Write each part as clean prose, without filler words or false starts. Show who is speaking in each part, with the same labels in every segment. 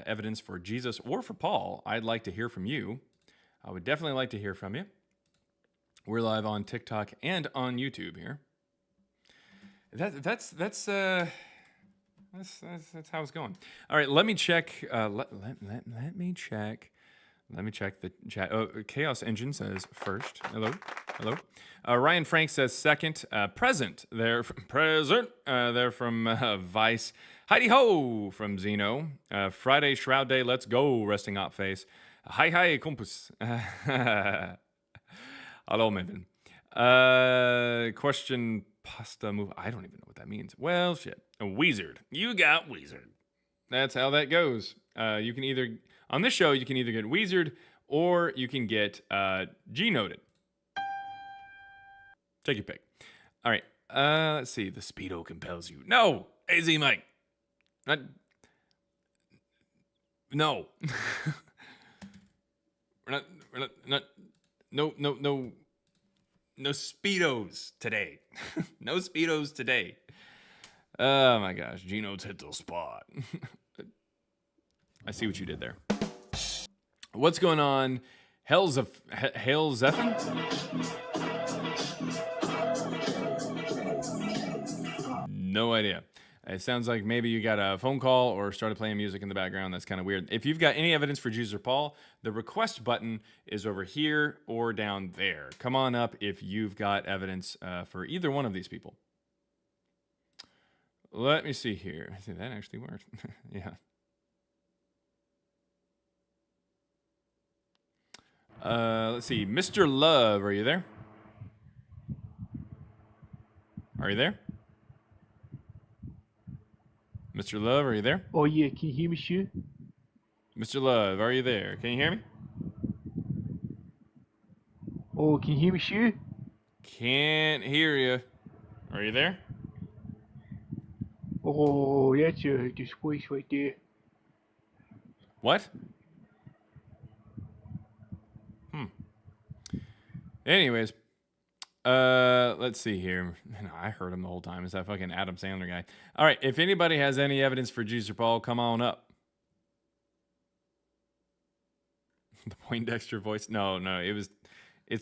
Speaker 1: evidence for Jesus or for Paul, I'd like to hear from you. I would definitely like to hear from you. We're live on TikTok and on YouTube here. That's how it's going. All right, let me check. Let me check. Let me check the chat. Oh, Chaos Engine says first. Hello. Ryan Frank says second. Present. They're present. They're from Vice. Heidi ho from Zeno. Friday Shroud Day. Let's go. Resting op face. Hi kumpus. Hello, Mevin. Question pasta move. I don't even know what that means. Well, shit. A Weezered. You got Weezered. That's how that goes. You can either, on this show, you can either get Weezered or you can get G-noted. Take your pick. All right. Let's see. The Speedo compels you. No! AZ Mike. No. We're not. No Speedos today. No Speedos today. Oh my gosh. Gino's hit the spot. I see what you did there. What's going on? Hail Zephin? No idea. It sounds like maybe you got a phone call or started playing music in the background. That's kind of weird. If you've got any evidence for Jesus or Paul, the request button is over here or down there. Come on up if you've got evidence for either one of these people. Let me see here. I think that actually worked. Yeah. Let's see. Mr. Love, are you there? Are you there? Mr. Love, are you there?
Speaker 2: Oh, yeah. Can you hear me, Stu?
Speaker 1: Mr. Love, are you there? Can you hear me?
Speaker 2: Oh, can you hear me, Stu?
Speaker 1: Can't hear you. Are you there?
Speaker 2: Oh, that's the voice right there.
Speaker 1: What? Anyways, let's see here. Man, I heard him the whole time. It's that fucking Adam Sandler guy. All right, if anybody has any evidence for Jesus or Paul, come on up. The Poindexter voice? No, it's no,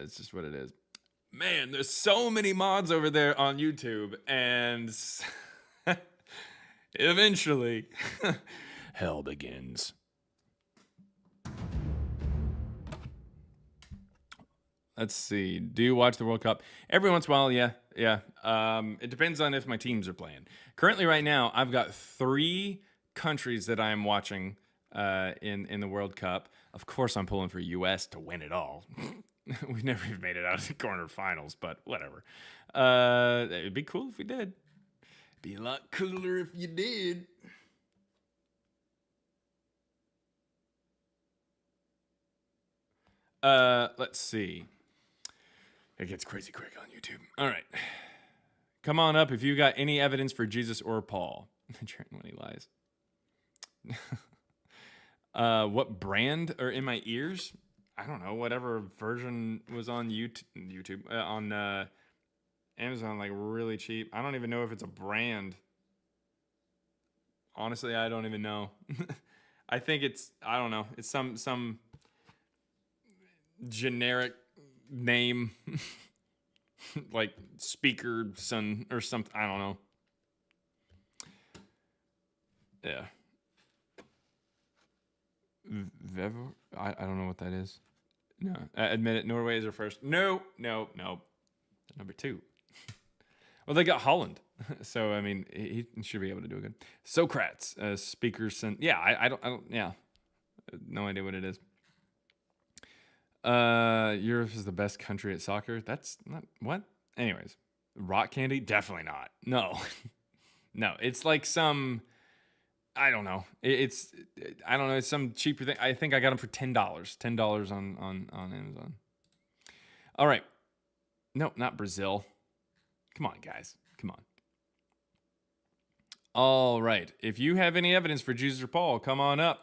Speaker 1: it's just what it is. Man, there's so many mods over there on YouTube, and eventually, hell begins. Let's see. Do you watch the World Cup? Every once in a while, yeah. It depends on if my teams are playing. Currently, right now, I've got 3 countries that I am watching in the World Cup. Of course, I'm pulling for U.S. to win it all. We've never even made it out of the quarterfinals, but whatever. It'd be cool if we did. It'd be a lot cooler if you did. Let's see. It gets crazy quick on YouTube. All right. Come on up if you got any evidence for Jesus or Paul. When he lies. What brand are in my ears? I don't know. Whatever version was on YouTube. On Amazon, like really cheap. I don't even know if it's a brand. Honestly, I don't even know. I think I don't know. It's some generic name. Like Speaker Son or something. I don't know. Yeah. I don't know what that is. No. Admit it. Norway is our first. No. Number 2. Well, they got Holland. So, I mean, he should be able to do it good. Socrates. Speaker Son. Yeah, I don't. Yeah. No idea what it is. Europe is the best country at soccer. That's not what. Anyways, rock candy, definitely not. No, no. It's like some. I don't know. It's I don't know. It's some cheaper thing. I think I got them for $10. $10 on Amazon. All right. No, not Brazil. Come on, guys. Come on. All right. If you have any evidence for Jesus or Paul, come on up.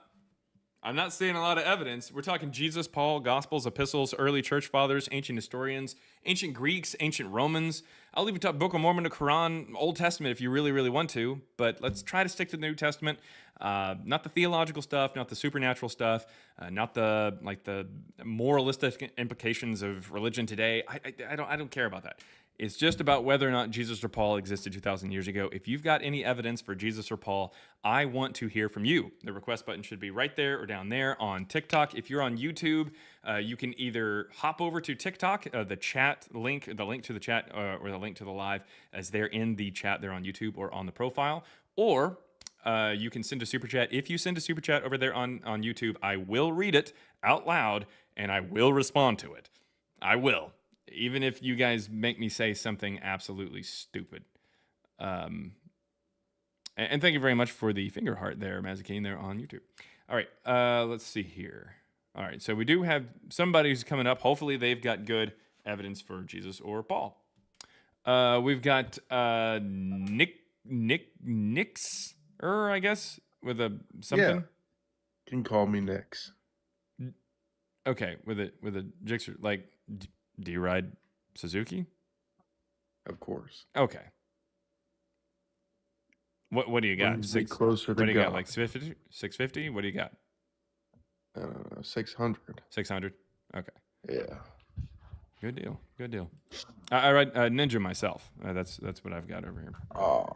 Speaker 1: I'm not seeing a lot of evidence. We're talking Jesus, Paul, Gospels, epistles, early church fathers, ancient historians, ancient Greeks, ancient Romans. I'll even talk Book of Mormon, the Quran, Old Testament if you really, really want to. But let's try to stick to the New Testament. Not the theological stuff, not the supernatural stuff, not the moralistic implications of religion today. I don't care about that. It's just about whether or not Jesus or Paul existed 2,000 years ago. If you've got any evidence for Jesus or Paul, I want to hear from you. The request button should be right there or down there on TikTok. If you're on YouTube, you can either hop over to TikTok, the chat link, the link to the chat or the link to the live as they're in the chat there on YouTube or on the profile, or you can send a super chat. If you send a super chat over there on YouTube, I will read it out loud and I will respond to it. I will. Even if you guys make me say something absolutely stupid. And thank you very much for the finger heart there, Mazikeen, there on YouTube. All right, let's see here. All right, so we do have somebody who's coming up. Hopefully they've got good evidence for Jesus or Paul. We've got Nix, I guess, with a something.
Speaker 3: Yeah. You can call me Nix.
Speaker 1: Okay, with a jixer, like... Do you ride Suzuki?
Speaker 3: Of course.
Speaker 1: Okay. What do you got?
Speaker 3: Closer to
Speaker 1: what do you
Speaker 3: God.
Speaker 1: got? Like 650? What do you got?
Speaker 3: 600.
Speaker 1: 600. Okay.
Speaker 3: Yeah.
Speaker 1: Good deal. Good deal. I ride Ninja myself. That's what I've got over here.
Speaker 3: Oh.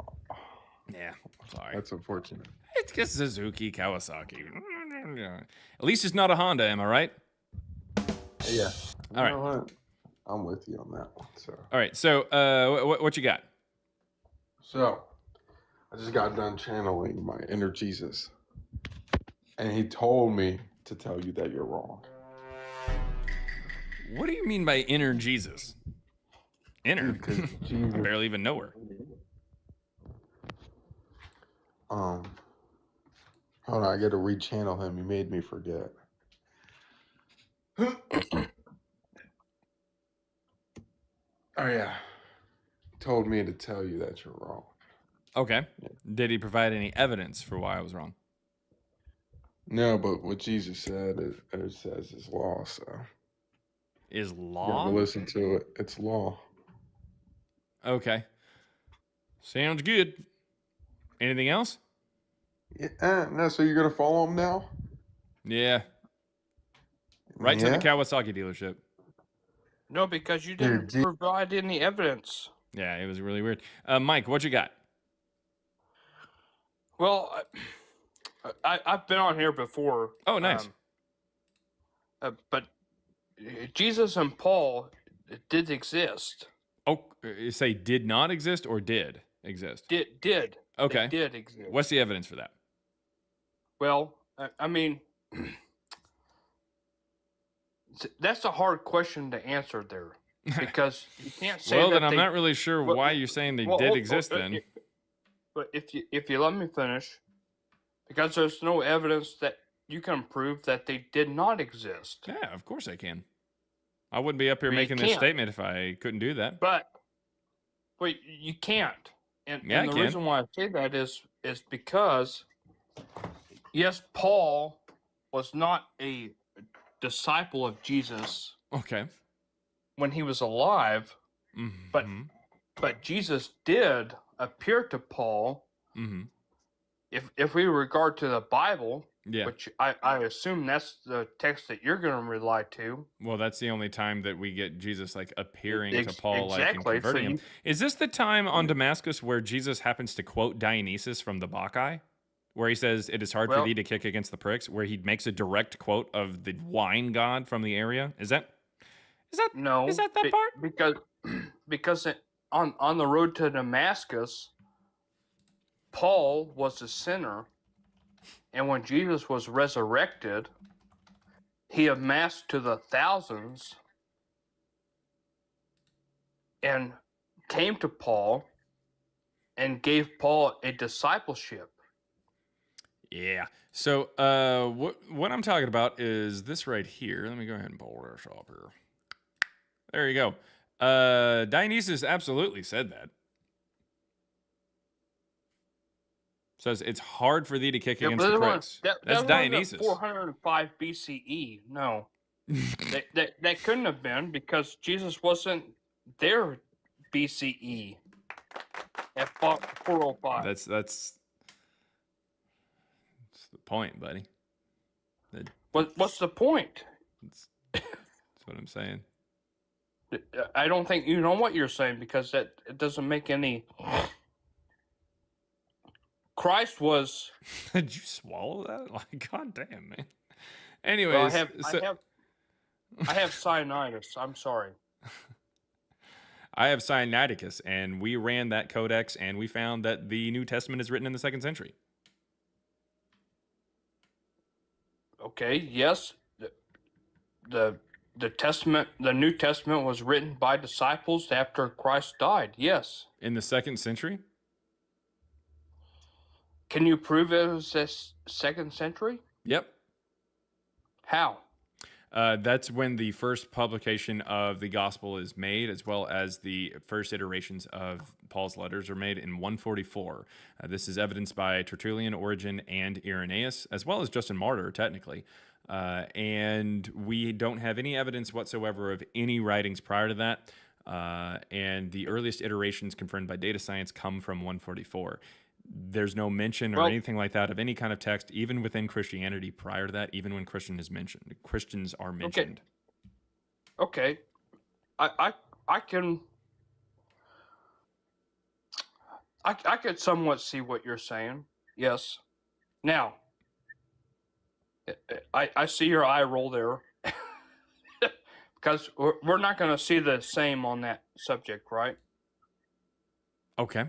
Speaker 1: Yeah. Sorry.
Speaker 3: That's unfortunate.
Speaker 1: It's just Suzuki, Kawasaki. At least it's not a Honda. Am I right?
Speaker 3: Yeah.
Speaker 1: All right.
Speaker 3: What? I'm with you on that one. So.
Speaker 1: All right. So, what you got?
Speaker 3: So, I just got done channeling my inner Jesus, and he told me to tell you that you're wrong.
Speaker 1: What do you mean by inner Jesus? Inner?
Speaker 3: Because
Speaker 1: I
Speaker 3: Jesus.
Speaker 1: barely even know her.
Speaker 3: Hold on, I got to rechannel him. He made me forget. Oh yeah, told me to tell you that you're wrong.
Speaker 1: Okay. Did he provide any evidence for why I was wrong?
Speaker 3: No, but what Jesus said, it says is law. So
Speaker 1: Is
Speaker 3: you
Speaker 1: law?
Speaker 3: gotta listen to it. It's law.
Speaker 1: Okay. Sounds good. Anything else?
Speaker 3: Yeah, no. So you're gonna follow him now?
Speaker 1: Yeah. Right to the
Speaker 3: Yeah?
Speaker 1: Kawasaki dealership.
Speaker 4: No, because you didn't provide any evidence.
Speaker 1: Yeah, it was really weird. Mike, what you got?
Speaker 4: Well, I've been on here before.
Speaker 1: Oh, nice.
Speaker 4: But Jesus and Paul did exist.
Speaker 1: Oh, you say did not exist or did exist?
Speaker 4: Did.
Speaker 1: Okay.
Speaker 4: They did exist.
Speaker 1: What's the evidence for that?
Speaker 4: Well, I mean, that's a hard question to answer there because you can't say.
Speaker 1: Well,
Speaker 4: that
Speaker 1: then I'm not really sure why you're saying they did exist then.
Speaker 4: But if you let me finish, because there's no evidence that you can prove that they did not exist.
Speaker 1: Yeah, of course I can. I wouldn't be up here
Speaker 4: Well, you
Speaker 1: making this
Speaker 4: can't.
Speaker 1: statement if I couldn't do that.
Speaker 4: But you can't. And,
Speaker 1: Yeah,
Speaker 4: and
Speaker 1: I
Speaker 4: the
Speaker 1: can.
Speaker 4: reason why I say that is because yes, Paul was not a disciple of Jesus
Speaker 1: Okay.
Speaker 4: when he was alive,
Speaker 1: Mm-hmm.
Speaker 4: but Jesus did appear to Paul.
Speaker 1: Mm-hmm.
Speaker 4: If we regard to the Bible,
Speaker 1: Yeah.
Speaker 4: which I assume that's the text that you're going to rely to.
Speaker 1: Well, that's the only time that we get Jesus like appearing to Paul, like and
Speaker 4: exactly.
Speaker 1: converting
Speaker 4: So
Speaker 1: him. Is this the time on Damascus where Jesus happens to quote Dionysus from the Bacchae, where he says, "It is hard for
Speaker 4: Well-
Speaker 1: thee to kick against the pricks," where he makes a direct quote of the wine god from the area? Is that
Speaker 4: No,
Speaker 1: Is that part?
Speaker 4: Because on the road to Damascus, Paul was a sinner, and when Jesus was resurrected, he amassed to the thousands and came to Paul and gave Paul a discipleship.
Speaker 1: Yeah. So what I'm talking about is this right here. Let me go ahead and pull this up here. There you go. Dionysus absolutely said that. Says it's hard for thee to kick
Speaker 4: Yeah,
Speaker 1: against
Speaker 4: but
Speaker 1: the
Speaker 4: that was,
Speaker 1: pricks.
Speaker 4: that,
Speaker 1: That's
Speaker 4: that was
Speaker 1: Dionysus.
Speaker 4: 405 BCE. No, that couldn't have been because Jesus wasn't there BCE at 405.
Speaker 1: That's the point, buddy.
Speaker 4: What's the point?
Speaker 1: That's what I'm saying.
Speaker 4: I don't think you know what you're saying because it doesn't make any. Christ was.
Speaker 1: Did you swallow that? Like, god damn, man.
Speaker 4: Well,
Speaker 1: Anyways,
Speaker 4: I have cyanitis. I'm sorry.
Speaker 1: I have Sinaiticus, and we ran that codex, and we found that the New Testament is written in the 2nd century.
Speaker 4: Okay. Yes. The Testament, the New Testament, was written by disciples after Christ died. Yes.
Speaker 1: In the 2nd century?
Speaker 4: Can you prove it was this 2nd century?
Speaker 1: Yep.
Speaker 4: How?
Speaker 1: That's when the first publication of the gospel is made, as well as the first iterations of Paul's letters are made in 144. This is evidenced by Tertullian, Origen, and Irenaeus, as well as Justin Martyr, technically. And we don't have any evidence whatsoever of any writings prior to that. And the earliest iterations confirmed by data science come from 144. There's no mention or anything like that of any kind of text, even within Christianity prior to that, even when Christians are mentioned.
Speaker 4: Okay. I could somewhat see what you're saying. Yes. Now, I see your eye roll there because we're not going to see the same on that subject, right?
Speaker 1: Okay.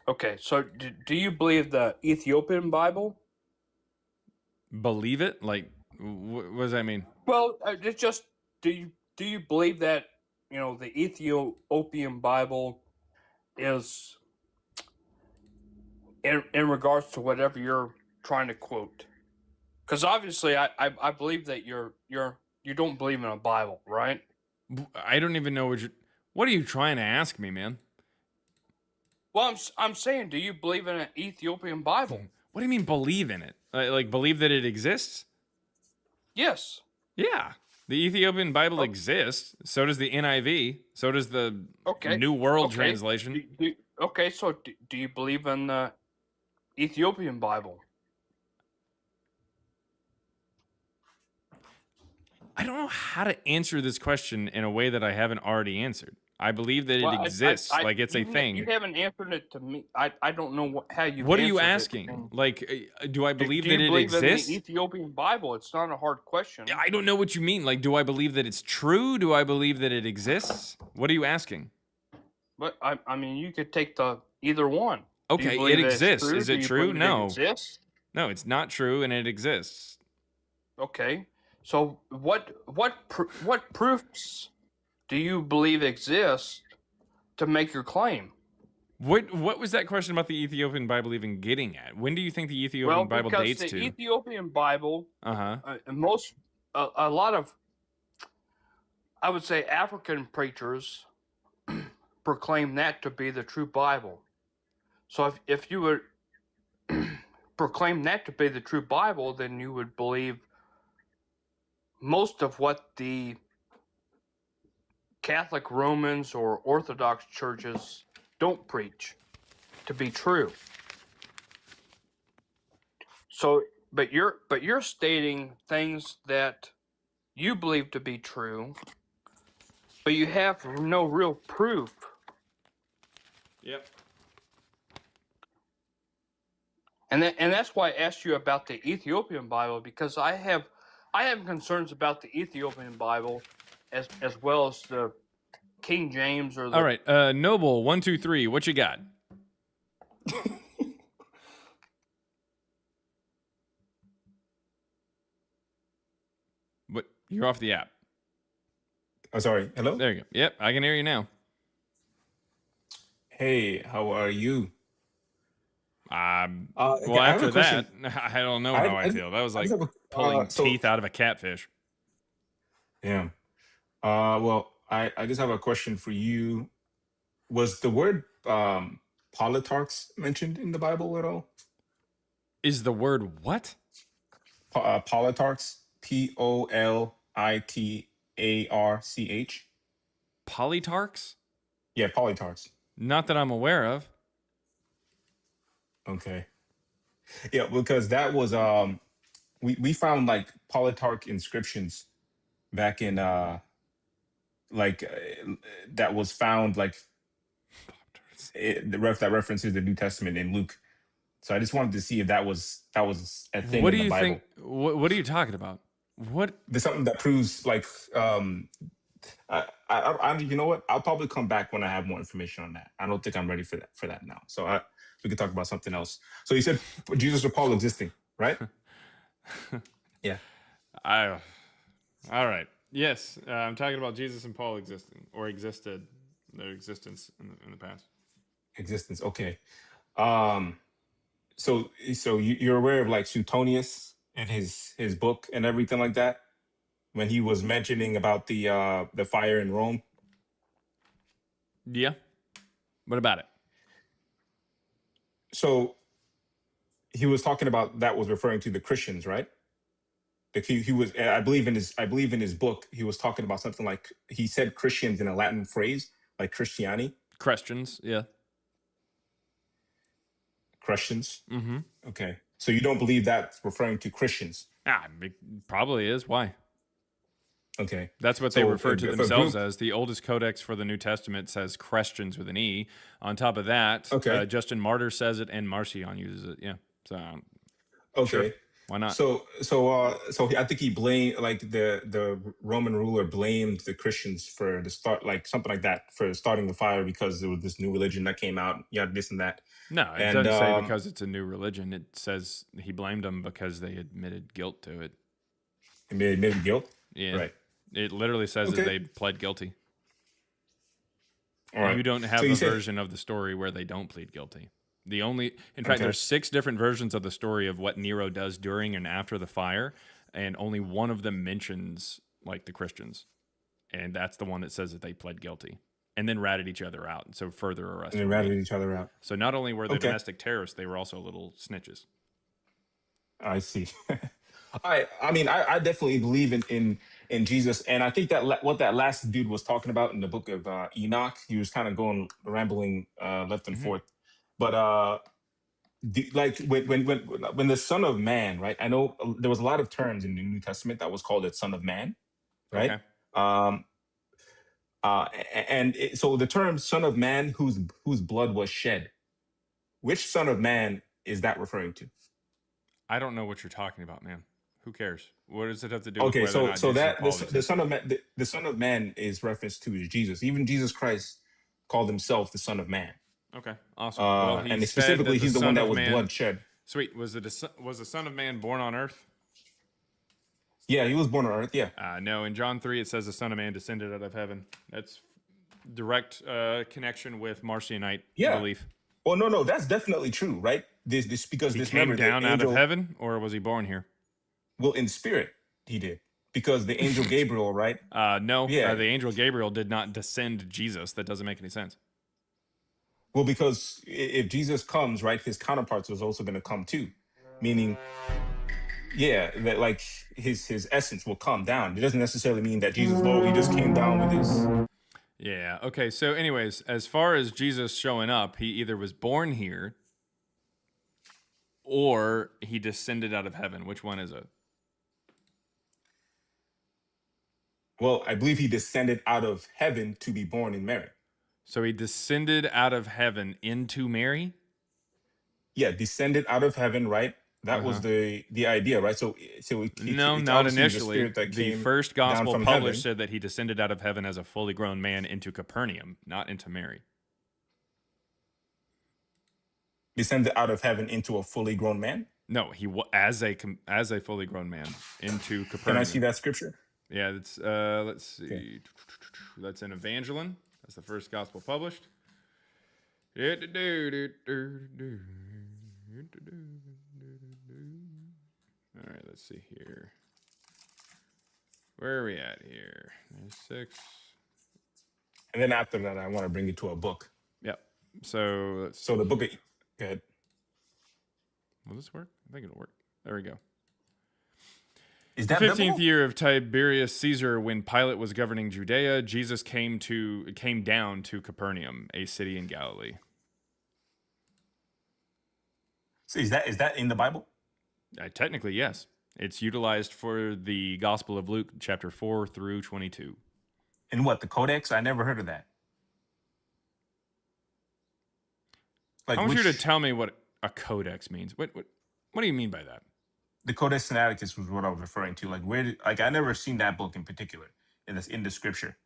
Speaker 4: Okay, so do you believe the Ethiopian Bible?
Speaker 1: Believe it? Like, what does that mean?
Speaker 4: Well, it's just do you believe that the Ethiopian Bible is in regards to whatever you're trying to quote? Because obviously, I believe that you don't believe in a Bible, right?
Speaker 1: I don't even know what are you trying to ask me, man?
Speaker 4: Well, I'm saying, do you believe in an Ethiopian Bible?
Speaker 1: What do you mean believe in it? Like believe that it exists?
Speaker 4: Yes.
Speaker 1: Yeah. The Ethiopian Bible exists. So does the NIV. So does the New World Translation.
Speaker 4: So do you believe in the Ethiopian Bible?
Speaker 1: I don't know how to answer this question in a way that I haven't already answered. I believe that it exists, like it's a thing.
Speaker 4: You haven't answered it to me. I don't know how you.
Speaker 1: What are you asking? Like, do I believe that it exists?
Speaker 4: In the Ethiopian Bible, it's not a hard question.
Speaker 1: I don't know what you mean. Like, do I believe that it's true? Do I believe that it exists? What are you asking?
Speaker 4: But I mean, you could take either one.
Speaker 1: Okay, it exists. Is it true? No.
Speaker 4: It exists?
Speaker 1: No, it's not true, and it exists.
Speaker 4: Okay, so what proofs do you believe exists to make your claim?
Speaker 1: What was that question about the Ethiopian Bible even getting at? When do you think the Ethiopian Bible dates to?
Speaker 4: Because the Ethiopian Bible, a lot of, I would say, African preachers proclaim that to be the true Bible. So if you would proclaim that to be the true Bible, then you would believe most of what the Catholic, Romans, or Orthodox churches don't preach to be true. So, but you're stating things that you believe to be true, but you have no real proof.
Speaker 1: Yep.
Speaker 4: And that's why I asked you about the Ethiopian Bible, because I have concerns about the Ethiopian Bible as well as the King James or the...
Speaker 1: All right, Noble 123, what you got? What? You're off the app.
Speaker 5: Oh, sorry. Hello?
Speaker 1: There you go. Yep, I can hear you now.
Speaker 5: Hey, how are you?
Speaker 1: Well, after that, I don't know how I feel. That was like pulling teeth out of a catfish.
Speaker 5: Yeah. Well, I just have a question for you. Was the word politarchs mentioned in the Bible at all?
Speaker 1: Is the word what?
Speaker 5: Politarchs, Politarch.
Speaker 1: Polytarchs?
Speaker 5: Yeah, politarchs.
Speaker 1: Not that I'm aware of.
Speaker 5: Okay. Yeah, because that was we found like politarch inscriptions back in like that was found like that references the New Testament in Luke. So I just wanted to see if that was a thing
Speaker 1: What
Speaker 5: in
Speaker 1: do
Speaker 5: the
Speaker 1: you
Speaker 5: Bible.
Speaker 1: think? What are you talking about? What?
Speaker 5: There's something that proves like you know what? I'll probably come back when I have more information on that. I don't think I'm ready for that now. So we could talk about something else. So you said Jesus or Paul existing, right? Yeah.
Speaker 1: All right. Yes, I'm talking about Jesus and Paul existing or existed, their existence in the past.
Speaker 5: Existence. Okay. Um. So you're aware of like Suetonius and his book and everything like that when he was mentioning about the fire in Rome.
Speaker 1: Yeah. What about it?
Speaker 5: So he was talking about that was referring to the Christians, right? Like he was I believe in his book he was talking about something like he said Christians in a Latin phrase like Christiani.
Speaker 1: Christians. Yeah.
Speaker 5: Christians.
Speaker 1: Mm-hmm.
Speaker 5: Okay. So you don't believe that's referring to Christians?
Speaker 1: It probably is. Why?
Speaker 5: Okay.
Speaker 1: That's what they
Speaker 5: So
Speaker 1: refer to
Speaker 5: if a
Speaker 1: themselves
Speaker 5: group-
Speaker 1: as. The oldest codex for the New Testament says Christians with an E. On top of that,
Speaker 5: Okay.
Speaker 1: Justin Martyr says it and Marcion uses it. Yeah. So,
Speaker 5: Okay.
Speaker 1: sure. Why not?
Speaker 5: So I think he blamed like the Roman ruler blamed the Christians for the start like something like that for starting the fire because there was this new religion that came out. Yeah, this and that.
Speaker 1: No, it
Speaker 5: And,
Speaker 1: doesn't say because it's a new religion. It says he blamed them because they admitted guilt to it.
Speaker 5: It admitted guilt.
Speaker 1: Yeah.
Speaker 5: Right.
Speaker 1: It literally says that
Speaker 5: Okay.
Speaker 1: they pled guilty.
Speaker 5: All right.
Speaker 1: You don't have
Speaker 5: So you
Speaker 1: a
Speaker 5: said-
Speaker 1: version of the story where they don't plead guilty. In fact,
Speaker 5: Okay.
Speaker 1: there's 6 different versions of the story of what Nero does during and after the fire, and only one of them mentions like the Christians, and that's the one that says that they pled guilty and then ratted each other out, and so further arrested.
Speaker 5: And they ratted each other out.
Speaker 1: So not only were they
Speaker 5: Okay.
Speaker 1: domestic terrorists, they were also little snitches.
Speaker 5: I see. I mean, I definitely believe in Jesus, and I think that what that last dude was talking about in the book of Enoch, he was kind of going rambling left and
Speaker 1: Mhm.
Speaker 5: forth. But like when the Son of Man, right? I know there was a lot of terms in the New Testament that was called the Son of Man, right?
Speaker 1: Okay.
Speaker 5: Um, so the term Son of Man, whose blood was shed, which Son of Man is that referring to?
Speaker 1: I don't know what you're talking about, man. Who cares? What does it have to do
Speaker 5: Okay,
Speaker 1: with whether or not
Speaker 5: so
Speaker 1: Jesus
Speaker 5: that
Speaker 1: and Paul
Speaker 5: the
Speaker 1: existed?
Speaker 5: Son of Man, the Son of Man is reference to Jesus. Even Jesus Christ called himself the Son of Man,
Speaker 1: Okay, awesome. Well, he
Speaker 5: and
Speaker 1: said
Speaker 5: specifically,
Speaker 1: that
Speaker 5: he's the
Speaker 1: Son
Speaker 5: one that
Speaker 1: of
Speaker 5: was
Speaker 1: Man-
Speaker 5: blood shed.
Speaker 1: Sweet. Was the Son of Man born on Earth?
Speaker 5: Yeah, he was born on Earth. Yeah.
Speaker 1: No. In John 3, it says the Son of Man descended out of heaven. That's direct connection with Marcionite
Speaker 5: Yeah.
Speaker 1: belief.
Speaker 5: Well, no, that's definitely true, right? This because
Speaker 1: He
Speaker 5: this
Speaker 1: came
Speaker 5: remember, the
Speaker 1: down out
Speaker 5: angel-
Speaker 1: of heaven, or was he born here?
Speaker 5: Well, in spirit, he did because the angel Gabriel, right?
Speaker 1: No.
Speaker 5: Yeah.
Speaker 1: The angel Gabriel did not descend Jesus. That doesn't make any sense.
Speaker 5: Well, because if Jesus comes, right, his counterparts was also going to come too, meaning, yeah, that like his essence will come down. It doesn't necessarily mean that Jesus, Lord, he just came down with his.
Speaker 1: Yeah. Okay. So, anyways, as far as Jesus showing up, he either was born here or he descended out of heaven. Which one is it?
Speaker 5: Well, I believe he descended out of heaven to be born in Mary.
Speaker 1: So he descended out of heaven into Mary?
Speaker 5: Yeah, descended out of heaven, right? That was the idea, right? So
Speaker 1: No,
Speaker 5: it's
Speaker 1: not
Speaker 5: obviously
Speaker 1: initially.
Speaker 5: The, spirit that
Speaker 1: The
Speaker 5: came
Speaker 1: first
Speaker 5: down
Speaker 1: gospel
Speaker 5: from
Speaker 1: published
Speaker 5: heaven.
Speaker 1: said that he descended out of heaven as a fully grown man into Capernaum, not into Mary.
Speaker 5: Descended out of heaven into a fully grown man.
Speaker 1: No, as a fully grown man into Capernaum.
Speaker 5: Can I see that scripture?
Speaker 1: Yeah, it's let's see.
Speaker 5: Okay.
Speaker 1: That's in Evangeline. That's the first gospel published. All right, let's see here. Where are we at here? There's 6.
Speaker 5: And then after that, I want to bring you to a book.
Speaker 1: Yep. So let's
Speaker 5: So
Speaker 1: see.
Speaker 5: the book of, go ahead.
Speaker 1: Will this work? I think it'll work. There we go.
Speaker 5: Is
Speaker 1: The
Speaker 5: that
Speaker 1: 15th
Speaker 5: biblical?
Speaker 1: year of Tiberius Caesar, when Pilate was governing Judea, Jesus came down to Capernaum, a city in Galilee.
Speaker 5: So is that in the Bible?
Speaker 1: Technically, yes. It's utilized for the Gospel of Luke, chapter 4 through 22.
Speaker 5: In what, the Codex? I never heard of that. Like
Speaker 1: I want you to
Speaker 5: which
Speaker 1: tell me what a codex means. What do you mean by that?
Speaker 5: the Codex Sinaiticus was what I was referring to. Like like I never seen that book in particular in the scripture.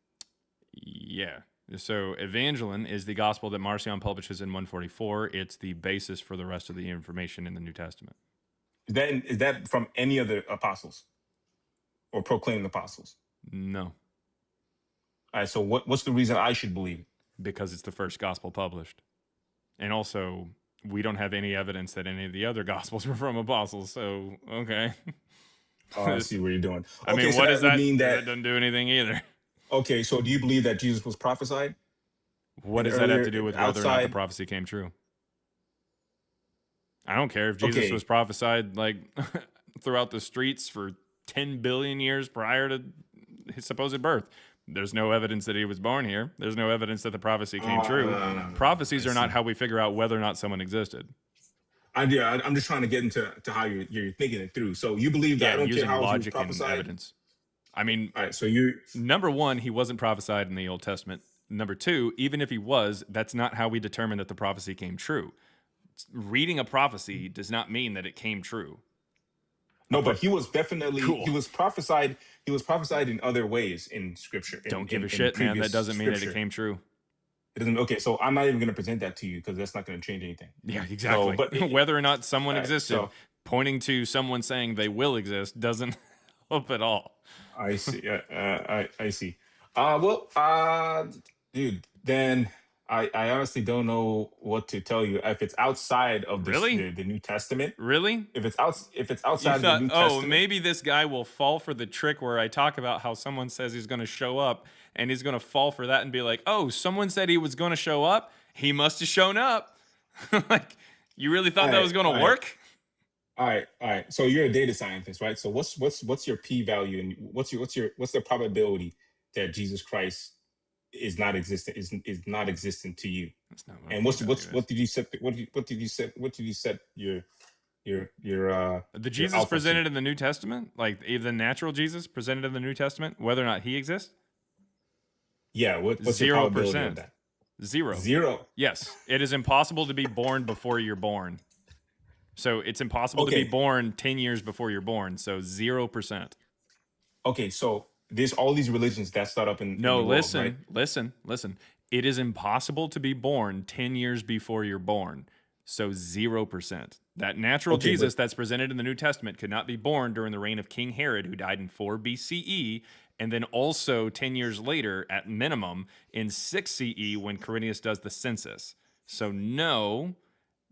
Speaker 1: Yeah. So Evangelion is the gospel that Marcion publishes in 144. It's the basis for the rest of the information in the New Testament.
Speaker 5: Is that from any of the apostles or proclaimed apostles?
Speaker 1: No,
Speaker 5: All right. So what's the reason I should believe it?
Speaker 1: because it's the first gospel published. And also, we don't have any evidence that any of the other gospels were from apostles. So, okay.
Speaker 5: Oh, I see where you're doing.
Speaker 1: I mean,
Speaker 5: so
Speaker 1: what
Speaker 5: that
Speaker 1: is
Speaker 5: would
Speaker 1: that?
Speaker 5: mean
Speaker 1: That doesn't do anything either.
Speaker 5: Okay, so do you believe that Jesus was prophesied?
Speaker 1: What
Speaker 5: And
Speaker 1: does that have
Speaker 5: earlier,
Speaker 1: to do with whether or not the
Speaker 5: outside-
Speaker 1: prophecy came true? I don't care if Jesus
Speaker 5: Okay.
Speaker 1: was prophesied like throughout the streets for 10 billion years prior to his supposed birth. There's no evidence that he was born here. There's no evidence that the prophecy came true. Prophecies
Speaker 5: I
Speaker 1: are not
Speaker 5: see.
Speaker 1: how we figure out whether or not someone existed.
Speaker 5: I'm just trying to get into how you're thinking it through. So you believe that I don't care
Speaker 1: using
Speaker 5: how he was
Speaker 1: logic and
Speaker 5: prophesied?
Speaker 1: evidence. I mean,
Speaker 5: All right, so you
Speaker 1: number one, he wasn't prophesied in the Old Testament. Number two, even if he was, that's not how we determine that the prophecy came true. Reading a prophecy does not mean that it came true.
Speaker 5: no, but he was definitely
Speaker 1: Cool.
Speaker 5: he was prophesied. He was prophesied in other ways in scripture.
Speaker 1: Don't give a shit, man. That
Speaker 5: previous
Speaker 1: doesn't mean that it
Speaker 5: scripture.
Speaker 1: came true.
Speaker 5: It doesn't. Okay, so I'm not even going to present that to you because that's not going to change anything.
Speaker 1: Yeah, exactly.
Speaker 5: but
Speaker 1: whether or not someone
Speaker 5: All right,
Speaker 1: existed,
Speaker 5: so-
Speaker 1: pointing to someone saying they will exist doesn't help at all.
Speaker 5: I see. I see. Dude, then I honestly don't know what to tell you. If it's outside of
Speaker 1: Really?
Speaker 5: the New Testament,
Speaker 1: Really?
Speaker 5: if it's
Speaker 1: You
Speaker 5: outside of the
Speaker 1: thought,
Speaker 5: New
Speaker 1: oh,
Speaker 5: Testament,
Speaker 1: maybe this guy will fall for the trick where I talk about how someone says he's going to show up, and he's going to fall for that and be like, oh, someone said he was going to show up. He must have shown up. Like, you really thought that was going to work?
Speaker 5: All right. So you're a data scientist, right? So what's your p value and what's the probability that Jesus Christ is not existent to you?
Speaker 1: That's not what
Speaker 5: And
Speaker 1: I
Speaker 5: what
Speaker 1: think
Speaker 5: did you set your
Speaker 1: the Jesus
Speaker 5: alpha
Speaker 1: presented
Speaker 5: to?
Speaker 1: in the New Testament, like the natural Jesus presented in the New Testament, whether or not he exists?
Speaker 5: Yeah, what's your probability of
Speaker 1: 0%.
Speaker 5: that?
Speaker 1: Zero.
Speaker 5: Zero.
Speaker 1: Yes, it is impossible to be born before you're born. So it's impossible to be
Speaker 5: Okay.
Speaker 1: born 10 years before you're born. So 0%.
Speaker 5: Okay, so there's all these religions that start up in
Speaker 1: No,
Speaker 5: the world,
Speaker 1: listen,
Speaker 5: right?
Speaker 1: listen. It is impossible to be born 10 years before you're born. So 0%. That natural
Speaker 5: Okay,
Speaker 1: Jesus that's presented in the New Testament could not be born during the reign of King Herod, who died in 4 BCE, and then also 10 years later, at minimum, in 6 CE when Quirinius does the census. So no,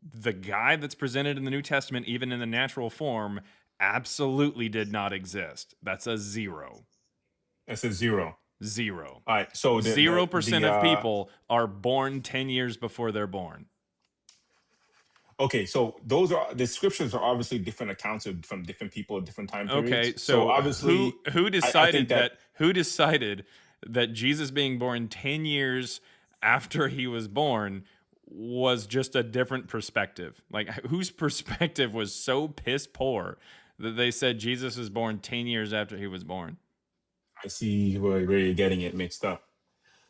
Speaker 1: the guy that's presented in the New Testament, even in the natural form, absolutely did not exist. That's a 0.
Speaker 5: That's a zero.
Speaker 1: 0.
Speaker 5: All right, so
Speaker 1: 0% of people are born 10 years before they're born.
Speaker 5: Okay, so the scriptures are obviously different accounts from different people at different time periods.
Speaker 1: Okay, so
Speaker 5: obviously,
Speaker 1: who decided
Speaker 5: that-
Speaker 1: who decided that Jesus being born 10 years after he was born was just a different perspective? Like, whose perspective was so piss poor that they said Jesus was born 10 years after he was born?
Speaker 5: I see where you're getting it mixed up.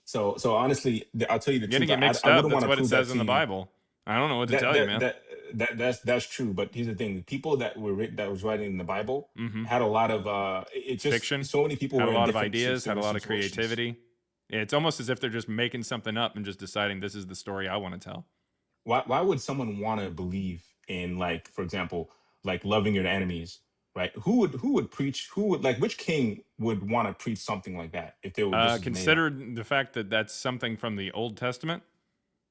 Speaker 5: So honestly, I'll tell you the
Speaker 1: Getting
Speaker 5: truth.
Speaker 1: it mixed
Speaker 5: I
Speaker 1: up,
Speaker 5: wouldn't
Speaker 1: that's
Speaker 5: wanna
Speaker 1: what it
Speaker 5: prove that
Speaker 1: says
Speaker 5: to
Speaker 1: in the
Speaker 5: you.
Speaker 1: Bible. I don't know what to tell you, man.
Speaker 5: That's true. But here's the thing: people that was writing in the Bible
Speaker 1: Mhm.
Speaker 5: had a lot of it just
Speaker 1: Fiction,
Speaker 5: so many people
Speaker 1: had a
Speaker 5: were in
Speaker 1: lot of
Speaker 5: different
Speaker 1: ideas, had a lot of
Speaker 5: situations.
Speaker 1: creativity. It's almost as if they're just making something up and just deciding this is the story I want to tell.
Speaker 5: Why would someone want to believe in, like, for example, like loving your enemies, right? Who would preach? Which king would want to preach something like that if they were this is made up?
Speaker 1: Considered the fact that that's something from the Old Testament,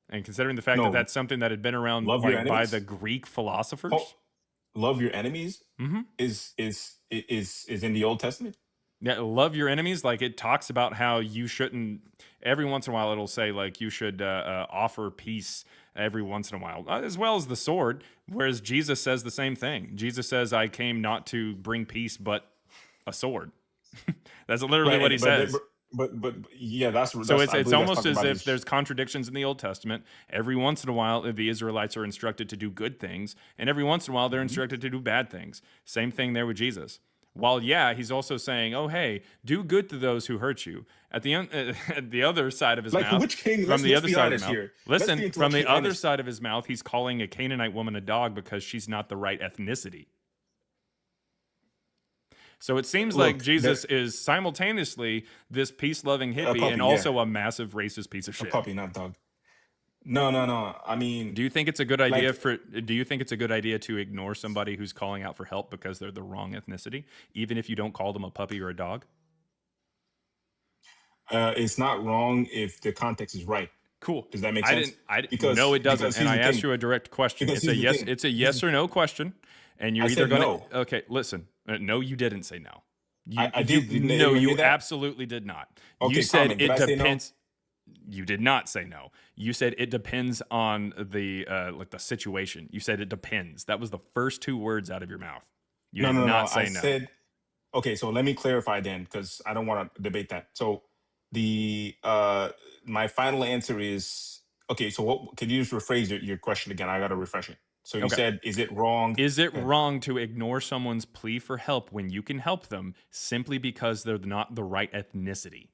Speaker 1: and considering the fact
Speaker 5: No.
Speaker 1: that that's something that had been around
Speaker 5: Love your
Speaker 1: like, by
Speaker 5: enemies?
Speaker 1: the Greek philosophers.
Speaker 5: Oh, love your enemies
Speaker 1: Mhm.
Speaker 5: is in the Old Testament.
Speaker 1: Yeah, love your enemies. Like, it talks about how you shouldn't. every once in a while it'll say like you should offer peace every once in a while, as well as the sword. Whereas Jesus says the same thing. Jesus says, "I came not to bring peace, but a sword." That's literally what he says.
Speaker 5: But yeah, that's
Speaker 1: So
Speaker 5: I
Speaker 1: it's
Speaker 5: believe that's
Speaker 1: almost
Speaker 5: talking
Speaker 1: as
Speaker 5: about
Speaker 1: if there's contradictions in the Old Testament. Every once in a while, the Israelites are instructed to do good things, and every once in a while, they're instructed to do bad things. Same thing there with Jesus. While yeah, he's also saying, "Oh hey, do good to those who hurt you." At the at the other side of his
Speaker 5: like
Speaker 1: mouth,
Speaker 5: which king?
Speaker 1: from
Speaker 5: Let's,
Speaker 1: the
Speaker 5: let's
Speaker 1: other
Speaker 5: be
Speaker 1: side of
Speaker 5: honest
Speaker 1: his mouth,
Speaker 5: here.
Speaker 1: listen,
Speaker 5: Let's be
Speaker 1: from the
Speaker 5: intellectually
Speaker 1: other
Speaker 5: honest.
Speaker 1: side of his mouth, he's calling a Canaanite woman a dog because she's not the right ethnicity. So it seems like
Speaker 5: Look,
Speaker 1: Jesus is simultaneously this peace-loving hippie
Speaker 5: puppy,
Speaker 1: and
Speaker 5: yeah.
Speaker 1: also a massive racist piece of
Speaker 5: A
Speaker 1: shit.
Speaker 5: puppy, not dog. No. I mean,
Speaker 1: Do you think it's a good idea
Speaker 5: like,
Speaker 1: do you think it's a good idea to ignore somebody who's calling out for help because they're the wrong ethnicity, even if you don't call them a puppy or a dog?
Speaker 5: it's not wrong if the context is right.
Speaker 1: Cool.
Speaker 5: Does that make sense?
Speaker 1: No, it doesn't.
Speaker 5: Because
Speaker 1: And
Speaker 5: here's
Speaker 1: I
Speaker 5: the
Speaker 1: asked
Speaker 5: thing.
Speaker 1: you a direct question.
Speaker 5: Because
Speaker 1: It's a
Speaker 5: here's the
Speaker 1: yes.
Speaker 5: thing.
Speaker 1: It's a yes or no question, and you're
Speaker 5: I
Speaker 1: either
Speaker 5: said
Speaker 1: going to.
Speaker 5: no.
Speaker 1: Okay, listen. No, you didn't say no.
Speaker 5: I did. Didn't
Speaker 1: No,
Speaker 5: anyone
Speaker 1: you
Speaker 5: hear that?
Speaker 1: absolutely did not. You
Speaker 5: Okay,
Speaker 1: said
Speaker 5: comment. Did
Speaker 1: it
Speaker 5: I say no?
Speaker 1: depends. You did not say no. You said it depends on the like the situation. You said it depends. That was the first two words out of your mouth. You did not say
Speaker 5: I
Speaker 1: no.
Speaker 5: said, okay, so let me clarify then, because I don't want to debate that. So the my final answer is okay. So what? Can you just rephrase your question again? I got to refresh it. So you
Speaker 1: Okay.
Speaker 5: said, is it wrong?
Speaker 1: Is it
Speaker 5: Good.
Speaker 1: wrong to ignore someone's plea for help when you can help them simply because they're not the right ethnicity?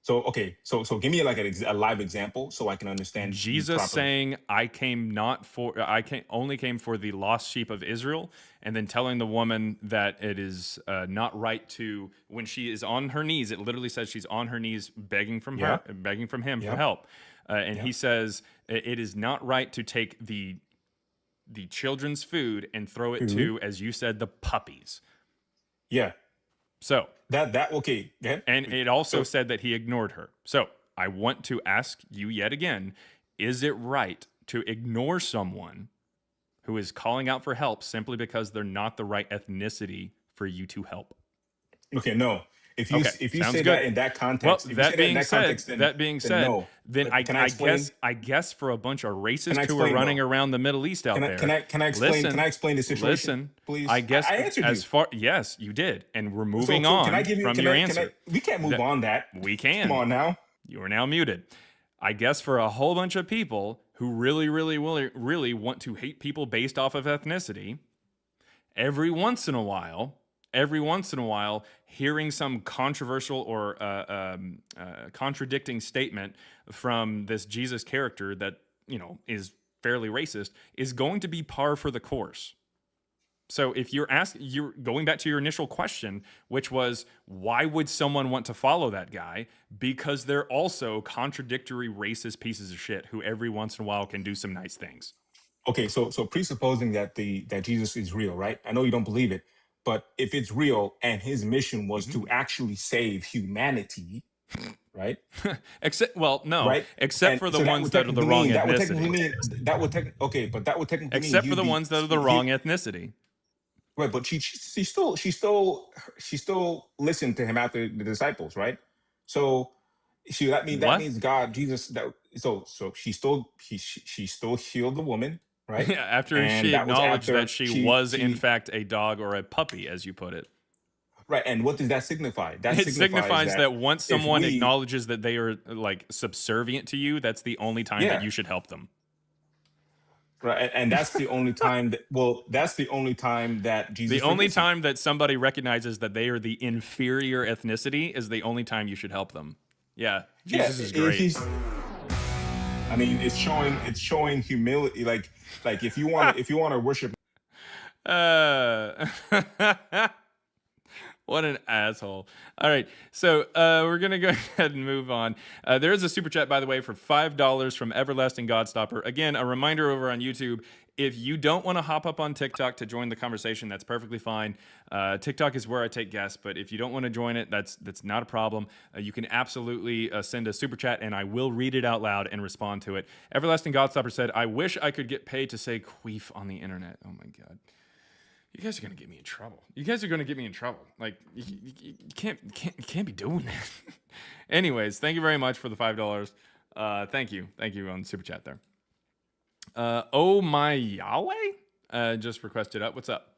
Speaker 5: So okay, so give me like a live example so I can understand you
Speaker 1: Jesus
Speaker 5: properly.
Speaker 1: saying, I only came for the lost sheep of Israel," and then telling the woman that it is not right to, when she is on her knees, it literally says she's on her knees begging from
Speaker 5: Yep.
Speaker 1: her, begging from him for
Speaker 5: Yep.
Speaker 1: help, and
Speaker 5: Yep.
Speaker 1: he says it is not right to take the children's food and throw it to, as you said, the puppies.
Speaker 5: Yeah.
Speaker 1: So
Speaker 5: That okay. Go ahead.
Speaker 1: and it also
Speaker 5: So-
Speaker 1: said that he ignored her. So I want to ask you yet again, is it right to ignore someone who is calling out for help simply because they're not the right ethnicity for you to help?
Speaker 5: Okay, no. If you
Speaker 1: Okay,
Speaker 5: if you
Speaker 1: sounds
Speaker 5: say
Speaker 1: good.
Speaker 5: that in that
Speaker 1: Well,
Speaker 5: context, if you say
Speaker 1: that being said,
Speaker 5: context, then no.
Speaker 1: then
Speaker 5: But
Speaker 1: I
Speaker 5: can I explain?
Speaker 1: I guess for a bunch of racists
Speaker 5: I
Speaker 1: who are
Speaker 5: explain,
Speaker 1: running
Speaker 5: though?
Speaker 1: around the Middle East out there.
Speaker 5: Can I explain?
Speaker 1: Listen,
Speaker 5: Can I explain the situation?
Speaker 1: Listen,
Speaker 5: please.
Speaker 1: I guess
Speaker 5: I answered
Speaker 1: as
Speaker 5: you.
Speaker 1: far yes, you did, and we're
Speaker 5: So-
Speaker 1: moving
Speaker 5: so
Speaker 1: on
Speaker 5: can I give you,
Speaker 1: from
Speaker 5: can
Speaker 1: your
Speaker 5: I-
Speaker 1: answer.
Speaker 5: Can I, we can't move on that.
Speaker 1: We can.
Speaker 5: Come on now.
Speaker 1: You are now muted. I guess for a whole bunch of people who really want to hate people based off of ethnicity, every once in a while, hearing some controversial or contradicting statement from this Jesus character that, is fairly racist is going to be par for the course. So if you're going back to your initial question, which was, why would someone want to follow that guy? Because they're also contradictory racist pieces of shit who every once in a while can do some nice things.
Speaker 5: Okay, so presupposing that that Jesus is real, right? I know you don't believe it, but if it's real and his mission was to actually save humanity, right?
Speaker 1: Except for
Speaker 5: And
Speaker 1: the
Speaker 5: so
Speaker 1: ones that are the wrong
Speaker 5: that would technically
Speaker 1: ethnicity.
Speaker 5: mean that would technically mean
Speaker 1: Except for
Speaker 5: you'd
Speaker 1: the
Speaker 5: be-
Speaker 1: ones that are the wrong ethnicity.
Speaker 5: Right, but she still listened to him after the disciples, right? So that
Speaker 1: What?
Speaker 5: means God, Jesus. So she still healed the woman, right?
Speaker 1: After
Speaker 5: And
Speaker 1: she
Speaker 5: that was
Speaker 1: acknowledged
Speaker 5: after
Speaker 1: that she was in fact a dog or a puppy, as you put it.
Speaker 5: right. And what does that signify? That
Speaker 1: It signifies that once
Speaker 5: if
Speaker 1: someone
Speaker 5: we-
Speaker 1: acknowledges that they are like subservient to you, that's the only time that
Speaker 5: Yeah.
Speaker 1: you should help them.
Speaker 5: right, and that's the only time that's the only time that Jesus.
Speaker 1: The only
Speaker 5: forgives you.
Speaker 1: time that somebody recognizes that they are the inferior ethnicity is the only time you should help them. Yeah, Jesus is great.
Speaker 5: I mean, it's showing humility. Like if you want to worship.
Speaker 1: What an asshole. All right, so we're going to go ahead and move on. There is a super chat, by the way, for $5 from Everlasting Godstopper. Again, a reminder over on YouTube, if you don't want to hop up on TikTok to join the conversation, that's perfectly fine. TikTok is where I take guests, but if you don't want to join it, that's not a problem. You can absolutely send a super chat, and I will read it out loud and respond to it. Everlasting Godstopper said, "I wish I could get paid to say queef on the internet." Oh, my God. You guys are gonna get me in trouble. You guys are gonna get me in trouble. Like you can't be doing that. Anyways, thank you very much for the $5. Thank you on Super Chat there. Oh my Yahweh, just requested up. What's up?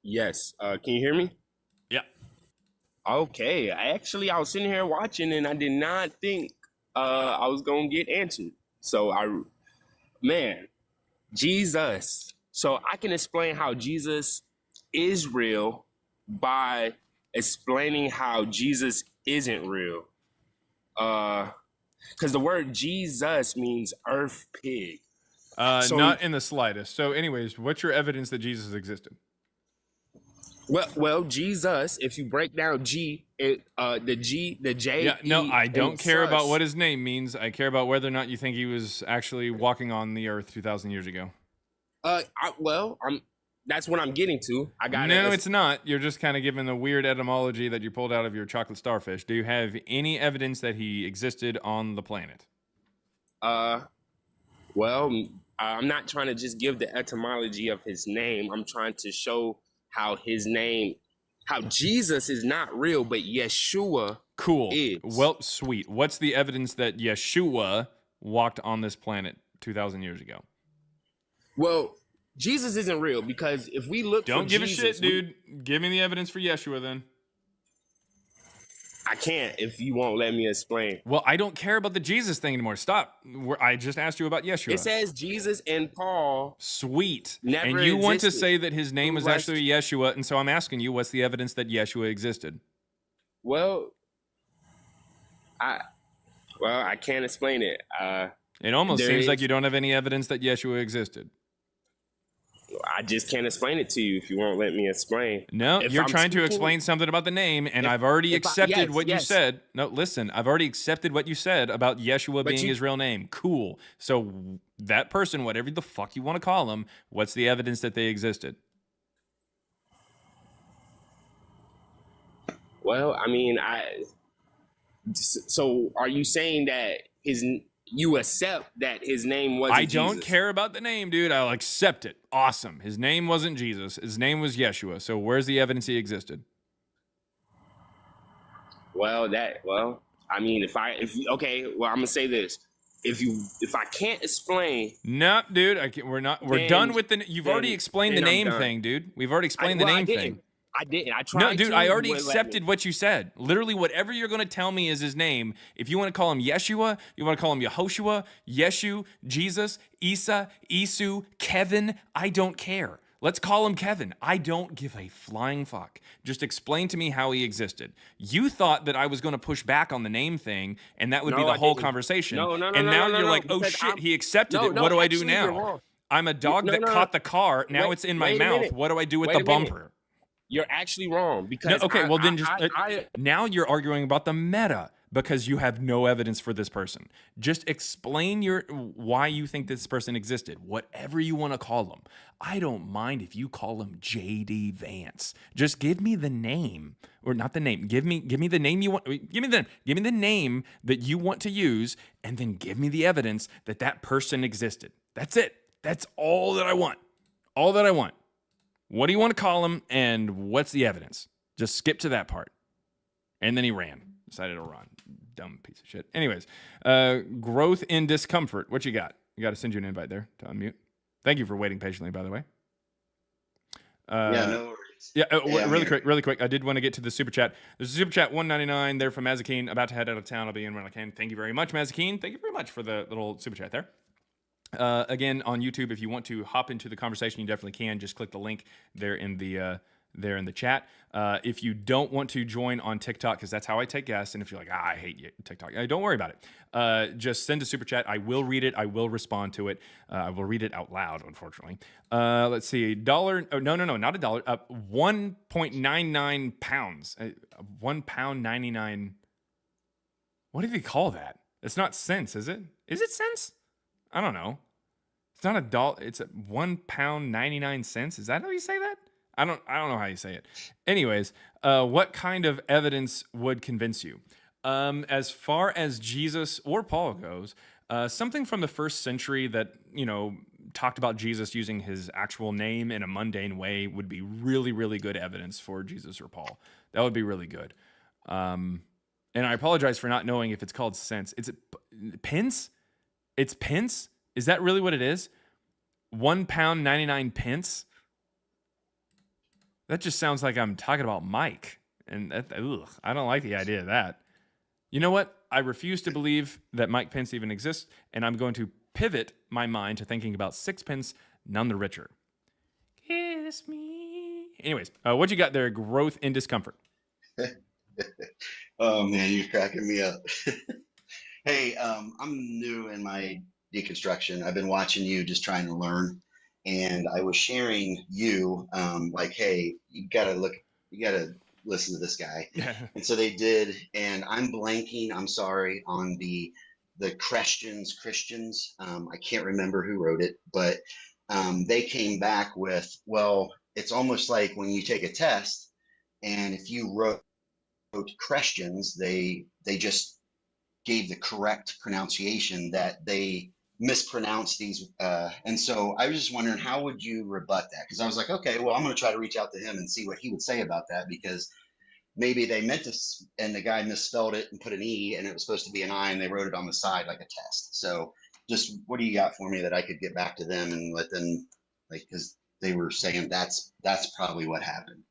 Speaker 6: Yes. Can you hear me?
Speaker 1: Yeah.
Speaker 6: Okay. I was sitting here watching, and I did not think I was gonna get answered. So Jesus. So I can explain how Jesus is real by explaining how Jesus isn't real. Because the word Jesus means earth pig. So-
Speaker 1: Not in the slightest. So, anyways, what's your evidence that Jesus existed?
Speaker 6: Well, Jesus. If you break down G, the J.
Speaker 1: Yeah, no,
Speaker 6: E,
Speaker 1: I don't
Speaker 6: and
Speaker 1: care about
Speaker 6: sus.
Speaker 1: what his name means. I care about whether or not you think he was actually walking on the earth 2,000 years ago.
Speaker 6: That's what I'm getting to.
Speaker 1: No, it's not. You're just kind of giving the weird etymology that you pulled out of your chocolate starfish. Do you have any evidence that he existed on the planet?
Speaker 6: Well, I'm not trying to just give the etymology of his name. I'm trying to show how Jesus is not real, but Yeshua
Speaker 1: Cool.
Speaker 6: is.
Speaker 1: Well, sweet. What's the evidence that Yeshua walked on this planet 2,000 years ago?
Speaker 6: Well, Jesus isn't real because if we look
Speaker 1: Don't
Speaker 6: for
Speaker 1: give
Speaker 6: Jesus,
Speaker 1: a shit, dude. Give me the evidence for Yeshua then.
Speaker 6: I can't if you won't let me explain.
Speaker 1: Well, I don't care about the Jesus thing anymore. Stop. I just asked you about Yeshua.
Speaker 6: It says Jesus and Paul.
Speaker 1: Sweet.
Speaker 6: Never
Speaker 1: and you want to
Speaker 6: existed.
Speaker 1: say that his name was
Speaker 6: Who
Speaker 1: actually Yeshua, and so I'm asking you, what's the evidence that Yeshua existed?
Speaker 6: Well, I can't explain it.
Speaker 1: It almost
Speaker 6: There
Speaker 1: seems like
Speaker 6: is-
Speaker 1: you don't have any evidence that Yeshua existed.
Speaker 6: I just can't explain it to you if you won't let me explain.
Speaker 1: No,
Speaker 6: If
Speaker 1: you're
Speaker 6: I'm
Speaker 1: trying to
Speaker 6: speaking-
Speaker 1: explain something about the name, and
Speaker 6: If-
Speaker 1: I've already
Speaker 6: if I-
Speaker 1: accepted
Speaker 6: yes,
Speaker 1: what you
Speaker 6: yes.
Speaker 1: said. No, listen, I've already accepted what you said about Yeshua
Speaker 6: But
Speaker 1: being
Speaker 6: you-
Speaker 1: his real name. Cool. So that person, whatever the fuck you want to call them, what's the evidence that they existed?
Speaker 6: Well, I mean, so are you saying that you accept that his name wasn't
Speaker 1: I don't
Speaker 6: Jesus?
Speaker 1: care about the name, dude. I'll accept it. Awesome. His name wasn't Jesus. His name was Yeshua. So where's the evidence he existed?
Speaker 6: Well, I mean, okay, well, I'm gonna say this. If I can't explain,
Speaker 1: No, dude. We're
Speaker 6: Then-
Speaker 1: done with the. You've already
Speaker 6: then-
Speaker 1: explained the
Speaker 6: then I'm
Speaker 1: name
Speaker 6: done.
Speaker 1: thing, dude. We've already explained the name thing.
Speaker 6: I didn't. I tried.
Speaker 1: No, dude,
Speaker 6: to,
Speaker 1: I
Speaker 6: you
Speaker 1: already
Speaker 6: wouldn't let me.
Speaker 1: accepted what you said. Literally, whatever you're going to tell me is his name. If you want to call him Yeshua, you want to call him Yehoshua, Yeshu, Jesus, Isa, Isu, Kevin, I don't care. Let's call him Kevin. I don't give a flying fuck. Just explain to me how he existed. You thought that I was going to push back on the name thing, and that would be
Speaker 6: No,
Speaker 1: the
Speaker 6: I
Speaker 1: whole
Speaker 6: didn't.
Speaker 1: conversation.
Speaker 6: No,
Speaker 1: and
Speaker 6: no,
Speaker 1: now
Speaker 6: no,
Speaker 1: you're
Speaker 6: no,
Speaker 1: like, oh
Speaker 6: because
Speaker 1: shit, he accepted
Speaker 6: No,
Speaker 1: it.
Speaker 6: no,
Speaker 1: What do I do
Speaker 6: actually, you're
Speaker 1: now?
Speaker 6: wrong.
Speaker 1: I'm a dog
Speaker 6: No,
Speaker 1: that
Speaker 6: no,
Speaker 1: caught
Speaker 6: no.
Speaker 1: the car. Now
Speaker 6: Wait-
Speaker 1: it's in my
Speaker 6: wait a
Speaker 1: mouth.
Speaker 6: minute.
Speaker 1: What do I do with
Speaker 6: Wait
Speaker 1: the
Speaker 6: a minute.
Speaker 1: bumper?
Speaker 6: You're actually wrong because
Speaker 1: No, okay, well then just
Speaker 6: I
Speaker 1: now you're arguing about the meta because you have no evidence for this person. Just explain why you think this person existed, whatever you want to call them. I don't mind if you call him JD Vance. Just give me the name, or not the name. Give me the name you want. Give me the name that you want to use, and then give me the evidence that that person existed. That's it. That's all that I want. All that I want. What do you want to call him, and what's the evidence? Just skip to that part. And then he ran. Decided to run. Dumb piece of shit. Anyways, growth in discomfort. What you got? You got to send you an invite there to unmute. Thank you for waiting patiently, by the way.
Speaker 7: Yeah, no worries.
Speaker 1: Yeah,
Speaker 7: I'm
Speaker 1: really
Speaker 7: here.
Speaker 1: quick. I did want to get to the super chat. There's a super chat 199 there from Mazakeen. About to head out of town. I'll be in when I can. Thank you very much, Mazakeen. Thank you very much for the little super chat there. Again, on YouTube, if you want to hop into the conversation, you definitely can. Just click the link there in the chat. If you don't want to join on TikTok, because that's how I take guests, and if you're like, I hate you, TikTok, don't worry about it. Just send a super chat. I will read it. I will respond to it. I will read it out loud, unfortunately. Let's see. $1. Oh, no, not $1. 1.99 pounds. 1 pound 99. What do they call that? It's not cents, is it? Is it cents? I don't know. It's not $1. It's 1 pound 99 cents. Is that how you say that? I don't know how you say it. Anyways, what kind of evidence would convince you? As far as Jesus or Paul goes, something from the first century that talked about Jesus using his actual name in a mundane way would be really, really good evidence for Jesus or Paul. That would be really good. And I apologize for not knowing if it's called cents. Is it pence? It's pence? Is that really what it is? £1 99 pence? That just sounds like I'm talking about Mike. And I don't like the idea of that. You know what? I refuse to believe that Mike Pence even exists, and I'm going to pivot my mind to thinking about sixpence, none the richer. Kiss me. Anyways, what you got there? Growth in discomfort.
Speaker 7: Oh man, you're cracking me up. Hey, I'm new in my deconstruction. I've been watching you, just trying to learn, and I was sharing you, like, hey, you gotta listen to this guy.
Speaker 1: Yeah.
Speaker 7: And so they did, and I'm blanking. I'm sorry on the Christians. I can't remember who wrote it, but they came back with, well, it's almost like when you take a test, and if you wrote Christians, they just gave the correct pronunciation, that they mispronounced these. And so I was just wondering, how would you rebut that? Because I was like, okay, well, I'm going to try to reach out to him and see what he would say about that, because maybe they meant to, and the guy misspelled it and put an E, and it was supposed to be an I, and they wrote it on the side like a test. So just what do you got for me that I could get back to them and let them, like, because they were saying that's probably what happened.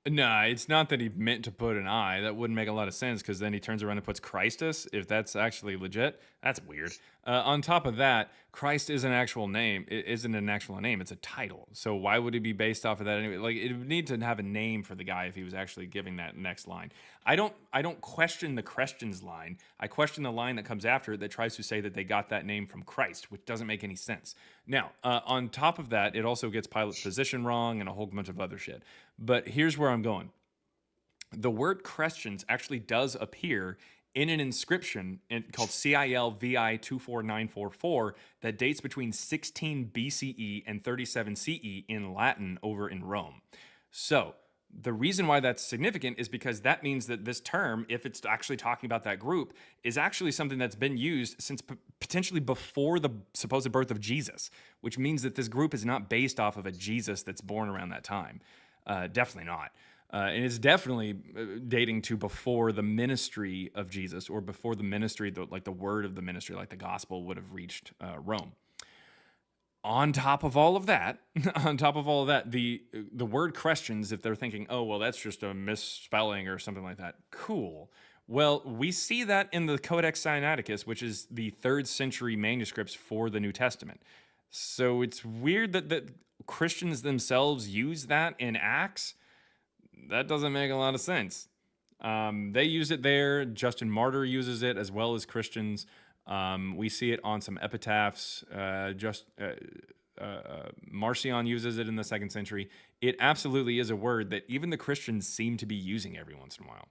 Speaker 1: No, it's not that he meant to put an I. That wouldn't make a lot of sense, because then he turns around and puts Christus. If that's actually legit, that's weird. On top of that, Christ is an actual name. It isn't an actual name. It's a title. So why would it be based off of that anyway? Like, it would need to have a name for the guy if he was actually giving that next line. I don't question the Christians line. I question the line that comes after it that tries to say that they got that name from Christ, which doesn't make any sense. Now, on top of that, it also gets Pilate's position wrong and a whole bunch of other shit. But here's where I'm going. The word Christians actually does appear in an inscription called CILVI 24944 that dates between 16 BCE and 37 CE in Latin over in Rome. So the reason why that's significant is because that means that this term, if it's actually talking about that group, is actually something that's been used since potentially before the supposed birth of Jesus, which means that this group is not based off of a Jesus that's born around that time. Definitely not. And it's definitely dating to before the ministry of Jesus, or before the ministry, like the word of the ministry, like the gospel would have reached Rome. On top of all of that, the word Christians, if they're thinking, oh, well, that's just a misspelling or something like that, cool. Well, we see that in the Codex Sinaiticus, which is the 3rd century manuscripts for the New Testament. So it's weird that Christians themselves use that in Acts. That doesn't make a lot of sense. They use it there. Justin Martyr uses it, as well as Christians. We see it on some epitaphs. Marcion uses it in the 2nd century. It absolutely is a word that even the Christians seem to be using every once in a while.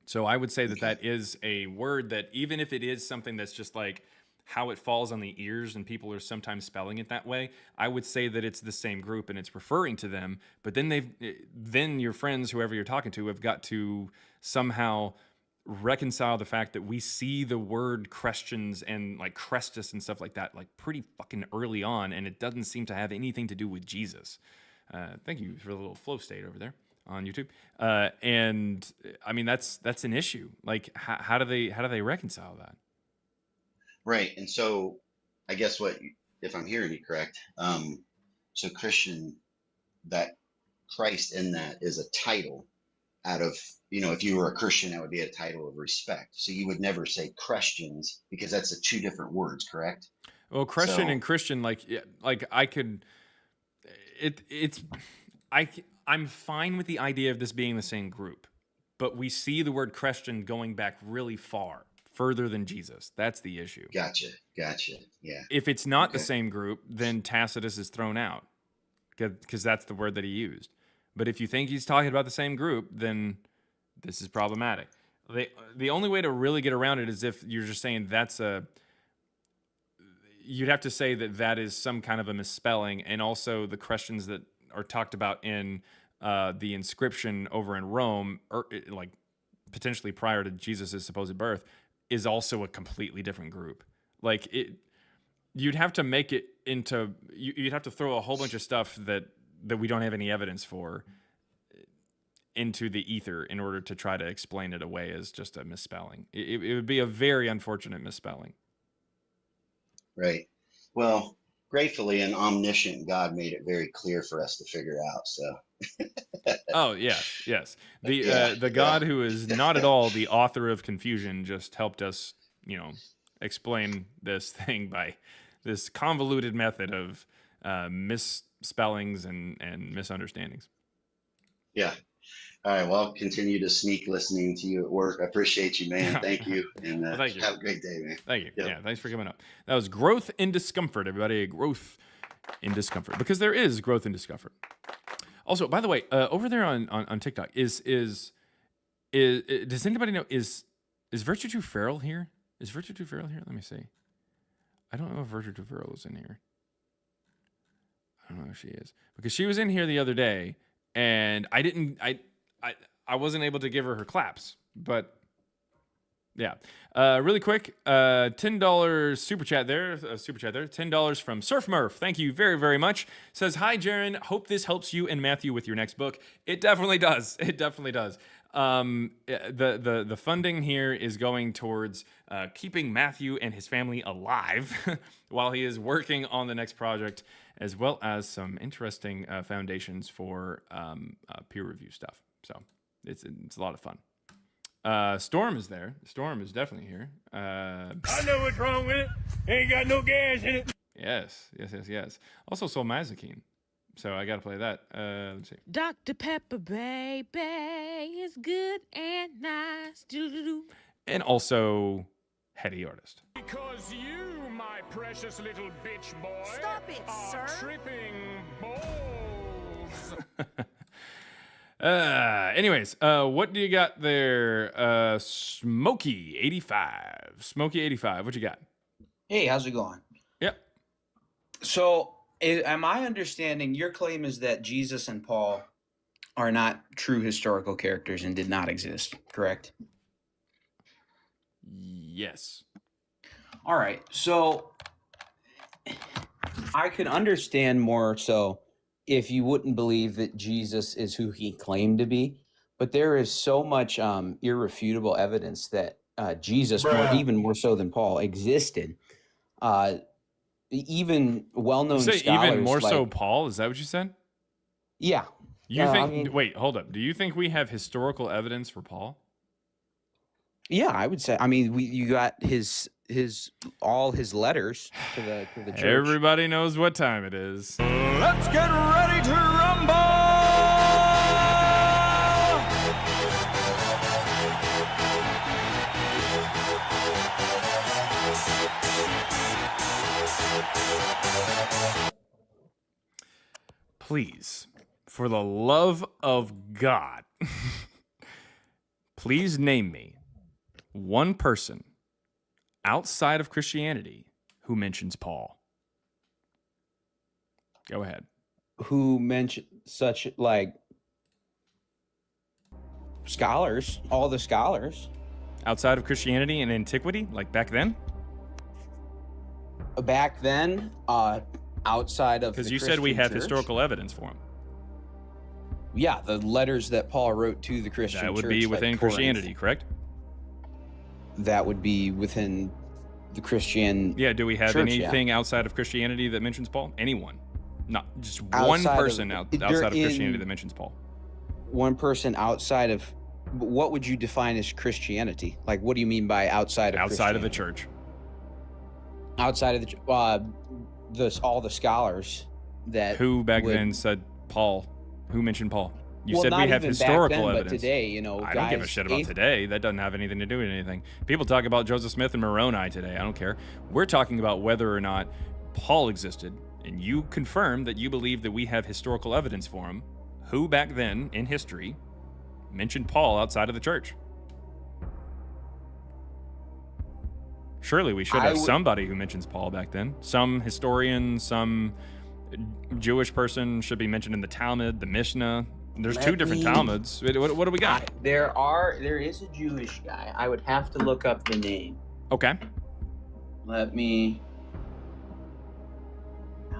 Speaker 1: So I would say that is a word that, even if it is something that's just like how it falls on the ears and people are sometimes spelling it that way, I would say that it's the same group and it's referring to them. But then your friends, whoever you're talking to, have got to somehow reconcile the fact that we see the word Christians and like Christus and stuff like that like pretty fucking early on, and it doesn't seem to have anything to do with Jesus. Thank you for the little flow state over there on YouTube. And I mean, that's an issue. Like, how do they reconcile that?
Speaker 7: Right. And so I guess if I'm hearing you correct, so Christian, that Christ in that is a title out of, if you were a Christian, that would be a title of respect. So you would never say Christians, because that's two different words, correct?
Speaker 1: Well, Christian and Christian, I'm fine with the idea of this being the same group, but we see the word Christian going back really further than Jesus. That's the issue.
Speaker 7: Gotcha. Yeah.
Speaker 1: If it's not the same group, then Tacitus is thrown out, because that's the word that he used. But if you think he's talking about the same group, then this is problematic. The only way to really get around it is if you're just saying you'd have to say that is some kind of a misspelling, and also the Christians that are talked about in the inscription over in Rome, or like potentially prior to Jesus' supposed birth, is also a completely different group. Like, you'd have to make it into you'd have to throw a whole bunch of stuff that we don't have any evidence for into the ether in order to try to explain it away as just a misspelling. It would be a very unfortunate misspelling.
Speaker 7: Right. Well, gratefully, an omniscient God made it very clear for us to figure out. So.
Speaker 1: Oh yes. The God who is not at all the author of confusion just helped us, explain this thing by this convoluted method of misspellings and misunderstandings.
Speaker 7: Yeah. All right. Well, I'll continue to sneak listening to you at work. I appreciate you, man. Thank you. And
Speaker 1: Well, thank you.
Speaker 7: Have a great day, man.
Speaker 1: Thank you.
Speaker 7: Yep.
Speaker 1: Yeah, thanks for coming up. That was growth in discomfort, everybody. Growth in discomfort, because there is growth in discomfort. Also, by the way, over there on TikTok is does anybody know is Virtue 2 Feral here? Is Virtue 2 Feral here? Let me see. I don't know if Virtue 2 Feral is in here. I don't know if she is, because she was in here the other day, and I wasn't able to give her claps, but yeah. Really quick, $10 super chat there. $10 from Surf Murph. Thank you very, very much. Says, hi, Jaron. Hope this helps you and Matthew with your next book. It definitely does. It definitely does. The funding here is going towards keeping Matthew and his family alive while he is working on the next project, as well as some interesting foundations for peer review stuff. So it's a lot of fun. Storm is there. Storm is definitely here.
Speaker 8: I know what's wrong with it. Ain't got no gas in it.
Speaker 1: Yes. Also, Soul Mazikeen. So I got to play that. Let's see.
Speaker 9: Dr. Pepper, baby, is good and nice. Doo-doo-doo.
Speaker 1: And also, Heady Artist.
Speaker 8: Because you, my precious little bitch boy,
Speaker 10: Stop it,
Speaker 8: are
Speaker 10: sir.
Speaker 8: tripping balls.
Speaker 1: Anyways, what do you got there? Smokey 85. Smokey 85. What you got?
Speaker 11: Hey, how's it going?
Speaker 1: Yep.
Speaker 11: So, am I understanding your claim is that Jesus and Paul are not true historical characters and did not exist, correct?
Speaker 1: Yes.
Speaker 11: All right. So, I could understand more so if you wouldn't believe that Jesus is who he claimed to be, but there is so much irrefutable evidence that Jesus, even more so than Paul, existed. Even well-known
Speaker 1: You say
Speaker 11: scholars,
Speaker 1: even more
Speaker 11: like,
Speaker 1: so Paul? Is that what you said?
Speaker 11: Yeah.
Speaker 1: You think?
Speaker 11: I mean,
Speaker 1: wait, hold up. Do you think we have historical evidence for Paul?
Speaker 11: yeah, I would say. I mean, you got all his letters to the church.
Speaker 1: Everybody knows what time it is.
Speaker 8: Let's get ready to rumble!
Speaker 1: Please, for the love of God, please name me one person outside of Christianity who mentions Paul. Go ahead.
Speaker 11: Who mentioned such like scholars, all the scholars.
Speaker 1: Outside of Christianity and antiquity, like back then?
Speaker 11: Back then, outside of
Speaker 1: Because
Speaker 11: the
Speaker 1: you said we
Speaker 11: Christian
Speaker 1: have
Speaker 11: church.
Speaker 1: historical evidence for him.
Speaker 11: Yeah, the letters that Paul wrote to the Christian church.
Speaker 1: That would be
Speaker 11: like
Speaker 1: within
Speaker 11: Corinth.
Speaker 1: Christianity, correct?
Speaker 11: That would be within the Christian.
Speaker 1: Yeah, do we have
Speaker 11: church,
Speaker 1: anything outside of Christianity that mentions Paul? Anyone? Not just one
Speaker 11: Outside of-
Speaker 1: person outside of Christianity that mentions Paul.
Speaker 11: One person outside of. What would you define as Christianity? Like, what do you mean by outside of?
Speaker 1: Outside of the
Speaker 11: Christianity?
Speaker 1: church.
Speaker 11: Outside of all the scholars that
Speaker 1: Who back
Speaker 11: would-
Speaker 1: then said Paul? Who mentioned Paul? You
Speaker 11: Well,
Speaker 1: said
Speaker 11: not
Speaker 1: we have
Speaker 11: even back
Speaker 1: historical
Speaker 11: then,
Speaker 1: evidence.
Speaker 11: But today,
Speaker 1: I don't give a shit about today. That doesn't have anything to do with anything. People talk about Joseph Smith and Moroni today. I don't care. We're talking about whether or not Paul existed, and you confirmed that you believe that we have historical evidence for him. Who back then in history mentioned Paul outside of the church? Surely we should have somebody who mentions Paul back then. Some historian, some Jewish person should be mentioned in the Talmud, the Mishnah. There's two different Talmuds. What do we got?
Speaker 11: There is a Jewish guy. I would have to look up the name.
Speaker 1: Okay.
Speaker 11: Let me.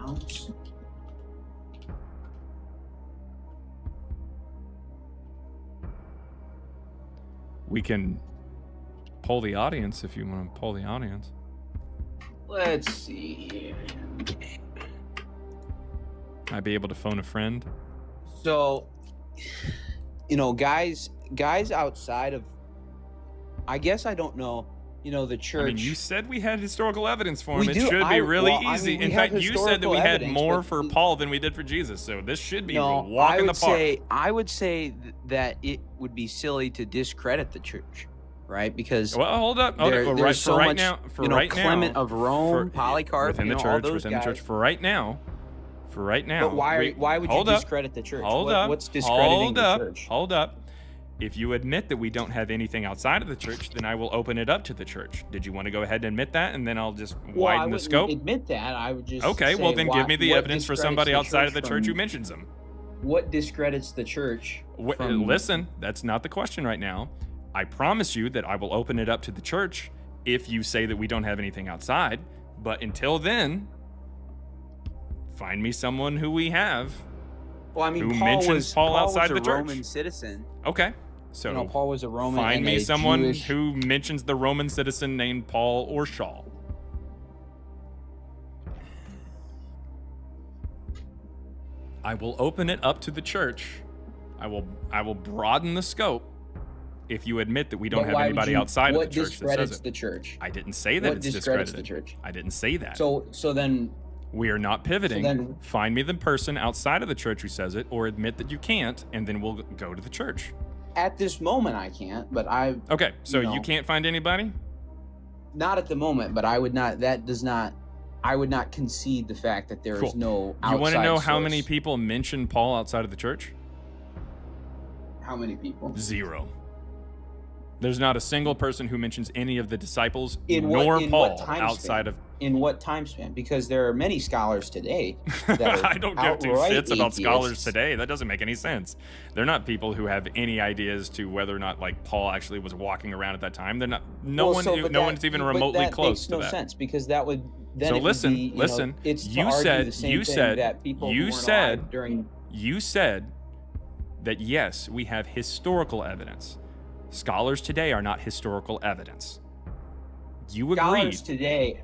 Speaker 11: Outs.
Speaker 1: We can poll the audience if you want to poll the audience.
Speaker 11: Let's see here.
Speaker 1: Might be able to phone a friend.
Speaker 11: So, guys outside of, I guess I don't know, the church.
Speaker 1: I mean, you said we had historical evidence for him.
Speaker 11: We
Speaker 1: It
Speaker 11: do.
Speaker 1: should be really
Speaker 11: Well, I
Speaker 1: easy.
Speaker 11: mean, we
Speaker 1: In
Speaker 11: have
Speaker 1: fact, you said that we had
Speaker 11: historical
Speaker 1: more
Speaker 11: evidence,
Speaker 1: for
Speaker 11: but-
Speaker 1: Paul than we did for Jesus. So this should be a
Speaker 11: No,
Speaker 1: walk
Speaker 11: I
Speaker 1: in the
Speaker 11: would
Speaker 1: park.
Speaker 11: say that it would be silly to discredit the church, right? Because
Speaker 1: Well, hold up. Hold up. Well,
Speaker 11: there's
Speaker 1: right,
Speaker 11: so
Speaker 1: for right
Speaker 11: much,
Speaker 1: now, for
Speaker 11: you know,
Speaker 1: right
Speaker 11: Clement
Speaker 1: now,
Speaker 11: of Rome, Polycarp,
Speaker 1: within the
Speaker 11: all
Speaker 1: church,
Speaker 11: those
Speaker 1: within the church.
Speaker 11: guys.
Speaker 1: For right now,
Speaker 11: But why would you
Speaker 1: hold up,
Speaker 11: discredit the church?
Speaker 1: Hold up.
Speaker 11: What's discrediting
Speaker 1: Hold
Speaker 11: the
Speaker 1: up.
Speaker 11: church?
Speaker 1: Hold up. If you admit that we don't have anything outside of the church, then I will open it up to the church. Did you want to go ahead and admit that, and then I'll just
Speaker 11: Well, I
Speaker 1: widen the
Speaker 11: wouldn't
Speaker 1: scope?
Speaker 11: admit that. I would just
Speaker 1: Okay,
Speaker 11: say
Speaker 1: well then give me the
Speaker 11: what
Speaker 1: evidence for
Speaker 11: discredits
Speaker 1: somebody
Speaker 11: the
Speaker 1: outside of the church who
Speaker 11: from-
Speaker 1: mentions them.
Speaker 11: What discredits the church? from-
Speaker 1: Listen, that's not the question right now. I promise you that I will open it up to the church if you say that we don't have anything outside. But until then, find me someone who we have.
Speaker 11: Well, I mean,
Speaker 1: who
Speaker 11: Paul
Speaker 1: mentions
Speaker 11: was
Speaker 1: Paul outside
Speaker 11: was
Speaker 1: the
Speaker 11: a
Speaker 1: church.
Speaker 11: Roman citizen.
Speaker 1: Okay, so
Speaker 11: Paul was a Roman.
Speaker 1: find
Speaker 11: and
Speaker 1: me
Speaker 11: a
Speaker 1: someone
Speaker 11: Jewish-
Speaker 1: who mentions the Roman citizen named Paul or Shaul. I will open it up to the church. I will broaden the scope if you admit that we don't
Speaker 11: But
Speaker 1: have
Speaker 11: why would
Speaker 1: anybody
Speaker 11: you-
Speaker 1: outside of the
Speaker 11: what
Speaker 1: church that
Speaker 11: discredits
Speaker 1: says it.
Speaker 11: the church?
Speaker 1: I didn't say that
Speaker 11: What
Speaker 1: it's
Speaker 11: discredits
Speaker 1: discredited.
Speaker 11: the church?
Speaker 1: I didn't say that.
Speaker 11: So then,
Speaker 1: We are not pivoting.
Speaker 11: then-
Speaker 1: Find me the person outside of the church who says it, or admit that you can't, and then we'll go to the church.
Speaker 11: at this moment, I can't. But
Speaker 1: Okay, so
Speaker 11: You know.
Speaker 1: you can't find anybody?
Speaker 11: not at the moment. But I would not. That does not. I would not concede the fact that there is
Speaker 1: Cool.
Speaker 11: no.
Speaker 1: You want to
Speaker 11: outside
Speaker 1: know how many
Speaker 11: source.
Speaker 1: people mention Paul outside of the church?
Speaker 11: How many people?
Speaker 1: 0. There's not a single person who mentions any of the disciples
Speaker 11: In
Speaker 1: nor
Speaker 11: what
Speaker 1: Paul
Speaker 11: time
Speaker 1: outside
Speaker 11: span? In what time span? Because there are many scholars today
Speaker 1: of.
Speaker 11: that are
Speaker 1: I don't give two
Speaker 11: outright
Speaker 1: shits about scholars
Speaker 11: atheists.
Speaker 1: today. That doesn't make any sense. They're not people who have any ideas to whether or not like Paul actually was walking around at that time. They're not. No
Speaker 11: Well, so- but
Speaker 1: no
Speaker 11: that-
Speaker 1: one's even
Speaker 11: but
Speaker 1: remotely
Speaker 11: that
Speaker 1: close
Speaker 11: makes
Speaker 1: to
Speaker 11: no
Speaker 1: that.
Speaker 11: sense because that would then
Speaker 1: So
Speaker 11: it would
Speaker 1: listen,
Speaker 11: be,
Speaker 1: listen.
Speaker 11: It's to
Speaker 1: You
Speaker 11: argue
Speaker 1: said-
Speaker 11: the same
Speaker 1: you
Speaker 11: thing
Speaker 1: said-
Speaker 11: that people
Speaker 1: you
Speaker 11: who weren't
Speaker 1: said-
Speaker 11: alive during
Speaker 1: You said that yes, we have historical evidence. Scholars today are not historical evidence. You agreed.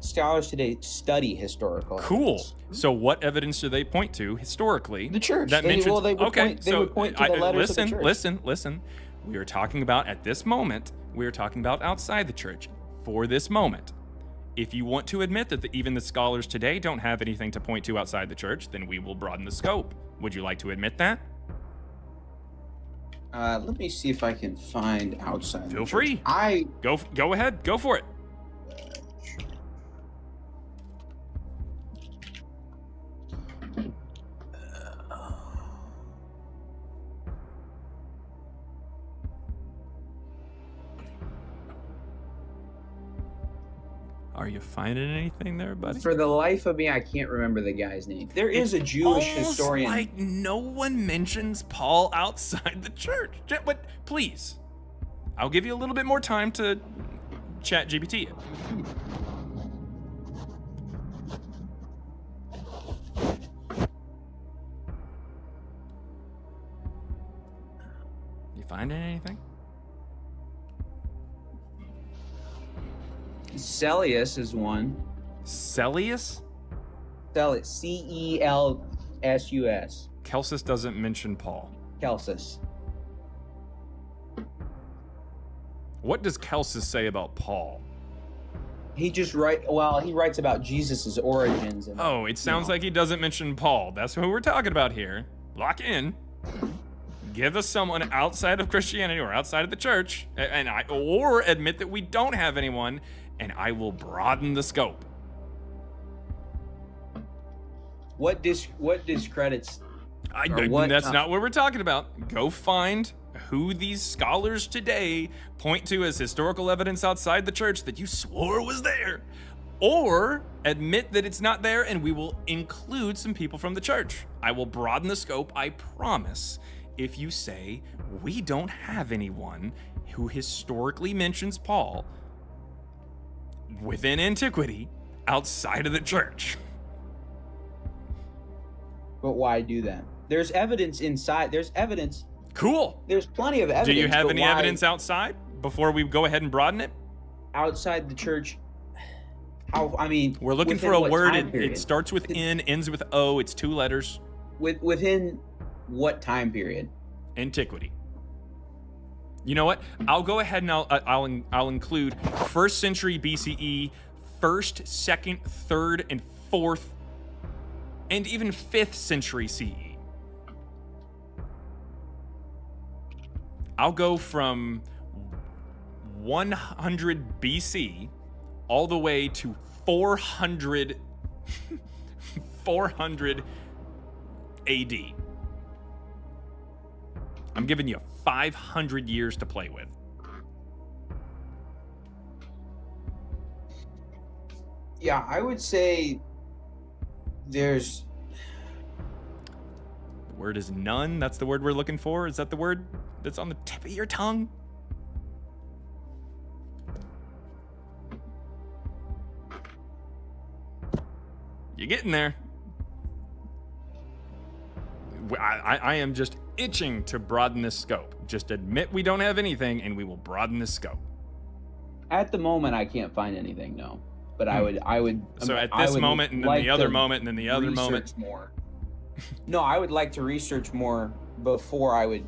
Speaker 11: scholars today study historical.
Speaker 1: Cool.
Speaker 11: evidence.
Speaker 1: So what evidence do they point to historically?
Speaker 11: The church.
Speaker 1: That
Speaker 11: They-
Speaker 1: mentions.
Speaker 11: well, they would
Speaker 1: okay,
Speaker 11: point- they
Speaker 1: so
Speaker 11: would point to the letters of the
Speaker 1: listen,
Speaker 11: church.
Speaker 1: listen. We are talking about at this moment. We are talking about outside the church for this moment. If you want to admit that even the scholars today don't have anything to point to outside the church, then we will broaden the scope. Would you like to admit that?
Speaker 11: Let me see if I can find outside. the
Speaker 1: Feel
Speaker 11: church.
Speaker 1: free. Go ahead. Go for it. Are you finding anything there, buddy?
Speaker 11: For the life of me, I can't remember the guy's name. There is a Jewish
Speaker 1: almost
Speaker 11: historian.
Speaker 1: like no one mentions Paul outside the church. But please, I'll give you a little bit more time to chat GPT it. You finding anything?
Speaker 11: Cellius is one.
Speaker 1: Cellius?
Speaker 11: Cellius, Celsus.
Speaker 1: Celsus doesn't mention Paul.
Speaker 11: Celsus.
Speaker 1: What does Celsus say about Paul?
Speaker 11: He writes about Jesus's origins. And,
Speaker 1: Oh, it sounds like he doesn't mention Paul. That's what we're talking about here. Lock in. Give us someone outside of Christianity or outside of the church, or admit that we don't have anyone, and I will broaden the scope.
Speaker 11: What discredits?
Speaker 1: That's not what we're talking about. Go find who these scholars today point to as historical evidence outside the church that you swore was there, or admit that it's not there, and we will include some people from the church. I will broaden the scope, I promise, if you say we don't have anyone who historically mentions Paul within antiquity outside of the church.
Speaker 11: But why do that? There's evidence inside. There's evidence.
Speaker 1: Cool.
Speaker 11: There's plenty of evidence.
Speaker 1: Do you have
Speaker 11: but
Speaker 1: any
Speaker 11: why
Speaker 1: evidence outside before we go ahead and broaden it?
Speaker 11: outside the church? How? I mean,
Speaker 1: We're looking
Speaker 11: within
Speaker 1: for a
Speaker 11: what
Speaker 1: word.
Speaker 11: time
Speaker 1: It
Speaker 11: period?
Speaker 1: starts with N, ends with O. It's 2 letters.
Speaker 11: Within what time period?
Speaker 1: Antiquity. You know what? I'll go ahead and I'll include 1st century BCE, 1st, 2nd, 3rd, and 4th, and even 5th century CE. I'll go from 100 BC all the way to 400 AD. I'm giving you 500 years to play with.
Speaker 11: Yeah, I would say there's.
Speaker 1: The word is none. That's the word we're looking for. Is that the word that's on the tip of your tongue? You're getting there. I am just itching to broaden this scope. Just admit we don't have anything and we will broaden this scope.
Speaker 11: At the moment, I can't find anything. No, but I would.
Speaker 1: So at
Speaker 11: I
Speaker 1: this
Speaker 11: would
Speaker 1: moment, and then
Speaker 11: like
Speaker 1: the other
Speaker 11: to
Speaker 1: moment, and then the other moment.
Speaker 11: research more. No, I would like to research more before I would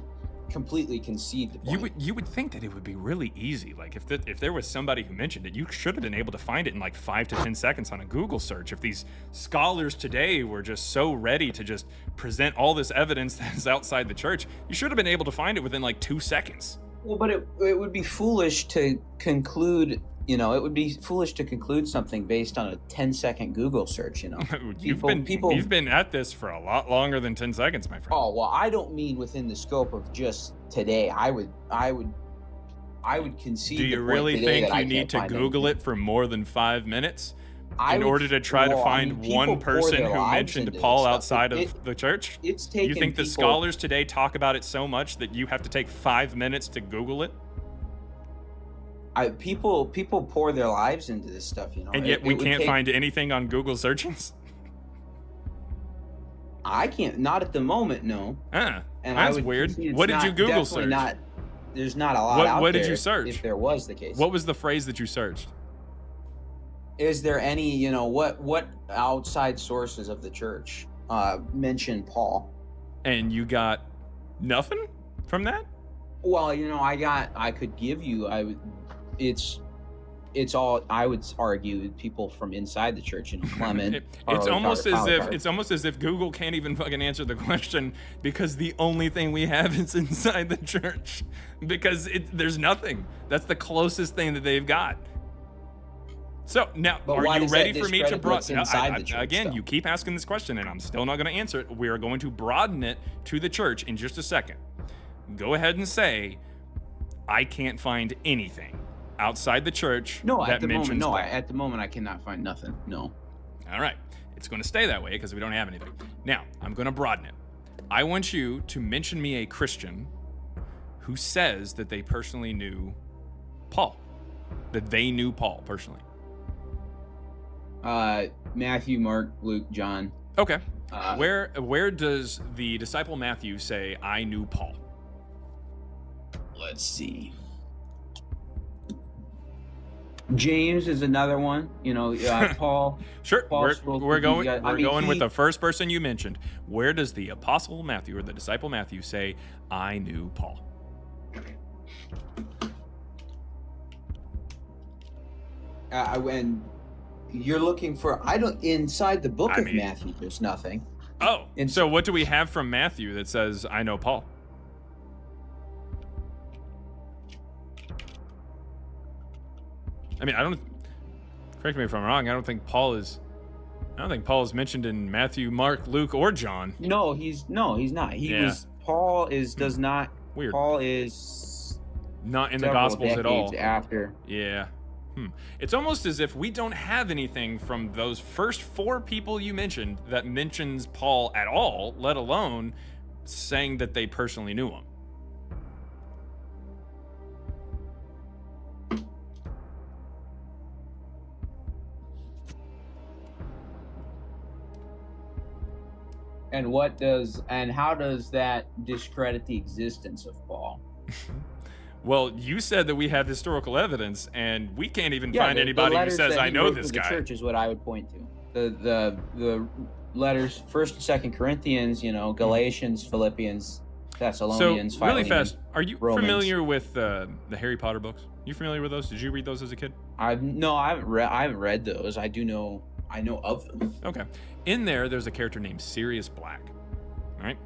Speaker 11: completely concede the point.
Speaker 1: You would think that it would be really easy. Like if there was somebody who mentioned it, you should have been able to find it in like 5 to 10 seconds on a Google search. If these scholars today were just so ready to just present all this evidence that's outside the church, you should have been able to find it within like 2 seconds.
Speaker 11: Well, but it would be foolish to conclude. You know, it would be foolish to conclude something based on a 10-second Google search. You know,
Speaker 1: You've been at this for a lot longer than 10 seconds, my friend.
Speaker 11: Oh well, I don't mean within the scope of just today. I would concede.
Speaker 1: Do you really think you need to Google it for more than 5 minutes in order to try to find one person who mentioned Paul outside of the church?
Speaker 11: It's taken.
Speaker 1: You think the scholars today talk about it so much that you have to take 5 minutes to Google it?
Speaker 11: People pour their lives into this stuff, you know.
Speaker 1: And yet we can't find anything on Google searches?
Speaker 11: I can't, not at the moment, no.
Speaker 1: And
Speaker 11: that's
Speaker 1: weird. What did you Google search?
Speaker 11: There's not a lot out there.
Speaker 1: What did you search?
Speaker 11: If there was the case.
Speaker 1: What was the phrase that you searched?
Speaker 11: Is there any, you know, what outside sources of the church mention Paul?
Speaker 1: And you got nothing from that?
Speaker 11: Well, you know, I could give you, it's all, I would argue, people from inside the church, you know, Clement.
Speaker 1: It's almost as if Google can't even fucking answer the question because the only thing we have is inside the church because there's nothing. That's the closest thing that they've got. So now, are you ready for me to broaden? Again, you keep asking this question and I'm still not going to answer it. We are going to broaden it to the church in just a second. Go ahead and say, I can't find anything outside the church that mentions Paul.
Speaker 11: At the moment, I cannot find nothing. No.
Speaker 1: All right. It's going to stay that way because we don't have anything. Now, I'm going to broaden it. I want you to mention me a Christian who says that they personally knew Paul, that they knew Paul personally.
Speaker 11: Matthew, Mark, Luke, John.
Speaker 1: Okay. Where does the disciple Matthew say, I knew Paul?
Speaker 11: Let's see. James is another one, you know. Paul.
Speaker 1: Sure,
Speaker 11: Paul
Speaker 1: we're going with the first person you mentioned. Where does the apostle Matthew or the disciple Matthew say, "I knew Paul"?
Speaker 11: When you're looking for, inside the book of Matthew, there's nothing.
Speaker 1: Oh, so what do we have from Matthew that says, "I know Paul"? I mean, correct me if I'm wrong. I don't think Paul is mentioned in Matthew, Mark, Luke, or John.
Speaker 11: No, he's not. Paul does not.
Speaker 1: Weird.
Speaker 11: Paul is
Speaker 1: not in the Gospels at all.
Speaker 11: After.
Speaker 1: Yeah. It's almost as if we don't have anything from those first 4 people you mentioned that mentions Paul at all, let alone saying that they personally knew him.
Speaker 11: And how does that discredit the existence of Paul?
Speaker 1: Well, you said that we have historical evidence, and we can't even find
Speaker 11: the
Speaker 1: anybody who
Speaker 11: letters
Speaker 1: says,
Speaker 11: that
Speaker 1: I
Speaker 11: he
Speaker 1: know
Speaker 11: wrote
Speaker 1: this
Speaker 11: to the
Speaker 1: guy.
Speaker 11: church is what I would point to. The letters, 1st and 2nd Corinthians, Galatians, Philippians, Thessalonians,
Speaker 1: So, really
Speaker 11: Philemon,
Speaker 1: fast, are you
Speaker 11: Romans.
Speaker 1: familiar with the Harry Potter books? You familiar with those? Did you read those as a kid?
Speaker 11: I haven't read those. I know of them.
Speaker 1: Okay. In there's a character named Sirius Black, right?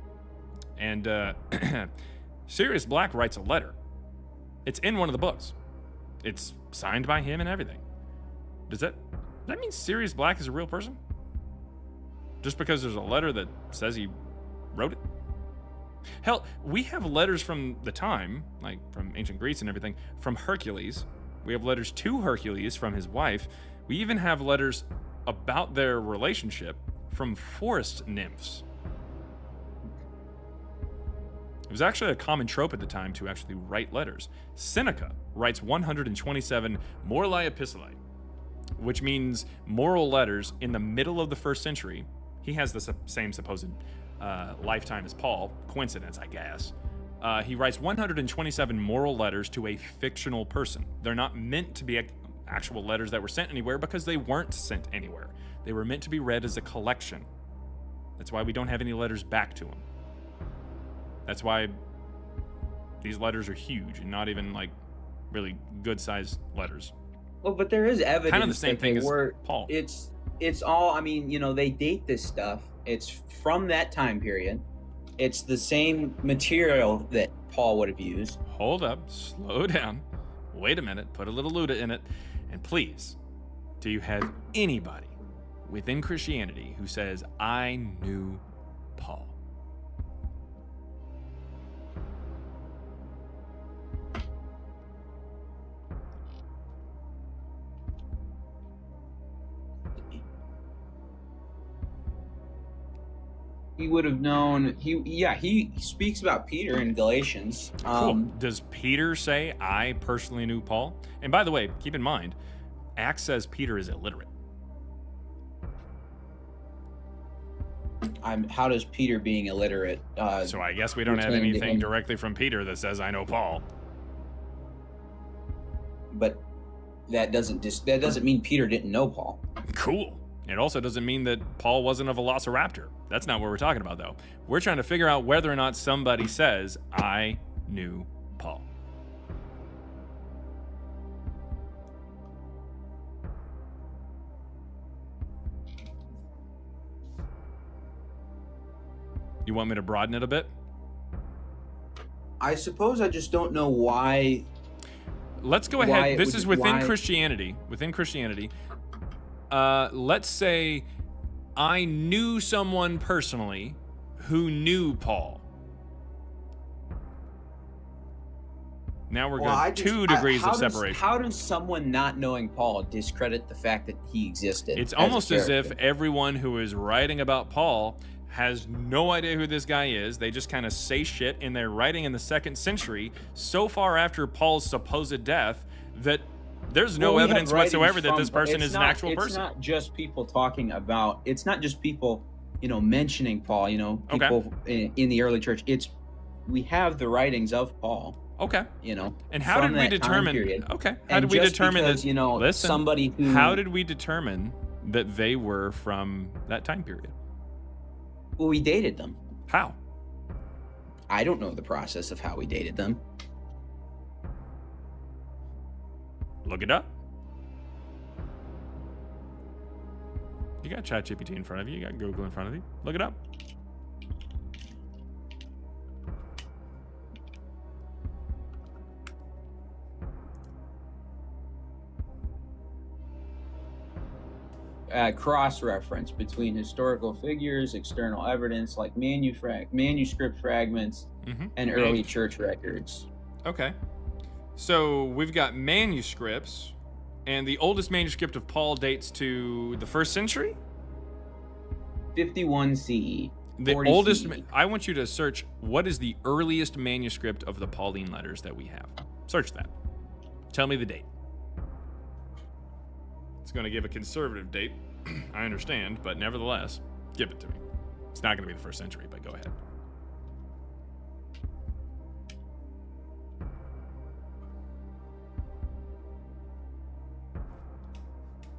Speaker 1: And Sirius Black writes a letter. It's in one of the books. It's signed by him and everything. Does that mean Sirius Black is a real person? Just because there's a letter that says he wrote it? Hell, we have letters from the time, like from ancient Greece and everything, from Hercules. We have letters to Hercules from his wife. We even have letters about their relationship from forest nymphs. It was actually a common trope at the time to actually write letters. Seneca writes 127 morali epistolae, which means moral letters in the middle of the 1st century. He has the same supposed lifetime as Paul. Coincidence, I guess. He writes 127 moral letters to a fictional person. They're not meant to be actual letters that were sent anywhere because they weren't sent anywhere. They were meant to be read as a collection. That's why we don't have any letters back to him. That's why these letters are huge and not even like really good-sized letters.
Speaker 11: Well, but there is evidence.
Speaker 1: Kind of the same
Speaker 11: that
Speaker 1: thing
Speaker 11: they
Speaker 1: as
Speaker 11: were,
Speaker 1: Paul.
Speaker 11: It's all. I mean, they date this stuff. It's from that time period. It's the same material that Paul would have used.
Speaker 1: Hold up, slow down. Wait a minute, put a little Luda in it. And please, do you have anybody within Christianity who says, I knew Paul?
Speaker 11: He would have known. He speaks about Peter in Galatians.
Speaker 1: Cool. Does Peter say, I personally knew Paul? And by the way, keep in mind, Acts says Peter is illiterate.
Speaker 11: How does Peter being illiterate?
Speaker 1: So I guess we don't have
Speaker 11: pertain to
Speaker 1: anything
Speaker 11: him?
Speaker 1: directly from Peter that says, I know Paul.
Speaker 11: But that doesn't mean Peter didn't know Paul.
Speaker 1: Cool. It also doesn't mean that Paul wasn't a velociraptor. That's not what we're talking about, though. We're trying to figure out whether or not somebody says, I knew Paul. You want me to broaden it a bit?
Speaker 11: I suppose I just don't know why.
Speaker 1: Let's go ahead. This is within Christianity. Within Christianity. Let's say I knew someone personally who knew Paul. Now we're going 2 degrees of separation.
Speaker 11: How does someone not knowing Paul discredit the fact that he existed?
Speaker 1: It's almost as if everyone who is writing about Paul has no idea who this guy is. They just kind of say shit in their writing in the 2nd century, so far after Paul's supposed death, that there's no evidence whatsoever that this person is an actual person.
Speaker 11: It's not just people talking about. It's not just people, mentioning Paul. People in the early church. We have the writings of Paul.
Speaker 1: Okay. And how
Speaker 11: from
Speaker 1: did we
Speaker 11: that time
Speaker 1: determine?
Speaker 11: period.
Speaker 1: Okay. How
Speaker 11: And
Speaker 1: did we
Speaker 11: just
Speaker 1: determine
Speaker 11: because,
Speaker 1: that? Listen.
Speaker 11: Somebody who.
Speaker 1: How did we determine that they were from that time period?
Speaker 11: Well, we dated them.
Speaker 1: How?
Speaker 11: I don't know the process of how we dated them.
Speaker 1: Look it up. You got ChatGPT in front of you. You got Google in front of you. Look it up.
Speaker 11: Cross-reference between historical figures, external evidence like manuscript fragments, and early church records.
Speaker 1: Okay. So we've got manuscripts, and the oldest manuscript of Paul dates to the 1st century?
Speaker 11: 51 CE.
Speaker 1: The
Speaker 11: 40
Speaker 1: oldest,
Speaker 11: CE.
Speaker 1: I want you to search what is the earliest manuscript of the Pauline letters that we have. Search that. Tell me the date. It's going to give a conservative date. I understand, but nevertheless, give it to me. It's not going to be the first century, but go ahead.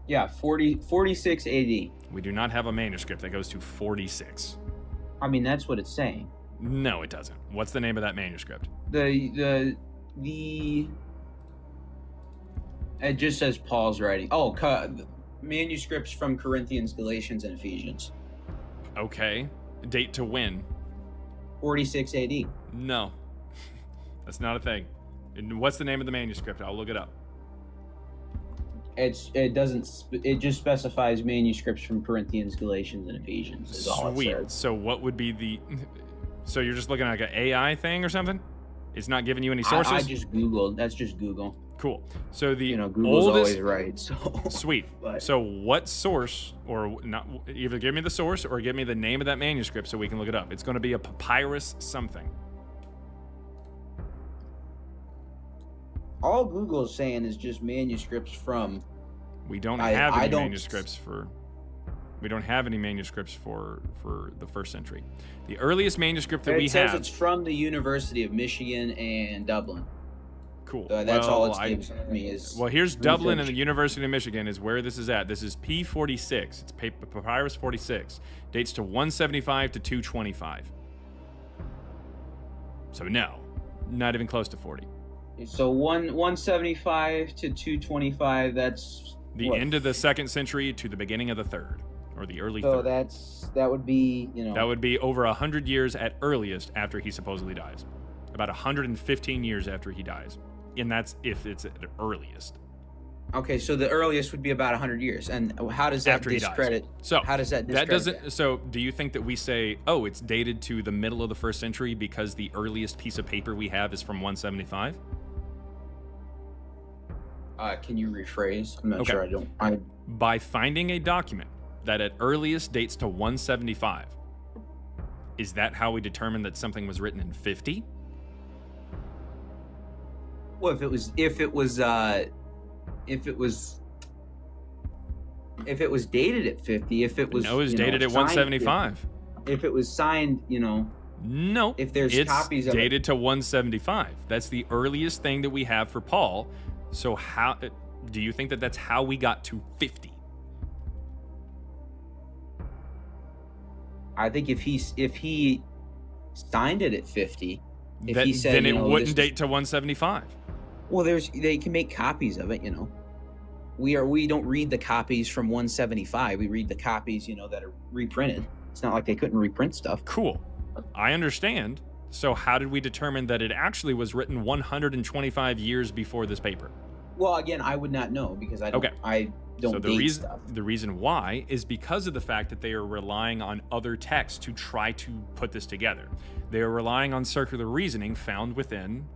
Speaker 11: Yeah, 46 AD.
Speaker 1: We do not have a manuscript that goes to 46.
Speaker 11: I mean, that's what it's saying.
Speaker 1: No, it doesn't. What's the name of that manuscript?
Speaker 11: The it just says Paul's writing. Oh, manuscripts from Corinthians, Galatians, and Ephesians.
Speaker 1: Okay. Date to when?
Speaker 11: 46 AD.
Speaker 1: No. That's not a thing. And what's the name of the manuscript? I'll look it up.
Speaker 11: It just specifies manuscripts from Corinthians, Galatians, and Ephesians. Is all it
Speaker 1: Sweet.
Speaker 11: says.
Speaker 1: So what would be the... So you're just looking at like an AI thing or something? It's not giving you any sources?
Speaker 11: I just Googled. That's just Google.
Speaker 1: Cool. So the
Speaker 11: Google's
Speaker 1: oldest...
Speaker 11: always right. So
Speaker 1: Sweet.
Speaker 11: But...
Speaker 1: So what source, or not, either give me the source or give me the name of that manuscript so we can look it up. It's going to be a papyrus something.
Speaker 11: all Google is saying is just manuscripts from.
Speaker 1: We don't have any manuscripts for. We don't have any manuscripts for the first century. The earliest manuscript that we have.
Speaker 11: It says it's from the University of Michigan and Dublin.
Speaker 1: Cool.
Speaker 11: That's all it's given me is.
Speaker 1: Well, here's Dublin and the University of Michigan is where this is at. This is P46. It's Papyrus 46. Dates to 175 to 225. So no, not even close to 40.
Speaker 11: So 175 to 225. That's
Speaker 1: the end of the second century to the beginning of the third, or the early
Speaker 11: third.
Speaker 1: So
Speaker 11: that would be
Speaker 1: that would be over 100 years at earliest after he supposedly dies. About 115 years after he dies. And that's if it's at the earliest.
Speaker 11: Okay, so the earliest would be about 100 years. And how does that discredit?
Speaker 1: So
Speaker 11: how does that discredit
Speaker 1: that? So do you think that we say, oh, it's dated to the middle of the first century because the earliest piece of paper we have is from 175?
Speaker 11: Can you rephrase? I'm not sure.
Speaker 1: By finding a document that at earliest dates to 175, is that how we determine that something was written in 50?
Speaker 11: Well, if it was dated at 50, if it was
Speaker 1: no, it was dated at 175.
Speaker 11: If it was signed,
Speaker 1: no.
Speaker 11: If there's copies of
Speaker 1: dated to 175. That's the earliest thing that we have for Paul. So how do you think that that's how we got to 50?
Speaker 11: I think if he signed it at 50, he said,
Speaker 1: then it wouldn't date to 175.
Speaker 11: Well, they can make copies of it, We don't read the copies from 175. We read the copies, that are reprinted. It's not like they couldn't reprint stuff.
Speaker 1: Cool. I understand. So how did we determine that it actually was written 125 years before this paper?
Speaker 11: Well, again, I would not know because I don't.
Speaker 1: Okay.
Speaker 11: I don't.
Speaker 1: So
Speaker 11: stuff.
Speaker 1: The reason why is because of the fact that they are relying on other texts to try to put this together. They are relying on circular reasoning found within,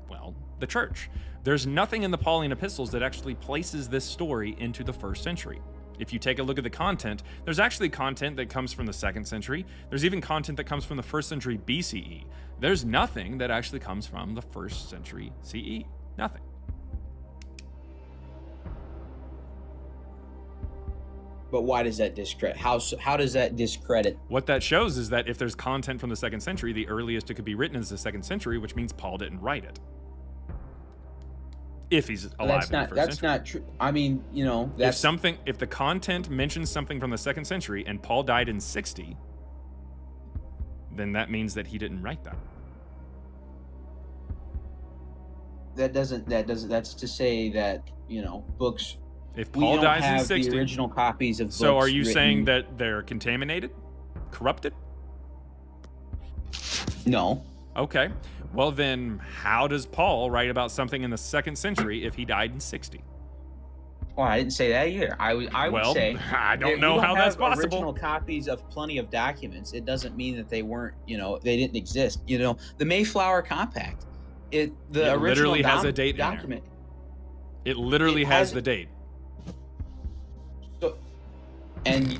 Speaker 1: the church. There's nothing in the Pauline epistles that actually places this story into the first century. If you take a look at the content, there's actually content that comes from the second century. There's even content that comes from the first century BCE. There's nothing that actually comes from the first century CE. Nothing.
Speaker 11: But why does that discredit? How does that discredit?
Speaker 1: What that shows is that if there's content from the second century, the earliest it could be written is the second century, which means Paul didn't write it. If he's alive in the first century.
Speaker 11: That's not true. I mean, that's...
Speaker 1: If the content mentions something from the second century and Paul died in 60, then that means that he didn't write that.
Speaker 11: That's to say that, books...
Speaker 1: If Paul dies in 60,
Speaker 11: the original copies of books.
Speaker 1: So are you saying that they're contaminated? Corrupted?
Speaker 11: No.
Speaker 1: Okay. Well, then how does Paul write about something in the second century if he died in 60?
Speaker 11: Well, I didn't say that either. I would say
Speaker 1: I don't know how that's possible.
Speaker 11: Original copies of plenty of documents. It doesn't mean that they weren't, they didn't exist. The Mayflower Compact. It
Speaker 1: literally has a date
Speaker 11: document.
Speaker 1: In there. It literally has the date.
Speaker 11: So, and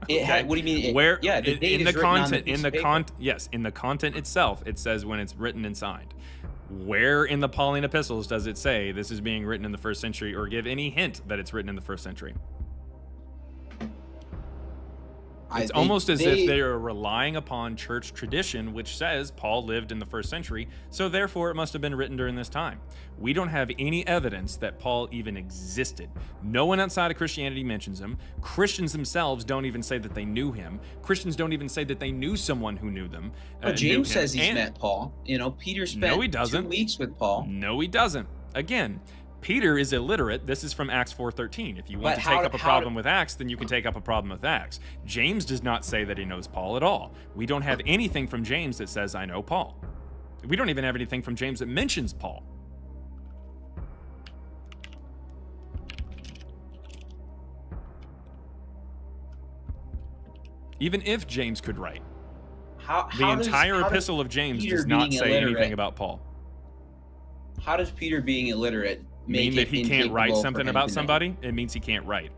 Speaker 11: it had. What do you mean?
Speaker 1: Where?
Speaker 11: Yeah, the date
Speaker 1: in
Speaker 11: is
Speaker 1: the content.
Speaker 11: in the
Speaker 1: Yes, in the content itself, it says when it's written and signed. Where in the Pauline epistles does it say this is being written in the first century, or give any hint that it's written in the first century? It's almost as if they are relying upon church tradition, which says Paul lived in the 1st century, so therefore it must have been written during this time. We don't have any evidence that Paul even existed. No one outside of Christianity mentions him. Christians themselves don't even say that they knew him. Christians don't even say that they knew someone who knew them.
Speaker 11: But James says he's met Paul. You know, Peter spent 2 weeks with Paul.
Speaker 1: No, he doesn't. Again, Peter is illiterate. This is from Acts 4:13. If you want to take up a problem with Acts, then you can take up a problem with Acts. James does not say that he knows Paul at all. We don't have anything from James that says, I know Paul. We don't even have anything from James that mentions Paul. Even if James could write. The entire epistle of James does not say anything about Paul.
Speaker 11: How does Peter being illiterate
Speaker 1: mean that he can't write something about somebody? It means he can't write,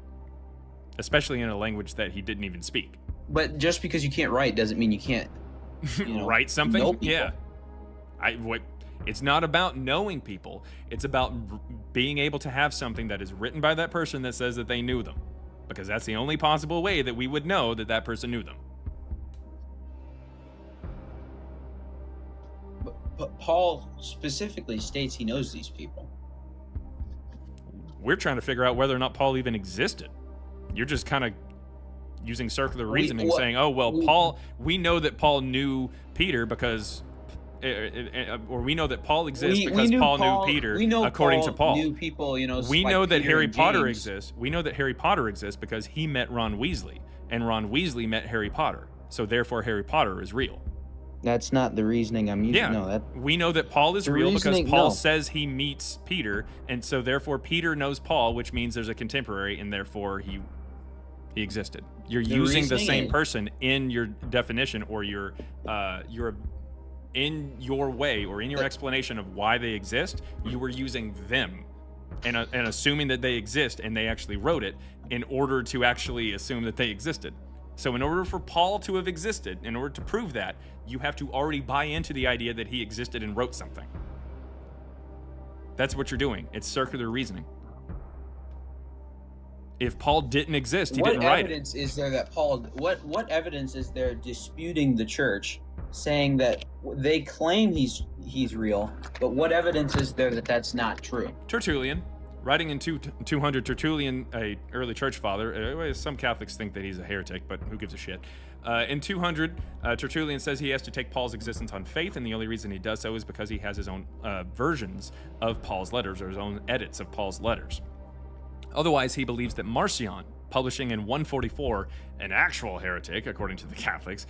Speaker 1: especially in a language that he didn't even speak.
Speaker 11: But just because you can't write doesn't mean you can't
Speaker 1: write something. Yeah, it's not about knowing people. It's about being able to have something that is written by that person that says that they knew them, because that's the only possible way that we would know that that person knew them.
Speaker 11: But Paul specifically states he knows these people.
Speaker 1: We're trying to figure out whether or not Paul even existed. You're just kind of using circular reasoning, saying, oh, well, Paul, we know that Paul knew Peter because, or we know that Paul exists because Paul knew Peter, according to Paul.
Speaker 11: Knew people,
Speaker 1: we know that Harry Potter exists. We know that Harry Potter exists because he met Ron Weasley, and Ron Weasley met Harry Potter. So therefore, Harry Potter is real.
Speaker 11: That's not the reasoning I'm using.
Speaker 1: Yeah,
Speaker 11: no,
Speaker 1: we know that Paul is real because Paul says he meets Peter, and so therefore Peter knows Paul, which means there's a contemporary, and therefore he existed. You're using the same person in your definition, or your in your way, or in your explanation of why they exist. You were using them and assuming that they exist, and they actually wrote it in order to actually assume that they existed. So in order for Paul to have existed, in order to prove that, you have to already buy into the idea that he existed and wrote something. That's what you're doing. It's circular reasoning. If Paul didn't exist, he didn't write it.
Speaker 11: What evidence is there that Paul? What evidence is there disputing the church, saying that they claim he's real, but what evidence is there that that's not true?
Speaker 1: Tertullian. Writing in 200, Tertullian, a early church father, some Catholics think that he's a heretic, but who gives a shit? In 200, Tertullian says he has to take Paul's existence on faith, and the only reason he does so is because he has his own versions of Paul's letters, or his own edits of Paul's letters. Otherwise, he believes that Marcion, publishing in 144, an actual heretic, according to the Catholics,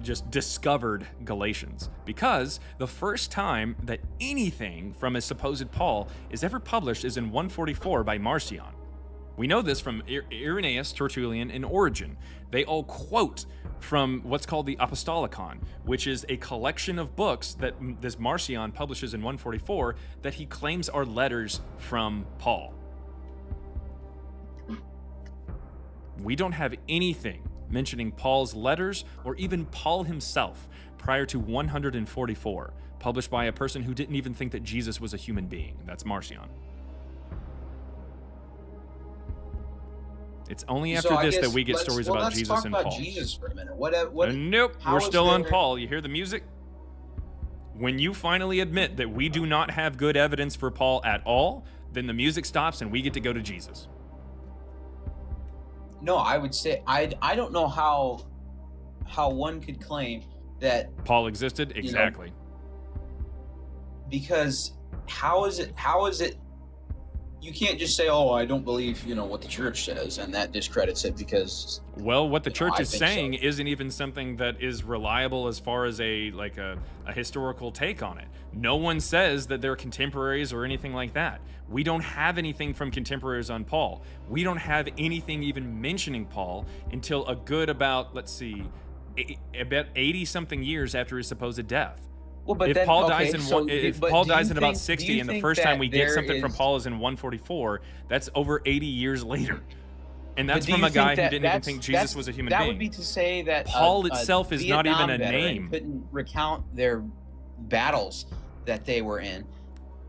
Speaker 1: just discovered Galatians, because the first time that anything from a supposed Paul is ever published is in 144 by Marcion. We know this from Irenaeus, Tertullian, and Origen. They all quote from what's called the Apostolicon, which is a collection of books that this Marcion publishes in 144 that he claims are letters from Paul. We don't have anything mentioning Paul's letters or even Paul himself prior to 144, published by a person who didn't even think that Jesus was a human being. That's Marcion. It's only after this that we get stories about Jesus and Paul.
Speaker 11: Let's talk about Jesus for a minute.
Speaker 1: Nope, we're still on Paul. You hear the music? When you finally admit that we do not have good evidence for Paul at all, then the music stops and we get to go to Jesus.
Speaker 11: No, I would say I don't know how one could claim that
Speaker 1: Paul existed. Exactly.
Speaker 11: Because how is it you can't just say, oh, I don't believe, what the church says, and that discredits it because...
Speaker 1: Well, what the church is saying isn't even something that is reliable as far as a historical take on it. No one says that they're contemporaries or anything like that. We don't have anything from contemporaries on Paul. We don't have anything even mentioning Paul until a good about, let's see, about 80-something years after his supposed death.
Speaker 11: Well, but
Speaker 1: if Paul dies in about 60, and the first time we get something from Paul is in 144, that's over 80 years later. And that's from a guy who didn't even think Jesus was a human being.
Speaker 11: That would be to say that
Speaker 1: Paul itself is not even a name.
Speaker 11: Couldn't recount their battles that they were in.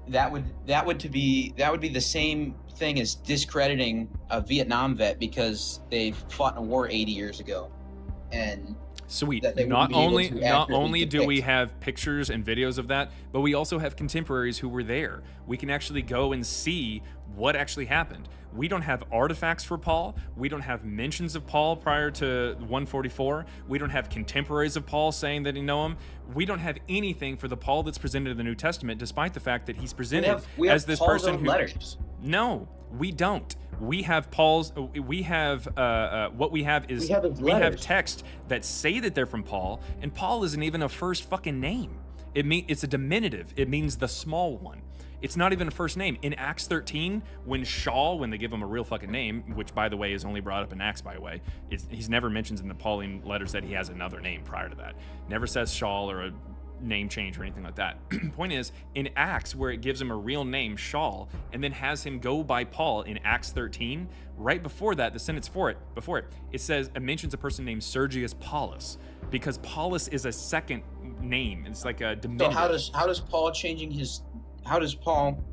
Speaker 11: That would be the same thing is discrediting a Vietnam vet because they fought in a war 80 years ago, and
Speaker 1: Sweet.
Speaker 11: that they
Speaker 1: Not
Speaker 11: wouldn't be able
Speaker 1: only
Speaker 11: to
Speaker 1: not
Speaker 11: accurately
Speaker 1: only do we
Speaker 11: depict.
Speaker 1: have pictures and videos of that, but we also have contemporaries who were there. We can actually go and see what actually happened. We don't have artifacts for Paul. We don't have mentions of Paul prior to 144. We don't have contemporaries of Paul saying that they know him. We don't have anything for the Paul that's presented in the New Testament, despite the fact that he's presented
Speaker 11: we have
Speaker 1: as this
Speaker 11: Paul's
Speaker 1: person
Speaker 11: own
Speaker 1: who.
Speaker 11: letters.
Speaker 1: No, we don't. We have Paul's. We have what we have is
Speaker 11: We have his
Speaker 1: we have
Speaker 11: letters.
Speaker 1: texts that say that they're from Paul, and Paul isn't even a first fucking name. It's a diminutive. It means the small one. It's not even a first name. In Acts 13, when they give him a real fucking name, which by the way is only brought up in Acts, by the way, he's never mentions in the Pauline letters that he has another name prior to that. Never says Shaul or a name change or anything like that. Point is, in Acts, where it gives him a real name, Shaul, and then has him go by Paul in Acts 13, right before that, the sentence before it says, it mentions a person named Sergius Paulus, because Paulus is a second name. It's like a
Speaker 11: So
Speaker 1: diminutive.
Speaker 11: how does Paul changing his? How does Paul,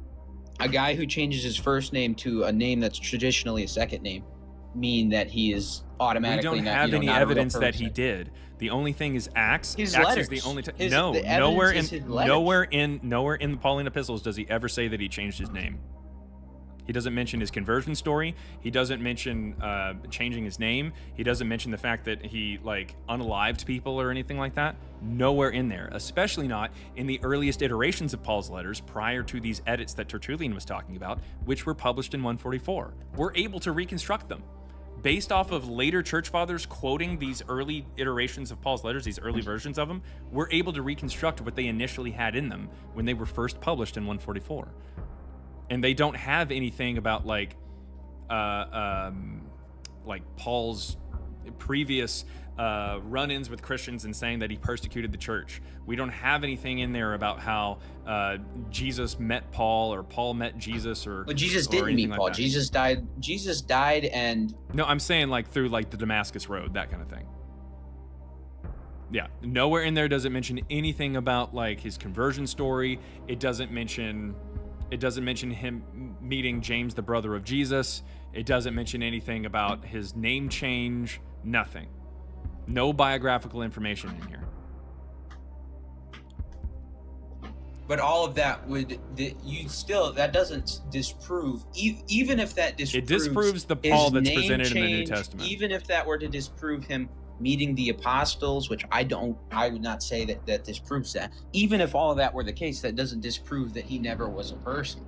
Speaker 11: a guy who changes his first name to a name that's traditionally a second name, mean that he is
Speaker 1: We
Speaker 11: automatically
Speaker 1: don't
Speaker 11: not,
Speaker 1: have
Speaker 11: you know,
Speaker 1: any
Speaker 11: not a real
Speaker 1: evidence that he
Speaker 11: person?
Speaker 1: did. The only thing is Acts.
Speaker 11: His
Speaker 1: Acts
Speaker 11: letters.
Speaker 1: is the only time.
Speaker 11: His-
Speaker 1: No,
Speaker 11: the evidence
Speaker 1: nowhere
Speaker 11: is
Speaker 1: in
Speaker 11: his letters.
Speaker 1: nowhere in the Pauline epistles does he ever say that he changed his name. He doesn't mention his conversion story. He doesn't mention changing his name. He doesn't mention the fact that he like unalived people or anything like that. Nowhere in there, especially not in the earliest iterations of Paul's letters prior to these edits that Tertullian was talking about, which were published in 144. We're able to reconstruct them. Based off of later church fathers quoting these early iterations of Paul's letters, these early versions of them, we're able to reconstruct what they initially had in them when they were first published in 144. And they don't have anything about like Paul's previous run-ins with Christians and saying that he persecuted the church. We don't have anything in there about how Jesus met Paul or Paul met Jesus or.
Speaker 11: But Jesus
Speaker 1: or
Speaker 11: didn't
Speaker 1: anything
Speaker 11: meet
Speaker 1: like
Speaker 11: Paul.
Speaker 1: that.
Speaker 11: Jesus died, and
Speaker 1: No, I'm saying like through like the Damascus Road, that kind of thing. Yeah, nowhere in there does it mention anything about like his conversion story. It doesn't mention him meeting James, the brother of Jesus. It doesn't mention anything about his name change. Nothing. No biographical information in here.
Speaker 11: but all of that would that doesn't disprove even if that disproves
Speaker 1: It disproves the
Speaker 11: his
Speaker 1: Paul that's
Speaker 11: name
Speaker 1: presented in the New
Speaker 11: change,
Speaker 1: Testament.
Speaker 11: even if that were to disprove him meeting the apostles, which I would not say that disproves that. Even if all of that were the case, that doesn't disprove that he never was a person.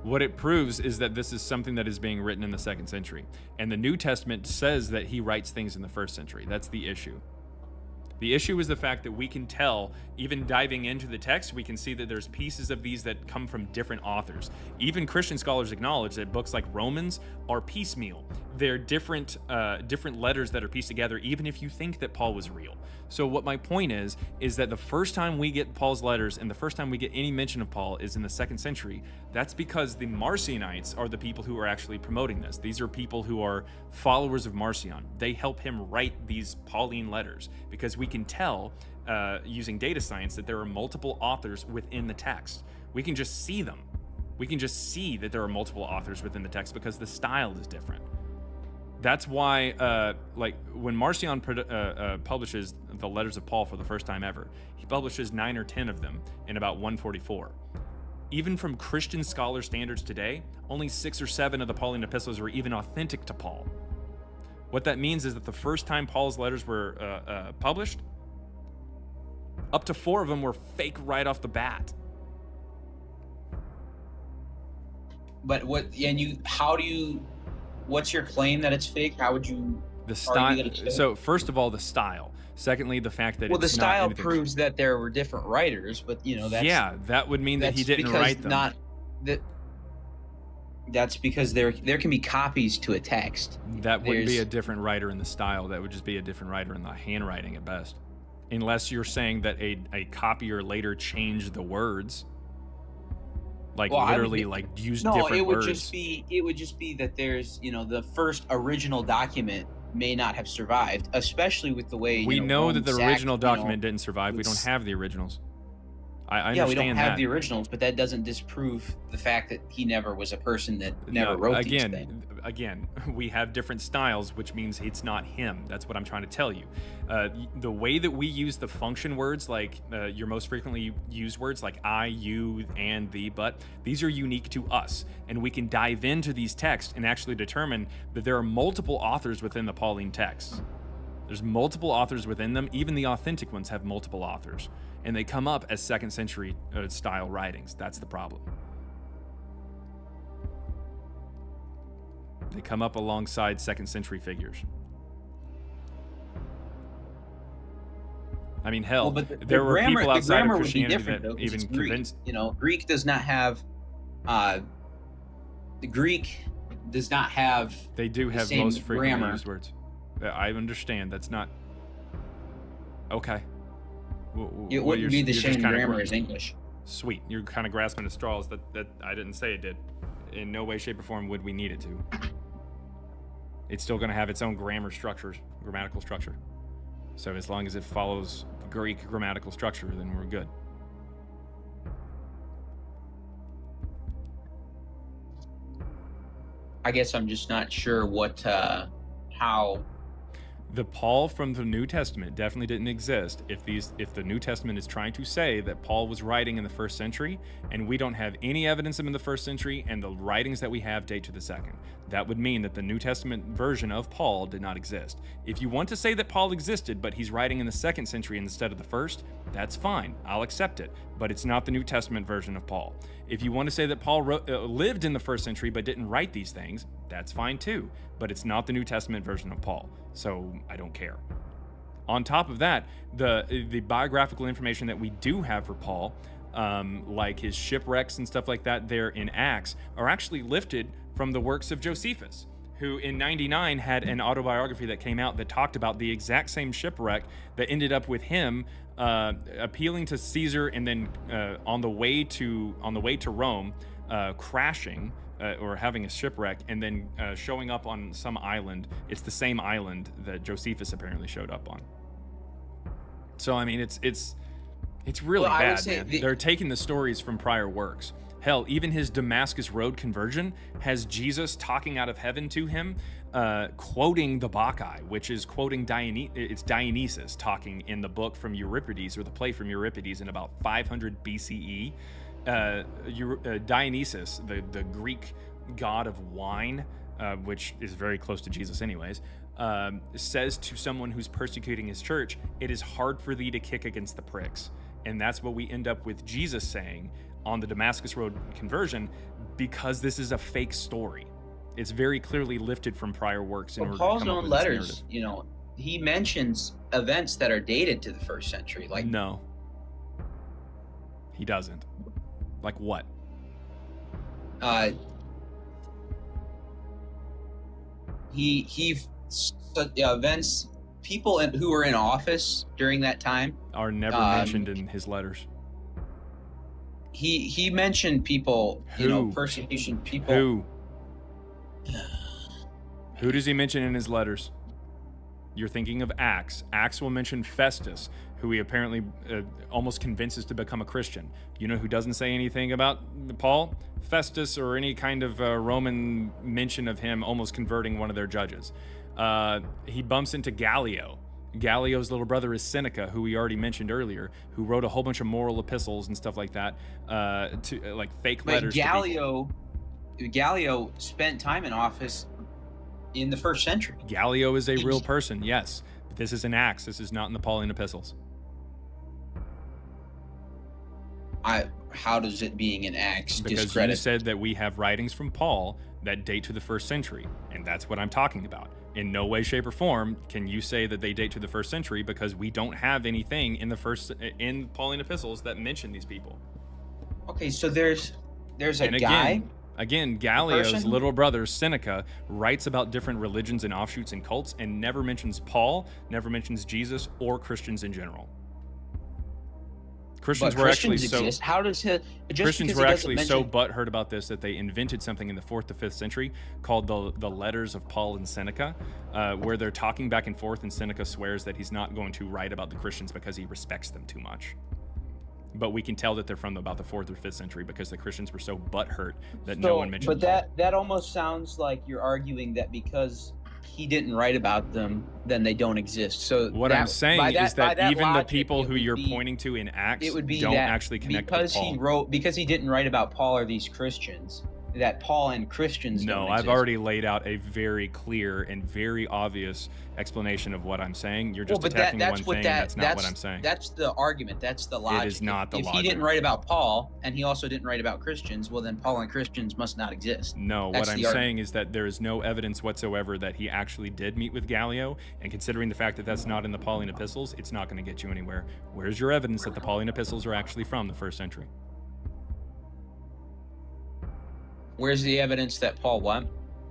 Speaker 1: What it proves is that this is something that is being written in the 2nd century. And the New Testament says that he writes things in the 1st century. That's the issue. The issue is the fact that we can tell, even diving into the text, we can see that there's pieces of these that come from different authors. Even Christian scholars acknowledge that books like Romans are piecemeal. They're different letters that are pieced together, even if you think that Paul was real. So what my point is that the first time we get Paul's letters and the first time we get any mention of Paul is in the 2nd century. That's because the Marcionites are the people who are actually promoting this. These are people who are followers of Marcion. They help him write these Pauline letters because we can tell using data science that there are multiple authors within the text. We can just see them. We can just see that there are multiple authors within the text because the style is different. That's why, like, when Marcion publishes the letters of Paul for the first time ever, he publishes 9 or 10 of them in about 144. Even from Christian scholar standards today, only 6 or 7 of the Pauline epistles were even authentic to Paul. What that means is that the first time Paul's letters were published, up to 4 of them were fake right off the bat.
Speaker 11: But what's your claim that it's fake? How would you
Speaker 1: The
Speaker 11: argue that it's
Speaker 1: style.
Speaker 11: fake?
Speaker 1: So first of all, the style. Secondly, the fact that
Speaker 11: Well, the
Speaker 1: it's not
Speaker 11: style
Speaker 1: anything-
Speaker 11: proves that there were different writers, but that's
Speaker 1: yeah, that would mean that he
Speaker 11: that's
Speaker 1: didn't
Speaker 11: because
Speaker 1: write them.
Speaker 11: That's because there can be copies to a text.
Speaker 1: That wouldn't be
Speaker 11: There's-
Speaker 1: a different writer in the style. That would just be a different writer in the handwriting at best. Unless you're saying that a copier later changed the words. Like
Speaker 11: Well,
Speaker 1: literally used different
Speaker 11: it would
Speaker 1: words.
Speaker 11: just be that there's the first original document may not have survived, especially with the way
Speaker 1: We know that the
Speaker 11: Rome
Speaker 1: original
Speaker 11: sacked,
Speaker 1: document didn't survive. We don't
Speaker 11: it's-
Speaker 1: have the originals. I
Speaker 11: Yeah, we don't
Speaker 1: understand
Speaker 11: have
Speaker 1: that.
Speaker 11: the originals, but that doesn't disprove the fact that he never was a person that never
Speaker 1: No,
Speaker 11: wrote these things.
Speaker 1: again, we have different styles, which means it's not him. That's what I'm trying to tell you. The way that we use the function words, like your most frequently used words, like I, you, and, the, but, these are unique to us. And we can dive into these texts and actually determine that there are multiple authors within the Pauline texts. There's multiple authors within them. Even the authentic ones have multiple authors. And they come up as 2nd century style writings. That's the problem. They come up alongside 2nd century figures. I mean, hell, there were people outside of Christianity that even convinced.
Speaker 11: You know, Greek does not have. The Greek does not have.
Speaker 1: They do have
Speaker 11: same
Speaker 1: most frequently
Speaker 11: grammar.
Speaker 1: used words. I understand. That's not. Okay.
Speaker 11: It wouldn't be the same grammar as English.
Speaker 1: Sweet. You're kind of grasping at straws that I didn't say it did. In no way, shape, or form would we need it to. It's still going to have its own grammatical structure. So as long as it follows Greek grammatical structure, then we're good.
Speaker 11: I guess I'm just not sure how.
Speaker 1: The Paul from the New Testament definitely didn't exist if the New Testament is trying to say that Paul was writing in the 1st century, and we don't have any evidence of him in the 1st century, and the writings that we have date to the 2nd. That would mean that the New Testament version of Paul did not exist. If you want to say that Paul existed, but he's writing in the 2nd century instead of the 1st, that's fine. I'll accept it. But it's not the New Testament version of Paul. If you want to say that Paul lived in the 1st century but didn't write these things, that's fine too. But it's not the New Testament version of Paul. So I don't care. On top of that, the biographical information that we do have for Paul, like his shipwrecks and stuff like that there in Acts, are actually lifted from the works of Josephus, who in 99 had an autobiography that came out that talked about the exact same shipwreck that ended up with him appealing to Caesar, and then on the way to Rome, crashing or having a shipwreck, and then showing up on some island. It's the same island that Josephus apparently showed up on. So I mean, it's really bad, man. They're taking the stories from prior works. Hell, even his Damascus Road conversion has Jesus talking out of heaven to him, quoting the Bacchae, which is quoting Dionysus talking in the book from Euripides, or the play from Euripides, in about 500 BCE. Dionysus, the Greek god of wine, which is very close to Jesus anyways, says to someone who's persecuting his church, "It is hard for thee to kick against the pricks." And that's what we end up with Jesus saying on the Damascus Road conversion, because this is a fake story. It's very clearly lifted from prior works.
Speaker 11: Well, Paul's own letters, you know, he mentions events that are dated to the 1st century. Like,
Speaker 1: no, he doesn't. Like what?
Speaker 11: He events, people who were in office during that time
Speaker 1: are never mentioned in his letters.
Speaker 11: He mentioned people, you know, persecution, people.
Speaker 1: Who does he mention in his letters? You're thinking of Acts. Acts will mention Festus, who he apparently almost convinces to become a Christian. You know who doesn't say anything about Paul? Festus, or any kind of Roman mention of him almost converting one of their judges. He bumps into Gallio. Gallio's little brother is Seneca, who we already mentioned earlier, who wrote a whole bunch of moral epistles and stuff like that, to like fake letters.
Speaker 11: But Gallio spent time in office in the 1st century.
Speaker 1: Gallio is a real person, yes. But this is in Acts. This is not in the Pauline epistles.
Speaker 11: How does it being in Acts
Speaker 1: because
Speaker 11: discredit?
Speaker 1: You said that we have writings from Paul that date to the 1st century, and that's what I'm talking about. In no way, shape, or form can you say that they date to the 1st century, because we don't have anything in in Pauline epistles that mention these people.
Speaker 11: Okay, so there's a guy.
Speaker 1: Again, Gallio's little brother, Seneca, writes about different religions and offshoots and cults, and never mentions Paul, never mentions Jesus, or Christians in general. Christians were actually so butthurt about this that they invented something in the 4th to 5th century called the Letters of Paul and Seneca, where they're talking back and forth, and Seneca swears that he's not going to write about the Christians because he respects them too much. but we can tell that they're from about the 4th or 5th century because the Christians were so butthurt that no one mentioned
Speaker 11: But
Speaker 1: Paul.
Speaker 11: that almost sounds like you're arguing that because he didn't write about them, then they don't exist. So
Speaker 1: What
Speaker 11: that,
Speaker 1: I'm saying is that
Speaker 11: by
Speaker 1: even
Speaker 11: logic,
Speaker 1: the people
Speaker 11: it
Speaker 1: who
Speaker 11: would
Speaker 1: you're
Speaker 11: be-
Speaker 1: pointing to in Acts
Speaker 11: it would be
Speaker 1: don't
Speaker 11: that
Speaker 1: actually connect
Speaker 11: because
Speaker 1: with Paul.
Speaker 11: because he didn't write about Paul or these Christians, that Paul and Christians
Speaker 1: No,
Speaker 11: don't
Speaker 1: I've
Speaker 11: exist.
Speaker 1: already laid out a very clear and very obvious explanation of what I'm saying. You're just attacking one thing, and that's not what I'm saying.
Speaker 11: That's the argument. That's the logic.
Speaker 1: is not the
Speaker 11: if
Speaker 1: logic.
Speaker 11: he didn't write about Paul and he also didn't write about Christians, well then Paul and Christians must not exist.
Speaker 1: No,
Speaker 11: That's
Speaker 1: what I'm
Speaker 11: the argument.
Speaker 1: saying is that there is no evidence whatsoever that he actually did meet with Gallio, and considering the fact that that's not in the Pauline epistles, it's not going to get you anywhere. Where's your evidence that the Pauline epistles are actually from the 1st century?
Speaker 11: Where's the evidence that Paul what?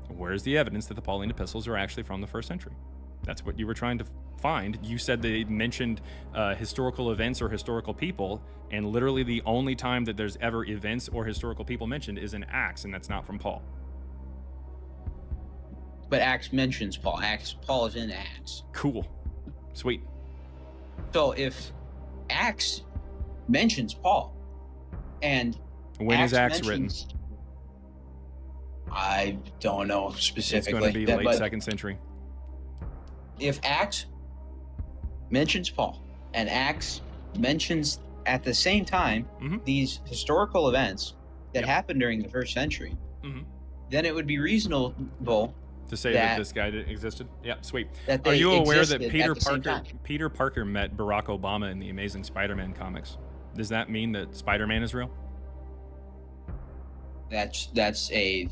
Speaker 1: Where's the evidence that the Pauline epistles are actually from the 1st century? That's what you were trying to find. You said they mentioned historical events or historical people, and literally the only time that there's ever events or historical people mentioned is in Acts, and that's not from Paul.
Speaker 11: But Acts mentions Paul. Paul is in Acts.
Speaker 1: Cool. Sweet.
Speaker 11: So if Acts mentions Paul, and
Speaker 1: When is Acts written?
Speaker 11: mentions- I don't know
Speaker 1: It's
Speaker 11: specifically.
Speaker 1: going to be late
Speaker 11: but
Speaker 1: 2nd century.
Speaker 11: if Acts mentions Paul and Acts mentions at the same time
Speaker 1: Mhm.
Speaker 11: these historical events that
Speaker 1: Yep.
Speaker 11: happened during the 1st century,
Speaker 1: Mhm.
Speaker 11: then it would be reasonable
Speaker 1: To say that
Speaker 11: that-
Speaker 1: this guy existed? Yeah, sweet.
Speaker 11: that
Speaker 1: Are
Speaker 11: they
Speaker 1: you aware that
Speaker 11: existed
Speaker 1: Peter
Speaker 11: at the same
Speaker 1: Parker
Speaker 11: time.
Speaker 1: Peter Parker met Barack Obama in the Amazing Spider-Man comics? Does that mean that Spider-Man is real?
Speaker 11: That's a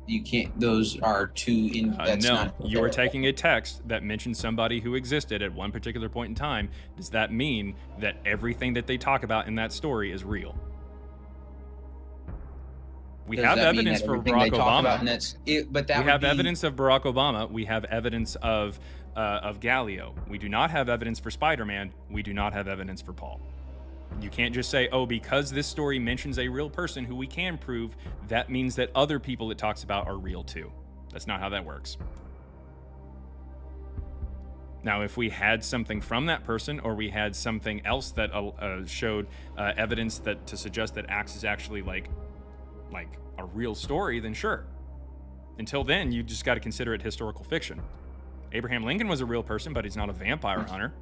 Speaker 11: you can't. Those are two in. That's
Speaker 1: No,
Speaker 11: not
Speaker 1: you were
Speaker 11: comparable.
Speaker 1: taking a text that mentioned somebody who existed at one particular point in time. Does that mean that everything that they talk about in that story is real? We
Speaker 11: Does
Speaker 1: have
Speaker 11: that mean
Speaker 1: evidence
Speaker 11: that
Speaker 1: for
Speaker 11: everything they
Speaker 1: Barack
Speaker 11: talk about
Speaker 1: Obama.
Speaker 11: in but that
Speaker 1: We
Speaker 11: would
Speaker 1: have
Speaker 11: be-
Speaker 1: evidence of Barack Obama. We have evidence of Gallio. We do not have evidence for Spider-Man. We do not have evidence for Paul. You can't just say, oh, because this story mentions a real person who we can prove, that means that other people it talks about are real too. That's not how that works. Now, if we had something from that person, or we had something else that showed evidence that to suggest that Acts is actually like a real story, then sure. Until then, you just got to consider it historical fiction. Abraham Lincoln was a real person, but he's not a vampire hunter.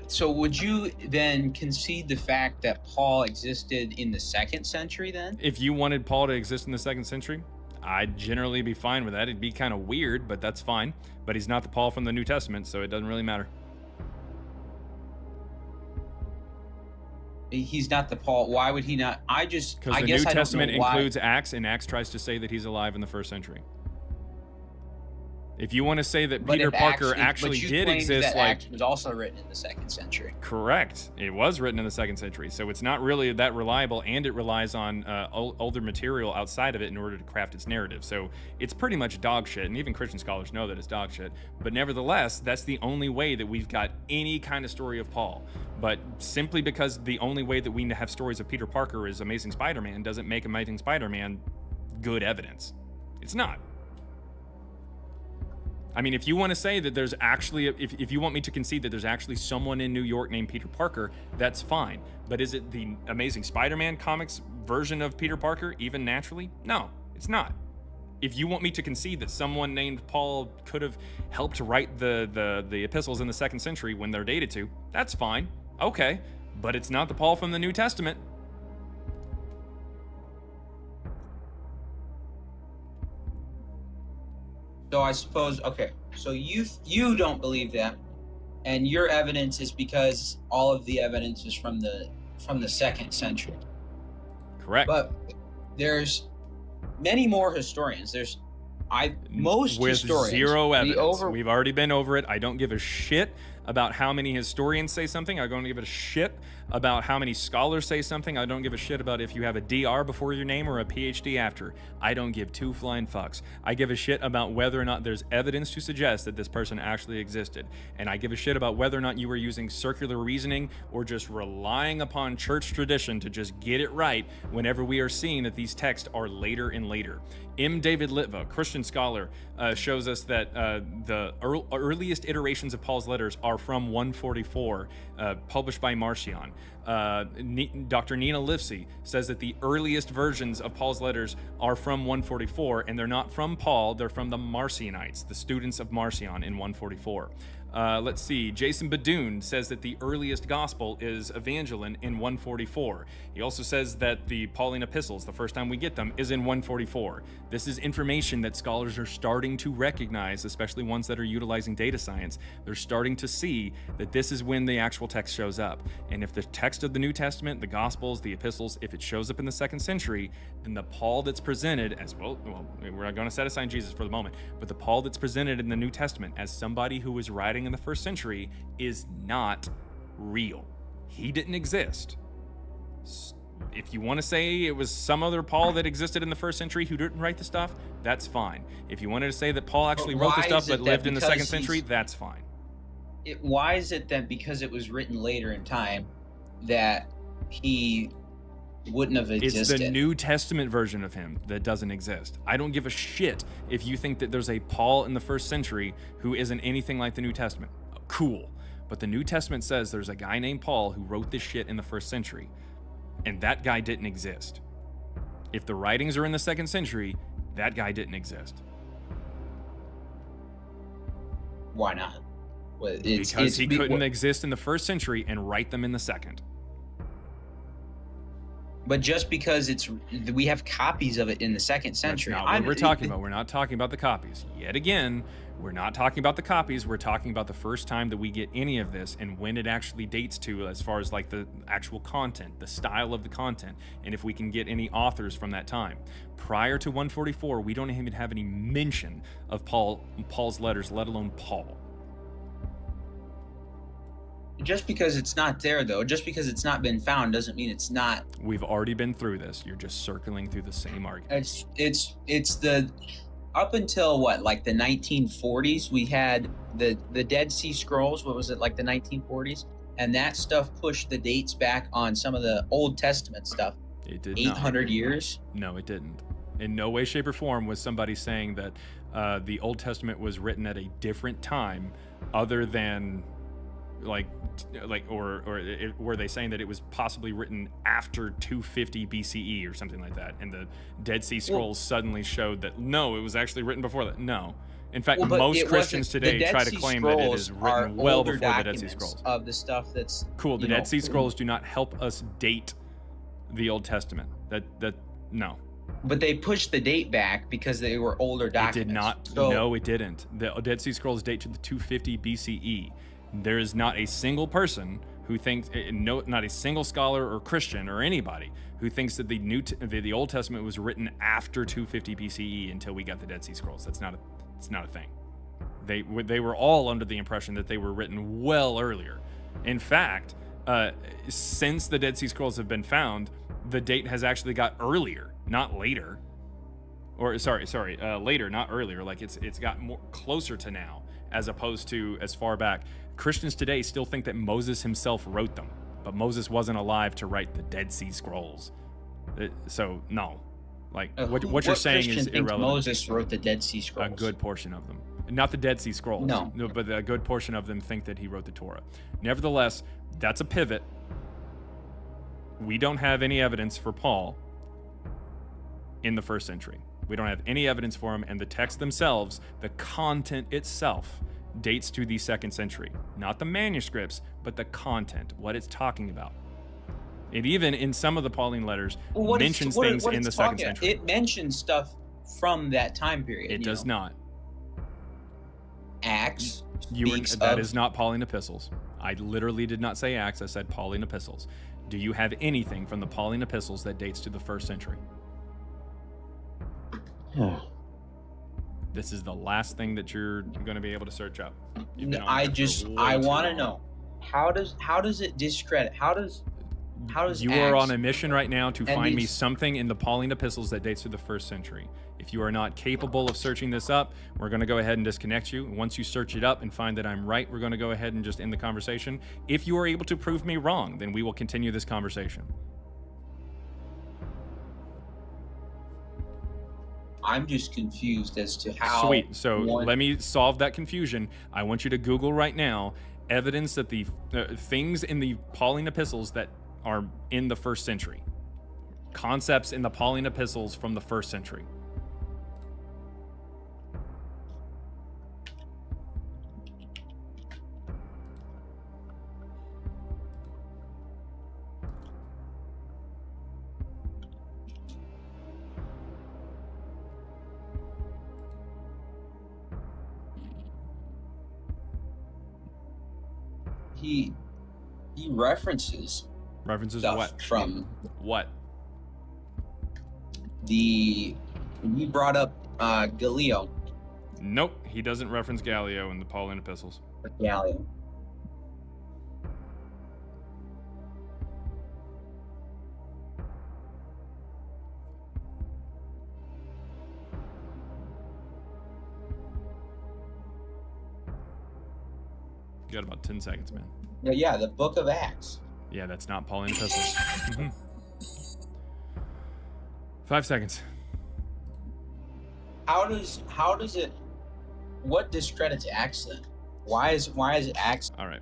Speaker 11: So would you then concede the fact that Paul existed in the 2nd century then?
Speaker 1: If you wanted Paul to exist in the 2nd century, I'd generally be fine with that. It'd be kind of weird, but that's fine. But he's not the Paul from the New Testament, so it doesn't really matter.
Speaker 11: He's not the Paul. Why would he not?
Speaker 1: Because
Speaker 11: I
Speaker 1: the
Speaker 11: guess
Speaker 1: New
Speaker 11: I don't
Speaker 1: Testament
Speaker 11: know why.
Speaker 1: includes Acts, and Acts tries to say that he's alive in the 1st century. If you want to say that
Speaker 11: But
Speaker 1: Peter
Speaker 11: if
Speaker 1: Parker
Speaker 11: Acts-
Speaker 1: actually
Speaker 11: but you
Speaker 1: did
Speaker 11: claimed
Speaker 1: exist,
Speaker 11: that
Speaker 1: like
Speaker 11: Acts was also written in the 2nd century.
Speaker 1: correct, it was written in the 2nd century, so it's not really that reliable, and it relies on older material outside of it in order to craft its narrative. So it's pretty much dog shit, and even Christian scholars know that it's dog shit. But nevertheless, that's the only way that we've got any kind of story of Paul. But simply because the only way that we have stories of Peter Parker is Amazing Spider-Man doesn't make Amazing Spider-Man good evidence. It's not. I mean, if you want to say that there's actually, if you want me to concede that there's actually someone in New York named Peter Parker, that's fine. But is it the Amazing Spider-Man comics version of Peter Parker, even naturally? No, it's not. If you want me to concede that someone named Paul could have helped write the epistles in the 2nd century when they're dated to, that's fine. Okay, but it's not the Paul from the New Testament.
Speaker 11: So I suppose, okay, so you don't believe that, and your evidence is because all of the evidence is from the 2nd century.
Speaker 1: Correct.
Speaker 11: But there's many more historians. Most
Speaker 1: with
Speaker 11: historians,
Speaker 1: zero
Speaker 11: the
Speaker 1: evidence. We've already been over it. I don't give a shit about how many historians say something. I don't give a shit about how many scholars say something. I don't give a shit about if you have a DR before your name or a PhD after. I don't give two flying fucks. I give a shit about whether or not there's evidence to suggest that this person actually existed. And I give a shit about whether or not you were using circular reasoning or just relying upon church tradition to just get it right whenever we are seeing that these texts are later and later. M. David Litva, Christian scholar, shows us that the earliest iterations of Paul's letters are from 144, published by Marcion. Dr. Nina Livesey says that the earliest versions of Paul's letters are from 144, and they're not from Paul, they're from the Marcionites, the students of Marcion in 144. Let's see, Jason Badoon says that the earliest gospel is Evangeline in 144. He also says that the Pauline epistles, the first time we get them, is in 144. This is information that scholars are starting to recognize, especially ones that are utilizing data science. They're starting to see that this is when the actual text shows up. And if the text of the New Testament, the Gospels, the epistles, if it shows up in the 2nd century, then the Paul that's presented as well, we're not going to set aside Jesus for the moment, but the Paul that's presented in the New Testament as somebody who was writing in the 1st century is not real. He didn't exist. If you want to say it was some other Paul that existed in the 1st century who didn't write the stuff, that's fine. If you wanted to say that Paul actually wrote the stuff but lived in the 2nd century, that's fine.
Speaker 11: Why is it that because it was written later in time that he wouldn't have existed?
Speaker 1: It's the New Testament version of him that doesn't exist. I don't give a shit if you think that there's a Paul in the 1st century who isn't anything like the New Testament. Cool. But the New Testament says there's a guy named Paul who wrote this shit in the 1st century. And that guy didn't exist. If the writings are in the 2nd century, that guy didn't exist.
Speaker 11: Why not? Well,
Speaker 1: because he couldn't exist in the 1st century and write them in the 2nd.
Speaker 11: But just because we have copies of it in the 2nd century.
Speaker 1: That's not what we're talking about. We're not talking about the copies. Yet again, we're not talking about the copies. We're talking about the first time that we get any of this and when it actually dates to, as far as like the actual content, the style of the content, and if we can get any authors from that time. Prior to 144, we don't even have any mention of Paul's letters, let alone Paul.
Speaker 11: Just because it's not there, though, just because it's not been found doesn't mean it's not.
Speaker 1: We've already been through this. You're just circling through the same argument.
Speaker 11: It's the up until what, like the 1940s, we had the Dead Sea Scrolls. What was it, like the 1940s? And that stuff pushed the dates back on some of the Old Testament stuff.
Speaker 1: It did
Speaker 11: 800
Speaker 1: not.
Speaker 11: Years?
Speaker 1: No, it didn't. In no way, shape, or form was somebody saying that the Old Testament was written at a different time, other than were they saying that it was possibly written after 250 BCE or something like that, and the Dead Sea Scrolls suddenly showed that no, it was was written before that? No. In fact, most Christians today try to claim that it is written well before the Dead Sea Scrolls.
Speaker 11: Of the stuff that's
Speaker 1: cool. The Dead Sea Scrolls do not help us date the Old Testament. No.
Speaker 11: But they pushed the date back because they were older documents.
Speaker 1: It did not. No, it didn't. The Dead Sea Scrolls date to the 250 BCE. There is not a single person who thinks, not a single scholar or Christian or anybody who thinks that the Old Testament was written after 250 BCE until we got the Dead Sea Scrolls. It's not a thing. They were all under the impression that they were written well earlier. In fact, since the Dead Sea Scrolls have been found, the date has actually got earlier, not later. Or later, not earlier. Like it's got more closer to now, as opposed to as far back. Christians today still think that Moses himself wrote them, but Moses wasn't alive to write the Dead Sea Scrolls. So no, like what you're saying
Speaker 11: Christian
Speaker 1: is irrelevant.
Speaker 11: Moses wrote the Dead Sea Scrolls.
Speaker 1: A good portion of them, not the Dead Sea Scrolls.
Speaker 11: No,
Speaker 1: but a good portion of them think that he wrote the Torah. Nevertheless, that's a pivot. We don't have any evidence for Paul in the 1st century. We don't have any evidence for him, and the texts themselves, the content itself, dates to the 2nd century. Not the manuscripts, but the content, what it's talking about. It even, in some of the Pauline letters, mentions things in the 2nd century.
Speaker 11: It mentions stuff from that time period.
Speaker 1: It does not.
Speaker 11: Acts.
Speaker 1: That is not Pauline epistles. I literally did not say Acts, I said Pauline epistles. Do you have anything from the Pauline epistles that dates to the 1st century? this is the last thing that you're going to be able to search up. You've been on
Speaker 11: I
Speaker 1: there for
Speaker 11: just
Speaker 1: way
Speaker 11: I
Speaker 1: too
Speaker 11: want to
Speaker 1: long.
Speaker 11: know how does it discredit? How does
Speaker 1: You are
Speaker 11: Acts
Speaker 1: on a mission right now to
Speaker 11: and
Speaker 1: find me
Speaker 11: these-
Speaker 1: something in the Pauline epistles that dates to the 1st century. If you are not capable of searching this up, we're going to go ahead and disconnect you. Once you search it up and find that I'm right, we're going to go ahead and just end the conversation. If you are able to prove me wrong, then we will continue this conversation.
Speaker 11: I'm just confused as to how.
Speaker 1: Sweet. So
Speaker 11: one-
Speaker 1: let me solve that confusion. I want you to Google right now evidence that the things in the Pauline epistles that are in the 1st century. Concepts in the Pauline epistles from the 1st century.
Speaker 11: he references
Speaker 1: References
Speaker 11: stuff
Speaker 1: what?
Speaker 11: from
Speaker 1: What?
Speaker 11: the. You brought up Galileo.
Speaker 1: Nope, he doesn't reference Gallio in the Pauline epistles.
Speaker 11: Galileo.
Speaker 1: You got about 10 seconds, man.
Speaker 11: Yeah, the Book of Acts.
Speaker 1: Yeah, that's not Pauline epistles. 5 seconds.
Speaker 11: How does it? What discredits Acts then? Why is Acts?
Speaker 1: All right,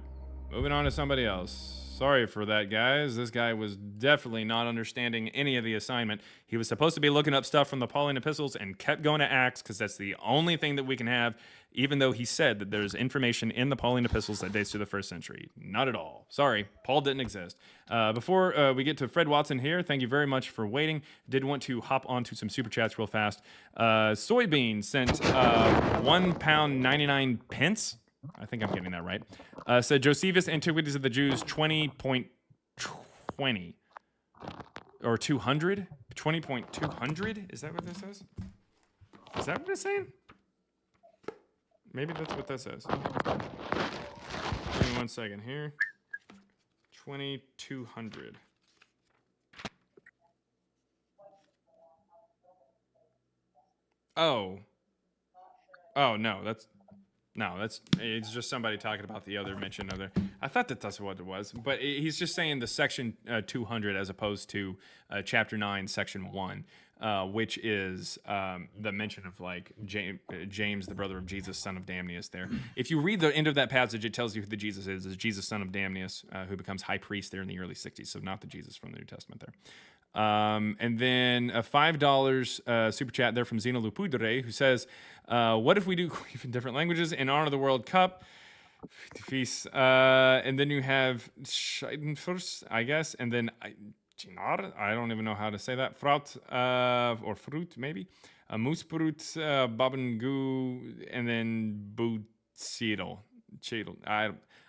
Speaker 1: moving on to somebody else. Sorry for that, guys. This guy was definitely not understanding any of the assignment. He was supposed to be looking up stuff from the Pauline epistles and kept going to Acts because that's the only thing that we can have, even though he said that there's information in the Pauline epistles that dates to the 1st century. Not at all. Sorry, Paul didn't exist. Before we get to Fred Watson here, thank you very much for waiting. Did want to hop onto some super chats real fast. Soybean sent £1.99. I think I'm getting that right. Said Josephus, Antiquities of the Jews, 20.20 or 200, 20.200. Is that what this says? Is that what it's saying? Maybe that's what that says. Give me 1 second here. 2200. Oh. Oh no, it's just somebody talking about the other mention of there. I thought that's what it was, but he's just saying the section 200 as opposed to chapter 9, section 1, which is the mention of like James, the brother of Jesus, son of Damnius there. If you read the end of that passage, it tells you who the Jesus is Jesus, son of Damnius, who becomes high priest there in the early 60s, so not the Jesus from the New Testament there. And then a $5 super chat there from Zeno Lupudre, who says, what if we do in different languages in honor of the World Cup? And then you have Scheidenfurs, I guess, and then Chinar, I don't even know how to say that. Fraut, or fruit, maybe. Moosbrut, Babengu, and then Bootsedel.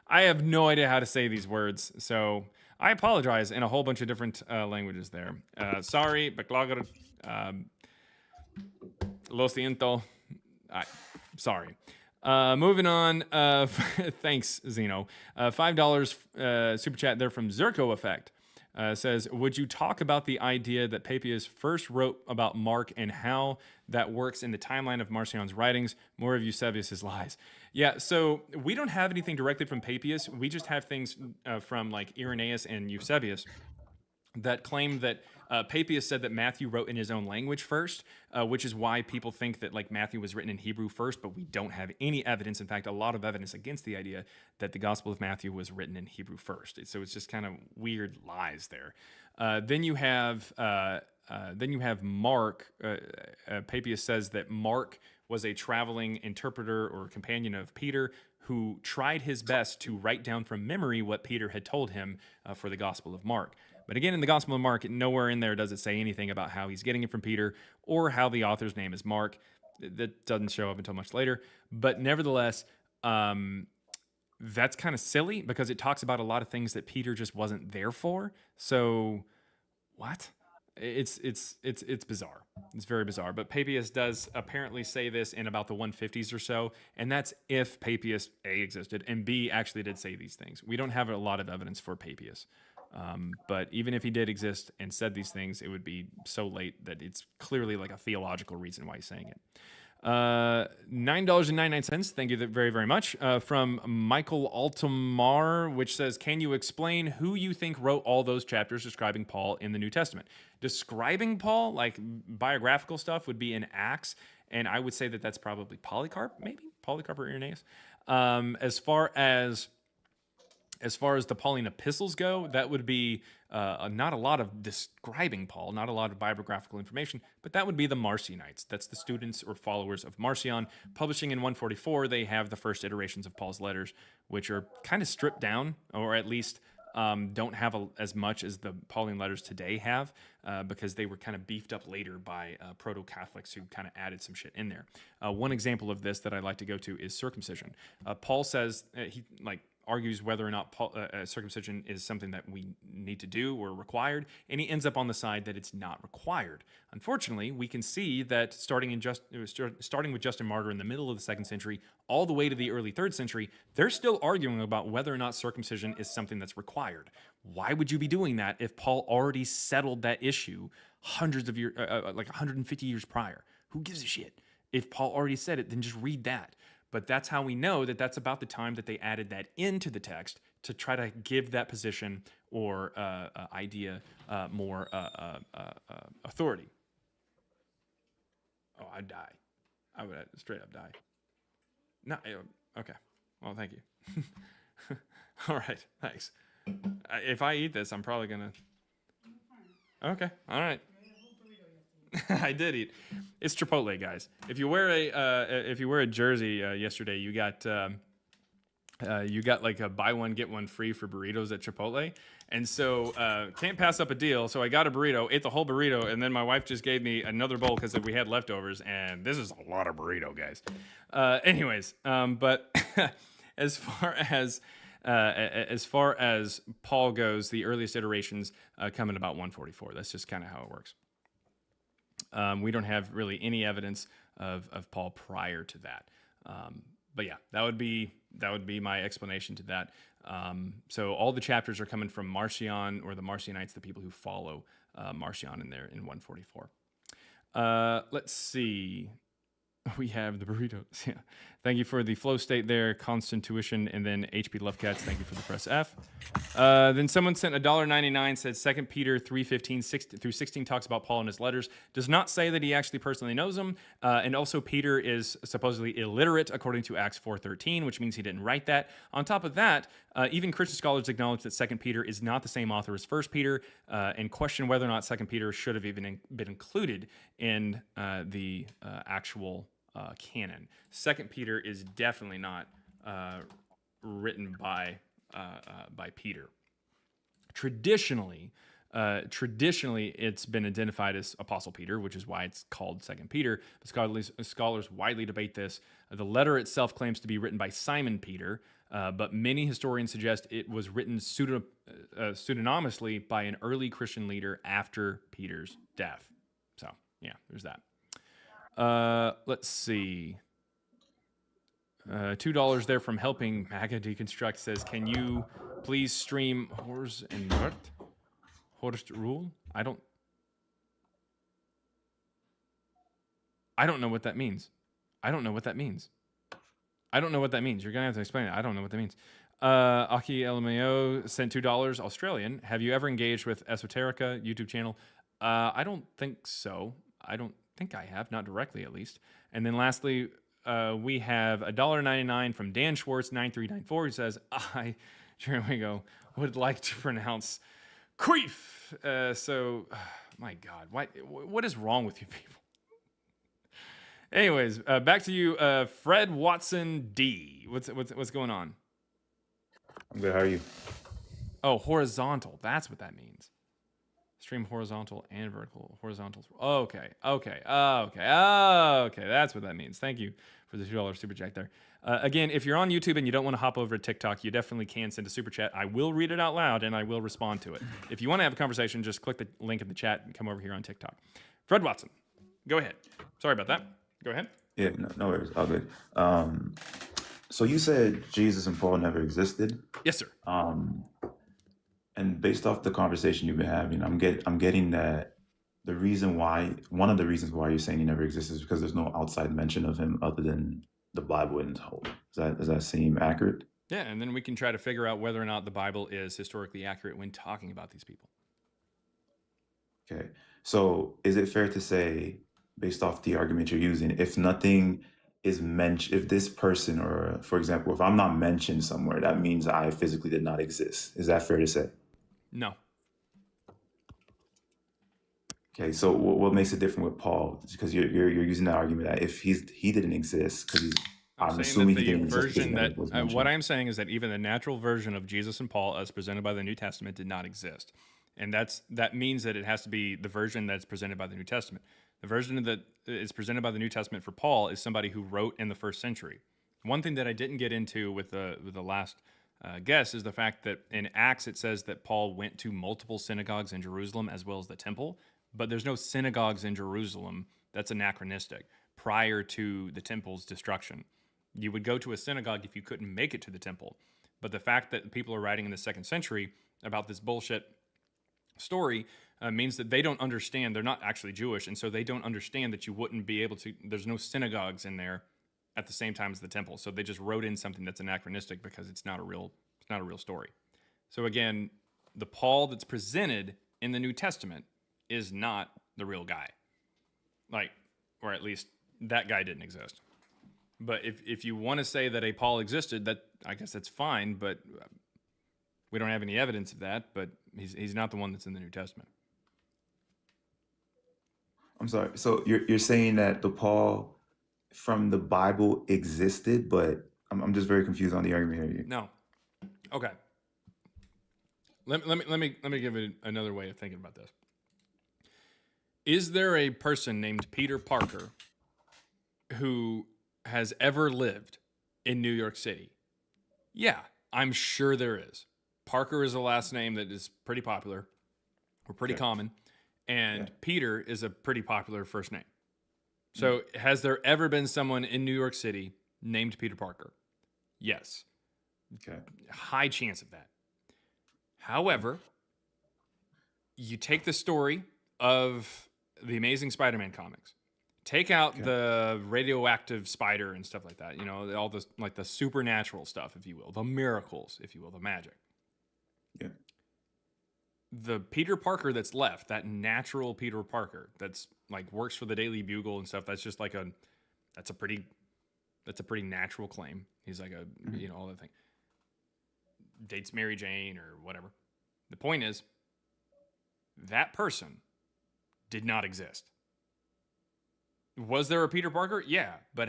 Speaker 1: I have no idea how to say these words, so I apologize in a whole bunch of different languages there. Sorry, beklager, lo siento. Sorry. Moving on. Thanks, Zeno. $5 super chat there from Zerko Effect. Says, would you talk about the idea that Papias first wrote about Mark and how that works in the timeline of Marcion's writings? More of Eusebius's lies. Yeah, so we don't have anything directly from Papias. We just have things from like Irenaeus and Eusebius that claim that Papias said that Matthew wrote in his own language first, which is why people think that like Matthew was written in Hebrew first, but we don't have any evidence. In fact, a lot of evidence against the idea that the Gospel of Matthew was written in Hebrew first. So it's just kind of weird lies there. Then you have Mark. Papias says that Mark was a traveling interpreter or companion of Peter who tried his best to write down from memory what Peter had told him for the Gospel of Mark. But again, in the Gospel of Mark, nowhere in there does it say anything about how he's getting it from Peter or how the author's name is Mark. That doesn't show up until much later. But nevertheless, that's kind of silly because it talks about a lot of things that Peter just wasn't there for. So, what? it's bizarre. It's very bizarre. But Papias does apparently say this in about the 150s or so, and that's if Papias A existed and B actually did say these things. We don't have a lot of evidence for Papias, but even if he did exist and said these things, it would be so late that it's clearly like a theological reason why he's saying it. $9.99. Thank you very, very much. From Michael Altamar, which says, can you explain who you think wrote all those chapters describing Paul in the New Testament? Describing Paul, like biographical stuff, would be in Acts, and I would say that that's probably Polycarp, maybe Polycarp or Irenaeus. As far as the Pauline epistles go, that would be not a lot of describing Paul, not a lot of biographical information, but that would be the Marcionites. That's the students or followers of Marcion. Publishing in 144, they have the first iterations of Paul's letters, which are kind of stripped down, or at least don't have as much as the Pauline letters today have, because they were kind of beefed up later by proto-Catholics who kind of added some shit in there. One example of this that I'd like to go to is circumcision. Paul says, he argues whether or not circumcision is something that we need to do or required, and he ends up on the side that it's not required. Unfortunately, we can see that starting with Justin Martyr in the middle of the 2nd century, all the way to the early 3rd century, they're still arguing about whether or not circumcision is something that's required. Why would you be doing that if Paul already settled that issue hundreds of years, like 150 years prior? Who gives a shit? If Paul already said it, then just read that. But that's how we know that that's about the time that they added that into the text to try to give that position or idea more authority. Oh, I'd die. I would straight up die. No, okay. Well, thank you. All right, thanks. If I eat this, I'm probably gonna. Okay, all right. I did eat. It's Chipotle, guys. If you wear a jersey yesterday, you got like a buy one get one free for burritos at Chipotle, and so can't pass up a deal. So I got a burrito, ate the whole burrito, and then my wife just gave me another bowl because we had leftovers, and this is a lot of burrito, guys. But as far as Paul goes, the earliest iterations come in about 144. That's just kind of how it works. We don't have really any evidence of Paul prior to that. But yeah, that would be my explanation to that. So all the chapters are coming from Marcion or the Marcionites, the people who follow Marcion in there in 144. Let's see. We have the burritos. Yeah. Thank you for the flow state there, constant tuition, and then HP Lovecats. Thank you for the press F. Then someone sent $1.99, said 2 Peter 3:15 through 16 talks about Paul in his letters. Does not say that he actually personally knows him. And also Peter is supposedly illiterate according to Acts 4:13, which means he didn't write that. On top of that, even Christian scholars acknowledge that 2 Peter is not the same author as 1 Peter and question whether or not 2 Peter should have even been included in the actual canon. 2 Peter is definitely not written by Peter. Traditionally, it's been identified as Apostle Peter, which is why it's called 2 Peter. Scholars widely debate this. The letter itself claims to be written by Simon Peter, but many historians suggest it was written pseudonymously by an early Christian leader after Peter's death. So, yeah, there's that. Let's see. $2 there from Helping MAGA Deconstruct says, can you please stream Horst and Mort? Horst Rule? I don't know what that means. You're going to have to explain it. I don't know what that means. Aki LMAO sent $2, Australian. Have you ever engaged with Esoterica YouTube channel? I don't think so. I don't think I have, not directly at least. And then lastly, we have $1.99 from Dan Schwartz 9394 who says, here we go, would like to pronounce queef. My God, what is wrong with you people? Anyways, back to you, Fred Watson D. What's going on?
Speaker 5: I'm good. How are you?
Speaker 1: Oh, horizontal. That's what that means. Stream horizontal and vertical. Horizontal. Okay. That's what that means. Thank you for the $2 super chat there. Again, if you're on YouTube and you don't want to hop over to TikTok, you definitely can send a super chat. I will read it out loud and I will respond to it. If you want to have a conversation, just click the link in the chat and come over here on TikTok. Fred Watson, go ahead. Sorry about that. Go ahead.
Speaker 10: Yeah, no worries. All good. So you said Jesus and Paul never existed.
Speaker 1: Yes, sir.
Speaker 10: And based off the conversation you've been having, I'm getting that one of the reasons why you're saying he never exists is because there's no outside mention of him other than the Bible in whole. Does that seem accurate?
Speaker 1: Yeah, and then we can try to figure out whether or not the Bible is historically accurate when talking about these people.
Speaker 10: Okay. So is it fair to say, based off the argument you're using, if nothing is mentioned, if this person, or for example, if I'm not mentioned somewhere, that means I physically did not exist. Is that fair to say?
Speaker 1: No.
Speaker 10: Okay, so what makes it different with Paul? Because you're using that argument that if he didn't exist, because I'm assuming he didn't exist because he never was mentioned.
Speaker 1: What I'm saying is that even the natural version of Jesus and Paul as presented by the New Testament did not exist. And that means that it has to be the version that's presented by the New Testament. The version that is presented by the New Testament for Paul is somebody who wrote in the first century. One thing that I didn't get into with the last guess is the fact that in Acts it says that Paul went to multiple synagogues in Jerusalem as well as the temple, but there's no synagogues in Jerusalem. That's anachronistic. Prior to the temple's destruction, you would go to a synagogue if you couldn't make it to the temple. But the fact that people are writing in the 2nd century about this bullshit story means that they don't understand. They're not actually Jewish, and so they don't understand that you wouldn't be able to. There's no synagogues in there at the same time as the temple, so they just wrote in something that's anachronistic because it's not a real story. So again, the Paul that's presented in the New Testament is not the real guy, or at least that guy didn't exist. But if you want to say that a Paul existed, that I guess that's fine, but we don't have any evidence of that. But he's not the one that's in the New Testament.
Speaker 10: I'm sorry. So you're saying that the Paul from the Bible existed, but I'm just very confused on the argument here.
Speaker 1: No. Okay. Let me give it another way of thinking about this. Is there a person named Peter Parker who has ever lived in New York City? Yeah, I'm sure there is. Parker is a last name that is pretty popular or pretty common, and Peter is a pretty popular first name. So has there ever been someone in New York City named Peter Parker? Yes.
Speaker 10: Okay.
Speaker 1: High chance of that. However, you take the story of the Amazing Spider-Man comics, take out the radioactive spider and stuff like that, all this, like the supernatural stuff, if you will, the miracles, if you will, the magic.
Speaker 10: Yeah.
Speaker 1: The Peter Parker that's left, that natural Peter Parker that's like works for the Daily Bugle and stuff, that's just like that's a pretty natural claim. He's like all that thing. Dates Mary Jane or whatever. The point is, that person did not exist. Was there a Peter Parker? Yeah, but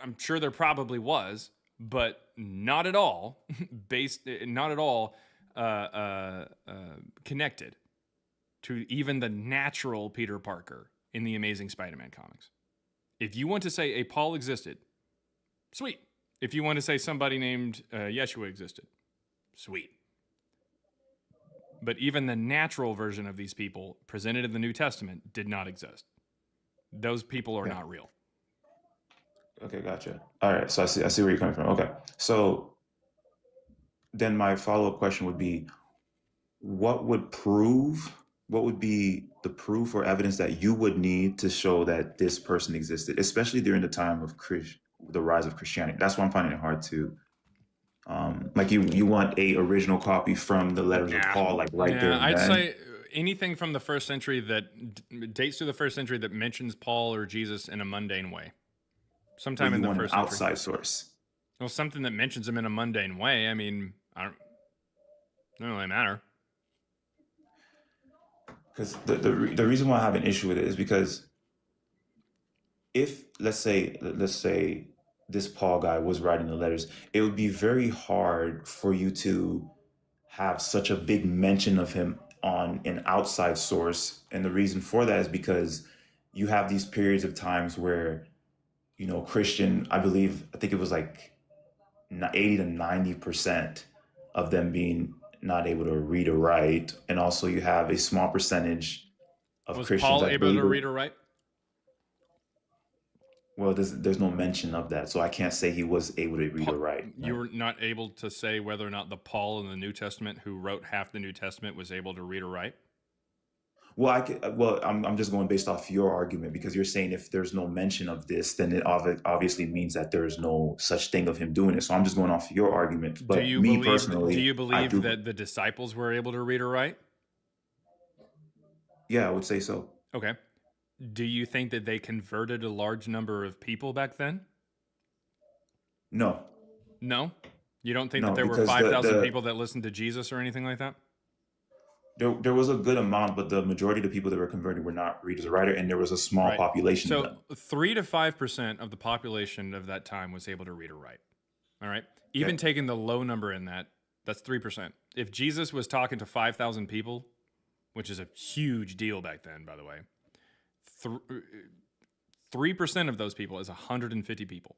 Speaker 1: I'm sure there probably was, but not at all connected to even the natural Peter Parker in the Amazing Spider-Man comics. If you want to say a Paul existed, sweet. If you want to say somebody named Yeshua existed, sweet. But even the natural version of these people presented in the New Testament did not exist. Those people are not real.
Speaker 10: Okay, gotcha. All right, so I see where you're coming from. Okay, so then my follow-up question would be, what would be the proof or evidence that you would need to show that this person existed, especially during the time of the rise of Christianity? That's why I'm finding it hard to, like you want a original copy from the letters of Paul, like right there.
Speaker 1: I'd say anything from the first century that dates to the first century that mentions Paul or Jesus in a mundane way. Sometime in the first century.
Speaker 10: Outside source.
Speaker 1: Well, something that mentions him in a mundane way. I mean, it doesn't really matter.
Speaker 10: Because the reason why I have an issue with it is because if let's say this Paul guy was writing the letters, it would be very hard for you to have such a big mention of him on an outside source. And the reason for that is because you have these periods of times where, Christian, I think it was like 80 to 90% of them being not able to read or write. And also you have a small percentage of
Speaker 1: Was
Speaker 10: Christians
Speaker 1: Paul
Speaker 10: that
Speaker 1: able to
Speaker 10: believe.
Speaker 1: read or write?
Speaker 10: Well, there's no mention of that, so I can't say he was able to read or write.
Speaker 1: You were not able to say whether or not the Paul in the New Testament, who wrote half the New Testament, was able to read or write?
Speaker 10: Well, I'm just going based off your argument, because you're saying if there's no mention of this, then it obviously means that there's no such thing of him doing it. So I'm just going off your argument. But
Speaker 1: do you
Speaker 10: me
Speaker 1: believe,
Speaker 10: personally,
Speaker 1: do you
Speaker 10: I
Speaker 1: believe
Speaker 10: do.
Speaker 1: that the disciples were able to read or write?
Speaker 10: Yeah, I would say so.
Speaker 1: Okay. Do you think that they converted a large number of people back then?
Speaker 10: No,
Speaker 1: No? You don't think
Speaker 10: no,
Speaker 1: that there were
Speaker 10: because
Speaker 1: 5,000 people that listened to Jesus or anything like that?
Speaker 10: there was a good amount, but the majority of the people that were converted were not readers or writer, and there was a small
Speaker 1: Right.
Speaker 10: population of
Speaker 1: So
Speaker 10: them.
Speaker 1: 3 to 5% of the population of that time was able to read or write. All right. Even
Speaker 10: Okay.
Speaker 1: taking the low number in that, that's 3%. If Jesus was talking to 5,000 people, which is a huge deal back then, by the way, 3% of those people is 150 people.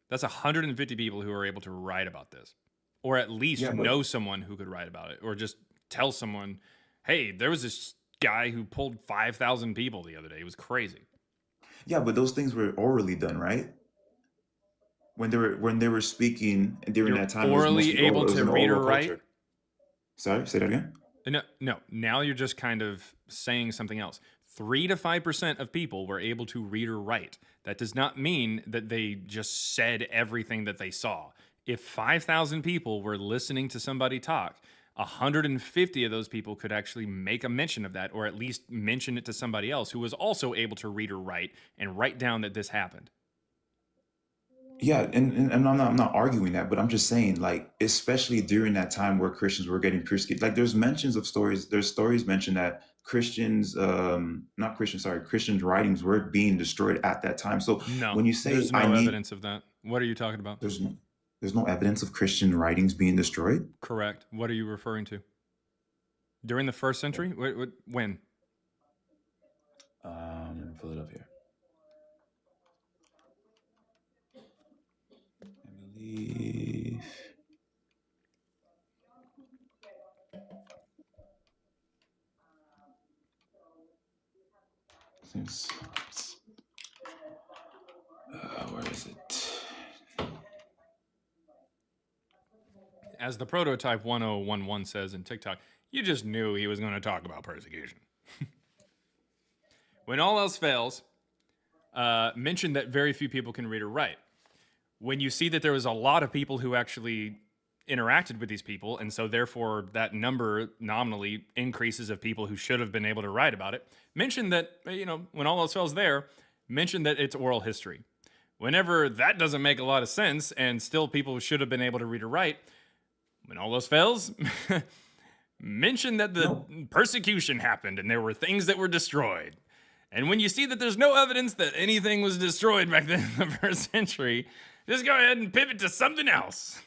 Speaker 1: That's 150 people who are able to write about this, or at least
Speaker 10: Yeah, but
Speaker 1: know someone who could write about it, or just tell someone, hey, there was this guy who pulled 5,000 people the other day. It was crazy.
Speaker 10: yeah, but those things were orally done, right? When they were speaking during
Speaker 1: You're
Speaker 10: that time, it was
Speaker 1: orally
Speaker 10: mostly
Speaker 1: able
Speaker 10: oral. It was
Speaker 1: to
Speaker 10: an
Speaker 1: read or
Speaker 10: oral
Speaker 1: write?
Speaker 10: culture. Sorry, say that again.
Speaker 1: No. Now you're just kind of saying something else. 3 to 5% of people were able to read or write. That does not mean that they just said everything that they saw. If 5,000 people were listening to somebody talk, 150 of those people could actually make a mention of that, or at least mention it to somebody else who was also able to read or write and write down that this happened.
Speaker 10: Yeah, and I'm not arguing that, but I'm just saying, like, especially during that time where Christians were getting persecuted, like there's stories mentioned that not Christians, sorry, Christians' writings were being destroyed at that time. So
Speaker 1: No,
Speaker 10: when you say
Speaker 1: there's no evidence of that. What are you talking about?
Speaker 10: there's no evidence of Christian writings being destroyed.
Speaker 1: Correct. What are you referring to? During the first century? When?
Speaker 10: Let me pull it up here. I believe. Where is it?
Speaker 1: As the prototype 1011 says in TikTok, you just knew he was going to talk about persecution. When all else fails, mention that very few people can read or write. When you see that there was a lot of people who actually interacted with these people, and so therefore that number nominally increases of people who should have been able to write about it, mention that, when all else fails there, mention that it's oral history. Whenever that doesn't make a lot of sense, and still people should have been able to read or write, when all else fails, mention that the persecution happened and there were things that were destroyed. And when you see that there's no evidence that anything was destroyed back then in the first century, just go ahead and pivot to something else.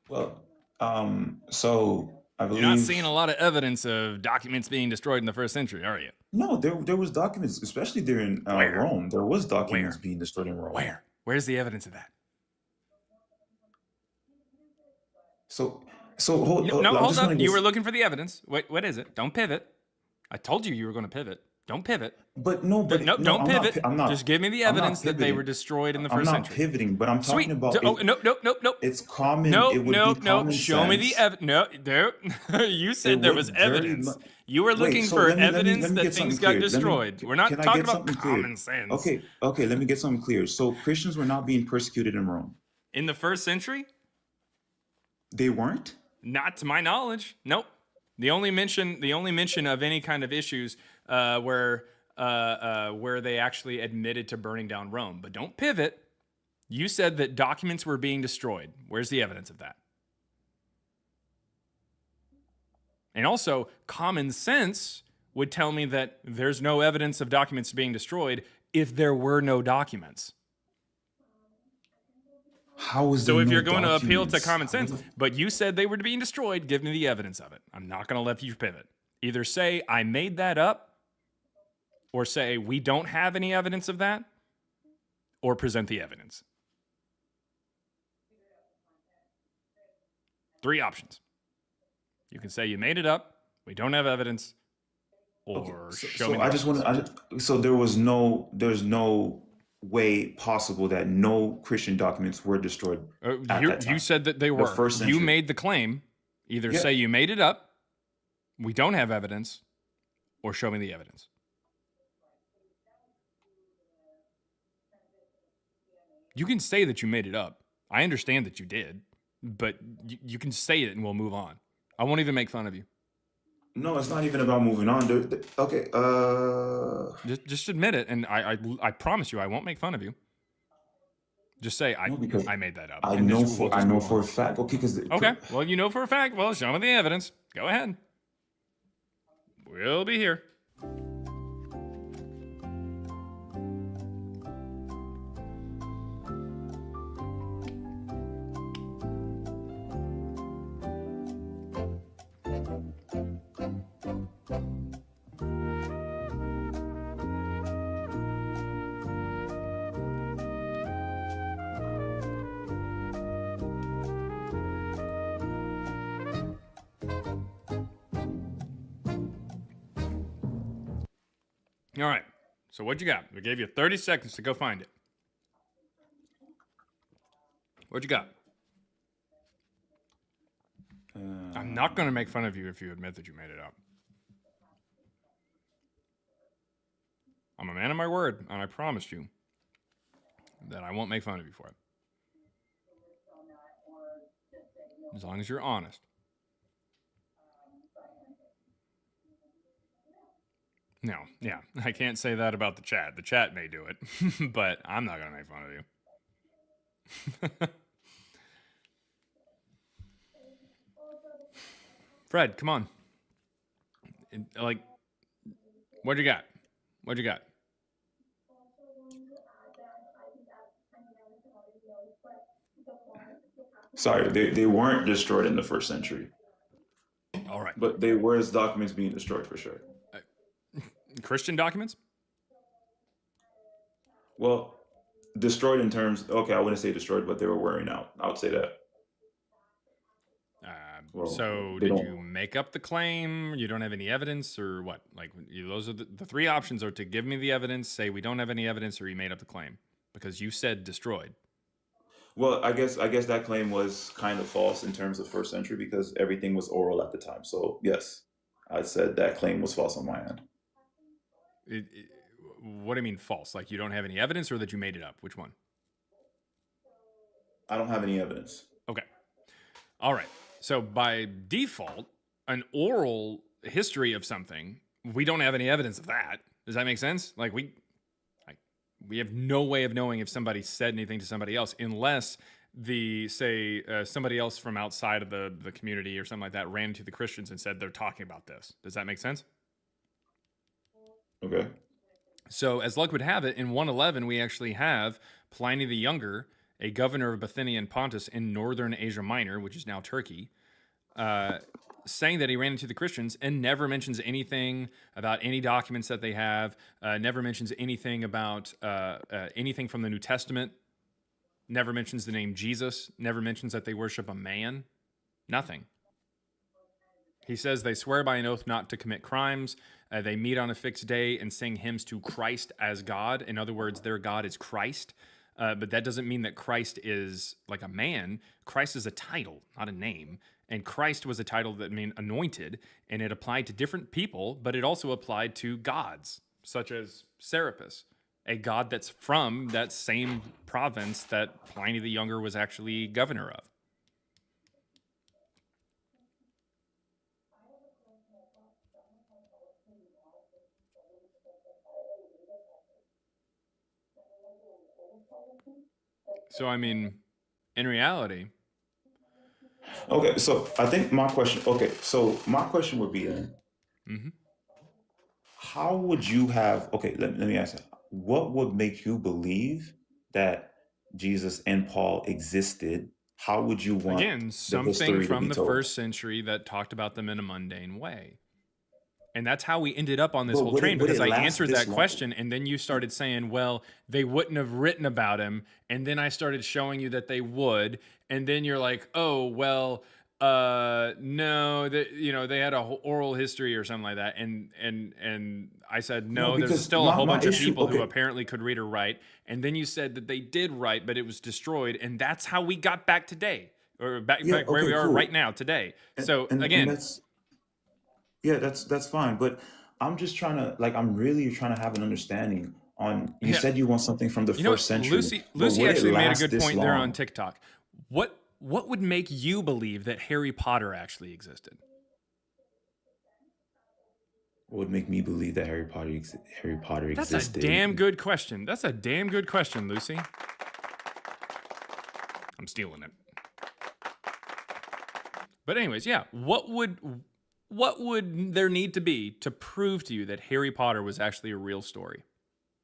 Speaker 10: Well, so I believe
Speaker 1: You're not seeing a lot of evidence of documents being destroyed in the first century, are you?
Speaker 10: No, there was documents, especially during Rome. There was documents being destroyed in Rome.
Speaker 1: Where? Where's the evidence of that?
Speaker 10: So hold
Speaker 1: up. You were looking for the evidence. What is it? Don't pivot. I told you were going to pivot. Don't pivot.
Speaker 10: Don't
Speaker 1: pivot. Just give me the evidence that they were destroyed in the first century.
Speaker 10: I'm not pivoting, but I'm talking about.
Speaker 1: Nope.
Speaker 10: It's common.
Speaker 1: No. Show me the evidence. No, there. You said there was evidence. You were looking for evidence that things got destroyed. We're not talking about common sense.
Speaker 10: Okay. Let me get something clear. So Christians were not being persecuted in Rome
Speaker 1: in the first century.
Speaker 10: They weren't.
Speaker 1: Not to my knowledge. Nope. The only mention of any kind of issues where they actually admitted to burning down Rome. But don't pivot. You said that documents were being destroyed. Where's the evidence of that? And also, common sense would tell me that there's no evidence of documents being destroyed if there were no documents.
Speaker 10: How is
Speaker 1: So
Speaker 10: there
Speaker 1: if
Speaker 10: no
Speaker 1: you're going to appeal to
Speaker 10: documents?
Speaker 1: common sense, but you said they were being destroyed, give me the evidence of it. I'm not going to let you pivot. Either say I made that up, or say we don't have any evidence of that, or present the evidence. 3 options. You can say you made it up, we don't have evidence, or show me the evidence.
Speaker 10: So there's no way possible that no Christian documents were destroyed at that time.
Speaker 1: You said that they were.
Speaker 10: first
Speaker 1: You
Speaker 10: century.
Speaker 1: made the claim. Either
Speaker 10: Yeah.
Speaker 1: say you made it up, we don't have evidence, or show me the evidence. You can say that you made it up. I understand that you did, but you can say it and we'll move on. I won't even make fun of you.
Speaker 10: No, it's not even about moving on. Okay.
Speaker 1: Just admit it, and I promise you I won't make fun of you. Just say I made that up.
Speaker 10: I
Speaker 1: and
Speaker 10: know
Speaker 1: just- we'll
Speaker 10: for
Speaker 1: just move
Speaker 10: a
Speaker 1: on.
Speaker 10: fact. Okay, because
Speaker 1: Okay. Well, you know for a fact. Well, show me the evidence. Go ahead. We'll be here. All right. So what you got? We gave you 30 seconds to go find it. What you got? I'm not going to make fun of you if you admit that you made it up. I'm a man of my word, and I promised you that I won't make fun of you for it. As long as you're honest. No, yeah, I can't say that about the chat. The chat may do it, but I'm not going to make fun of you. Fred, come on. Like, what you got? What you got?
Speaker 10: Sorry, they weren't destroyed in the first century.
Speaker 1: All right.
Speaker 10: But they were as documents being destroyed for sure.
Speaker 1: Christian documents?
Speaker 10: Well, destroyed in terms. Okay, I wouldn't say destroyed, but they were wearing out. I would say that. Well,
Speaker 1: So
Speaker 10: they
Speaker 1: did
Speaker 10: don't-
Speaker 1: you make up the claim? You don't have any evidence, or what? Like, those are the 3 options: are to give me the evidence, say we don't have any evidence, or you made up the claim because you said destroyed.
Speaker 10: Well, I guess that claim was kind of false in terms of first century because everything was oral at the time. So yes, I said that claim was false on my end.
Speaker 1: What do you mean false? Like you don't have any evidence, or that you made it up? Which one?
Speaker 10: I don't have any evidence.
Speaker 1: Okay. All right. So by default, an oral history of something, we don't have any evidence of that. Does that make sense? Like we have no way of knowing if somebody said anything to somebody else unless somebody else from outside of the community or something like that ran to the Christians and said they're talking about this. Does that make sense?
Speaker 10: Okay.
Speaker 1: So as luck would have it, in 111, we actually have Pliny the Younger, a governor of Bithynia and Pontus in northern Asia Minor, which is now Turkey, saying that he ran into the Christians and never mentions anything about any documents that they have, never mentions anything about anything from the New Testament, never mentions the name Jesus, never mentions that they worship a man, nothing. He says they swear by an oath not to commit crimes. They meet on a fixed day and sing hymns to Christ as God. In other words, their God is Christ. But that doesn't mean that Christ is like a man. Christ is a title, not a name. And Christ was a title that meant anointed, and it applied to different people, but it also applied to gods, such as Serapis, a god that's from that same province that Pliny the Younger was actually governor of. So, I mean, in reality.
Speaker 10: Okay, so I think my question. Okay, so my question would be then.
Speaker 1: Mm-hmm.
Speaker 10: How would you have? Okay, let me ask you. What would make you believe that Jesus and Paul existed, how would you want
Speaker 1: Again,
Speaker 10: the
Speaker 1: something
Speaker 10: story to
Speaker 1: from
Speaker 10: be
Speaker 1: the
Speaker 10: told?
Speaker 1: first century that talked about them in a mundane way. And that's how we ended up on this
Speaker 10: But
Speaker 1: whole
Speaker 10: would
Speaker 1: train,
Speaker 10: it would
Speaker 1: because
Speaker 10: it
Speaker 1: I
Speaker 10: last
Speaker 1: answered
Speaker 10: this
Speaker 1: that
Speaker 10: long?
Speaker 1: question and then you started saying, well, they wouldn't have written about him. And then I started showing you that they would. And then you're like, oh, well, no, that, you know, they had a oral history or something like that. And I said,
Speaker 10: No,
Speaker 1: no, there's
Speaker 10: because
Speaker 1: still a whole
Speaker 10: my
Speaker 1: bunch of
Speaker 10: issue.
Speaker 1: people who
Speaker 10: Okay,
Speaker 1: apparently could read or write. And then you said that they did write, but it was destroyed. And that's how we got back today, or back
Speaker 10: yeah,
Speaker 1: where
Speaker 10: okay,
Speaker 1: we are right
Speaker 10: cool,
Speaker 1: now today.
Speaker 10: and
Speaker 1: So
Speaker 10: and
Speaker 1: again,
Speaker 10: that's yeah, that's fine. But I'm just trying to like I'm really trying to have an understanding on. You
Speaker 1: yeah.
Speaker 10: said you want something from the
Speaker 1: You know what?
Speaker 10: first century,
Speaker 1: Lucy
Speaker 10: but would it
Speaker 1: actually made a
Speaker 10: last
Speaker 1: good
Speaker 10: this
Speaker 1: point there on
Speaker 10: long?
Speaker 1: TikTok. What would make you believe that Harry Potter actually existed?
Speaker 10: What would make me believe that Harry Potter
Speaker 1: That's a
Speaker 10: existed?
Speaker 1: damn good question. That's a damn good question, Lucy. I'm stealing it. But anyways, yeah, what would there need to be to prove to you that Harry Potter was actually a real story?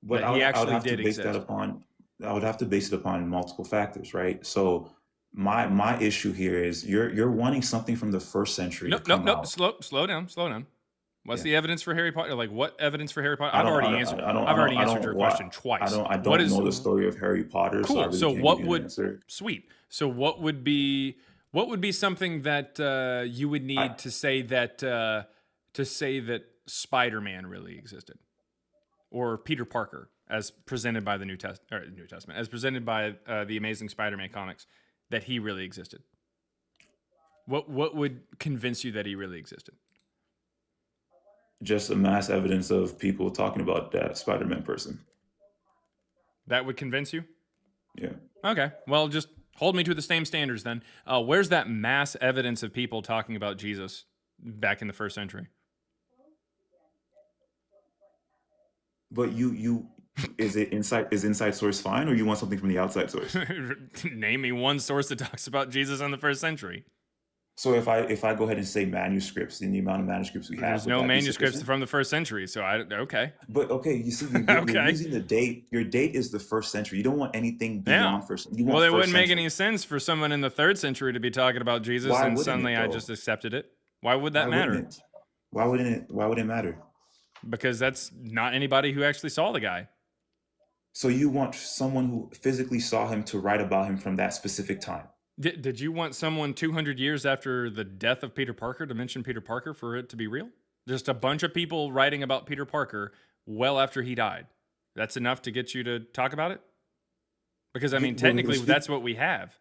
Speaker 10: But
Speaker 1: That he
Speaker 10: I would
Speaker 1: actually
Speaker 10: have to
Speaker 1: did
Speaker 10: base that
Speaker 1: exist?
Speaker 10: upon. I would have to base it upon multiple factors, right? So my issue here is you're wanting something from the first century to
Speaker 1: Nope, nope,
Speaker 10: come
Speaker 1: nope.
Speaker 10: out.
Speaker 1: Slow down, slow down. What's
Speaker 10: Yeah.
Speaker 1: the evidence for Harry Potter? Like, what evidence for Harry Potter?
Speaker 10: I
Speaker 1: I've
Speaker 10: don't I
Speaker 1: already
Speaker 10: don't
Speaker 1: answered.
Speaker 10: I don't
Speaker 1: I've
Speaker 10: I
Speaker 1: already
Speaker 10: don't I
Speaker 1: answered
Speaker 10: don't
Speaker 1: your
Speaker 10: what
Speaker 1: question twice.
Speaker 10: I
Speaker 1: What
Speaker 10: don't
Speaker 1: is
Speaker 10: know the story of Harry Potter, so I
Speaker 1: cool?
Speaker 10: really
Speaker 1: So
Speaker 10: can't
Speaker 1: what
Speaker 10: give you an
Speaker 1: would
Speaker 10: answer.
Speaker 1: sweet? So what would be something that you would
Speaker 10: I
Speaker 1: need to say that Spider-Man really existed, or Peter Parker as presented by the New Testament, as presented by the Amazing Spider-Man comics, that he really existed? What would convince you that he really existed?
Speaker 10: just a mass evidence of people talking about that Spider-Man person.
Speaker 1: That would convince you?
Speaker 10: Yeah.
Speaker 1: Okay, well, just hold me to the same standards then. Where's that mass evidence of people talking about Jesus back in the first century?
Speaker 10: But you is inside source fine, or you want something from the outside source?
Speaker 1: Name me one source that talks about Jesus in the first century.
Speaker 10: So if I go ahead and say manuscripts in the amount of manuscripts we have,
Speaker 1: There's
Speaker 10: would
Speaker 1: no
Speaker 10: that be
Speaker 1: manuscripts
Speaker 10: sufficient?
Speaker 1: from the first century, so okay.
Speaker 10: But okay, you see, you're
Speaker 1: Okay.
Speaker 10: using the date. Your date is the first century. You don't want anything
Speaker 1: Yeah.
Speaker 10: beyond first. You want
Speaker 1: Well, it
Speaker 10: first
Speaker 1: wouldn't make
Speaker 10: century.
Speaker 1: any sense for someone in the third century to be talking about Jesus,
Speaker 10: Why
Speaker 1: and
Speaker 10: wouldn't
Speaker 1: suddenly
Speaker 10: it
Speaker 1: I
Speaker 10: though?
Speaker 1: just accepted it. Why would that
Speaker 10: Why
Speaker 1: matter?
Speaker 10: wouldn't it? Why wouldn't it? Why would it matter?
Speaker 1: Because that's not anybody who actually saw the guy.
Speaker 10: So you want someone who physically saw him to write about him from that specific time.
Speaker 1: Did you want someone 200 years after the death of Peter Parker to mention Peter Parker for it to be real? Just a bunch of people writing about Peter Parker well after he died. That's enough to get you to talk about it? Because, I mean,
Speaker 10: Well,
Speaker 1: technically, that's what we have.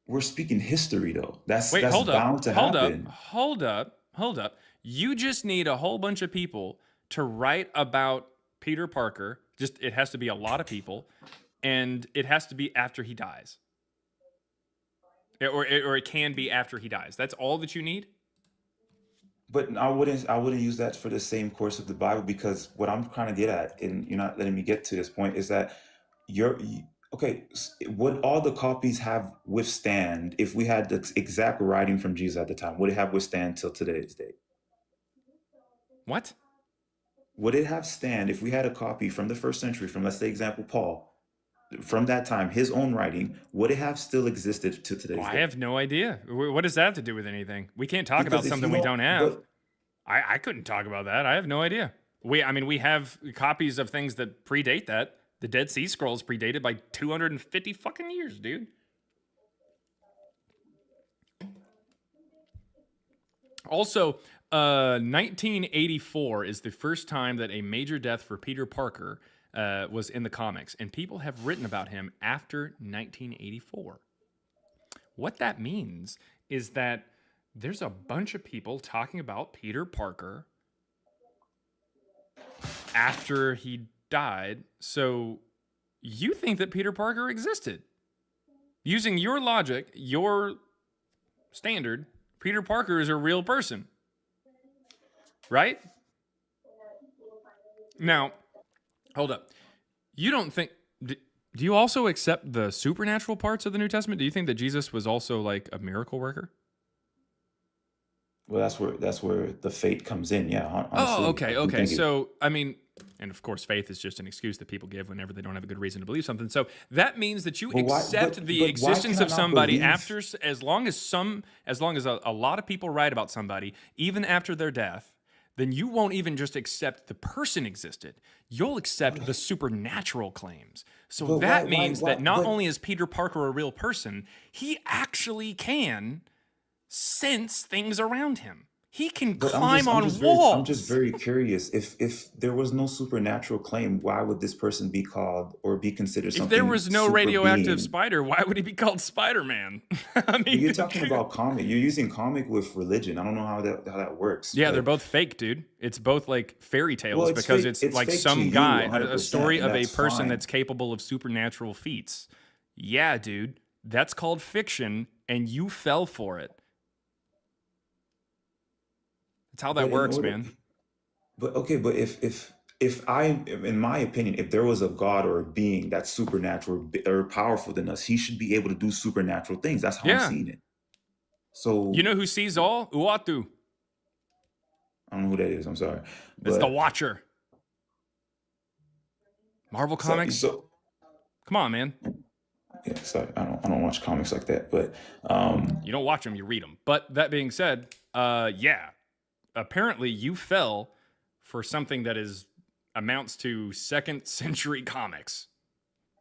Speaker 10: We're speaking history, though. That's
Speaker 1: Wait, hold
Speaker 10: bound
Speaker 1: up.
Speaker 10: to
Speaker 1: Hold
Speaker 10: happen.
Speaker 1: up. Hold up. Hold up. You just need a whole bunch of people to write about Peter Parker. Just, it has to be a lot of people. And it has to be after he dies. Or it can be after he dies. That's all that you need?
Speaker 10: But I wouldn't use that for the same course of the Bible, because what I'm trying to get at, and you're not letting me get to this point, is that okay. Would all the copies have withstand if we had the exact writing from Jesus at the time? Would it have withstand till today's date?
Speaker 1: What?
Speaker 10: Would it have stand if we had a copy from the first century, from, let's say, example, Paul, from that time, his own writing? Would it have still existed to today's
Speaker 1: Well, I
Speaker 10: date?
Speaker 1: have no idea. What does that have to do with anything? We can't talk about
Speaker 10: Because if
Speaker 1: something
Speaker 10: you
Speaker 1: we don't have.
Speaker 10: but
Speaker 1: I couldn't talk about that. I have no idea. We have copies of things that predate that. The Dead Sea Scrolls predated by 250 fucking years, dude. Also, 1984 is the first time that a major death for Peter Parker was in the comics, and people have written about him after 1984. What that means is that there's a bunch of people talking about Peter Parker after he died. So you think that Peter Parker existed. Using your logic, your standard, Peter Parker is a real person. Right? Now, hold up. You don't think... Do you also accept the supernatural parts of the New Testament? Do you think that Jesus was also like a miracle worker?
Speaker 10: Well, that's where the fate comes in. Yeah, honestly.
Speaker 1: Oh,
Speaker 10: I
Speaker 1: okay,
Speaker 10: do
Speaker 1: okay.
Speaker 10: think it.
Speaker 1: So, I mean, and of course, faith is just an excuse that people give whenever they don't have a good reason to believe something. So that means that you
Speaker 10: But why?
Speaker 1: accept the
Speaker 10: But why
Speaker 1: existence
Speaker 10: can I
Speaker 1: of
Speaker 10: not
Speaker 1: somebody
Speaker 10: believe?
Speaker 1: after, as long as a lot of people write about somebody, even after their death, then you won't even just accept the person existed. You'll accept the supernatural claims. So
Speaker 10: But
Speaker 1: that means
Speaker 10: why?
Speaker 1: that not
Speaker 10: But
Speaker 1: only is Peter Parker a real person, he actually can sense things around him. He can
Speaker 10: But
Speaker 1: climb on
Speaker 10: I'm just
Speaker 1: walls.
Speaker 10: very curious. If there was no supernatural claim, why would this person be called or be considered
Speaker 1: If there
Speaker 10: something
Speaker 1: was no
Speaker 10: super
Speaker 1: radioactive
Speaker 10: being?
Speaker 1: spider, why would he be called Spider-Man? I
Speaker 10: But
Speaker 1: mean,
Speaker 10: you're talking about comic. You're using comic with religion. I don't know how that works.
Speaker 1: yeah, they're
Speaker 10: But
Speaker 1: both fake, dude. It's both like fairy
Speaker 10: well,
Speaker 1: tales because it's
Speaker 10: It's
Speaker 1: like
Speaker 10: fake to
Speaker 1: some
Speaker 10: you,
Speaker 1: guy, a
Speaker 10: 100%,
Speaker 1: story
Speaker 10: and
Speaker 1: of a
Speaker 10: that's
Speaker 1: person
Speaker 10: fine.
Speaker 1: that's capable of supernatural feats. Yeah, dude, that's called fiction, and you fell for it. That's how that
Speaker 10: But in
Speaker 1: works,
Speaker 10: order,
Speaker 1: man.
Speaker 10: but okay, but if I, in my opinion, if there was a god or a being that's supernatural or powerful than us, he should be able to do supernatural things. That's how I'm
Speaker 1: Yeah.
Speaker 10: seeing it.
Speaker 1: You
Speaker 10: So
Speaker 1: know who sees all? Uatu.
Speaker 10: I don't know who that is. I'm sorry,
Speaker 1: It's the
Speaker 10: but
Speaker 1: Watcher. Marvel Comics.
Speaker 10: so
Speaker 1: Come on, man.
Speaker 10: yeah. Sorry, I don't watch comics like that. But
Speaker 1: You don't watch them, you read them. But that being said, yeah, apparently you fell for something that amounts to second century comics.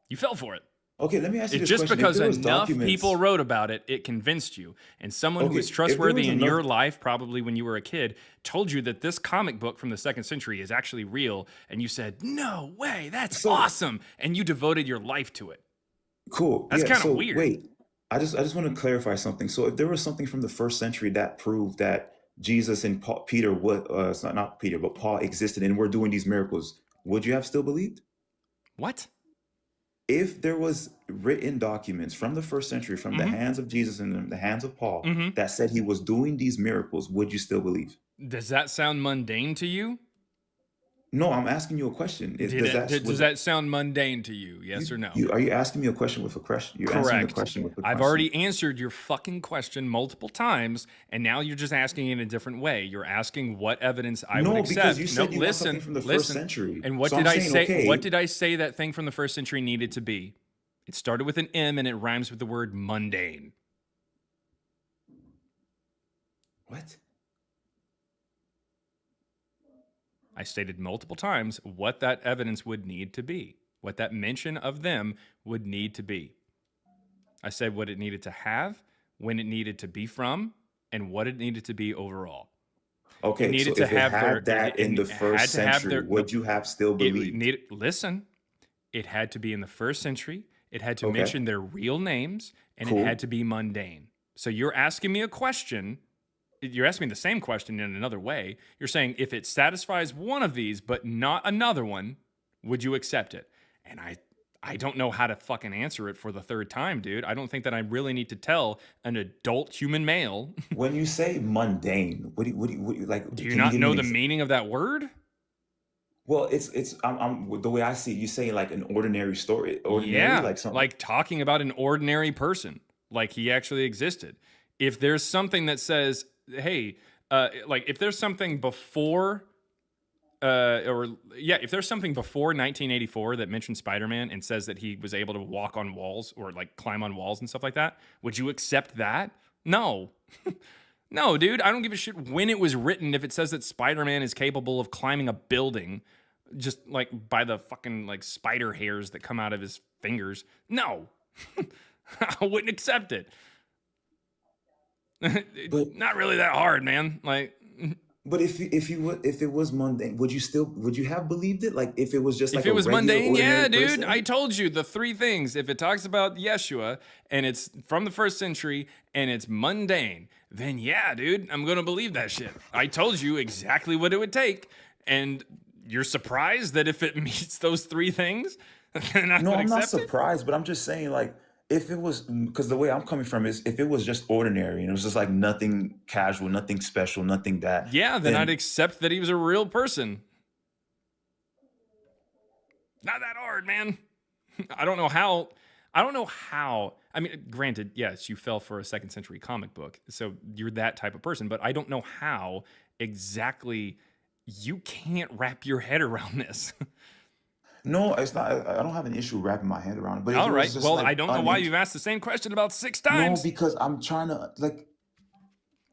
Speaker 1: You fell for it.
Speaker 10: okay, let me ask you
Speaker 1: It's
Speaker 10: this
Speaker 1: just
Speaker 10: question: If
Speaker 1: because
Speaker 10: there was
Speaker 1: enough people
Speaker 10: documents,
Speaker 1: wrote about it, it convinced you. And someone who
Speaker 10: okay,
Speaker 1: is
Speaker 10: if there
Speaker 1: trustworthy
Speaker 10: was
Speaker 1: in
Speaker 10: enough,
Speaker 1: your life, probably when you were a kid, told you that this comic book from the second century is actually real. And you said, no way, that's
Speaker 10: so
Speaker 1: awesome. And you devoted your life to it.
Speaker 10: cool,
Speaker 1: That's
Speaker 10: yeah.
Speaker 1: kind of
Speaker 10: So
Speaker 1: weird.
Speaker 10: wait, I just want to clarify something. So if there was something from the first century that proved that Jesus and Peter, it's not Peter, but Paul existed and were doing these miracles, would you have still believed?
Speaker 1: What?
Speaker 10: If there was written documents from the first century, from the
Speaker 1: Mm-hmm.
Speaker 10: hands of Jesus and the hands of Paul,
Speaker 1: Mm-hmm.
Speaker 10: that said he was doing these miracles, would you still believe?
Speaker 1: Does that sound mundane to you?
Speaker 10: No, I'm asking you a question.
Speaker 1: Does that sound mundane to you? Yes or no?
Speaker 10: Are you asking me a question with a question? You're answering the
Speaker 1: Correct.
Speaker 10: question with a
Speaker 1: I've
Speaker 10: question.
Speaker 1: already answered your fucking question multiple times, and now you're just asking it in a different way. You're asking what evidence I would
Speaker 10: No,
Speaker 1: accept.
Speaker 10: because you said
Speaker 1: No,
Speaker 10: you want something
Speaker 1: listen,
Speaker 10: from the first
Speaker 1: listen.
Speaker 10: century.
Speaker 1: And what
Speaker 10: So
Speaker 1: did
Speaker 10: I'm
Speaker 1: I
Speaker 10: saying,
Speaker 1: say?
Speaker 10: okay,
Speaker 1: What did I say that thing from the first century needed to be? It started with an M, and it rhymes with the word mundane.
Speaker 10: what?
Speaker 1: I stated multiple times what that evidence would need to be, what that mention of them would need to be. I said what it needed to have, when it needed to be from, and what it needed to be overall. It
Speaker 10: Okay, so
Speaker 1: needed to
Speaker 10: if it
Speaker 1: have their.
Speaker 10: had that in the
Speaker 1: It had
Speaker 10: first
Speaker 1: to have
Speaker 10: century,
Speaker 1: their. No,
Speaker 10: would you have still
Speaker 1: it
Speaker 10: believed?
Speaker 1: needed. Listen, it had to be in the first century. It had to
Speaker 10: Okay,
Speaker 1: mention their real names, and it had
Speaker 10: cool.
Speaker 1: to be mundane. So you're asking me a question. You're asking me the same question in another way. You're saying if it satisfies one of these but not another one, would you accept it? And I don't know how to fucking answer it for the third time, dude. I don't think that I really need to tell an adult human male.
Speaker 10: When you say mundane, what do you like?
Speaker 1: Do you
Speaker 10: Can you
Speaker 1: not
Speaker 10: give me
Speaker 1: know
Speaker 10: an
Speaker 1: the
Speaker 10: example?
Speaker 1: meaning of that word?
Speaker 10: Well, I'm the way I see it, you say like an ordinary story, ordinary,
Speaker 1: Yeah,
Speaker 10: like something.
Speaker 1: like talking about an ordinary person, like he actually existed. If there's something that says, hey, like if there's something before, if there's something before 1984 that mentions Spider-Man and says that he was able to walk on walls or like climb on walls and stuff like that, would you accept that? No. No, dude, I don't give a shit when it was written if it says that Spider-Man is capable of climbing a building just like by the fucking like spider hairs that come out of his fingers. No. I wouldn't accept it.
Speaker 10: But
Speaker 1: Not really that hard, man. Like
Speaker 10: but if it was mundane, would you have believed it? Like if it was just
Speaker 1: if
Speaker 10: like
Speaker 1: it
Speaker 10: a
Speaker 1: was
Speaker 10: regular
Speaker 1: mundane, yeah,
Speaker 10: ordinary
Speaker 1: dude. I
Speaker 10: person?
Speaker 1: told you the three things. If it talks about Yeshua and it's from the first century and it's mundane, then yeah, dude, I'm gonna believe that shit. I told you exactly what it would take, and you're surprised that if it meets those three things, then I
Speaker 10: No,
Speaker 1: would
Speaker 10: I'm not
Speaker 1: accept it.
Speaker 10: surprised, but I'm just saying like if it was because the way I'm coming from is if it was just ordinary and it was just like nothing casual, nothing special, nothing that,
Speaker 1: Yeah, then I'd
Speaker 10: then
Speaker 1: accept that he was a real person. Not that hard, man. I don't know how I don't know how. I mean, granted, yes, you fell for a second century comic book, so you're that type of person. But I don't know how exactly you can't wrap your head around this.
Speaker 10: No, it's not. I don't have an issue wrapping my head around it. But if
Speaker 1: All
Speaker 10: it was
Speaker 1: right.
Speaker 10: just
Speaker 1: Well,
Speaker 10: like
Speaker 1: I don't know why you've asked the same question about 6
Speaker 10: no,
Speaker 1: times.
Speaker 10: because I'm trying to like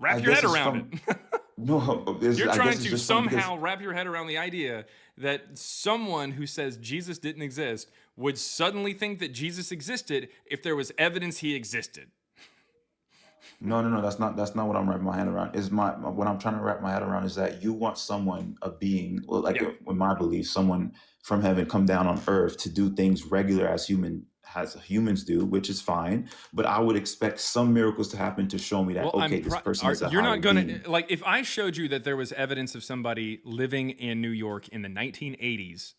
Speaker 1: Wrap
Speaker 10: I
Speaker 1: your head
Speaker 10: guess it's
Speaker 1: around it.
Speaker 10: no.
Speaker 1: You're
Speaker 10: I
Speaker 1: trying
Speaker 10: guess it's
Speaker 1: to
Speaker 10: just funny because
Speaker 1: somehow wrap your head around the idea that someone who says Jesus didn't exist would suddenly think that Jesus existed if there was evidence he existed.
Speaker 10: no. That's not what I'm wrapping my head around. Is my what I'm trying to wrap my head around is that you want someone, a being, well, like
Speaker 1: Yeah.
Speaker 10: in my belief, someone from heaven come down on earth to do things regular as humans do, which is fine. But I would expect some miracles to happen to show me that okay, this person is a
Speaker 1: you're
Speaker 10: higher
Speaker 1: not gonna
Speaker 10: being.
Speaker 1: like if I showed you that there was evidence of somebody living in New York in the 1980s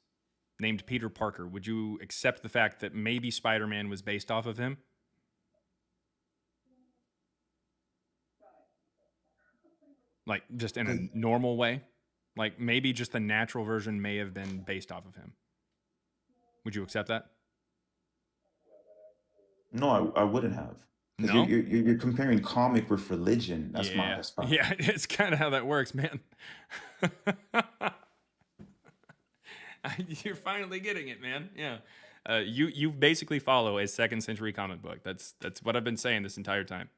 Speaker 1: named Peter Parker, would you accept the fact that maybe Spider-Man was based off of him? Like just in a normal way? Like maybe just the natural version may have been based off of him. Would you accept that?
Speaker 10: No, I wouldn't have. Because
Speaker 1: No?
Speaker 10: you're comparing comic with religion. That's
Speaker 1: Yeah.
Speaker 10: that's my
Speaker 1: Yeah, it's kind of how that works, man. You're finally getting it, man. Yeah. You basically follow a second century comic book. That's what I've been saying this entire time.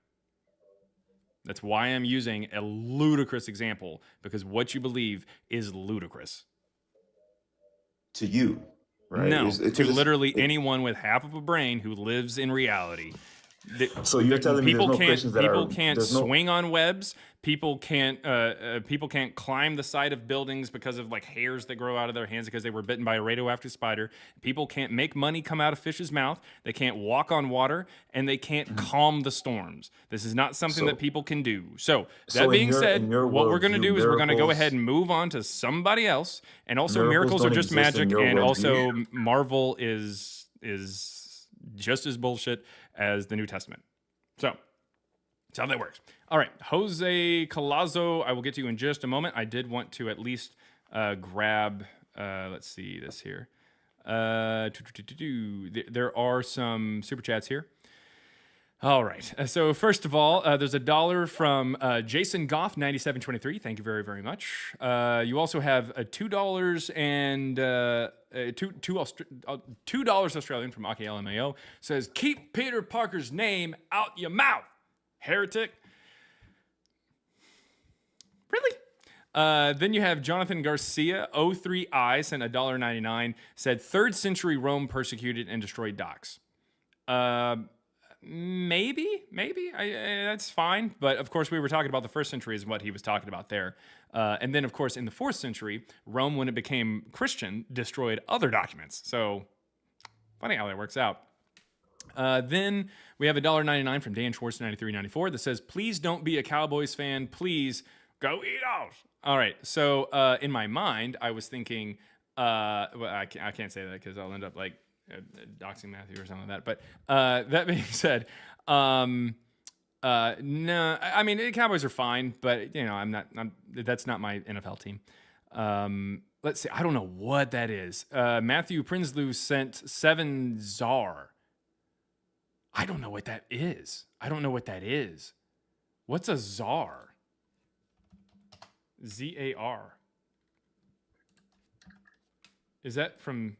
Speaker 1: That's why I'm using a ludicrous example, because what you believe is ludicrous.
Speaker 10: to you, right?
Speaker 1: No,
Speaker 10: It's,
Speaker 1: to
Speaker 10: it's,
Speaker 1: literally anyone with half of a brain who lives in reality.
Speaker 10: So you're telling me there's no Christians that
Speaker 1: people
Speaker 10: are
Speaker 1: can't
Speaker 10: there's no
Speaker 1: swing on webs. People can't climb the side of buildings because of like hairs that grow out of their hands because they were bitten by a radioactive spider. People can't make money come out of fish's mouth. They can't walk on water, and they can't calm the storms. This is not something
Speaker 10: So-
Speaker 1: that people can do. So that
Speaker 10: So in
Speaker 1: being
Speaker 10: your-
Speaker 1: said,
Speaker 10: in your
Speaker 1: what we're going to
Speaker 10: worldview,
Speaker 1: do is we're going to go
Speaker 10: miracles-
Speaker 1: ahead and move on to somebody else. And also, miracles
Speaker 10: Miracles
Speaker 1: are
Speaker 10: don't
Speaker 1: just
Speaker 10: exist in
Speaker 1: magic,
Speaker 10: your
Speaker 1: and also
Speaker 10: worldview.
Speaker 1: Marvel is just as bullshit as the New Testament. So that's how that works. All right, Jose Colazo, I will get to you in just a moment. I did want to at least grab, let's see this here. There are some super chats here. All right. So first of all, there's $1 from Jason Goff, 9723. Thank you very, very much. You also have $2 and $2 Australian from Aki LMAO. Says, keep Peter Parker's name out your mouth, heretic. Really? Then you have Jonathan Garcia, 03I, sent $1.99, said 3rd century Rome persecuted and destroyed docks. Maybe that's fine. But of course, we were talking about the 1st century is what he was talking about there. And then, of course, in the 4th century, Rome, when it became Christian, destroyed other documents. So funny how that works out. Then we have $1.99 from Dan Schwartz, 9394, that says, please don't be a Cowboys fan. Please go Eagles. All right. So in my mind, I was thinking, well, I can't say that because I'll end up like doxing Matthew or something like that. But that being said, no, I mean, the Cowboys are fine, but you know, that's not my NFL team. Let's see. I don't know what that is. Matthew Prinsloo sent 7 Czar. I don't know what that is. What's a czar? Z-A-R. Is that from...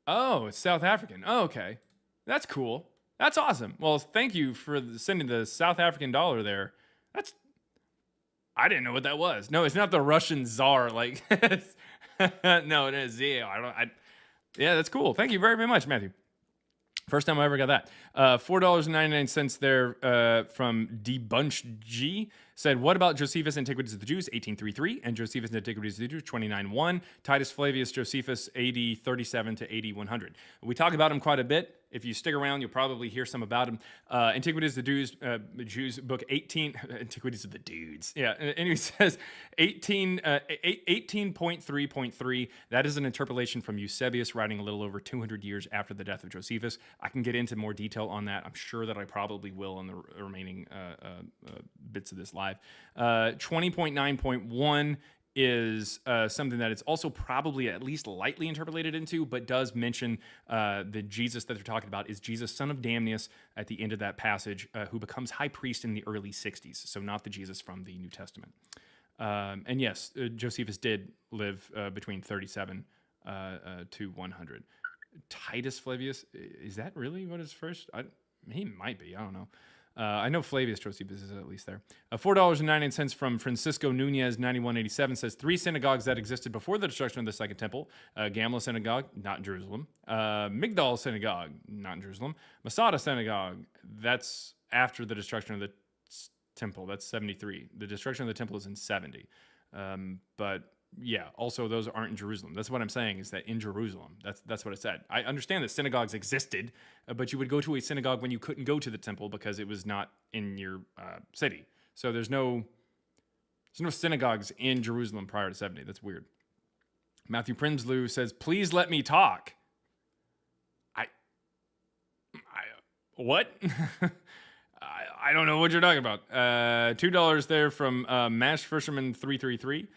Speaker 1: Oh, it's South African. Oh, okay. That's cool. That's awesome. Well, thank you for sending the South African dollar there. I didn't know what that was. No, it's not the Russian czar. Like, no, it is Z-A-R. Yeah, that's cool. Thank you very, very much, Matthew. First time I ever got that. $4.99 there from Debunched G. Said, what about Josephus' Antiquities of the Jews, 1833, and Josephus' Antiquities of the Jews, 29:1, Titus Flavius Josephus, AD 37 to AD 100. We talk about him quite a bit. If you stick around, you'll probably hear some about him. Antiquities of the Jews, book 18, Antiquities of the Dudes. Yeah, and he says 18.3.3. That is an interpolation from Eusebius, writing a little over 200 years after the death of Josephus. I can get into more detail on that. I'm sure that I probably will in the remaining bits of this live. 20.9.1 is something that it's also probably at least lightly interpolated into, but does mention the Jesus that they're talking about is Jesus, son of Damnius, at the end of that passage, who becomes high priest in the early 60s. So not the Jesus from the New Testament. And yes, Josephus did live between 37 to 100. Titus Flavius, is that really what is first? He might be, I don't know. I know Flavius Josephus is at least there. $4.99 from Francisco Nunez, 9187, says 3 synagogues that existed before the destruction of the Second Temple. Gamla Synagogue, not in Jerusalem. Migdal Synagogue, not in Jerusalem. Masada Synagogue, that's after the destruction of the temple. That's 73. The destruction of the temple is in 70. But yeah, also those aren't in Jerusalem. That's what I'm saying, is that in Jerusalem, that's what it said. I understand that synagogues existed, but you would go to a synagogue when you couldn't go to the temple because it was not in your city. So there's no synagogues in Jerusalem prior to 70. That's weird. Matthew Prinsloo says, please let me talk. What? I don't know what you're talking about. $2 there from Mash Fisherman 333.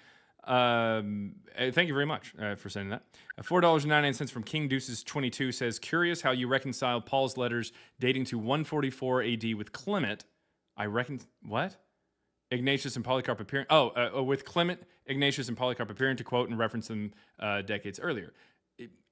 Speaker 1: Thank you very much for sending that. $4.99 from King Deuces 22 says, curious how you reconcile Paul's letters dating to 144 AD with Clement. What? Ignatius and Polycarp appearing. With Clement, Ignatius, and Polycarp appearing to quote and reference them decades earlier.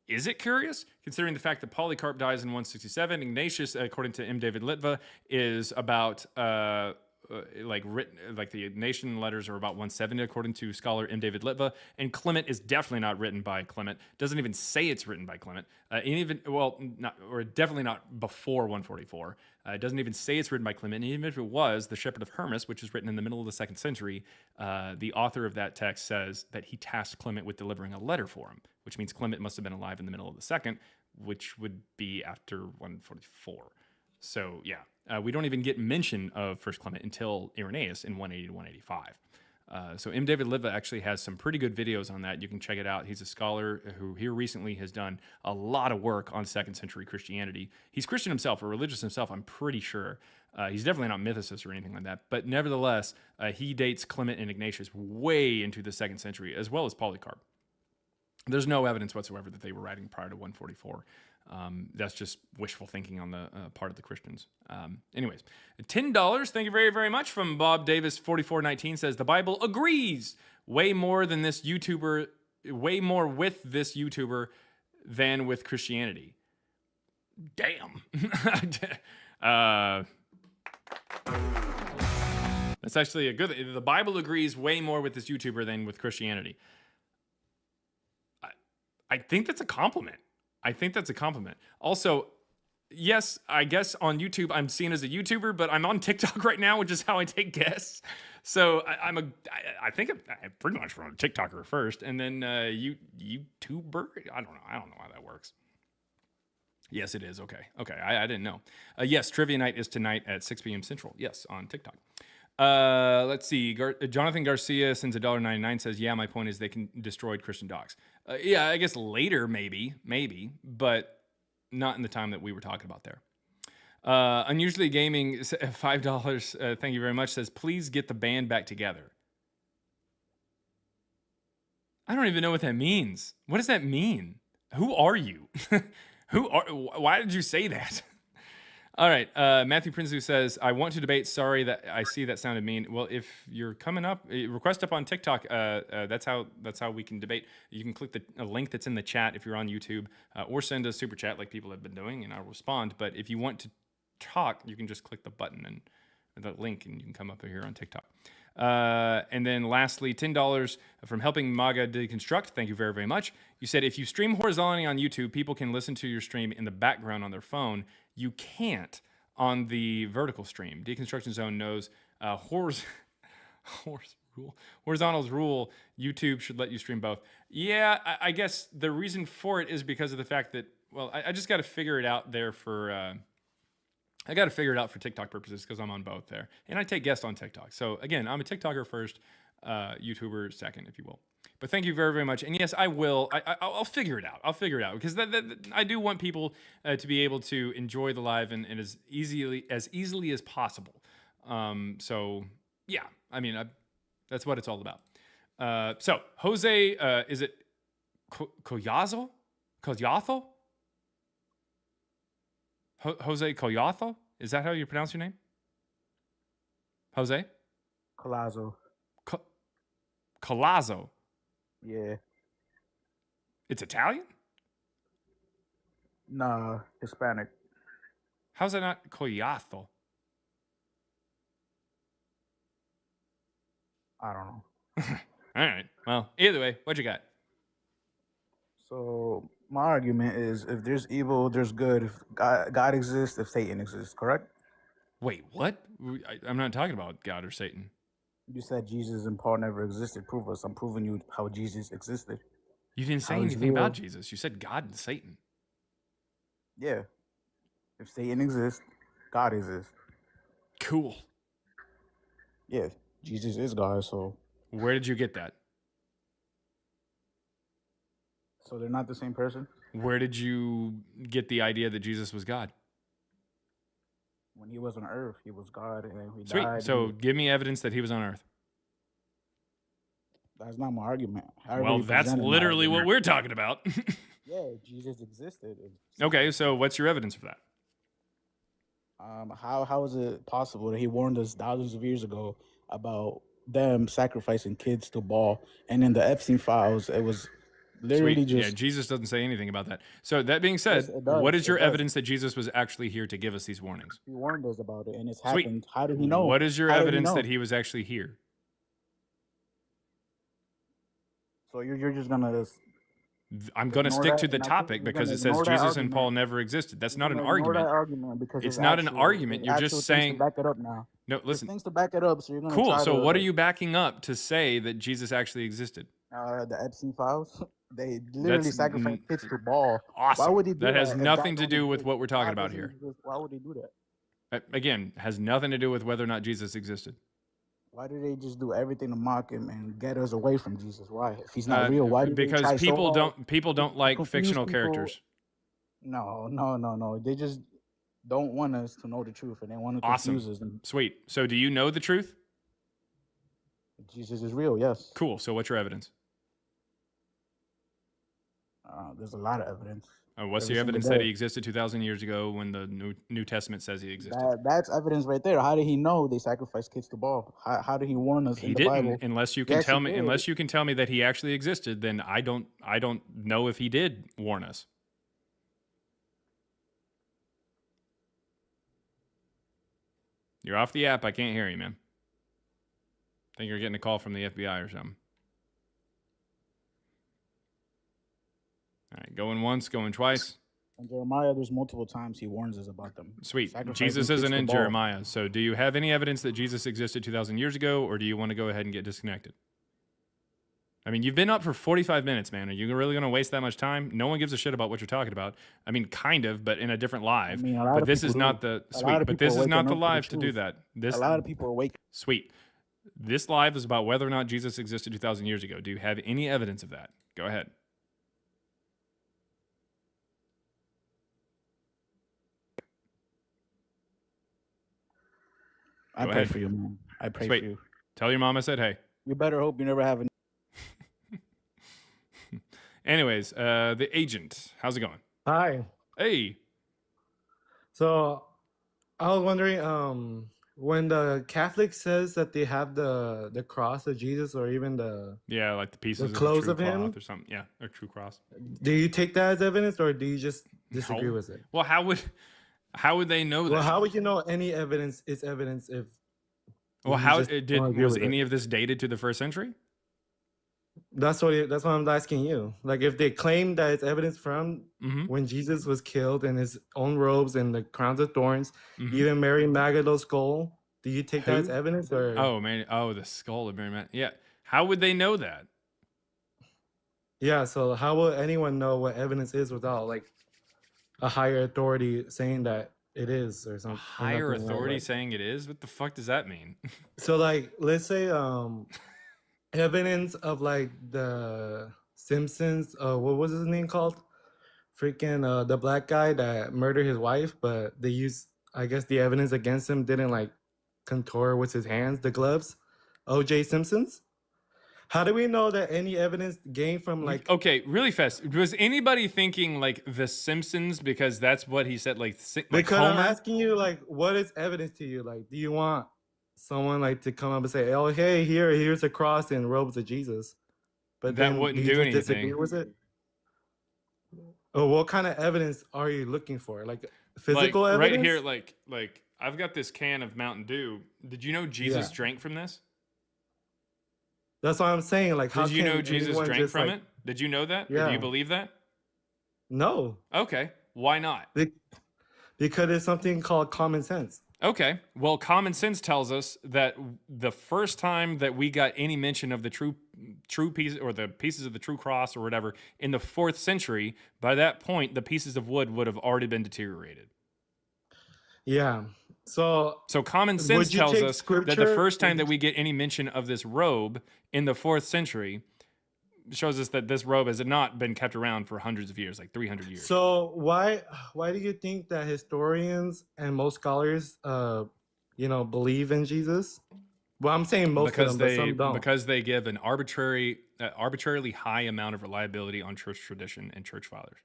Speaker 1: Is it curious, considering the fact that Polycarp dies in 167? Ignatius, according to M. David Litva, is about the Ignatian letters are about 170, according to scholar M. David Litva. And Clement is definitely not written by Clement. Doesn't even say it's written by Clement. Definitely not before 144. It doesn't even say it's written by Clement. And even if it was, the Shepherd of Hermas, which is written in the middle of the 2nd century, the author of that text says that he tasked Clement with delivering a letter for him, which means Clement must have been alive in the middle of the 2nd, which would be after 144. So yeah, we don't even get mention of First Clement until Irenaeus in 180 to 185. So M. David Litva actually has some pretty good videos on that. You can check it out. He's a scholar who here recently has done a lot of work on 2nd century Christianity. He's Christian himself, or religious himself, I'm pretty sure. He's definitely not mythicist or anything like that. But nevertheless, he dates Clement and Ignatius way into the 2nd century, as well as Polycarp. There's no evidence whatsoever that they were writing prior to 144. That's just wishful thinking on the part of the Christians. Anyways, $10. Thank you very, very much from Bob Davis 4419 says the Bible agrees way more with this YouTuber than with Christianity. Damn. That's actually a good thing. The Bible agrees way more with this YouTuber than with Christianity. I think that's a compliment. Also, yes, I guess on YouTube I'm seen as a YouTuber, but I'm on TikTok right now, which is how I take guests. So I think I'm pretty much from a TikToker first, and then YouTuber. I don't know how that works. Yes, it is. Okay. I didn't know. Yes, Trivia Night is tonight at 6 p.m. Central. Yes, on TikTok. Let's see. Jonathan Garcia sends $1.99, says, yeah, my point is they destroyed Christian docs. Yeah, I guess later, maybe, but not in the time that we were talking about there. Unusually Gaming, $5, thank you very much, says, please get the band back together. I don't even know what that means. What does that mean? Who are you? Why did you say that? All right, Matthew Prinsloo says, I want to debate. Sorry that I see that sounded mean. Well, if you're coming up, request up on TikTok. That's how we can debate. You can click the link that's in the chat if you're on YouTube, or send a super chat like people have been doing, and I'll respond. But if you want to talk, you can just click the button and the link, and you can come up here on TikTok. And then lastly, $10 from Helping MAGA Deconstruct. Thank you very, very much. You said if you stream horizontally on YouTube, people can listen to your stream in the background on their phone. You can't on the vertical stream. Deconstruction Zone knows horizontals rule. YouTube should let you stream both. Yeah, I guess the reason for it is because of the fact that, well, I just got to figure it out there for... I got to figure it out for TikTok purposes because I'm on both there. And I take guests on TikTok. So again, I'm a TikToker first, YouTuber second, if you will. But thank you very, very much. And yes, I will. I'll figure it out. Because I do want people to be able to enjoy the live and as easily as possible. So yeah, I mean, that's what it's all about. So Jose, is it Collazo? Collazo? Jose Collazo? Is that how you pronounce your name? Jose?
Speaker 2: Colazo.
Speaker 1: Collazo.
Speaker 2: Yeah.
Speaker 1: It's Italian?
Speaker 2: Nah, Hispanic.
Speaker 1: How's that not Collazo?
Speaker 2: I don't know.
Speaker 1: All right. Well, either way, what you got?
Speaker 2: So my argument is, if there's evil, there's good. If God exists, if Satan exists, correct?
Speaker 1: Wait, what? I'm not talking about God or Satan.
Speaker 2: You said Jesus and Paul never existed. Prove us. I'm proving you how Jesus existed.
Speaker 1: You didn't say
Speaker 2: How he's
Speaker 1: anything about
Speaker 2: real.
Speaker 1: Jesus. You said God and Satan.
Speaker 2: Yeah. If Satan exists, God exists.
Speaker 1: Cool.
Speaker 2: Yeah. Jesus is God, so
Speaker 1: Where did you get that?
Speaker 2: they're not the same person.
Speaker 1: Where did you get the idea that Jesus was God?
Speaker 2: When he was on earth, he was God, and he
Speaker 1: Sweet.
Speaker 2: died.
Speaker 1: So give me evidence that he was on earth.
Speaker 2: That's not my argument. I
Speaker 1: Well,
Speaker 2: already
Speaker 1: that's
Speaker 2: presented my
Speaker 1: literally what
Speaker 2: argument.
Speaker 1: we're talking about.
Speaker 2: Yeah, Jesus existed.
Speaker 1: Okay, so what's your evidence for that?
Speaker 2: How is it possible that he warned us thousands of years ago about them sacrificing kids to Baal, and in the Epstein files, it was literally
Speaker 1: Sweet.
Speaker 2: just
Speaker 1: Yeah, Jesus doesn't say anything about that. So that being said,
Speaker 2: Yes, it
Speaker 1: what
Speaker 2: does.
Speaker 1: is your
Speaker 2: It does.
Speaker 1: evidence that Jesus was actually here to give us these warnings?
Speaker 2: He warned us about it, and it's
Speaker 1: Sweet.
Speaker 2: happened. How did he know?
Speaker 1: What is your
Speaker 2: How did he
Speaker 1: evidence
Speaker 2: know?
Speaker 1: that he was actually here?
Speaker 2: So you're just gonna
Speaker 1: I'm going to
Speaker 2: ignore
Speaker 1: stick
Speaker 2: that,
Speaker 1: to the
Speaker 2: and I think
Speaker 1: topic
Speaker 2: you're
Speaker 1: because
Speaker 2: gonna
Speaker 1: it says
Speaker 2: ignore that
Speaker 1: Jesus and Paul
Speaker 2: argument.
Speaker 1: never existed. That's
Speaker 2: You're
Speaker 1: not an
Speaker 2: gonna ignore that
Speaker 1: argument.
Speaker 2: argument because
Speaker 1: It's
Speaker 2: there's
Speaker 1: not an
Speaker 2: actual-
Speaker 1: argument.
Speaker 2: there's
Speaker 1: You're
Speaker 2: actual
Speaker 1: just
Speaker 2: things
Speaker 1: saying.
Speaker 2: to back it up now.
Speaker 1: No,
Speaker 2: There's
Speaker 1: listen.
Speaker 2: things to back it up, so you're gonna
Speaker 1: Cool.
Speaker 2: try
Speaker 1: So
Speaker 2: to
Speaker 1: what are you backing up to say that Jesus actually existed?
Speaker 2: the Epstein files. They literally
Speaker 1: That's
Speaker 2: sacrificed kids to Baal.
Speaker 1: awesome.
Speaker 2: Why would he do
Speaker 1: That
Speaker 2: that?
Speaker 1: has
Speaker 2: if
Speaker 1: nothing
Speaker 2: God
Speaker 1: to do
Speaker 2: don't
Speaker 1: with
Speaker 2: exist?
Speaker 1: what we're talking
Speaker 2: God
Speaker 1: about
Speaker 2: doesn't
Speaker 1: here.
Speaker 2: exist. Why would they do that?
Speaker 1: Again, has nothing to do with whether or not Jesus existed.
Speaker 2: Why do they just do everything to mock him and get us away from Jesus? Why? If he's not real, why do they
Speaker 1: Because
Speaker 2: try so hard
Speaker 1: people don't
Speaker 2: to
Speaker 1: like
Speaker 2: confuse
Speaker 1: fictional
Speaker 2: people?
Speaker 1: characters.
Speaker 2: No. They just don't want us to know the truth, and they want to
Speaker 1: Awesome.
Speaker 2: confuse us. And
Speaker 1: Sweet. So do you know the truth?
Speaker 2: Jesus is real, yes.
Speaker 1: Cool. So what's your evidence?
Speaker 2: There's a lot of evidence.
Speaker 1: What's
Speaker 2: Every
Speaker 1: the
Speaker 2: single
Speaker 1: evidence that
Speaker 2: day.
Speaker 1: he existed 2,000 years ago when the New Testament says he existed?
Speaker 2: That's evidence right there. How did he know they sacrificed kids to Baal? How did he warn us
Speaker 1: He
Speaker 2: in the
Speaker 1: didn't,
Speaker 2: Bible?
Speaker 1: unless you can
Speaker 2: Yes,
Speaker 1: tell
Speaker 2: he
Speaker 1: me.
Speaker 2: did.
Speaker 1: Unless you can tell me that he actually existed, then I don't know if he did warn us. You're off the app. I can't hear you, man. I think you're getting a call from the FBI or something. All right, going once, going twice.
Speaker 2: In Jeremiah, there's multiple times he warns us about them.
Speaker 1: Sweet.
Speaker 2: Sacrificing
Speaker 1: Jesus
Speaker 2: kids
Speaker 1: isn't
Speaker 2: to
Speaker 1: in
Speaker 2: Baal.
Speaker 1: Jeremiah. So do you have any evidence that Jesus existed 2,000 years ago, or do you want to go ahead and get disconnected? I mean, you've been up for 45 minutes, man. Are you really going to waste that much time? No one gives a shit about what you're talking about. I mean, kind of, but in a different live.
Speaker 2: I mean, a lot
Speaker 1: But
Speaker 2: of
Speaker 1: this
Speaker 2: people
Speaker 1: is
Speaker 2: do.
Speaker 1: not the
Speaker 2: A lot
Speaker 1: sweet.
Speaker 2: of
Speaker 1: But
Speaker 2: people
Speaker 1: this
Speaker 2: are
Speaker 1: is not
Speaker 2: waking
Speaker 1: the
Speaker 2: up to the
Speaker 1: live to do
Speaker 2: truth.
Speaker 1: that. This
Speaker 2: A lot of people are waking.
Speaker 1: sweet. This live is about whether or not Jesus existed 2,000 years ago. Do you have any evidence of that? Go ahead.
Speaker 2: I
Speaker 1: Go
Speaker 2: pray
Speaker 1: ahead.
Speaker 2: for you, man. I pray
Speaker 1: Sweet.
Speaker 2: for you.
Speaker 1: Tell your mom I said hey.
Speaker 2: You better hope you never have an.
Speaker 1: Anyways, the agent. How's it going?
Speaker 12: Hi.
Speaker 1: Hey.
Speaker 12: So I was wondering, when the Catholic says that they have the cross of Jesus, or even the
Speaker 1: Yeah, like the pieces of
Speaker 12: clothes
Speaker 1: the
Speaker 12: of
Speaker 1: true
Speaker 12: him?
Speaker 1: cloth or something. Yeah, or true cross.
Speaker 12: do you take that as evidence, or do you just disagree
Speaker 1: No.
Speaker 12: with it?
Speaker 1: Well, how would they know that?
Speaker 12: Well, how would you know any evidence is evidence if
Speaker 1: Well,
Speaker 12: you
Speaker 1: how
Speaker 12: just don't agree
Speaker 1: was
Speaker 12: with it?
Speaker 1: any of this dated to the first century?
Speaker 12: That's what I'm asking you. Like, if they claim that it's evidence from
Speaker 1: Mm-hmm.
Speaker 12: when Jesus was killed in his own robes and the crowns of thorns,
Speaker 1: Mhm.
Speaker 12: even Mary Magdalene's skull, do you take that as
Speaker 1: Who?
Speaker 12: evidence, or
Speaker 1: Oh man! Oh, the skull of Mary Magdalene. Yeah. How would they know that?
Speaker 12: yeah? So how will anyone know what evidence is without like a higher authority saying that it is, or
Speaker 1: A
Speaker 12: something?
Speaker 1: higher authority saying it is? What the fuck does that mean?
Speaker 12: So like, let's say evidence of like the Simpsons. What was his name called? Freaking the black guy that murdered his wife, but they used, I guess, the evidence against him didn't like contour with his hands, the gloves. O.J. Simpson's. How do we know that any evidence gained from like?
Speaker 1: Okay, really fast. Was anybody thinking like The Simpsons because that's what he said? Like
Speaker 12: Because I'm
Speaker 1: Homer?
Speaker 12: asking you, like, what is evidence to you? Like, do you want someone like to come up and say, "Oh, hey, here's a cross and robes of Jesus," but
Speaker 1: That
Speaker 12: then
Speaker 1: wouldn't
Speaker 12: you
Speaker 1: do
Speaker 12: just disagree
Speaker 1: anything.
Speaker 12: with it? Or what kind of evidence are you looking for? Like physical
Speaker 1: Like
Speaker 12: evidence?
Speaker 1: right here, like I've got this can of Mountain Dew. Did you know Jesus
Speaker 12: Yeah.
Speaker 1: drank from this?
Speaker 12: That's what I'm saying. Like, how
Speaker 1: Did you
Speaker 12: can
Speaker 1: know Jesus
Speaker 12: anyone
Speaker 1: drank
Speaker 12: just
Speaker 1: from
Speaker 12: like?
Speaker 1: it? Did you know that? Or do
Speaker 12: Yeah.
Speaker 1: you believe that?
Speaker 12: No,
Speaker 1: Okay. Why not?
Speaker 12: because it's something called common sense.
Speaker 1: Okay. Well, common sense tells us that the first time that we got any mention of the true piece or the pieces of the true cross or whatever in the 4th century, by that point the pieces of wood would have already been deteriorated.
Speaker 12: Yeah. So
Speaker 1: common sense
Speaker 12: would you
Speaker 1: tells
Speaker 12: take
Speaker 1: us that the
Speaker 12: scripture?
Speaker 1: first time that we get any mention of this robe in the 4th century shows us that this robe has not been kept around for hundreds of years, like 300 years.
Speaker 12: So why do you think that historians and most scholars, believe in Jesus? Well, I'm saying most of them, but some don't.
Speaker 1: Because they give an arbitrarily high amount of reliability on church tradition and church fathers.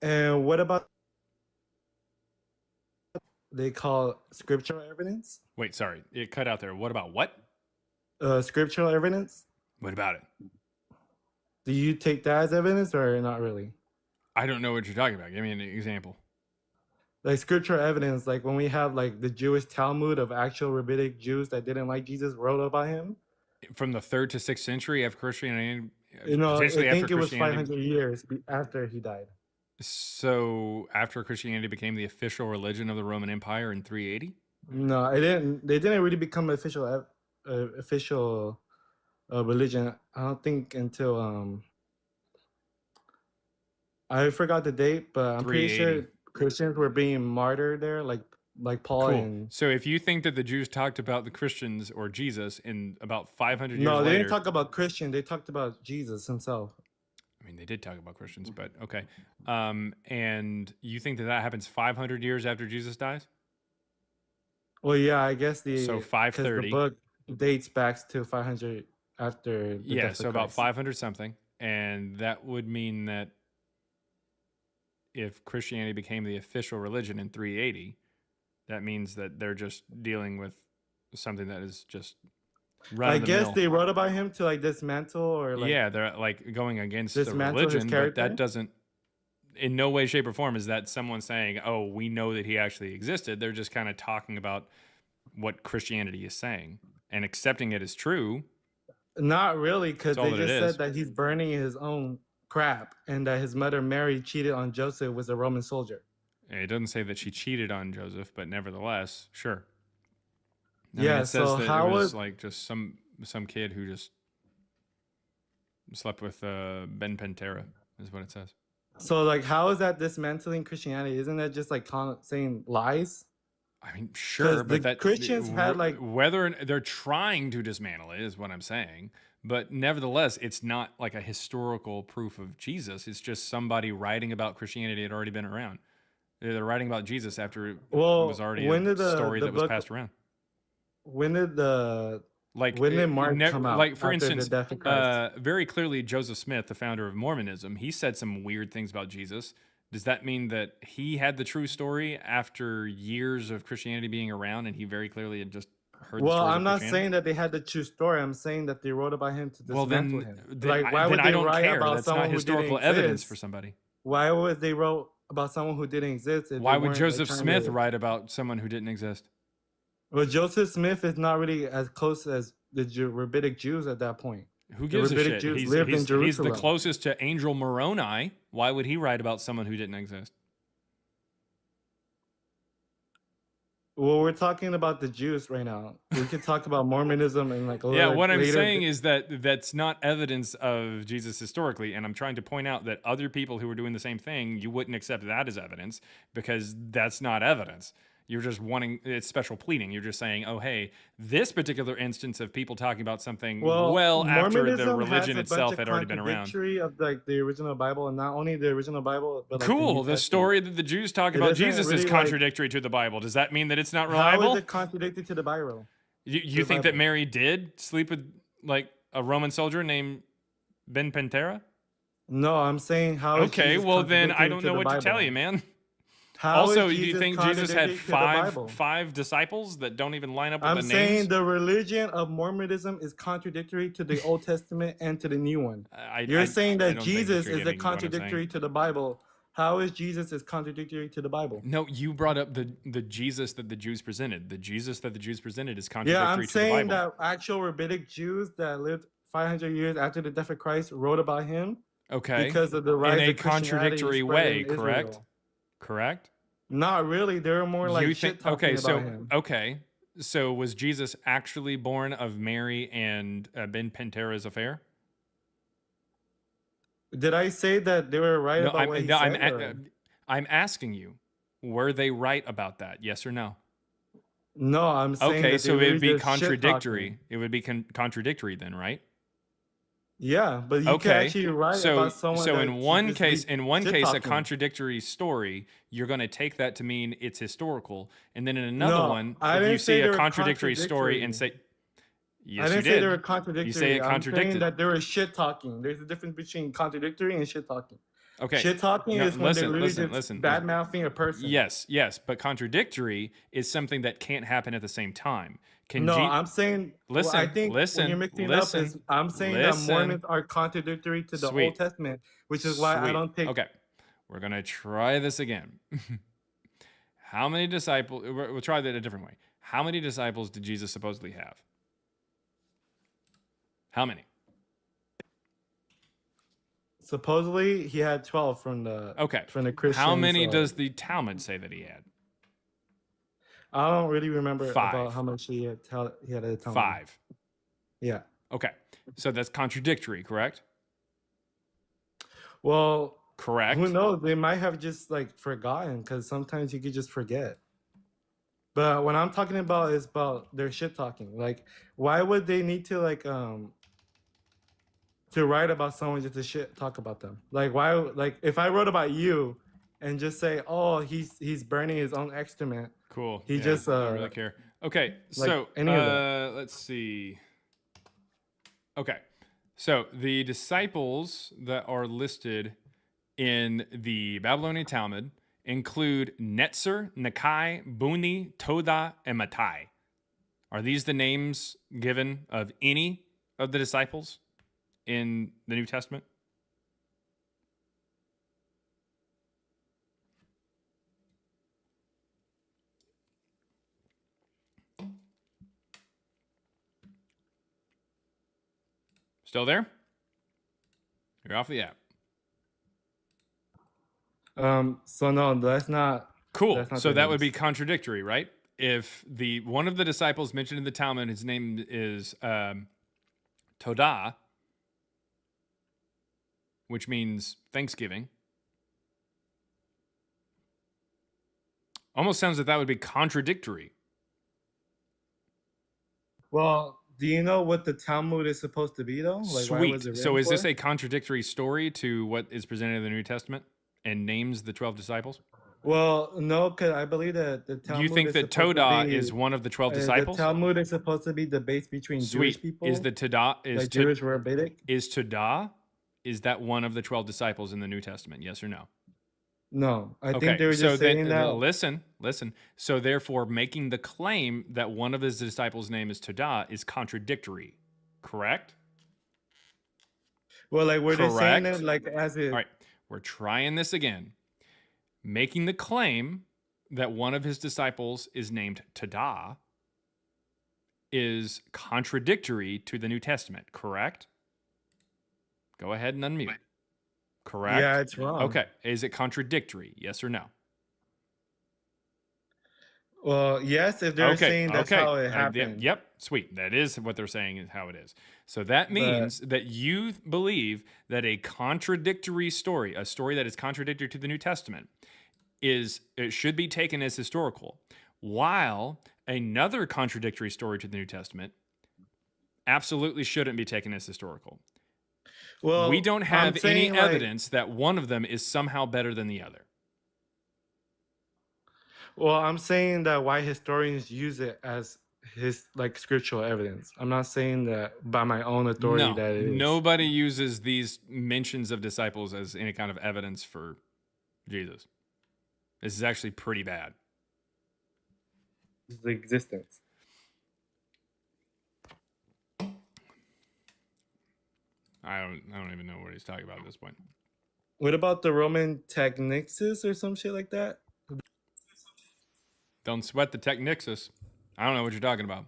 Speaker 12: And what about they call scriptural evidence?
Speaker 1: Wait, sorry, it cut out there. What about what?
Speaker 12: Scriptural evidence.
Speaker 1: What about it?
Speaker 12: Do you take that as evidence or not really?
Speaker 1: I don't know what you're talking about. Give me an example.
Speaker 12: Like scriptural evidence, like when we have like the Jewish Talmud of actual rabbinic Jews that didn't like Jesus wrote about him.
Speaker 1: From the 3rd to 6th century after Christianity?
Speaker 12: I think it was 500 years after he died.
Speaker 1: So after Christianity became the official religion of the Roman Empire in 380?
Speaker 12: No, it didn't. They didn't really become official religion. I don't think until I forgot the date, but I'm pretty sure Christians were being martyred there, like Paul.
Speaker 1: Cool.
Speaker 12: And
Speaker 1: so if you think that the Jews talked about the Christians or Jesus in about 500 years later...
Speaker 12: No, they didn't talk about Christian. They talked about Jesus himself.
Speaker 1: I mean, they did talk about Christians, but okay. And you think that happens 500 years after Jesus dies?
Speaker 12: Well, yeah, I guess
Speaker 1: So 530.
Speaker 12: The book dates back to 500 after.
Speaker 1: Yeah, so about 500 something, and that would mean that if Christianity became the official religion in 380, that means that they're just dealing with something that is just
Speaker 12: I guess they wrote about him to like dismantle or like
Speaker 1: yeah, they're like going against the
Speaker 12: dismantle his
Speaker 1: religion, but
Speaker 12: character?
Speaker 1: that doesn't, in no way, shape, or form is that someone saying, "Oh, we know that he actually existed." They're just kind of talking about what Christianity is saying and accepting it as true.
Speaker 12: Not really, because
Speaker 1: That's
Speaker 12: they
Speaker 1: all
Speaker 12: just
Speaker 1: that it is.
Speaker 12: said that he's burning his own crap and that his mother Mary cheated on Joseph with a Roman soldier.
Speaker 1: It doesn't say that she cheated on Joseph, but nevertheless, sure. I
Speaker 12: Yeah,
Speaker 1: mean, it says
Speaker 12: so
Speaker 1: that
Speaker 12: how
Speaker 1: it was
Speaker 12: was
Speaker 1: like just some kid who just slept with Ben Pantera, is what it says.
Speaker 12: so like how is that dismantling Christianity? Isn't that just like saying lies?
Speaker 1: I mean, sure, but
Speaker 12: the Christians had like
Speaker 1: whether they're trying to dismantle it is what I'm saying. But nevertheless, it's not like a historical proof of Jesus. It's just somebody writing about Christianity had already been around. They're writing about Jesus after it was already a story that was passed around.
Speaker 12: When did Mark come out?
Speaker 1: Like, for
Speaker 12: after
Speaker 1: instance,
Speaker 12: the death of Christ?
Speaker 1: very clearly, Joseph Smith, the founder of Mormonism, he said some weird things about Jesus. Does that mean that he had the true story after years of Christianity being around, and he very clearly had just heard the story?
Speaker 12: Well, I'm not saying that they had the true story. I'm saying that they wrote about him to dismantle him.
Speaker 1: Then
Speaker 12: Why would
Speaker 1: I
Speaker 12: they
Speaker 1: don't
Speaker 12: write
Speaker 1: care.
Speaker 12: about
Speaker 1: That's
Speaker 12: someone
Speaker 1: not
Speaker 12: who
Speaker 1: historical
Speaker 12: didn't
Speaker 1: evidence
Speaker 12: exist?
Speaker 1: for somebody.
Speaker 12: Why would they wrote about someone who didn't exist? If
Speaker 1: Why
Speaker 12: they
Speaker 1: would
Speaker 12: weren't,
Speaker 1: Joseph
Speaker 12: trying
Speaker 1: Smith
Speaker 12: to-
Speaker 1: write about someone who didn't exist?
Speaker 12: Well, Joseph Smith is not really as close as the rabbinic Jews at that point.
Speaker 1: Who gives a
Speaker 12: rabbinic
Speaker 1: shit?
Speaker 12: Jews
Speaker 1: He's,
Speaker 12: lived in
Speaker 1: he's
Speaker 12: Jerusalem.
Speaker 1: the closest to Angel Moroni. Why would he write about someone who didn't exist?
Speaker 12: Well, we're talking about the Jews right now. We could talk about Mormonism and like a
Speaker 1: Yeah,
Speaker 12: little
Speaker 1: what I'm
Speaker 12: later.
Speaker 1: saying is that that's not evidence of Jesus historically, and I'm trying to point out that other people who were doing the same thing, you wouldn't accept that as evidence because that's not evidence. You're just wanting, it's special pleading. You're just saying, oh, hey, this particular instance of people talking about something after the
Speaker 12: Mormonism
Speaker 1: religion
Speaker 12: has a
Speaker 1: itself
Speaker 12: bunch
Speaker 1: had
Speaker 12: of
Speaker 1: already been around.
Speaker 12: contradictory of like the original Bible, and not only the original Bible, but like
Speaker 1: Cool.
Speaker 12: New
Speaker 1: The
Speaker 12: Testament.
Speaker 1: story that the Jews talk
Speaker 12: It
Speaker 1: about
Speaker 12: doesn't
Speaker 1: Jesus
Speaker 12: really,
Speaker 1: is
Speaker 12: like-
Speaker 1: contradictory to the Bible. Does that mean that it's not
Speaker 12: How
Speaker 1: reliable?
Speaker 12: is it contradicted to the Bible?
Speaker 1: You
Speaker 12: the
Speaker 1: think that
Speaker 12: Bible?
Speaker 1: Mary did sleep with like A Roman soldier named Ben Pantera?
Speaker 12: No, I'm saying how is
Speaker 1: Okay,
Speaker 12: Jesus
Speaker 1: well then I
Speaker 12: contradictory
Speaker 1: don't
Speaker 12: to
Speaker 1: know
Speaker 12: the
Speaker 1: what to tell
Speaker 12: Bible?
Speaker 1: you, man.
Speaker 12: How
Speaker 1: Also,
Speaker 12: is
Speaker 1: do you
Speaker 12: Jesus
Speaker 1: think Jesus had
Speaker 12: contradictory to the Bible?
Speaker 1: five disciples that don't even line up with
Speaker 12: I'm
Speaker 1: the
Speaker 12: saying
Speaker 1: names?
Speaker 12: the religion of Mormonism is contradictory to the Old Testament and to the New one. You're saying
Speaker 1: I
Speaker 12: that
Speaker 1: don't think that
Speaker 12: Jesus
Speaker 1: you're
Speaker 12: is a
Speaker 1: getting what I'm
Speaker 12: contradictory
Speaker 1: saying.
Speaker 12: to the Bible. How is Jesus is contradictory to the Bible?
Speaker 1: No, you brought up the Jesus that the Jews presented. The Jesus that the Jews presented is
Speaker 12: Yeah, I'm
Speaker 1: contradictory to the
Speaker 12: saying
Speaker 1: Bible.
Speaker 12: that actual rabbinic Jews that lived 500 years after the death of Christ wrote about him.
Speaker 1: Okay.
Speaker 12: Because of the
Speaker 1: In
Speaker 12: rise
Speaker 1: a
Speaker 12: of Christianity
Speaker 1: contradictory
Speaker 12: spread
Speaker 1: way,
Speaker 12: in
Speaker 1: correct?
Speaker 12: Israel.
Speaker 1: Correct?
Speaker 12: Not really. They were more like shit talking about him.
Speaker 1: Okay. So was Jesus actually born of Mary and Ben Pantera's affair?
Speaker 12: Did I say that they were right about what he said?
Speaker 1: I'm asking you, were they right about that? Yes or no?
Speaker 12: No, I'm saying
Speaker 1: Okay,
Speaker 12: that
Speaker 1: so
Speaker 12: they
Speaker 1: it would
Speaker 12: really
Speaker 1: be
Speaker 12: just shit-talking.
Speaker 1: contradictory. It would be contradictory then, right?
Speaker 12: Yeah, but you can actually write about someone.
Speaker 1: So
Speaker 12: that
Speaker 1: in one
Speaker 12: just
Speaker 1: case,
Speaker 12: be
Speaker 1: a
Speaker 12: shit-talking.
Speaker 1: contradictory story, you're going to take that to mean it's historical, and then in another
Speaker 12: No,
Speaker 1: one,
Speaker 12: I
Speaker 1: if you
Speaker 12: didn't
Speaker 1: see
Speaker 12: say they
Speaker 1: a
Speaker 12: were
Speaker 1: contradictory story and say, yes,
Speaker 12: I didn't
Speaker 1: you
Speaker 12: say they were
Speaker 1: did.
Speaker 12: contradictory.
Speaker 1: You say it
Speaker 12: I'm
Speaker 1: contradicted.
Speaker 12: saying that they were shit talking. There's a difference between contradictory and shit talking.
Speaker 1: Okay.
Speaker 12: Shit talking is when they're literally just bad mouthing a person.
Speaker 1: Yes, but contradictory is something that can't happen at the same time.
Speaker 12: I'm saying.
Speaker 1: Listen,
Speaker 12: I think when you're mixing up is I'm saying that Mormons are contradictory to the Old Testament, which is why I don't take.
Speaker 1: Okay, we're gonna try this again. How many disciples? We'll try that a different way. How many disciples did Jesus supposedly have? How many?
Speaker 12: Supposedly he had 12 from the Christians.
Speaker 1: How many does the Talmud say that he had?
Speaker 12: I don't really remember
Speaker 1: 5.
Speaker 12: about how much he had at the time.
Speaker 1: 5.
Speaker 12: Yeah.
Speaker 1: Okay, so that's contradictory, correct?
Speaker 12: Well,
Speaker 1: correct.
Speaker 12: Who knows? They might have just like forgotten because sometimes you could just forget. But what I'm talking about is about their shit talking. Like, why would they need to to write about someone just to shit talk about them? Like, why? Like, if I wrote about you and just say, "Oh, he's burning his own excrement,"
Speaker 1: cool.
Speaker 12: He just
Speaker 1: I don't really care. Okay,
Speaker 12: like
Speaker 1: so
Speaker 12: any of that.
Speaker 1: let's see. Okay, so the disciples that are listed in the Babylonian Talmud include Netzer, Nakai, Buni, Toda, and Matai. Are these the names given of any of the disciples in the New Testament? Still there? You're off the app.
Speaker 12: So no, that's not
Speaker 1: cool.
Speaker 12: That's not
Speaker 1: So
Speaker 12: their
Speaker 1: that would be
Speaker 12: names.
Speaker 1: contradictory, right? If the one of the disciples mentioned in the Talmud, his name is Todah, which means Thanksgiving. Almost sounds like that would be contradictory.
Speaker 12: Well, do you know what the Talmud is supposed to be though? Like, why was
Speaker 1: Sweet.
Speaker 12: it
Speaker 1: So
Speaker 12: written
Speaker 1: is this
Speaker 12: for?
Speaker 1: a contradictory story to what is presented in the New Testament and names the 12 disciples?
Speaker 12: Well, no, because I believe that the Talmud
Speaker 1: You think
Speaker 12: is
Speaker 1: that
Speaker 12: supposed to
Speaker 1: Todah
Speaker 12: be-
Speaker 1: is one of the 12
Speaker 12: The
Speaker 1: disciples?
Speaker 12: Talmud is supposed to be the base between Jewish
Speaker 1: Sweet.
Speaker 12: people.
Speaker 1: Is the Todah
Speaker 12: like Jewish rabbinic?
Speaker 1: Is Todah, is that one of the 12 disciples in the New Testament? Yes or no?
Speaker 12: No, I think they were just saying that.
Speaker 1: Listen. So therefore, making the claim that one of his disciples' name is Todah is contradictory, correct?
Speaker 12: Well, like were they saying
Speaker 1: Correct.
Speaker 12: it like as it?
Speaker 1: All right, we're trying this again. Making the claim that one of his disciples is named Todah is contradictory to the New Testament, correct? Go ahead and unmute. Correct?
Speaker 12: Yeah, it's wrong.
Speaker 1: Okay. Is it contradictory? Yes or no?
Speaker 12: Well, yes, if they're saying that's how it happened.
Speaker 1: Yep. Sweet. That is what they're saying is how it is. So that means that you believe that a contradictory story, a story that is contradictory to the New Testament, it should be taken as historical, while another contradictory story to the New Testament absolutely shouldn't be taken as historical.
Speaker 12: Well,
Speaker 1: we don't
Speaker 12: I'm
Speaker 1: have any
Speaker 12: saying, like-
Speaker 1: evidence that one of them is somehow better than the other.
Speaker 12: Well, I'm saying that why historians use it as his like scriptural evidence. I'm not saying that by my own authority
Speaker 1: No,
Speaker 12: that it is.
Speaker 1: nobody uses these mentions of disciples as any kind of evidence for Jesus. This is actually pretty bad.
Speaker 12: It's the existence.
Speaker 1: I don't even know what he's talking about at this point.
Speaker 12: What about the Roman Technixus or some shit like that?
Speaker 1: Don't sweat the Technixus. I don't know what you're talking about.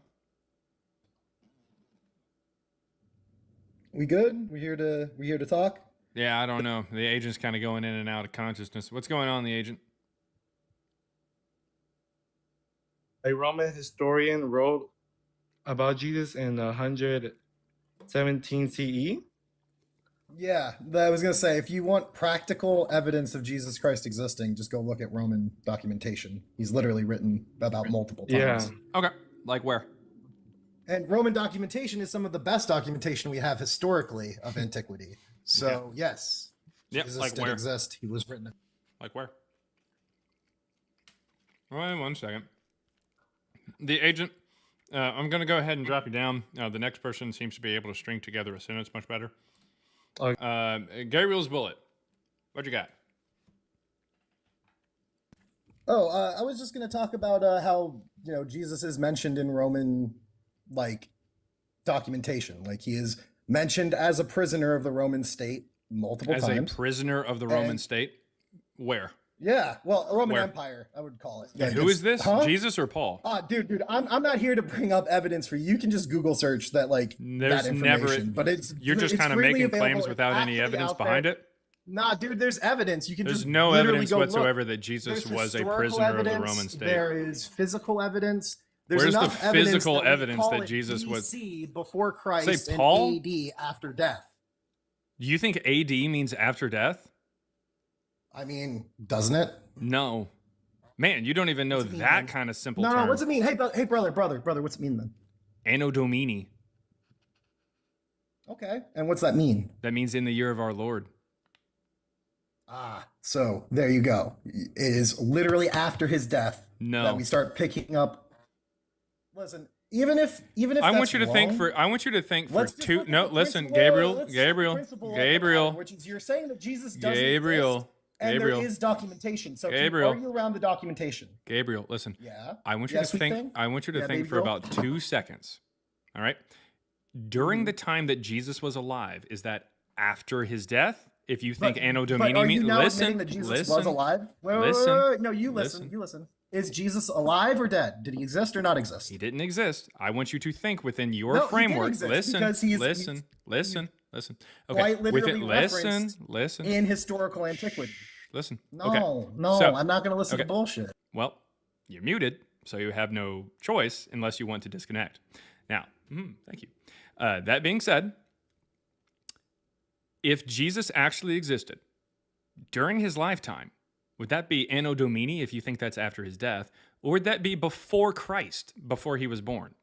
Speaker 13: We good? We here to talk?
Speaker 1: Yeah, I don't know. The agent's kind of going in and out of consciousness. What's going on, the agent?
Speaker 12: A Roman historian wrote about Jesus in 117 CE.
Speaker 13: Yeah, I was gonna say, if you want practical evidence of Jesus Christ existing, just go look at Roman documentation. He's literally written about multiple times.
Speaker 12: Yeah.
Speaker 1: Okay. Like where?
Speaker 13: And Roman documentation is some of the best documentation we have historically of antiquity. So yes,
Speaker 1: Yep,
Speaker 13: Jesus
Speaker 1: like
Speaker 13: did
Speaker 1: where?
Speaker 13: exist. He was written.
Speaker 1: Like where? Wait 1 second. The agent, I'm going to go ahead and drop you down. The next person seems to be able to string together a sentence much better. Gabriel's bullet. What you got?
Speaker 13: Oh, I was just going to talk about how Jesus is mentioned in Roman documentation. Like he is mentioned as a prisoner of the Roman state multiple
Speaker 1: As
Speaker 13: times.
Speaker 1: a prisoner of the Roman state? Where?
Speaker 13: Yeah, well, a Roman
Speaker 1: Where?
Speaker 13: Empire, I would call it.
Speaker 1: And who is this?
Speaker 13: Huh?
Speaker 1: Jesus or Paul?
Speaker 13: Dude, I'm not here to bring up evidence for you. You can just Google search that,
Speaker 1: There's
Speaker 13: that
Speaker 1: never.
Speaker 13: information. But
Speaker 1: You're just
Speaker 13: it's
Speaker 1: kind of
Speaker 13: freely
Speaker 1: making
Speaker 13: available.
Speaker 1: claims
Speaker 13: It's
Speaker 1: without any
Speaker 13: actually
Speaker 1: evidence
Speaker 13: out there.
Speaker 1: behind it.
Speaker 13: Nah, dude, there's evidence. You can
Speaker 1: There's
Speaker 13: just
Speaker 1: no
Speaker 13: literally
Speaker 1: evidence
Speaker 13: go look.
Speaker 1: whatsoever that Jesus
Speaker 13: There's
Speaker 1: was a
Speaker 13: historical
Speaker 1: prisoner of the
Speaker 13: evidence,
Speaker 1: Roman state.
Speaker 13: There is physical evidence. There's
Speaker 1: Where's the
Speaker 13: enough evidence
Speaker 1: physical
Speaker 13: that we
Speaker 1: evidence
Speaker 13: call
Speaker 1: that
Speaker 13: it
Speaker 1: Jesus was-
Speaker 13: BC before Christ
Speaker 1: Say
Speaker 13: and
Speaker 1: Paul?
Speaker 13: AD after death.
Speaker 1: Do you think AD means after death?
Speaker 13: I mean, doesn't it?
Speaker 1: No. Man, you don't even know
Speaker 13: What's it mean,
Speaker 1: that
Speaker 13: man?
Speaker 1: kind of simple
Speaker 13: No,
Speaker 1: term.
Speaker 13: what's it mean? Hey, brother, what's it mean then?
Speaker 1: Anno Domini.
Speaker 13: Okay, and what's that mean?
Speaker 1: That means in the year of our Lord.
Speaker 13: So there you go. It is literally after his death
Speaker 1: No.
Speaker 13: that we start picking up. Listen, even if
Speaker 1: I want
Speaker 13: that's
Speaker 1: you to think
Speaker 13: wrong,
Speaker 1: for
Speaker 13: let's just
Speaker 1: two.
Speaker 13: look at
Speaker 1: No,
Speaker 13: the
Speaker 1: listen,
Speaker 13: principle-
Speaker 1: Gabriel,
Speaker 13: let's look at the
Speaker 1: Gabriel,
Speaker 13: principle of the matter,
Speaker 1: Gabriel,
Speaker 13: which is you're saying that Jesus doesn't
Speaker 1: Gabriel,
Speaker 13: exist, and
Speaker 1: Gabriel.
Speaker 13: there is documentation. So
Speaker 1: Gabriel.
Speaker 13: can you argue around the documentation?
Speaker 1: Gabriel, listen.
Speaker 13: Yeah.
Speaker 1: I want you
Speaker 13: Yes,
Speaker 1: to
Speaker 13: we
Speaker 1: think.
Speaker 13: think?
Speaker 1: I want you to
Speaker 13: Yeah,
Speaker 1: think
Speaker 13: baby
Speaker 1: for
Speaker 13: girl.
Speaker 1: about 2 seconds. All right. During the time that Jesus was alive, is that after his death? If you think Anno Domini
Speaker 13: but are you
Speaker 1: means
Speaker 13: now
Speaker 1: listen,
Speaker 13: admitting that Jesus
Speaker 1: listen,
Speaker 13: was alive? Wait,
Speaker 1: listen,
Speaker 13: no, you listen. You listen. Is Jesus alive or dead? Did he exist or not exist?
Speaker 1: He didn't exist. I want you to think within your
Speaker 13: No, he did
Speaker 1: framework.
Speaker 13: exist
Speaker 1: Listen,
Speaker 13: because he's
Speaker 1: listen. Okay.
Speaker 13: quite literally
Speaker 1: Listen,
Speaker 13: referenced
Speaker 1: listen.
Speaker 13: in historical antiquity.
Speaker 1: Listen.
Speaker 13: No,
Speaker 1: Okay.
Speaker 13: no,
Speaker 1: So-
Speaker 13: I'm not going to listen
Speaker 1: okay.
Speaker 13: to bullshit.
Speaker 1: Well, you're muted, so you have no choice unless you want to disconnect. Now, thank you. That being said, if Jesus actually existed during his lifetime, would that be Anno Domini if you think that's after his death, or would that be before Christ, before he was born?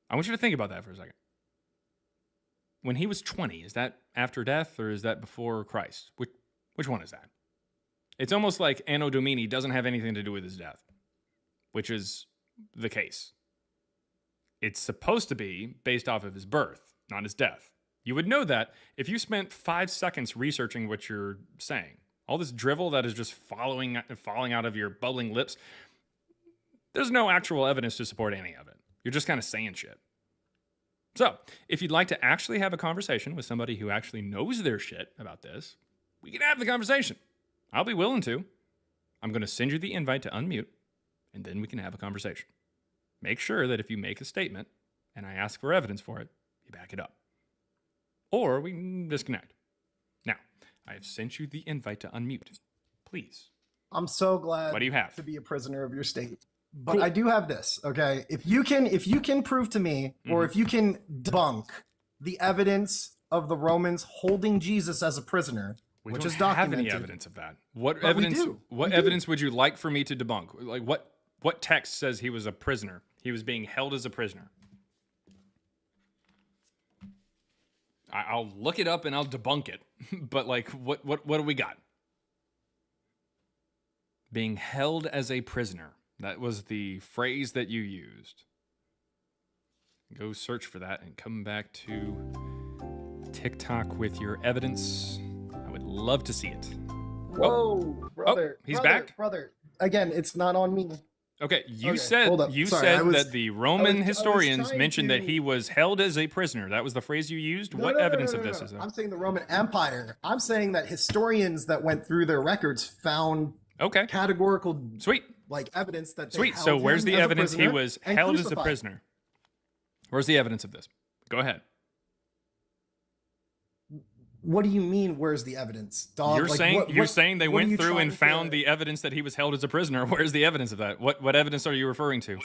Speaker 1: I want you to think about that for a second. When he was 20, is that after death or is that before Christ? Which one is that? It's almost like Anno Domini doesn't have anything to do with his death, which is the case. It's supposed to be based off of his birth, not his death. You would know that if you spent 5 seconds researching what you're saying. All this drivel that is just falling out of your bubbling lips, there's no actual evidence to support any of it. You're just kind of saying shit. So, if you'd like to actually have a conversation with somebody who actually knows their shit about this, we can have the conversation. I'll be willing to. I'm going to send you the invite to unmute, and then we can have a conversation. Make sure that if you make a statement and I ask for evidence for it, you back it up. Or we can disconnect. Now, I have sent you the invite to unmute. Please.
Speaker 13: I'm so glad
Speaker 1: What do you have?
Speaker 13: to be a prisoner of your state. But
Speaker 1: Cool.
Speaker 13: I do have this, okay? If you can prove to me, or if you can debunk the evidence of the Romans holding Jesus as a prisoner,
Speaker 1: We
Speaker 13: which
Speaker 1: don't
Speaker 13: is
Speaker 1: have
Speaker 13: documented.
Speaker 1: any evidence of that. What
Speaker 13: But we
Speaker 1: evidence?
Speaker 13: do.
Speaker 1: What
Speaker 13: We do.
Speaker 1: evidence would you like for me to debunk? Like what text says he was a prisoner? He was being held as a prisoner. I'll look it up and I'll debunk it. But like, what do we got? Being held as a prisoner. That was the phrase that you used. Go search for that and come back to TikTok with your evidence. I would love to see it.
Speaker 13: Whoa, brother.
Speaker 1: He's back?
Speaker 13: Brother. Again, it's not on me.
Speaker 1: Okay, you
Speaker 13: Okay,
Speaker 1: said
Speaker 13: hold up. Sorry, I was-
Speaker 1: that the Roman
Speaker 13: I was
Speaker 1: historians
Speaker 13: trying
Speaker 1: mentioned that
Speaker 13: to-
Speaker 1: he was held as a prisoner. That was the phrase you used. What evidence of this is there?
Speaker 13: I'm saying the Roman Empire. I'm saying that historians that went through their records found categorical like evidence that they
Speaker 1: Sweet.
Speaker 13: held
Speaker 1: So where's
Speaker 13: him
Speaker 1: the
Speaker 13: as a
Speaker 1: evidence he
Speaker 13: prisoner
Speaker 1: was
Speaker 13: and
Speaker 1: held as a
Speaker 13: crucified.
Speaker 1: prisoner? Where's the evidence of this? Go ahead.
Speaker 13: What do you mean? Where's the evidence, dog?
Speaker 1: You're
Speaker 13: Like,
Speaker 1: saying they
Speaker 13: what are
Speaker 1: went
Speaker 13: you
Speaker 1: through and
Speaker 13: trying
Speaker 1: found
Speaker 13: to-
Speaker 1: the evidence that he was held as a prisoner. Where's the evidence of that? What evidence are you referring to?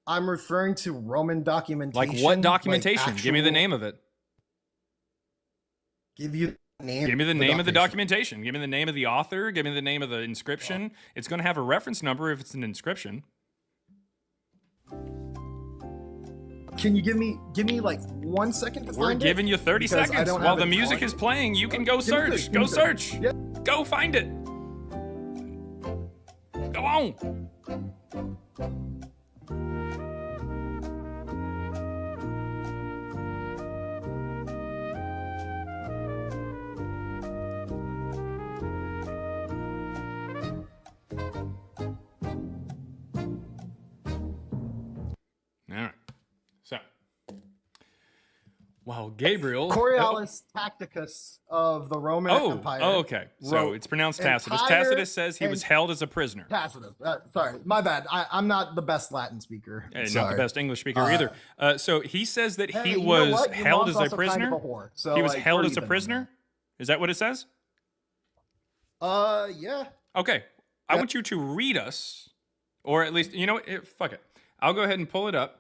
Speaker 13: I'm referring to Roman documentation.
Speaker 1: Like what documentation? Give me the
Speaker 13: actual-
Speaker 1: name of it.
Speaker 13: Give you the name.
Speaker 1: Give me the name of the documentation. Give me the name of the author. Give me the name of the inscription. It's going to have a reference number if it's an inscription.
Speaker 13: Can you give me like 1 second to
Speaker 1: We're
Speaker 13: find it?
Speaker 1: giving you 30
Speaker 13: Because I
Speaker 1: seconds
Speaker 13: don't
Speaker 1: while
Speaker 13: have
Speaker 1: the
Speaker 13: it
Speaker 1: music
Speaker 13: on.
Speaker 1: is playing. You can go
Speaker 13: Give me
Speaker 1: search.
Speaker 13: this,
Speaker 1: Go
Speaker 13: give me
Speaker 1: search.
Speaker 13: this. Yeah.
Speaker 1: Go find it. Go on. All right. So, while Gabriel...
Speaker 13: Coriolis Tacticus of the Roman Empire.
Speaker 1: Oh, okay. So
Speaker 13: wrote
Speaker 1: it's pronounced Tacitus.
Speaker 13: entire-
Speaker 1: Tacitus says he was
Speaker 13: and-
Speaker 1: held as a prisoner.
Speaker 13: Tacitus. Sorry, my bad. I'm not the best Latin speaker.
Speaker 1: Not the
Speaker 13: Sorry.
Speaker 1: best English speaker either. So he says that
Speaker 13: Hey,
Speaker 1: he
Speaker 13: you know
Speaker 1: was
Speaker 13: what? Your
Speaker 1: held
Speaker 13: mom's
Speaker 1: as a
Speaker 13: also kind of
Speaker 1: prisoner.
Speaker 13: a whore, so,
Speaker 1: He was
Speaker 13: like,
Speaker 1: held
Speaker 13: we're
Speaker 1: as a
Speaker 13: even on
Speaker 1: prisoner. Is that what it says?
Speaker 13: Yeah.
Speaker 1: Okay. I want you to read us, or at least, you know what? Fuck it. I'll go ahead and pull it up.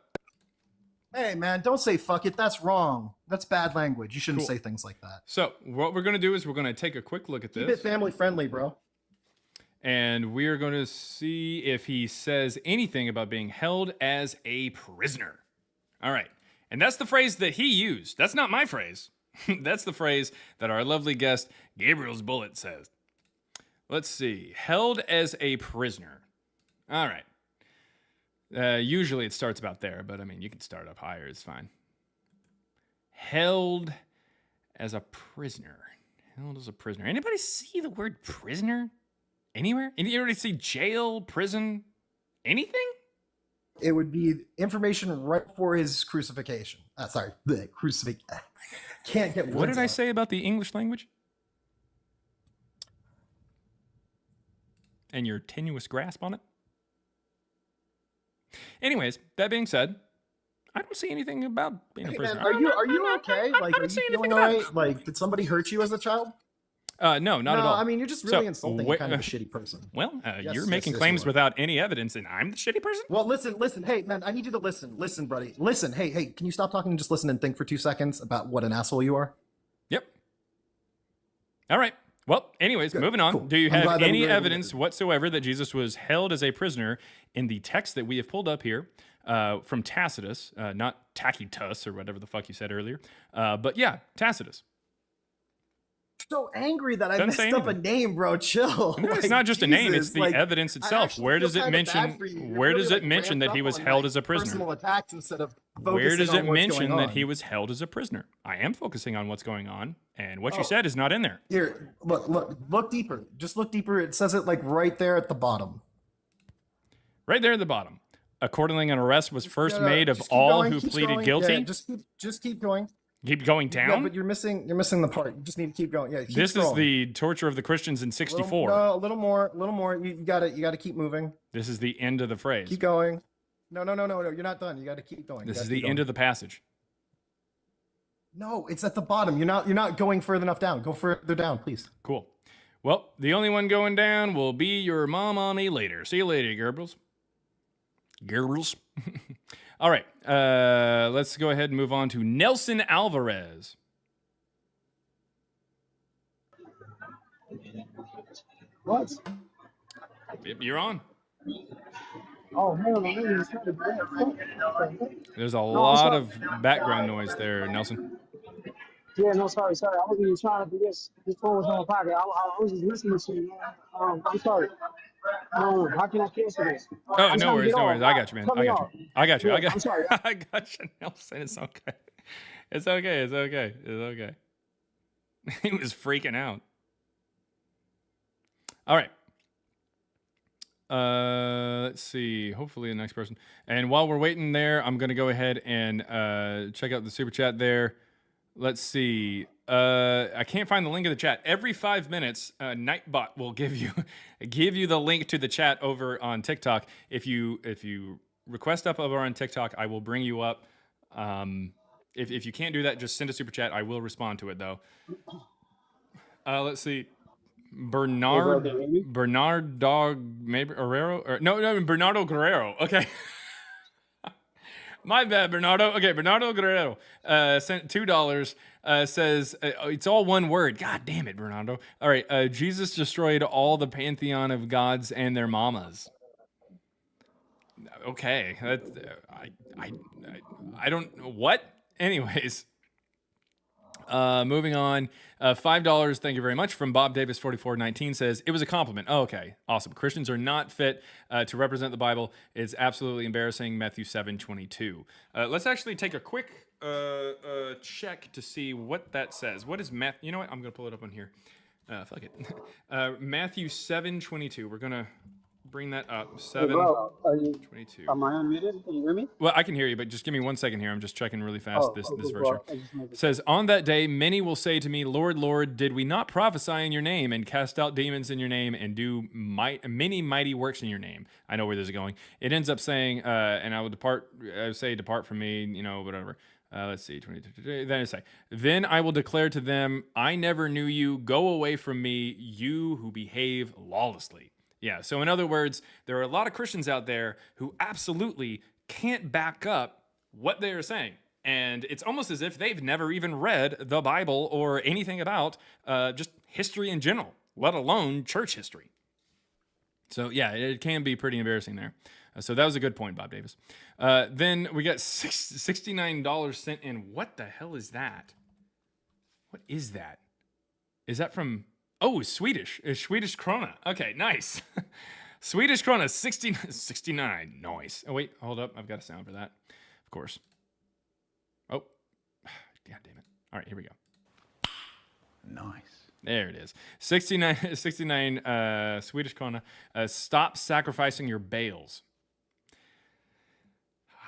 Speaker 13: Hey, man, don't say fuck it. That's wrong. That's bad language. You shouldn't
Speaker 1: Cool.
Speaker 13: say things like that.
Speaker 1: So what we're going to do is we're going to take a quick look at
Speaker 13: Keep
Speaker 1: this.
Speaker 13: it family friendly, bro.
Speaker 1: And we are going to see if he says anything about being held as a prisoner. All right. And that's the phrase that he used. That's not my phrase. That's the phrase that our lovely guest, Gabriel's Bullet, says. Let's see. Held as a prisoner. All right. Usually it starts about there, but I mean, you can start up higher. It's fine. Held as a prisoner. Held as a prisoner. Anybody see the word prisoner anywhere? Anybody see jail, prison, anything?
Speaker 13: It would be information right before his crucifixion. Sorry, the crucifix. Can't get
Speaker 1: What
Speaker 13: words
Speaker 1: did I
Speaker 13: out.
Speaker 1: say about the English language? And your tenuous grasp on it? Anyways, that being said, I don't see anything about being a
Speaker 13: Hey,
Speaker 1: prisoner.
Speaker 13: man, are you okay? Like,
Speaker 1: I
Speaker 13: are
Speaker 1: don't
Speaker 13: you
Speaker 1: see anything
Speaker 13: feeling
Speaker 1: about
Speaker 13: alright? Like, did somebody hurt you as a child?
Speaker 1: No, not at all.
Speaker 13: I mean, you're just really insulting and kind of a shitty person.
Speaker 1: Well,
Speaker 13: Yes,
Speaker 1: you're
Speaker 13: yes,
Speaker 1: making
Speaker 13: yes,
Speaker 1: claims
Speaker 13: you are.
Speaker 1: without any evidence, and I'm the shitty person?
Speaker 13: Well, listen. Hey, man, I need you to listen. Listen, buddy. Listen. Hey, can you stop talking and just listen and think for 2 seconds about what an asshole you are?
Speaker 1: Yep. All right. Well, anyways, moving on.
Speaker 13: cool.
Speaker 1: Do you
Speaker 13: I'm
Speaker 1: have
Speaker 13: glad that we
Speaker 1: any
Speaker 13: were able to
Speaker 1: evidence whatsoever that Jesus was held as a prisoner in the text that we have pulled up here from Tacitus, not Tacitus or whatever the fuck you said earlier, but yeah, Tacitus.
Speaker 13: So angry that I
Speaker 1: Doesn't say
Speaker 13: messed up a
Speaker 1: anything.
Speaker 13: name, bro. Chill.
Speaker 1: No, it's
Speaker 13: Like,
Speaker 1: not just a name; it's
Speaker 13: Jesus,
Speaker 1: the
Speaker 13: like,
Speaker 1: evidence
Speaker 13: I
Speaker 1: itself.
Speaker 13: actually
Speaker 1: Where
Speaker 13: feel
Speaker 1: does it
Speaker 13: kinda
Speaker 1: mention?
Speaker 13: bad for you. You're
Speaker 1: Where
Speaker 13: really,
Speaker 1: does it
Speaker 13: like,
Speaker 1: mention
Speaker 13: ramped
Speaker 1: that he
Speaker 13: up
Speaker 1: was
Speaker 13: on,
Speaker 1: held
Speaker 13: like,
Speaker 1: as a prisoner?
Speaker 13: Personal attacks instead of
Speaker 1: Where
Speaker 13: focusing
Speaker 1: does
Speaker 13: on
Speaker 1: it
Speaker 13: what's
Speaker 1: mention
Speaker 13: going
Speaker 1: that
Speaker 13: on.
Speaker 1: he was held as a prisoner? I am focusing on what's going on, and what you
Speaker 13: Oh.
Speaker 1: said is not in there.
Speaker 13: Here, look deeper. Just look deeper. It says it like right there at the bottom.
Speaker 1: Right there at the bottom. Accordingly, an arrest was first
Speaker 13: No,
Speaker 1: made of
Speaker 13: just keep
Speaker 1: all
Speaker 13: going,
Speaker 1: who
Speaker 13: keep
Speaker 1: pleaded
Speaker 13: scrolling.
Speaker 1: guilty.
Speaker 13: Yeah, just keep going.
Speaker 1: Keep going down.
Speaker 13: Yeah, but you're missing the part. You just need to keep going. Yeah, keep
Speaker 1: This is
Speaker 13: scrolling.
Speaker 1: the torture of the Christians in 64.
Speaker 13: A little more. You gotta keep moving.
Speaker 1: This is the end of the phrase.
Speaker 13: Keep going. No. You're not done. You gotta keep going.
Speaker 1: This is the end of the passage.
Speaker 13: No, it's at the bottom. You're not going further enough down. Go further down, please.
Speaker 1: Cool. Well, the only one going down will be your mom on me later. See you later, Gerbles. Gerbles. All right. Let's go ahead and move on to Nelson Alvarez.
Speaker 14: What?
Speaker 1: Yep, you're on.
Speaker 14: Oh, hell no.
Speaker 1: There's a
Speaker 14: No,
Speaker 1: lot
Speaker 14: sorry.
Speaker 1: of background noise there, Nelson.
Speaker 14: Yeah, no, sorry. I wasn't even trying to do this. This phone was on my pocket. I was just listening to you, man. I'm sorry. No, how can I cancel this?
Speaker 1: Oh,
Speaker 14: I'm
Speaker 1: no
Speaker 14: trying to
Speaker 1: worries,
Speaker 14: get
Speaker 1: no
Speaker 14: off.
Speaker 1: worries. I got you, man.
Speaker 14: Cut
Speaker 1: I
Speaker 14: me
Speaker 1: got you.
Speaker 14: off.
Speaker 1: I got you.
Speaker 14: Yeah, I'm sorry.
Speaker 1: I got you, Nelson. It's okay. It's okay. It's okay. It's okay. He was freaking out. All right. Let's see. Hopefully the next person. And while we're waiting there, I'm gonna go ahead and check out the super chat there. Let's see. I can't find the link in the chat. Every 5 minutes, Nightbot will give you the link to the chat over on TikTok. If you request up over on TikTok, I will bring you up. If you can't do that, just send a super chat. I will respond to it though. Let's see. Bernard Dog maybe Guerrero or no Bernardo Guerrero. Okay. My bad, Bernardo. Okay, Bernardo Guerrero sent $2. Says it's all one word. God damn it, Bernardo. All right. Jesus destroyed all the pantheon of gods and their mamas. Okay. I don't know what. Anyways. Moving on, $5. Thank you very much from Bob Davis 4419 says it was a compliment. Oh, okay, awesome. Christians are not fit to represent the Bible. It's absolutely embarrassing. Matthew 7:22. Let's actually take a quick check to see what that says. What is Matthew? You know what? I'm gonna pull it up on here. Fuck it. Matthew 7:22. We're gonna bring that up. 7:22.
Speaker 14: Am I unmuted? Can you hear me?
Speaker 1: Well, I can hear you, but just give me 1 second here. I'm just checking really fast this verse here.
Speaker 14: I just made
Speaker 1: It says, on that day, many will say to me, Lord, Lord, did we not prophesy in your name and cast out demons in your name and do many mighty works in your name? I know where this is going. It ends up saying, and I will depart from me, you know, whatever. Let's see, 22. Then it say, then I will declare to them, I never knew you. Go away from me, you who behave lawlessly. Yeah, so in other words, there are a lot of Christians out there who absolutely can't back up what they are saying. And it's almost as if they've never even read the Bible or anything about just history in general, let alone church history. So yeah, it can be pretty embarrassing there. So that was a good point, Bob Davis. Then we got $69 sent in. What the hell is that? What is that? Is that from... Oh, Swedish. Swedish krona. Okay, nice. Swedish krona, 69. Nice. Oh, wait, hold up. I've got a sound for that. Of course. Oh, God damn it. All right, here we go.
Speaker 2: Nice.
Speaker 1: There it is. 69 Swedish krona. Stop sacrificing your bales.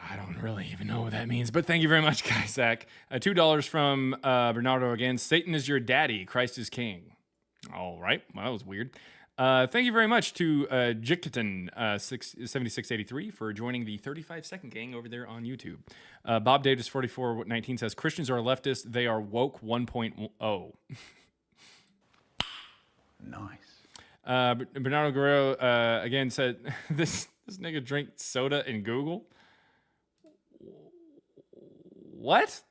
Speaker 1: I don't really even know what that means, but thank you very much, Isaac. $2 from Bernardo again. Satan is your daddy. Christ is king. All right. Well, that was weird. Thank you very much to Jikitan 7683 for joining the 35-second gang over there on YouTube. Bob Davis 4419 says Christians are leftists. They are woke 1.0.
Speaker 2: Nice.
Speaker 1: Bernardo Guerrero again said this nigga drank soda in Google. What?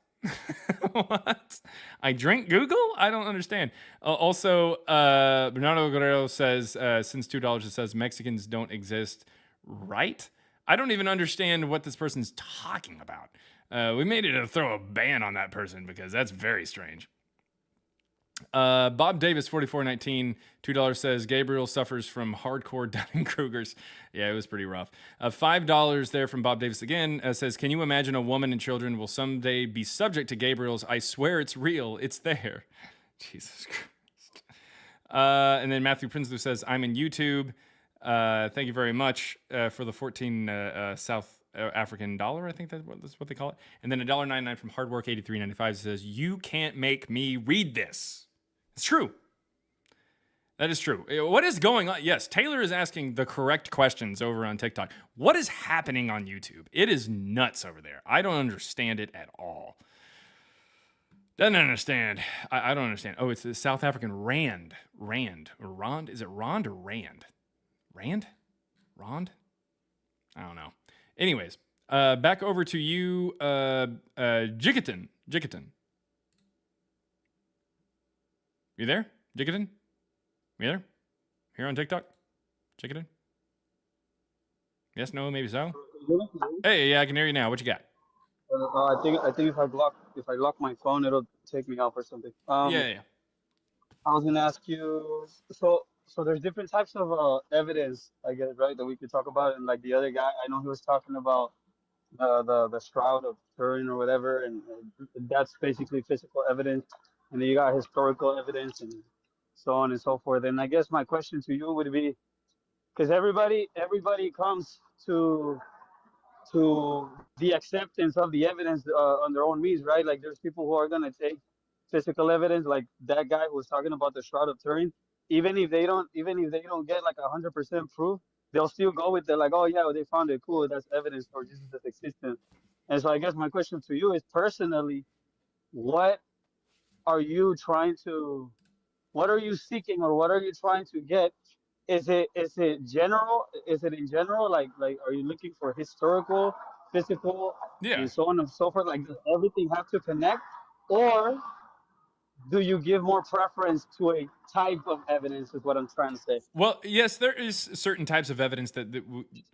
Speaker 1: What? I drink Google? I don't understand. Also, Bernardo Guerrero says, since $2 it says Mexicans don't exist, right? I don't even understand what this person's talking about. We made it to throw a ban on that person because that's very strange. Bob Davis 4419 $2 says Gabriel suffers from hardcore Dunning-Krugers. Yeah, it was pretty rough. $5 there from Bob Davis again says, can you imagine a woman and children will someday be subject to Gabriel's I swear it's real, it's there. Jesus Christ. And then Matthew Prinsloo says, I'm in YouTube. Thank you very much for the 14 South African dollar. I think that's what they call it. And then $1.99 from Hardwork 8395 says, you can't make me read this. It's true. That is true. What is going on? Yes, Taylor is asking the correct questions over on TikTok. What is happening on YouTube? It is nuts over there. I don't understand it at all. Doesn't understand. I don't understand. Oh, it's the South African Rand. Rand. Or Rond? Is it Rond or Rand? Rand? Rond? I don't know. Anyways, back over to you, Jikitan. You there? Jikitan? You there? Here on TikTok? Jikitan? Yes, no, maybe so? Hey, yeah, I can hear you now. What you got?
Speaker 14: I think if I lock my phone, it'll take me off or something.
Speaker 1: Yeah.
Speaker 14: I was gonna ask you. So so there's different types of evidence, I guess, right, that we could talk about. And like the other guy, I know he was talking about the shroud of Turin or whatever, and that's basically physical evidence. And then you got historical evidence and so on and so forth. And I guess my question to you would be, because everybody comes to the acceptance of the evidence on their own means, right? Like there's people who are gonna take physical evidence, like that guy who was talking about the Shroud of Turin. Even if they don't get like 100% proof, they'll still go with the like, oh yeah, well, they found it, cool, that's evidence for Jesus' existence. And so I guess my question to you is, personally, what are you trying to, what are you seeking, or what are you trying to get? Is it general? Is it in general? Like are you looking for historical, physical,
Speaker 1: Yeah.
Speaker 14: and so on and so forth? Like does everything have to connect, or do you give more preference to a type of evidence? Is what I'm trying to say.
Speaker 1: Well, yes, there is certain types of evidence that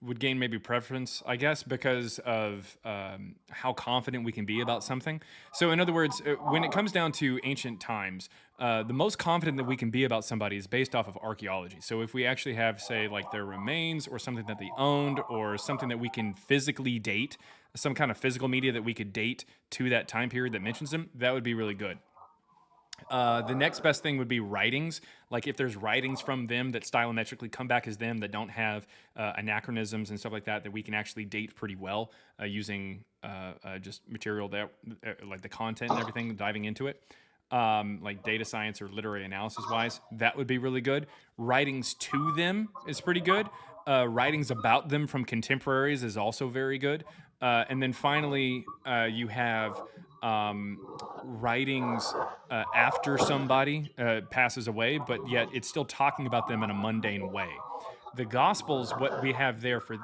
Speaker 1: would gain maybe preference, I guess, because of how confident we can be about something. So, in other words, when it comes down to ancient times, the most confident that we can be about somebody is based off of archaeology. So, if we actually have, say, like their remains or something that they owned or something that we can physically date, some kind of physical media that we could date to that time period that mentions them, that would be really good. The next best thing would be writings. Like if there's writings from them that stylometrically come back as them, that don't have anachronisms and stuff like that, that we can actually date pretty well using just material that, like the content and everything, diving into it. Like data science or literary analysis wise, that would be really good. Writings to them is pretty good. Writings about them from contemporaries is also very good. And then finally, you have writings after somebody passes away, but yet it's still talking about them in a mundane way. The Gospels, what we have there for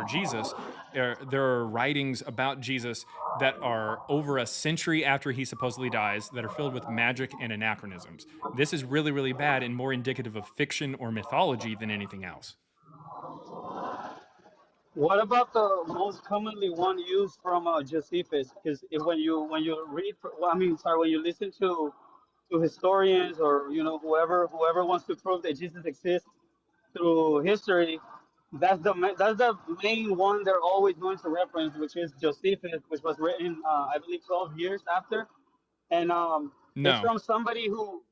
Speaker 1: Jesus, there are writings about Jesus that are over a century after he supposedly dies that are filled with magic and anachronisms. This is really, really bad and more indicative of fiction or mythology than anything else.
Speaker 14: What about the most commonly one used from Josephus? Because when you read, well, I mean, sorry, when you listen to historians, or whoever wants to prove that Jesus exists through history, that's the main one they're always going to reference, which is Josephus, which was written I believe 12 years after, and it's
Speaker 1: No.
Speaker 14: from somebody who.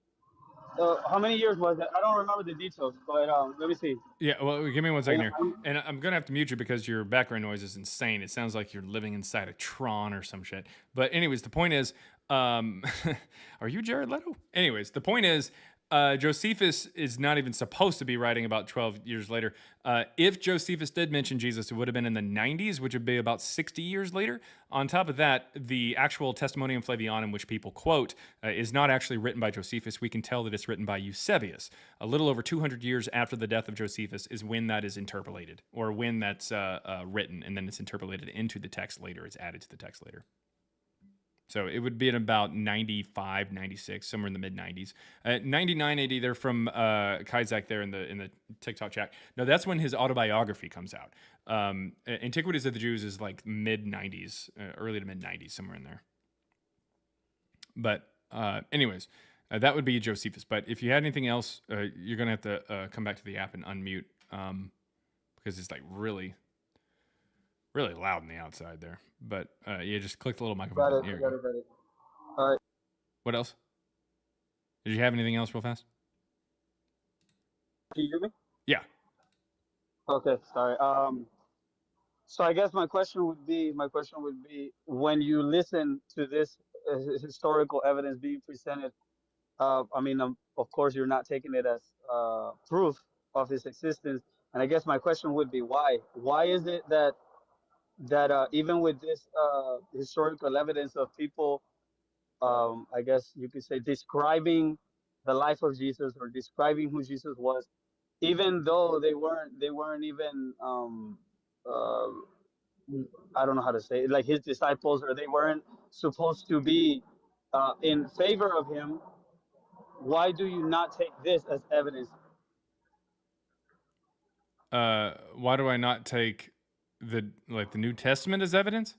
Speaker 14: How many years was it? I don't remember the details, but let me see.
Speaker 1: Yeah, well, give me 1 second here. And I'm going to have to mute you because your background noise is insane. It sounds like you're living inside a Tron or some shit. But anyways, the point is, are you Jared Leto? Anyways, the point is, Josephus is not even supposed to be writing about 12 years later. If Josephus did mention Jesus, it would have been in the 90s, which would be about 60 years later. On top of that, the actual Testimonium Flavianum, which people quote, is not actually written by Josephus. We can tell that it's written by Eusebius. A little over 200 years after the death of Josephus is when that is interpolated, or when that's written, and then it's interpolated into the text later. It's added to the text later. So it would be at about 95, 96, somewhere in the mid 90s. 99 AD, they're from Kaisak there in the TikTok chat. No, that's when his autobiography comes out. Antiquities of the Jews is like mid 90s, early to mid 90s, somewhere in there. But anyways, that would be Josephus. But if you had anything else, you're going to have to come back to the app and unmute because it's like really loud on the outside there. But yeah, just click the little microphone button. Here you go.
Speaker 14: Got it. All right.
Speaker 1: What else? Did you have anything else real fast?
Speaker 14: Can you hear me?
Speaker 1: Yeah.
Speaker 14: Okay, sorry. So I guess my question would be, when you listen to this historical evidence being presented, I mean, of course, you're not taking it as proof of his existence. And I guess my question would be, why? Why is it that even with this historical evidence of people, I guess you could say, describing the life of Jesus or describing who Jesus was, even though they weren't even I don't know how to say it, like his disciples, or they weren't supposed to be in favor of him, why do you not take this as evidence?
Speaker 1: Why do I not take the New Testament as evidence?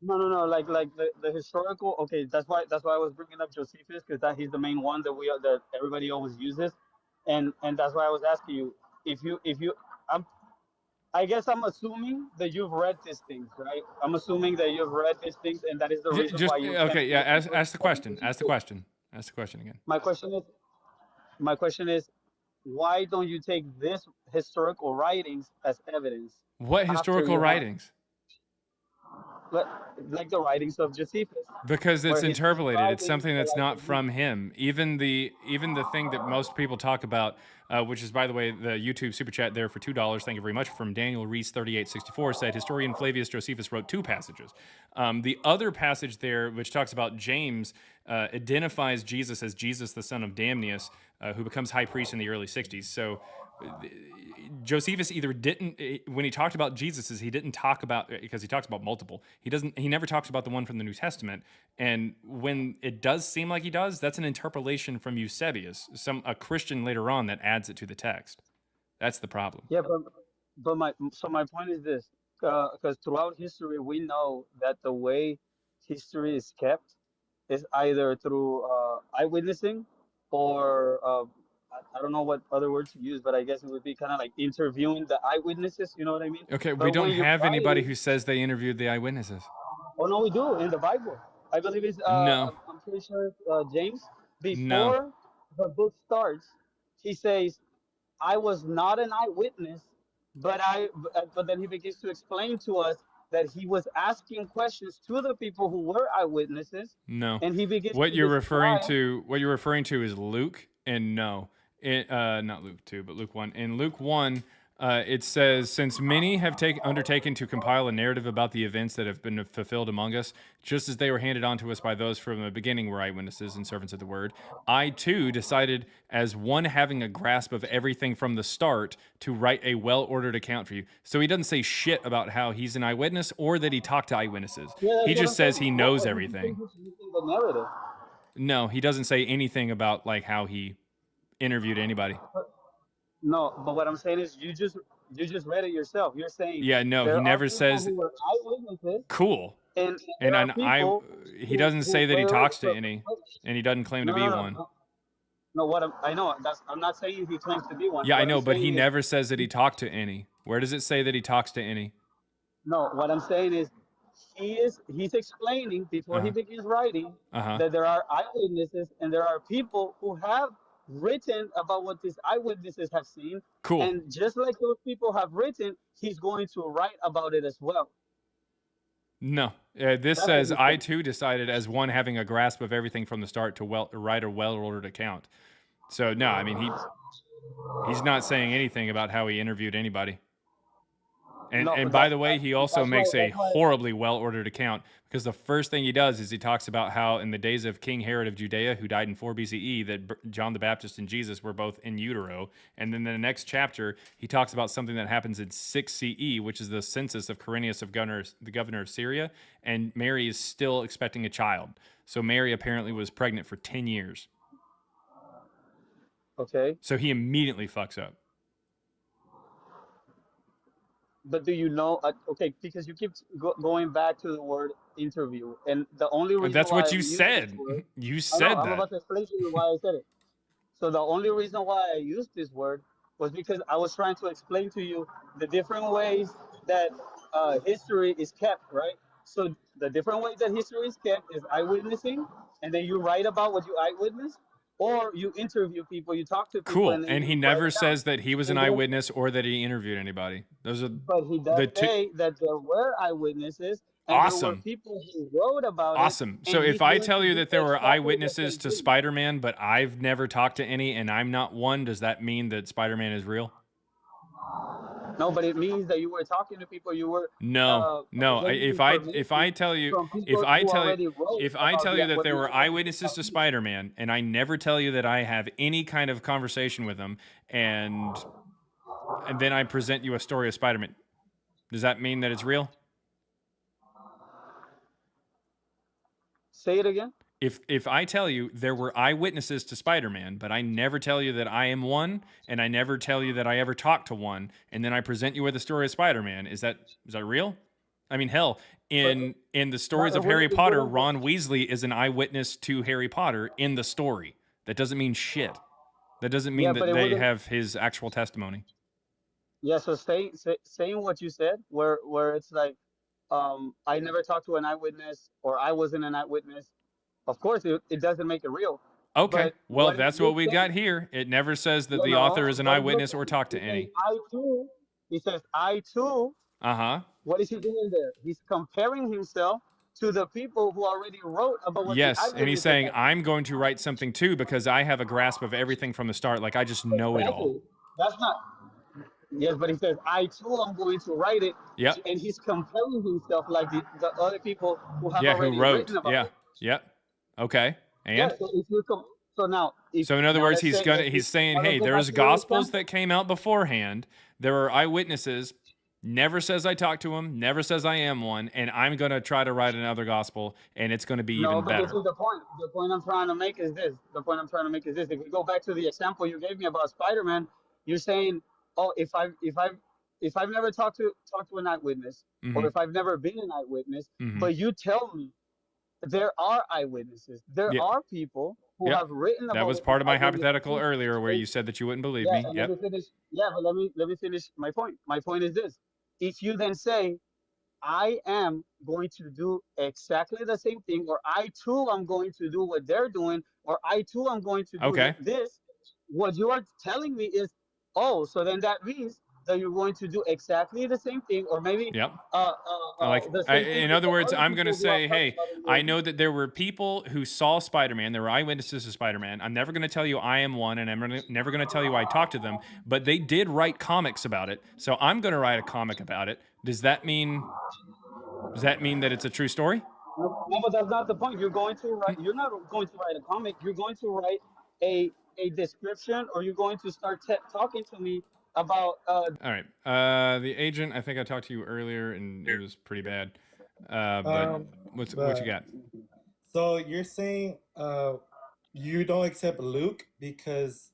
Speaker 14: No, like the historical. Okay, that's why I was bringing up Josephus, because he's the main one that everybody always uses, and that's why I was asking you if you I guess I'm assuming that you've read these things, right? I'm assuming that you've read these things, and that is the reason
Speaker 1: Just
Speaker 14: why you can't
Speaker 1: okay. Yeah.
Speaker 14: go over
Speaker 1: Ask the question.
Speaker 14: because
Speaker 1: Ask the question. Ask the question again.
Speaker 14: my question is my question is why don't you take this historical writings as evidence
Speaker 1: What
Speaker 14: after
Speaker 1: historical
Speaker 14: you have
Speaker 1: writings?
Speaker 14: like, like the writings of Josephus,
Speaker 1: Because
Speaker 14: where
Speaker 1: it's
Speaker 14: he's
Speaker 1: interpolated. It's
Speaker 14: describing
Speaker 1: something
Speaker 14: the
Speaker 1: that's
Speaker 14: life
Speaker 1: not
Speaker 14: of Jesus?
Speaker 1: from him. Even the thing that most people talk about, which is, by the way, the YouTube super chat there for $2. Thank you very much. From Daniel Reese 3864 said historian Flavius Josephus wrote 2 passages. The other passage there, which talks about James, identifies Jesus as Jesus, the son of Damnius, who becomes high priest in the early 60s. So Josephus either didn't, when he talked about Jesus's, he didn't talk about, because he talks about multiple. He never talks about the one from the New Testament. And when it does seem like he does, that's an interpolation from Eusebius, a Christian later on that adds it to the text. That's the problem.
Speaker 14: Yeah, but my point is this, because throughout history we know that the way history is kept is either through eyewitnessing or I don't know what other word to use, but I guess it would be kind of like interviewing the eyewitnesses. You know what I mean?
Speaker 1: Okay, we
Speaker 14: But
Speaker 1: don't
Speaker 14: when you
Speaker 1: have
Speaker 14: write
Speaker 1: anybody
Speaker 14: it,
Speaker 1: who says they interviewed the eyewitnesses.
Speaker 14: oh no, we do in the Bible. I believe it's
Speaker 1: No,
Speaker 14: I'm pretty sure it's, James
Speaker 1: no,
Speaker 14: before the book starts. He says, "I was not an eyewitness, but then he begins to explain to us that he was asking questions to the people who were eyewitnesses,
Speaker 1: no.
Speaker 14: and he begins
Speaker 1: What
Speaker 14: to
Speaker 1: you're referring
Speaker 14: describe."
Speaker 1: to, is Luke, and no, not Luke 2, but Luke 1. In Luke 1, it says, since many have undertaken to compile a narrative about the events that have been fulfilled among us, just as they were handed on to us by those from the beginning were eyewitnesses and servants of the word, I too decided, as one having a grasp of everything from the start, to write a well-ordered account for you. So he doesn't say shit about how he's an eyewitness or that he talked to eyewitnesses.
Speaker 14: Yeah,
Speaker 1: He
Speaker 14: that's what
Speaker 1: just
Speaker 14: I'm
Speaker 1: says
Speaker 14: saying.
Speaker 1: he
Speaker 14: What,
Speaker 1: knows
Speaker 14: he's
Speaker 1: everything.
Speaker 14: just using the narrative.
Speaker 1: No, he doesn't say anything about like how he interviewed anybody.
Speaker 14: No, but what I'm saying is you just read it yourself. You're saying
Speaker 1: Yeah, no, he
Speaker 14: there are
Speaker 1: never
Speaker 14: people
Speaker 1: says
Speaker 14: who were eyewitnesses,
Speaker 1: cool.
Speaker 14: and
Speaker 1: And
Speaker 14: there are
Speaker 1: I
Speaker 14: people
Speaker 1: he doesn't say that he
Speaker 14: wait,
Speaker 1: talks to any, and he doesn't claim to
Speaker 14: no,
Speaker 1: be
Speaker 14: no, no,
Speaker 1: one.
Speaker 14: no. No, I know I'm not saying he claims to be one.
Speaker 1: Yeah, I
Speaker 14: What I'm
Speaker 1: know, but he
Speaker 14: saying is
Speaker 1: never says that he talked to any. Where does it say that he talks to any?
Speaker 14: no. What I'm saying is he's explaining before he
Speaker 1: Uh-huh.
Speaker 14: begins writing
Speaker 1: Uh-huh.
Speaker 14: that there are eyewitnesses and there are people who have written about what these eyewitnesses have seen,
Speaker 1: Cool.
Speaker 14: and just like those people have written, he's going to write about it as well.
Speaker 1: No. This
Speaker 14: That's what
Speaker 1: says,
Speaker 14: he's
Speaker 1: I
Speaker 14: saying.
Speaker 1: too decided as one having a grasp of everything from the start to write a well-ordered account. So no, I mean he's not saying anything about how he interviewed anybody. And
Speaker 14: No,
Speaker 1: and
Speaker 14: but
Speaker 1: by the way, he also makes a
Speaker 14: that's why.
Speaker 1: horribly well-ordered account, because the first thing he does is he talks about how in the days of King Herod of Judea, who died in 4 BCE, that John the Baptist and Jesus were both in utero. And then in the next chapter, he talks about something that happens in 6 CE, which is the census of Quirinius, the governor of Syria, and Mary is still expecting a child. So Mary apparently was pregnant for 10 years.
Speaker 14: Okay.
Speaker 1: So he immediately fucks up.
Speaker 14: But do you know? Okay, because you keep going back to the word interview, and the only reason
Speaker 1: That's
Speaker 14: why
Speaker 1: what
Speaker 14: I
Speaker 1: you
Speaker 14: used this
Speaker 1: said.
Speaker 14: word,
Speaker 1: You
Speaker 14: I know
Speaker 1: said
Speaker 14: I'm
Speaker 1: that.
Speaker 14: about to explain to you why I said it. So the only reason why I used this word was because I was trying to explain to you the different ways that history is kept, right? So the different ways that history is kept is eyewitnessing, and then you write about what you eyewitness, or you interview people, you talk to people,
Speaker 1: Cool.
Speaker 14: and then
Speaker 1: And he
Speaker 14: you write
Speaker 1: never
Speaker 14: it down.
Speaker 1: says that he was an
Speaker 14: And then
Speaker 1: eyewitness or that he interviewed anybody. Those are
Speaker 14: but he does
Speaker 1: the two.
Speaker 14: say that there were eyewitnesses and there were
Speaker 1: Awesome.
Speaker 14: people who wrote about it,
Speaker 1: Awesome. So
Speaker 14: and
Speaker 1: if
Speaker 14: he's
Speaker 1: I
Speaker 14: going
Speaker 1: tell
Speaker 14: to
Speaker 1: you
Speaker 14: do
Speaker 1: that there were
Speaker 14: exactly the
Speaker 1: eyewitnesses
Speaker 14: same
Speaker 1: to
Speaker 14: thing.
Speaker 1: Spider-Man, but I've never talked to any and I'm not one, does that mean that Spider-Man is real?
Speaker 14: No, but it means that you were talking to people, you were
Speaker 1: No.
Speaker 14: getting
Speaker 1: If I
Speaker 14: information
Speaker 1: tell you
Speaker 14: from people who already wrote
Speaker 1: if I
Speaker 14: about
Speaker 1: tell
Speaker 14: the
Speaker 1: you that there
Speaker 14: eyewitnesses
Speaker 1: were
Speaker 14: that you
Speaker 1: eyewitnesses
Speaker 14: have
Speaker 1: to
Speaker 14: seen.
Speaker 1: Spider-Man and I never tell you that I have any kind of conversation with them, and then I present you a story of Spider-Man, does that mean that it's real?
Speaker 14: Say it again.
Speaker 1: If I tell you there were eyewitnesses to Spider-Man, but I never tell you that I am one, and I never tell you that I ever talked to one, and then I present you with a story of Spider-Man, is that real? I mean, hell, in the stories of Harry Potter, Ron Weasley is an eyewitness to Harry Potter in the story. That doesn't mean shit. That doesn't mean
Speaker 14: Yeah,
Speaker 1: that
Speaker 14: but it
Speaker 1: they
Speaker 14: wouldn't.
Speaker 1: have his actual testimony.
Speaker 14: Yeah, so saying what you said, where it's like, I never talked to an eyewitness, or I wasn't an eyewitness. Of course, it doesn't make it real.
Speaker 1: Okay,
Speaker 14: But
Speaker 1: well,
Speaker 14: what is
Speaker 1: that's what
Speaker 14: Luke
Speaker 1: we got
Speaker 14: saying?
Speaker 1: here. It never says that
Speaker 14: No,
Speaker 1: the author
Speaker 14: no.
Speaker 1: is an
Speaker 14: What is Luke
Speaker 1: eyewitness or
Speaker 14: saying?
Speaker 1: talked
Speaker 14: He
Speaker 1: to
Speaker 14: says,
Speaker 1: any.
Speaker 14: I too. He says, I too.
Speaker 1: Uh-huh.
Speaker 14: What is he doing there? He's comparing himself to the people who already wrote about what the
Speaker 1: Yes, and he's
Speaker 14: eyewitnesses
Speaker 1: saying,
Speaker 14: had.
Speaker 1: I'm going to write something too because I have a grasp of everything from the start. Like, I just know it all.
Speaker 14: Exactly. That's not. Yes, but he says, I too am going to write it.
Speaker 1: Yep.
Speaker 14: And he's comparing himself like the other people who have
Speaker 1: Yeah, who
Speaker 14: already written
Speaker 1: wrote.
Speaker 14: about
Speaker 1: Yeah.
Speaker 14: it.
Speaker 1: Yep. Okay.
Speaker 14: Yeah,
Speaker 1: And?
Speaker 14: so if you come, so now, if
Speaker 1: So in other
Speaker 14: now
Speaker 1: words,
Speaker 14: let's say,
Speaker 1: he's saying,
Speaker 14: now let's
Speaker 1: hey,
Speaker 14: go back
Speaker 1: there's
Speaker 14: to your
Speaker 1: gospels that
Speaker 14: example.
Speaker 1: came out beforehand. There are eyewitnesses. Never says I talked to him. Never says I am one. And I'm going to try to write another gospel, and it's going to be
Speaker 14: No,
Speaker 1: even
Speaker 14: but this
Speaker 1: better.
Speaker 14: is the point. The point I'm trying to make is this. The point I'm trying to make is this. If we go back to the example you gave me about Spider-Man, you're saying, oh, if I've never talked to an eyewitness, or if I've never been an eyewitness, but you tell me there are eyewitnesses, there
Speaker 1: Yep.
Speaker 14: are people who
Speaker 1: Yep.
Speaker 14: have written
Speaker 1: That
Speaker 14: about
Speaker 1: was
Speaker 14: what the
Speaker 1: part of my
Speaker 14: eyewitness
Speaker 1: hypothetical
Speaker 14: did,
Speaker 1: earlier where
Speaker 14: and
Speaker 1: you said that you wouldn't believe
Speaker 14: yeah,
Speaker 1: me.
Speaker 14: and let
Speaker 1: Yep.
Speaker 14: me finish. Yeah, but let me finish my point. My point is this: if you then say, I am going to do exactly the same thing, or I too am going to do what they're doing, or I too am going to do
Speaker 1: Okay.
Speaker 14: this, what you are telling me is, oh, so then that means that you're going to do exactly the same thing, or maybe
Speaker 1: Yep.
Speaker 14: the same thing
Speaker 1: In
Speaker 14: with
Speaker 1: other
Speaker 14: the
Speaker 1: words,
Speaker 14: other
Speaker 1: I'm going to
Speaker 14: people who have
Speaker 1: say,
Speaker 14: talked
Speaker 1: hey,
Speaker 14: about it
Speaker 1: I
Speaker 14: already.
Speaker 1: know that there were people who saw Spider-Man. There were eyewitnesses of Spider-Man. I'm never going to tell you I am one, and I'm never going to tell you I talked to them, but they did write comics about it. So I'm going to write a comic about it. Does that mean that it's a true story?
Speaker 14: No, but that's not the point. You're going to write. You're not going to write a comic. You're going to write a description, or you're going to start talking to me about.
Speaker 1: All right. The agent, I think I talked to you earlier, and it was pretty bad. But what you got?
Speaker 12: So you're saying you don't accept Luke because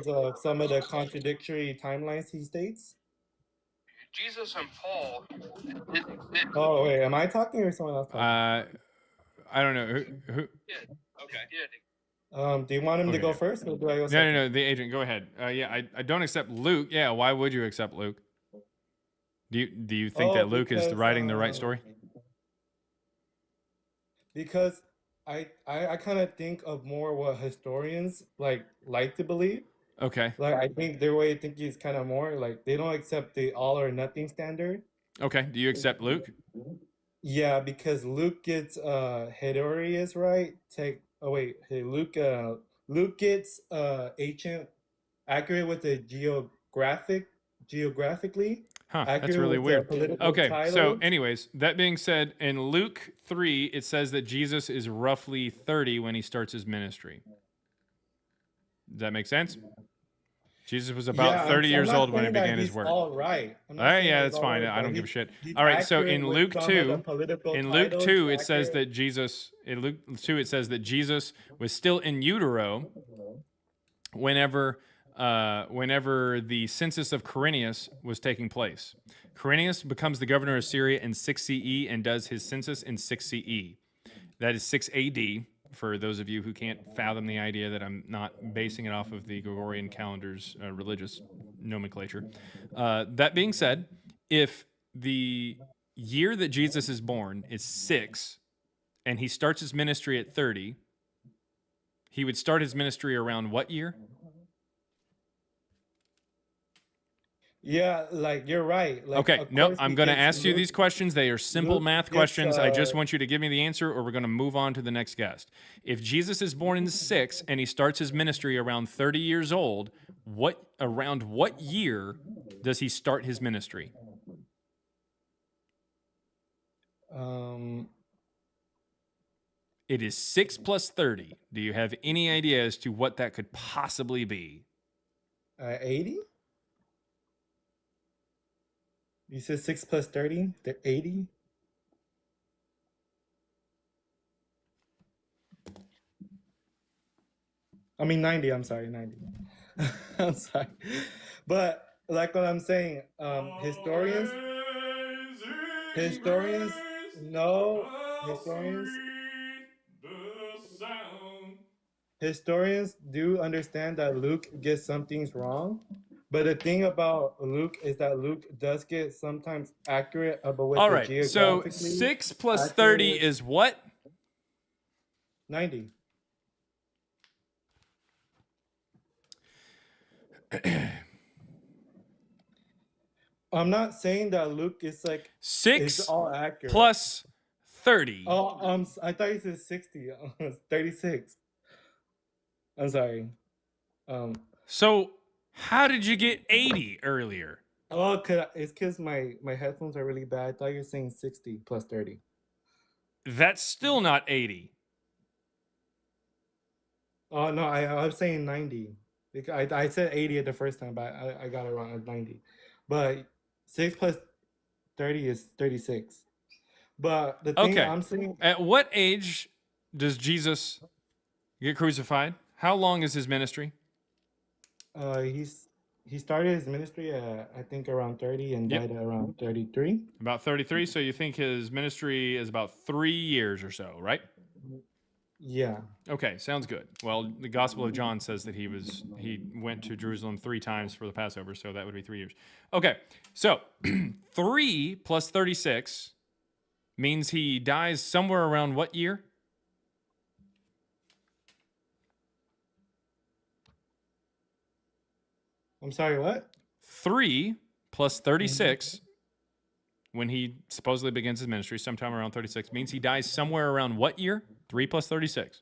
Speaker 12: of some of the contradictory timelines he states?
Speaker 4: Jesus and Paul didn't exist.
Speaker 12: Oh wait, am I talking or someone else talking?
Speaker 1: I don't know who.
Speaker 4: Okay.
Speaker 12: Do you want him to
Speaker 1: Okay.
Speaker 12: go first, or do I go second?
Speaker 1: No. The agent, go ahead. Yeah, I don't accept Luke. Yeah, why would you accept Luke? Do you think that Luke is writing the right story?
Speaker 12: Because I kind of think of more what historians like to believe.
Speaker 1: Okay.
Speaker 12: Like I think their way of thinking is kind of more like they don't accept the all or nothing standard.
Speaker 1: Okay. Do you accept Luke?
Speaker 12: Yeah, because Luke gets Hedorius right. Luke gets ancient accurate with the geographically.
Speaker 1: Huh,
Speaker 12: accurate
Speaker 1: that's really
Speaker 12: with
Speaker 1: weird.
Speaker 12: the political
Speaker 1: Okay, so
Speaker 12: titles.
Speaker 1: anyways, that being said, in Luke 3, it says that Jesus is roughly 30 when he starts his ministry. Does that make sense? Jesus was about 30 years old when he began his work.
Speaker 12: All right.
Speaker 1: Yeah, that's fine. I don't give a shit. All right, so in Luke 2, it says that Jesus was still in utero whenever the census of Quirinius was taking place. Quirinius becomes the governor of Syria in 6 CE and does his census in 6 CE. That is 6 AD, for those of you who can't fathom the idea that I'm not basing it off of the Gregorian calendar's religious nomenclature. That being said, if the year that Jesus is born is 6, and he starts his ministry at 30, he would start his ministry around what year?
Speaker 12: Yeah, like you're right. Like,
Speaker 1: okay, no, I'm going to ask you these questions. They are simple math questions. I just want you to give me the answer, or we're going to move on to the next guest. If Jesus is born in 6 and he starts his ministry around 30 years old, around what year does he start his ministry? It is 6 plus 30. Do you have any idea as to what that could possibly be?
Speaker 12: 80? You said 6 plus 30? They're 80? I mean 90, I'm sorry, 90. I'm sorry. But like what I'm saying, historians historians do understand that Luke gets some things wrong, but the thing about Luke is that Luke does get sometimes accurate, but with
Speaker 1: All
Speaker 12: the
Speaker 1: right. So
Speaker 12: geographically
Speaker 1: 6 plus 30
Speaker 12: accurate
Speaker 1: is what?
Speaker 12: 90. I'm not saying that Luke is like is
Speaker 1: 6
Speaker 12: all accurate.
Speaker 1: plus 30.
Speaker 12: Oh, I thought you said 60. 36. I'm sorry.
Speaker 1: So how did you get 80 earlier?
Speaker 12: Oh, it's because my headphones are really bad. I thought you were saying 60 plus 30.
Speaker 1: That's still not 80.
Speaker 12: Oh no, I was saying 90. Because I said 80 at the first time, but I got it wrong at 90. But 6 plus 30 is 36. But the thing
Speaker 1: Okay.
Speaker 12: I'm saying,
Speaker 1: At what age does Jesus get crucified? How long is his ministry?
Speaker 12: he started his ministry at I think around 30 and died at around 33.
Speaker 1: About 33. So you think his ministry is about 3 years or so, right?
Speaker 12: Yeah.
Speaker 1: Okay, sounds good. Well, the Gospel of John says that he went to Jerusalem 3 times for the Passover, so that would be 3 years. Okay, so 3 plus 36 means he dies somewhere around what year?
Speaker 12: I'm sorry, what?
Speaker 1: 3 plus 36, when he supposedly begins his ministry, sometime around 36, means he dies somewhere around what year? 3 plus 36.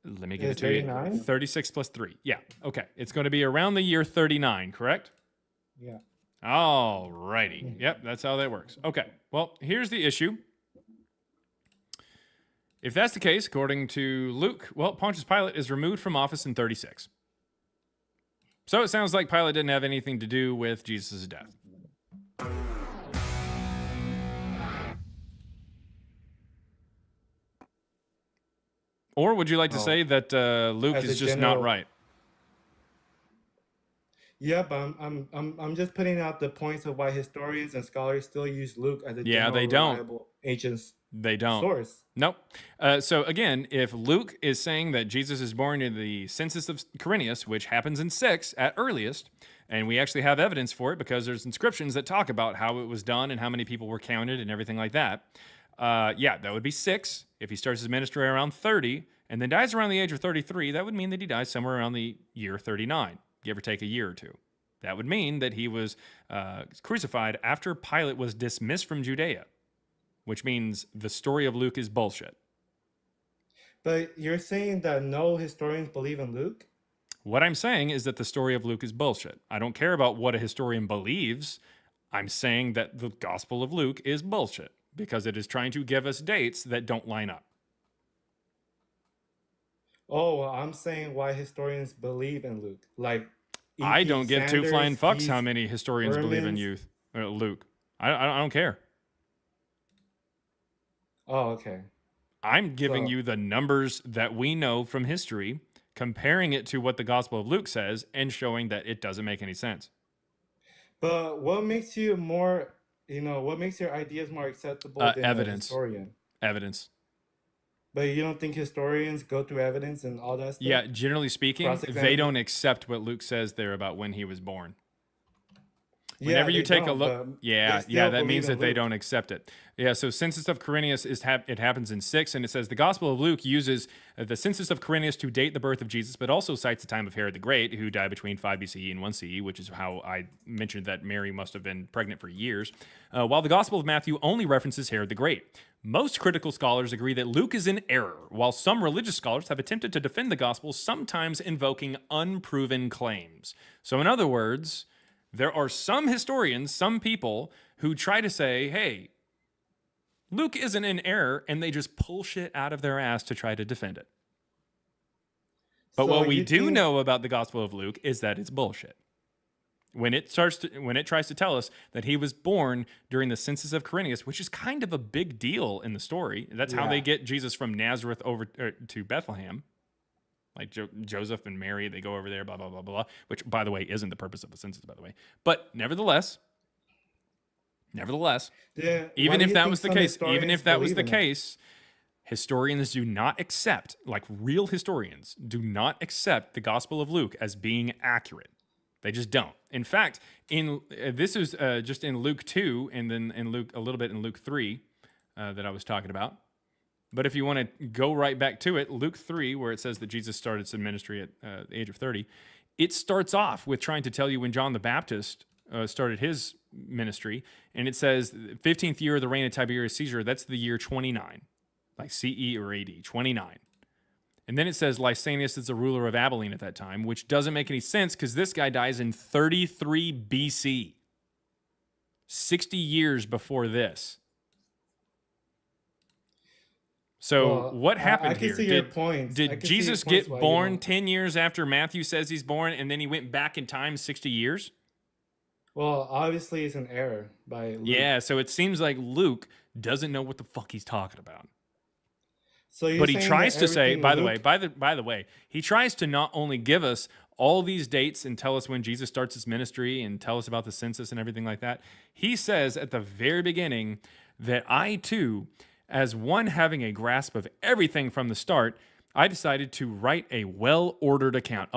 Speaker 1: Let me give it to you.
Speaker 12: 39?
Speaker 1: 36 plus 3. Yeah, okay. It's going to be around the year 39, correct?
Speaker 12: Yeah.
Speaker 1: All righty. Yep, that's how that works. Okay, well, here's the issue. If that's the case, according to Luke, well, Pontius Pilate is removed from office in 36. So it sounds like Pilate didn't have anything to do with Jesus' death. Or would you like to say that Luke
Speaker 12: As
Speaker 1: is
Speaker 12: a
Speaker 1: just not
Speaker 12: general-
Speaker 1: right?
Speaker 12: Yeah, but I'm just putting out the points of why historians and scholars still use Luke as a
Speaker 1: Yeah,
Speaker 12: general
Speaker 1: they don't.
Speaker 12: reliable ancient
Speaker 1: They don't.
Speaker 12: source.
Speaker 1: Nope. So again, if Luke is saying that Jesus is born in the census of Quirinius, which happens in 6 at earliest, and we actually have evidence for it because there's inscriptions that talk about how it was done and how many people were counted and everything like that. Yeah, that would be 6. If he starts his ministry around 30 and then dies around the age of 33, that would mean that he dies somewhere around the year 39, give or take a year or two. That would mean that he was crucified after Pilate was dismissed from Judea, which means the story of Luke is bullshit.
Speaker 12: But you're saying that no historians believe in Luke?
Speaker 1: What I'm saying is that the story of Luke is bullshit. I don't care about what a historian believes. I'm saying that the Gospel of Luke is bullshit because it is trying to give us dates that don't line up.
Speaker 12: Oh, well, I'm saying why historians believe in Luke. Like,
Speaker 1: I don't give two flying fucks
Speaker 12: Keith,
Speaker 1: how many historians believe in Luke. I don't care.
Speaker 12: Oh, okay.
Speaker 1: I'm giving
Speaker 12: So-
Speaker 1: you the numbers that we know from history, comparing it to what the Gospel of Luke says, and showing that it doesn't make any sense.
Speaker 12: But what makes you more, what makes your ideas more acceptable than
Speaker 1: Evidence.
Speaker 12: a historian?
Speaker 1: Evidence.
Speaker 12: But you don't think historians go through evidence and all that stuff?
Speaker 1: Yeah, generally speaking, they
Speaker 12: Cross-examine?
Speaker 1: don't accept what Luke says there about when he was born.
Speaker 12: Yeah,
Speaker 1: Whenever you
Speaker 12: they
Speaker 1: take a
Speaker 12: don't,
Speaker 1: look,
Speaker 12: but
Speaker 1: yeah,
Speaker 12: they still
Speaker 1: that means
Speaker 12: believe
Speaker 1: that
Speaker 12: in
Speaker 1: they
Speaker 12: Luke.
Speaker 1: don't accept it. Yeah, so census of Quirinius it happens in 6, and it says the Gospel of Luke uses the census of Quirinius to date the birth of Jesus, but also cites the time of Herod the Great, who died between 5 BCE and 1 CE, which is how I mentioned that Mary must have been pregnant for years. While the Gospel of Matthew only references Herod the Great. Most critical scholars agree that Luke is in error, while some religious scholars have attempted to defend the Gospel, sometimes invoking unproven claims. So, in other words, there are some historians, some people who try to say, hey, Luke isn't in error, and they just pull shit out of their ass to try to defend it. But
Speaker 12: So
Speaker 1: what we
Speaker 12: you
Speaker 1: do
Speaker 12: think-
Speaker 1: know about the Gospel of Luke is that it's bullshit. When it tries to tell us that he was born during the census of Quirinius, which is kind of a big deal in the story. That's how
Speaker 12: Yeah.
Speaker 1: they get Jesus from Nazareth over to Bethlehem. Like Joseph and Mary, they go over there, blah, blah, blah, blah, which, by the way, isn't the purpose of the census, by the way. But nevertheless,
Speaker 12: Yeah, why
Speaker 1: even
Speaker 12: do
Speaker 1: if
Speaker 12: you
Speaker 1: that
Speaker 12: think
Speaker 1: was the
Speaker 12: some
Speaker 1: case, even
Speaker 12: historians
Speaker 1: if that was
Speaker 12: believe
Speaker 1: the
Speaker 12: in it?
Speaker 1: case, Historians do not accept, like real historians, do not accept the Gospel of Luke as being accurate. They just don't. In fact, this is just in Luke 2 and then in Luke a little bit in Luke 3 that I was talking about. But if you want to go right back to it, Luke 3, where it says that Jesus started some ministry at the age of 30, it starts off with trying to tell you when John the Baptist started his ministry, and it says 15th year of the reign of Tiberius Caesar, that's the year 29, like CE or AD, 29. And then it says Lysanias is the ruler of Abilene at that time, which doesn't make any sense because this guy dies in 33 BC, 60 years before this. So what happened
Speaker 12: I can
Speaker 1: here?
Speaker 12: see your points. I
Speaker 1: Did
Speaker 12: can see your
Speaker 1: Jesus
Speaker 12: points
Speaker 1: get
Speaker 12: why you
Speaker 1: born
Speaker 12: don't-
Speaker 1: 10 years after Matthew says he's born, and then he went back in time 60 years?
Speaker 12: Well, obviously it's an error by Luke.
Speaker 1: Yeah, so it seems like Luke doesn't know what the fuck he's talking about.
Speaker 12: So you're
Speaker 1: But he
Speaker 12: saying
Speaker 1: tries
Speaker 12: that
Speaker 1: to say,
Speaker 12: everything
Speaker 1: by the
Speaker 12: Luke-
Speaker 1: way, by the way, he tries to not only give us all these dates and tell us when Jesus starts his ministry and tell us about the census and everything like that. He says at the very beginning that I too, as one having a grasp of everything from the start, I decided to write a well-ordered account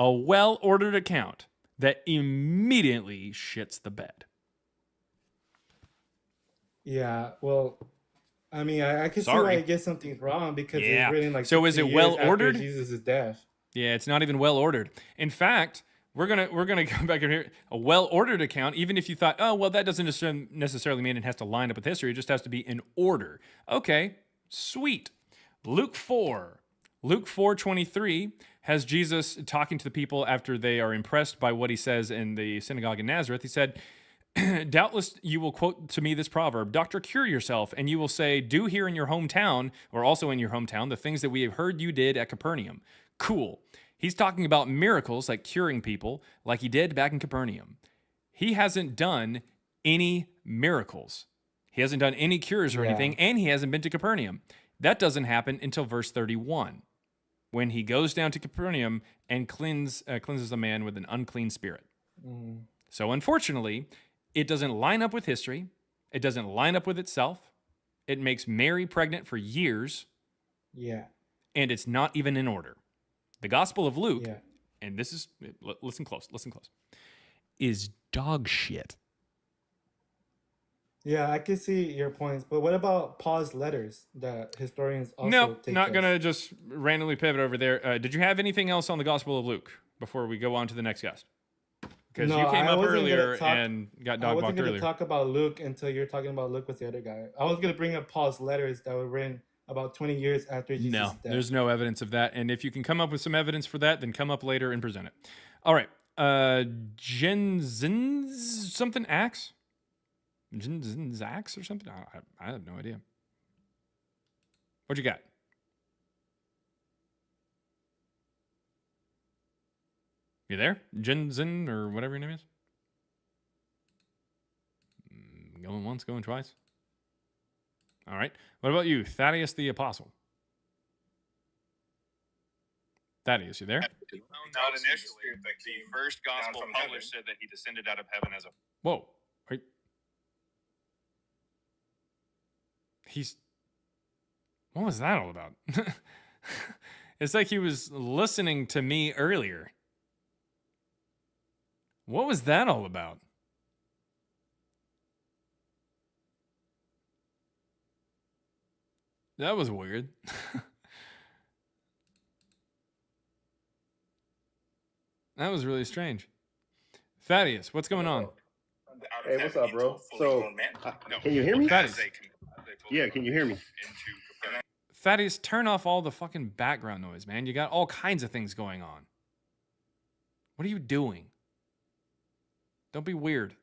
Speaker 1: that immediately shits the bed.
Speaker 12: Yeah, well, I mean, I can see why
Speaker 1: Sorry.
Speaker 12: he gets something wrong because
Speaker 1: Yeah.
Speaker 12: it's written like
Speaker 1: So is
Speaker 12: 60
Speaker 1: it
Speaker 12: years after
Speaker 1: well-ordered?
Speaker 12: Jesus' death.
Speaker 1: Yeah, it's not even well ordered. In fact, we're gonna come back in here. A well ordered account, even if you thought, oh well, that doesn't necessarily mean it has to line up with history. It just has to be in order. Okay, sweet. Luke 4:23 has Jesus talking to the people after they are impressed by what he says in the synagogue in Nazareth. He said, doubtless you will quote to me this proverb, "Doctor, cure yourself," and you will say, "Do here in your hometown, or also in your hometown, the things that we have heard you did at Capernaum." Cool. He's talking about miracles, like curing people, like he did back in Capernaum. He hasn't done any miracles. He hasn't done any cures or
Speaker 12: Yeah.
Speaker 1: anything, and he hasn't been to Capernaum. That doesn't happen until verse 31, when he goes down to Capernaum and cleanses a man with an unclean spirit.
Speaker 12: Mm.
Speaker 1: So unfortunately, it doesn't line up with history. It doesn't line up with itself. It makes Mary pregnant for years,
Speaker 12: Yeah.
Speaker 1: and it's not even in order. The Gospel of Luke,
Speaker 12: Yeah.
Speaker 1: and this is, listen close, is dog shit.
Speaker 12: Yeah, I can see your points, but what about Paul's letters that historians also
Speaker 1: Nope,
Speaker 12: take
Speaker 1: not
Speaker 12: as-
Speaker 1: gonna just randomly pivot over there. Did you have anything else on the Gospel of Luke before we go on to the next guest? Because
Speaker 12: No,
Speaker 1: you came
Speaker 12: I
Speaker 1: up
Speaker 12: wasn't gonna
Speaker 1: earlier
Speaker 12: talk-
Speaker 1: and got
Speaker 12: I
Speaker 1: dog
Speaker 12: wasn't
Speaker 1: walked
Speaker 12: going to
Speaker 1: earlier.
Speaker 12: talk about Luke until you're talking about Luke with the other guy. I was going to bring up Paul's letters that were written about 20 years after Jesus'
Speaker 1: No,
Speaker 12: death.
Speaker 1: there's no evidence of that. And if you can come up with some evidence for that, then come up later and present it. All right. Jensen's something axe? Jensen's axe or something? I have no idea. What you got? You there? Jensen or whatever your name is? Going once, going twice. All right. What about you, Thaddeus the Apostle? Thaddeus, you there?
Speaker 15: Not initially. The first gospel published said that he descended out of heaven as a.
Speaker 1: Whoa. What was that all about? It's like he was listening to me earlier. What was that all about? That was weird. That was really strange. Thaddeus, what's going on?
Speaker 16: Hey, what's up, bro? So, can you hear me?
Speaker 1: Thaddeus.
Speaker 16: Yeah, can you hear me?
Speaker 1: Thaddeus, turn off all the fucking background noise, man. You got all kinds of things going on. What are you doing? Don't be weird.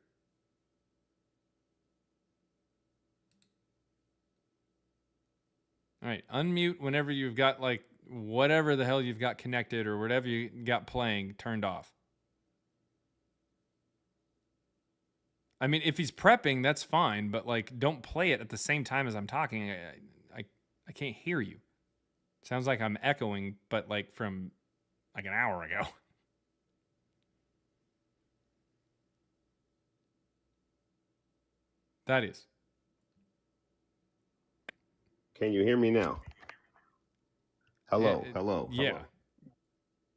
Speaker 1: All right, unmute whenever you've got like whatever the hell you've got connected or whatever you got playing turned off. I mean, if he's prepping, that's fine, but like don't play it at the same time as I'm talking. I can't hear you. Sounds like I'm echoing, but like from like an hour ago. That is.
Speaker 16: Can you hear me now? Hello, hello,
Speaker 1: Yeah.
Speaker 16: hello.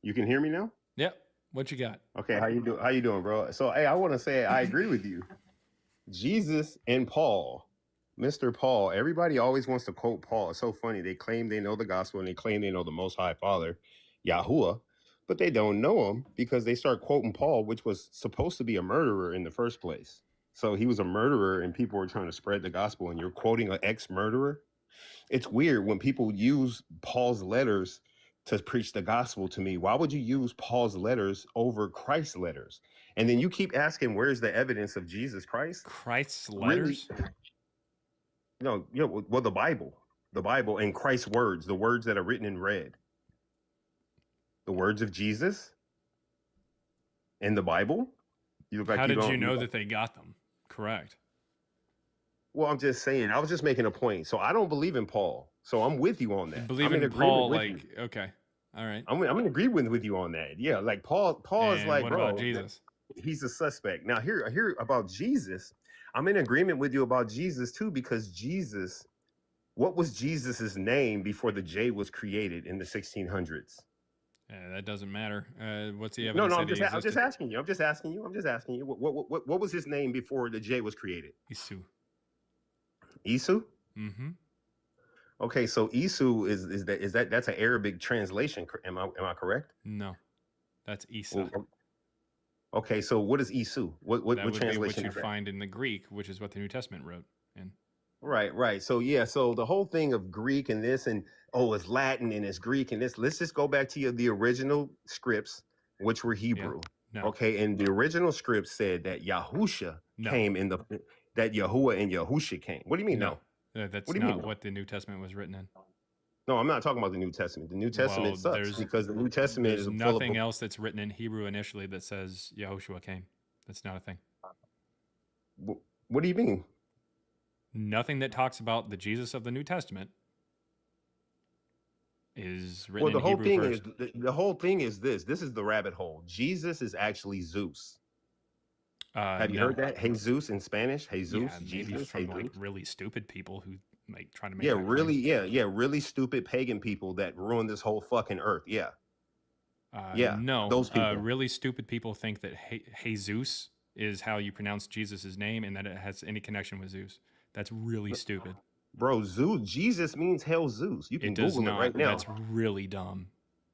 Speaker 16: You can hear me now?
Speaker 1: Yep. What you got?
Speaker 16: Okay, how you do? How you doing, bro? So, hey, I want to say I agree with you. Jesus and Paul, Mr. Paul. Everybody always wants to quote Paul. It's so funny. They claim they know the gospel and they claim they know the Most High Father, Yahuwah, but they don't know him because they start quoting Paul, which was supposed to be a murderer in the first place. So he was a murderer, and people were trying to spread the gospel, and you're quoting an ex-murderer. It's weird when people use Paul's letters to preach the gospel to me. Why would you use Paul's letters over Christ's letters? And then you keep asking, where's the evidence of Jesus Christ?
Speaker 1: Christ's
Speaker 16: Really?
Speaker 1: letters?
Speaker 16: No, well, the Bible and Christ's words, the words that are written in red, the words of Jesus in the Bible. You look like
Speaker 1: How
Speaker 16: you
Speaker 1: did
Speaker 16: don't
Speaker 1: you know that they got them? Correct.
Speaker 16: Well, I'm just saying. I was just making a point. So I don't believe in Paul. So I'm with you on that.
Speaker 1: You believe
Speaker 16: I'm
Speaker 1: in
Speaker 16: agreement
Speaker 1: Paul,
Speaker 16: with
Speaker 1: like,
Speaker 16: you.
Speaker 1: okay. All right.
Speaker 16: I'm in agreement with you on that. Yeah, like Paul is
Speaker 1: And
Speaker 16: like,
Speaker 1: what
Speaker 16: bro,
Speaker 1: about Jesus?
Speaker 16: he's a suspect. Now here about Jesus. I'm in agreement with you about Jesus too, because Jesus, what was Jesus's name before the J was created in the 1600s?
Speaker 1: That doesn't matter. What's the
Speaker 16: No,
Speaker 1: evidence
Speaker 16: no,
Speaker 1: that
Speaker 16: I'm
Speaker 1: he
Speaker 16: just
Speaker 1: existed?
Speaker 16: asking you. I'm just asking you. What was his name before the J was created?
Speaker 1: Isu.
Speaker 16: Isu?
Speaker 1: Mm-hmm.
Speaker 16: Okay, so Isu that's an Arabic translation. Am I correct?
Speaker 1: No, that's Isa.
Speaker 16: Okay, so what is Isu? What
Speaker 1: That would be what
Speaker 16: translation
Speaker 1: you'd
Speaker 16: is that?
Speaker 1: find in the Greek, which is what the New Testament wrote in.
Speaker 16: Right. So yeah, so the whole thing of Greek and this and it's Latin and it's Greek and this. Let's just go back to the original scripts, which were Hebrew.
Speaker 1: No.
Speaker 16: Okay, and the original script said that Yahusha
Speaker 1: No.
Speaker 16: came that Yahuwah and Yahusha came. What do you mean no?
Speaker 1: That's
Speaker 16: What do you
Speaker 1: not
Speaker 16: mean, no?
Speaker 1: what the New Testament was written in.
Speaker 16: No, I'm not talking about the New Testament. The New Testament sucks because the New Testament
Speaker 1: there's
Speaker 16: is
Speaker 1: nothing else that's written in Hebrew initially that says Yahushua came. That's not a thing.
Speaker 16: What do you mean?
Speaker 1: Nothing that talks about the Jesus of the New Testament is written
Speaker 16: Well, the
Speaker 1: in
Speaker 16: whole
Speaker 1: Hebrew
Speaker 16: thing
Speaker 1: first.
Speaker 16: is the whole thing is this. This is the rabbit hole. Jesus is actually Zeus. Have you heard that? Jesus in Spanish. Jesus.
Speaker 1: Yeah, maybe
Speaker 16: Jesus,
Speaker 1: from
Speaker 16: Jesus.
Speaker 1: like really stupid people who like try to make
Speaker 16: Yeah,
Speaker 1: that
Speaker 16: really.
Speaker 1: claim.
Speaker 16: Really stupid pagan people that ruined this whole fucking earth. Yeah.
Speaker 1: No,
Speaker 16: those people.
Speaker 1: really stupid people think that Jesus is how you pronounce Jesus' name and that it has any connection with Zeus. That's really stupid.
Speaker 16: Bro, Jesus means hell Zeus. You can Google it right now.
Speaker 1: That's really dumb.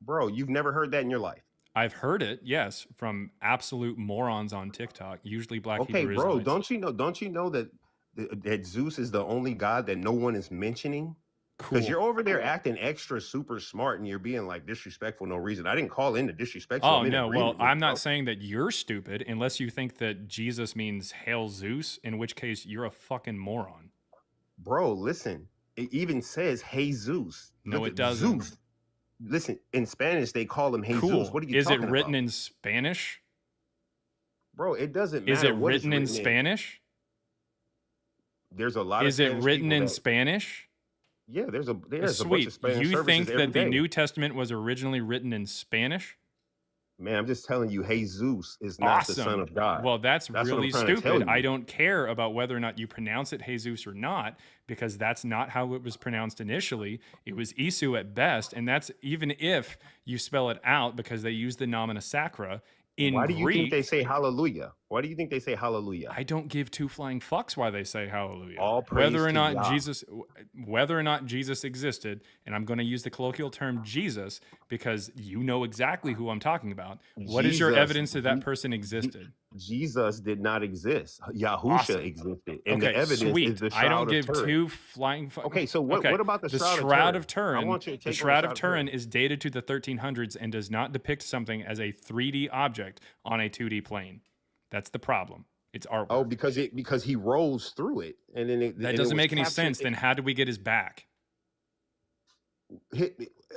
Speaker 16: Bro, you've never heard that in your life.
Speaker 1: I've heard it, yes, from absolute morons on TikTok, usually black
Speaker 16: Okay,
Speaker 1: Hebrew
Speaker 16: bro,
Speaker 1: Israelites.
Speaker 16: don't you know that Zeus is the only god that no one is mentioning? Because you're over there acting extra super smart and you're being like disrespectful no reason. I didn't call in the disrespect.
Speaker 1: Oh no, well, I'm not saying that you're stupid unless you think that Jesus means hail Zeus, in which case you're a fucking moron.
Speaker 16: Bro, listen, it even says Jesus.
Speaker 1: No, it doesn't.
Speaker 16: Zeus. Listen, in Spanish they call him Jesus.
Speaker 1: Cool.
Speaker 16: What are you
Speaker 1: Is
Speaker 16: talking
Speaker 1: it written
Speaker 16: about?
Speaker 1: in Spanish?
Speaker 16: Bro, it doesn't matter.
Speaker 1: Is it
Speaker 16: what
Speaker 1: written in Spanish?
Speaker 16: There's a lot of
Speaker 1: Is it
Speaker 16: Spanish
Speaker 1: written
Speaker 16: people
Speaker 1: in
Speaker 16: that-
Speaker 1: Spanish?
Speaker 16: Yeah, there's a bunch
Speaker 1: Sweet.
Speaker 16: of Spanish
Speaker 1: You
Speaker 16: services
Speaker 1: think
Speaker 16: every
Speaker 1: that the
Speaker 16: day.
Speaker 1: New Testament was originally written in Spanish?
Speaker 16: Man, I'm just telling you, Jesus is not the Son of God.
Speaker 1: Well, that's
Speaker 16: what I'm
Speaker 1: really
Speaker 16: trying to tell
Speaker 1: stupid.
Speaker 16: you.
Speaker 1: I don't care about whether or not you pronounce it Jesus or not, because that's not how it was pronounced initially. It was Isu at best, and that's even if you spell it out because they use the nomina sacra in
Speaker 16: Why do you
Speaker 1: Greek.
Speaker 16: think they say hallelujah? Why do you think they say hallelujah?
Speaker 1: I don't give two flying fucks why they say hallelujah.
Speaker 16: All praise
Speaker 1: Whether or
Speaker 16: to
Speaker 1: not
Speaker 16: Yah.
Speaker 1: Jesus existed, and I'm going to use the colloquial term Jesus because you know exactly who I'm talking about. What is your
Speaker 16: Jesus,
Speaker 1: evidence that that person existed?
Speaker 16: Jesus did not exist. Yahusha
Speaker 1: Awesome.
Speaker 16: existed. And
Speaker 1: Okay,
Speaker 16: the evidence
Speaker 1: sweet.
Speaker 16: is the
Speaker 1: I don't
Speaker 16: Shroud
Speaker 1: give
Speaker 16: of Turin.
Speaker 1: two flying fucks.
Speaker 16: Okay, so what about the Shroud of
Speaker 1: Shroud
Speaker 16: Turin?
Speaker 1: of Turin?
Speaker 16: I want you to
Speaker 1: The
Speaker 16: take on
Speaker 1: Shroud of Turin is dated to the 1300s and does not depict something as a 3D object on a 2D plane. That's the problem. It's artwork.
Speaker 16: Oh, because he rolls through it, and then
Speaker 1: That doesn't make any sense. Then how did we get his back?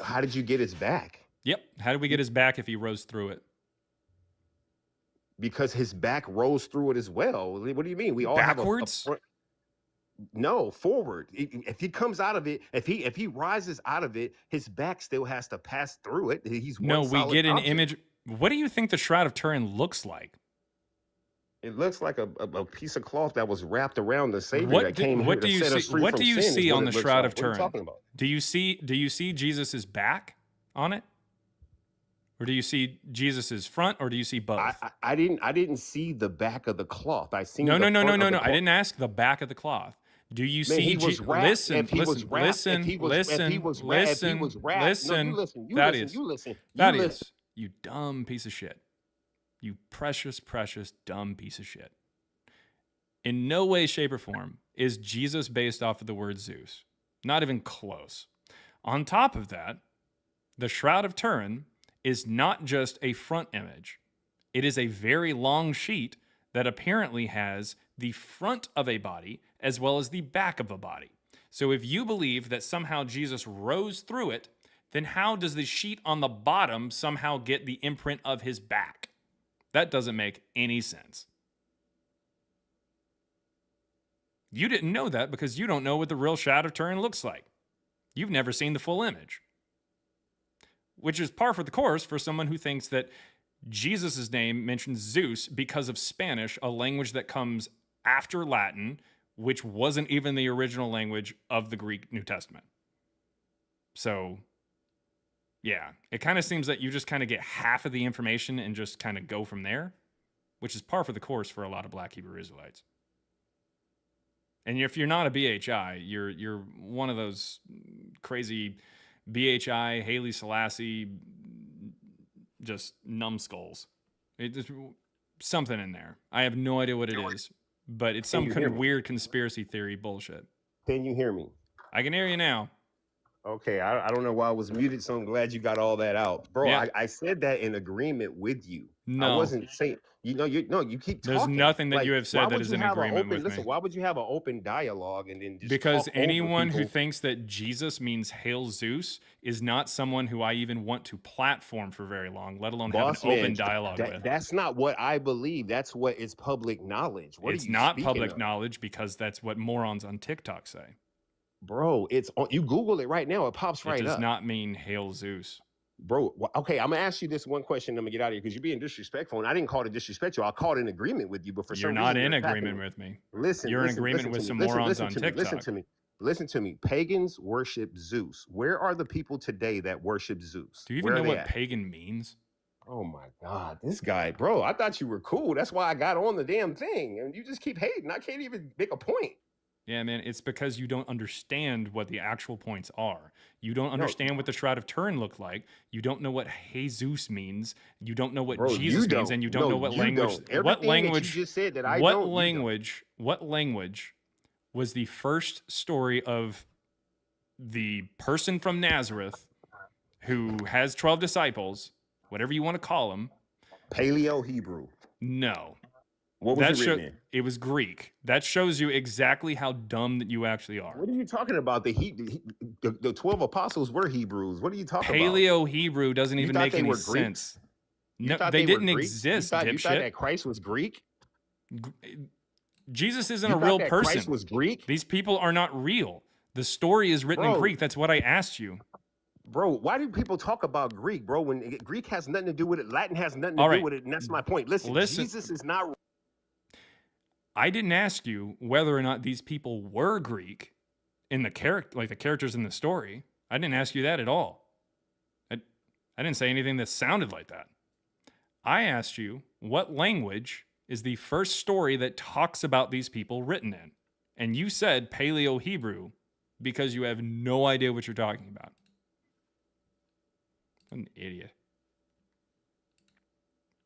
Speaker 16: How did you get his back?
Speaker 1: Yep. How did we get his back if he rose through it?
Speaker 16: Because his back rose through it as well. What do you mean? We all
Speaker 1: backwards?
Speaker 16: have no, forward. If he comes out of it, if he rises out of it, his back still has to pass through it. He's
Speaker 1: No,
Speaker 16: one
Speaker 1: we
Speaker 16: solid
Speaker 1: get an
Speaker 16: object.
Speaker 1: image. What do you think the Shroud of Turin looks like?
Speaker 16: It looks like a piece of cloth that was wrapped around the Savior
Speaker 1: What
Speaker 16: that
Speaker 1: do,
Speaker 16: came here
Speaker 1: what do
Speaker 16: to
Speaker 1: you
Speaker 16: set
Speaker 1: see?
Speaker 16: us free
Speaker 1: What
Speaker 16: from
Speaker 1: do you
Speaker 16: sin. Is
Speaker 1: see
Speaker 16: what
Speaker 1: on
Speaker 16: it
Speaker 1: the
Speaker 16: looks
Speaker 1: Shroud
Speaker 16: like.
Speaker 1: of
Speaker 16: What are you
Speaker 1: Turin?
Speaker 16: talking about?
Speaker 1: Do you see Jesus's back on it, or do you see Jesus's front, or do you see both?
Speaker 16: I didn't see the back of the cloth. I seen
Speaker 1: No,
Speaker 16: the
Speaker 1: no, no, no,
Speaker 16: front
Speaker 1: no,
Speaker 16: of the
Speaker 1: no. I
Speaker 16: cloth.
Speaker 1: didn't ask the back of the cloth. Do you
Speaker 16: Man,
Speaker 1: see?
Speaker 16: he was wrapped.
Speaker 1: Listen,
Speaker 16: If he was
Speaker 1: listen,
Speaker 16: wrapped,
Speaker 1: listen,
Speaker 16: if he was
Speaker 1: listen,
Speaker 16: wrapped, if he
Speaker 1: listen,
Speaker 16: was wrapped. No, you
Speaker 1: listen.
Speaker 16: listen. You listen.
Speaker 1: Thaddeus,
Speaker 16: You listen. You listen.
Speaker 1: Thaddeus, you dumb piece of shit. You precious, precious, dumb piece of shit. In no way, shape, or form is Jesus based off of the word Zeus. Not even close. On top of that, the Shroud of Turin is not just a front image. It is a very long sheet that apparently has the front of a body as well as the back of a body. So if you believe that somehow Jesus rose through it, then how does the sheet on the bottom somehow get the imprint of his back? That doesn't make any sense. You didn't know that because you don't know what the real Shroud of Turin looks like. You've never seen the full image. Which is par for the course for someone who thinks that Jesus' name mentions Zeus because of Spanish, a language that comes after Latin, which wasn't even the original language of the Greek New Testament. So, yeah, it kind of seems that you just kind of get half of the information and just kind of go from there, which is par for the course for a lot of Black Hebrew Israelites. And if you're not a BHI, you're one of those crazy BHI, Haile Selassie, just numbskulls. It's something in there. I have no idea what it is, but it's some kind of weird conspiracy theory bullshit.
Speaker 16: Can you hear me?
Speaker 1: I can hear you now.
Speaker 16: Okay, I don't know why I was muted, so I'm glad you got all that out, bro.
Speaker 1: Yeah.
Speaker 16: I said that in agreement with you.
Speaker 1: No.
Speaker 16: I wasn't saying. You keep talking.
Speaker 1: There's nothing that
Speaker 16: Like,
Speaker 1: you have
Speaker 16: why
Speaker 1: said that
Speaker 16: would
Speaker 1: is
Speaker 16: you
Speaker 1: in
Speaker 16: have an
Speaker 1: agreement
Speaker 16: open,
Speaker 1: with
Speaker 16: listen,
Speaker 1: me.
Speaker 16: why would you have an open dialogue and then just
Speaker 1: Because
Speaker 16: talk over
Speaker 1: anyone who
Speaker 16: people?
Speaker 1: thinks that Jesus means Hail Zeus is not someone who I even want to platform for very long, let alone
Speaker 16: Boss
Speaker 1: have an
Speaker 16: man,
Speaker 1: open dialogue with.
Speaker 16: That's not what I believe. That's what is public knowledge. What
Speaker 1: It's
Speaker 16: are you
Speaker 1: not
Speaker 16: speaking
Speaker 1: public
Speaker 16: of?
Speaker 1: knowledge because that's what morons on TikTok say.
Speaker 16: Bro, it's on, you Google it right now. It pops right
Speaker 1: It does
Speaker 16: up.
Speaker 1: not mean Hail Zeus.
Speaker 16: Bro, okay, I'm gonna ask you this one question. I'm gonna get out of here because you're being disrespectful, and I didn't call it disrespectful. I called in agreement with you, but for
Speaker 1: You're
Speaker 16: some
Speaker 1: not
Speaker 16: reason
Speaker 1: in
Speaker 16: you're attacking
Speaker 1: agreement
Speaker 16: me.
Speaker 1: with me.
Speaker 16: Listen,
Speaker 1: You're in
Speaker 16: listen,
Speaker 1: agreement
Speaker 16: listen
Speaker 1: with
Speaker 16: to
Speaker 1: some
Speaker 16: me. Listen,
Speaker 1: morons
Speaker 16: listen
Speaker 1: on
Speaker 16: to me. Listen
Speaker 1: TikTok.
Speaker 16: to me. Listen to me. Pagans worship Zeus. Where are the people today that worship Zeus?
Speaker 1: Do you
Speaker 16: Where
Speaker 1: even
Speaker 16: are
Speaker 1: know
Speaker 16: they
Speaker 1: what
Speaker 16: at?
Speaker 1: pagan means?
Speaker 16: Oh my God, this guy, bro. I thought you were cool. That's why I got on the damn thing, and you just keep hating. I can't even make a point.
Speaker 1: Yeah, man, it's because you don't understand what the actual points are. You don't
Speaker 16: No,
Speaker 1: understand what the Shroud of Turin looked like. You don't know what Jesus means. You don't know what
Speaker 16: bro,
Speaker 1: Jesus
Speaker 16: you
Speaker 1: means,
Speaker 16: don't.
Speaker 1: and you don't know
Speaker 16: No,
Speaker 1: what
Speaker 16: you
Speaker 1: language.
Speaker 16: don't.
Speaker 1: What
Speaker 16: Everything that you
Speaker 1: language?
Speaker 16: just said that I
Speaker 1: What
Speaker 16: don't, you don't.
Speaker 1: language? What language was the first story of the person from Nazareth who has 12 disciples, whatever you want to call them?
Speaker 16: Paleo Hebrew.
Speaker 1: No.
Speaker 16: What was it written in?
Speaker 1: It was Greek. That shows you exactly how dumb that you actually are.
Speaker 16: What are you talking about? The 12 apostles were Hebrews. What are you talking about?
Speaker 1: Paleo Hebrew doesn't
Speaker 16: You
Speaker 1: even
Speaker 16: thought
Speaker 1: make
Speaker 16: they
Speaker 1: any
Speaker 16: were Greeks?
Speaker 1: sense.
Speaker 16: You
Speaker 1: No,
Speaker 16: thought
Speaker 1: they
Speaker 16: were
Speaker 1: didn't
Speaker 16: Greeks?
Speaker 1: exist,
Speaker 16: You thought
Speaker 1: dipshit.
Speaker 16: that Christ was Greek?
Speaker 1: Jesus isn't
Speaker 16: You
Speaker 1: a
Speaker 16: thought
Speaker 1: real
Speaker 16: that
Speaker 1: person.
Speaker 16: Christ was Greek?
Speaker 1: These people are not real. The story is written in
Speaker 16: Bro.
Speaker 1: Greek. That's what I asked you.
Speaker 16: Bro, why do people talk about Greek, bro, when Greek has nothing to do with it? Latin has nothing to
Speaker 1: All
Speaker 16: do
Speaker 1: right.
Speaker 16: with it, and that's my point. Listen, Jesus is not.
Speaker 1: I didn't ask you whether or not these people were Greek in the character, like the characters in the story. I didn't ask you that at all. I didn't say anything that sounded like that. I asked you what language is the first story that talks about these people written in, and you said Paleo Hebrew because you have no idea what you're talking about. An idiot.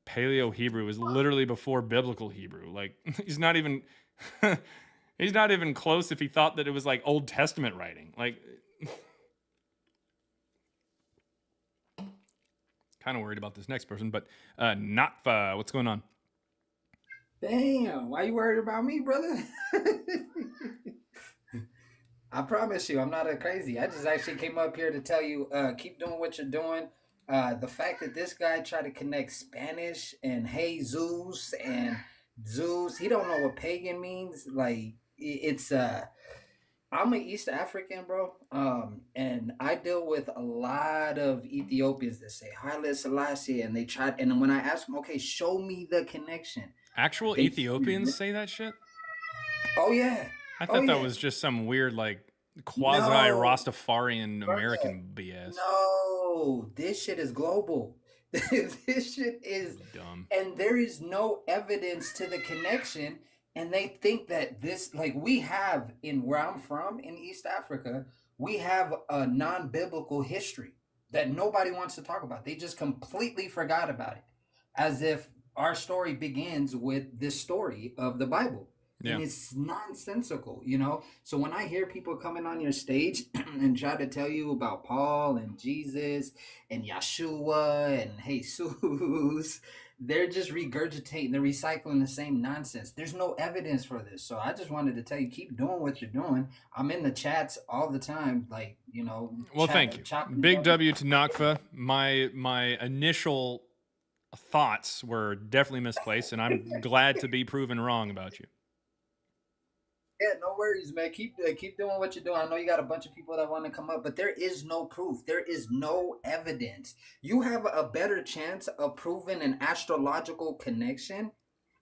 Speaker 1: Paleo Hebrew is literally before biblical Hebrew. Like he's not even close if he thought that it was like Old Testament writing. Like kind of worried about this next person, but Natfa, what's going on?
Speaker 17: Damn, why you worried about me, brother? I promise you, I'm not a crazy. I just actually came up here to tell you, keep doing what you're doing. The fact that this guy tried to connect Spanish and Jesus and Zeus, he don't know what pagan means. Like it's I'm an East African, bro. And I deal with a lot of Ethiopians that say Haile Selassie, and they tried. And when I ask them, okay, show me the connection.
Speaker 1: Actual
Speaker 17: They
Speaker 1: Ethiopians say that shit?
Speaker 17: Oh yeah.
Speaker 1: I
Speaker 17: Oh
Speaker 1: thought that
Speaker 17: yeah.
Speaker 1: was just some weird, like, quasi
Speaker 17: No,
Speaker 1: Rastafarian
Speaker 17: brother.
Speaker 1: American BS.
Speaker 17: No, this shit is global. This shit is
Speaker 1: Dumb.
Speaker 17: and there is no evidence to the connection. And they think that this, like we have in where I'm from in East Africa, we have a non-biblical history that nobody wants to talk about. They just completely forgot about it, as if our story begins with this story of the Bible. And
Speaker 1: Yeah.
Speaker 17: it's nonsensical, you know. So when I hear people coming on your stage and try to tell you about Paul and Jesus and Yeshua and Jesus, they're just regurgitating, they're recycling the same nonsense. There's no evidence for this. So I just wanted to tell you, keep doing what you're doing. I'm in the chats all the time, like, you know.
Speaker 1: Well, thank you.
Speaker 17: chopping
Speaker 1: Big
Speaker 17: it up.
Speaker 1: W to Nakfa. My initial thoughts were definitely misplaced, and I'm glad to be proven wrong about you.
Speaker 17: Yeah, no worries, man. Keep doing what you're doing. I know you got a bunch of people that want to come up, but there is no proof. There is no evidence. You have a better chance of proving an astrological connection,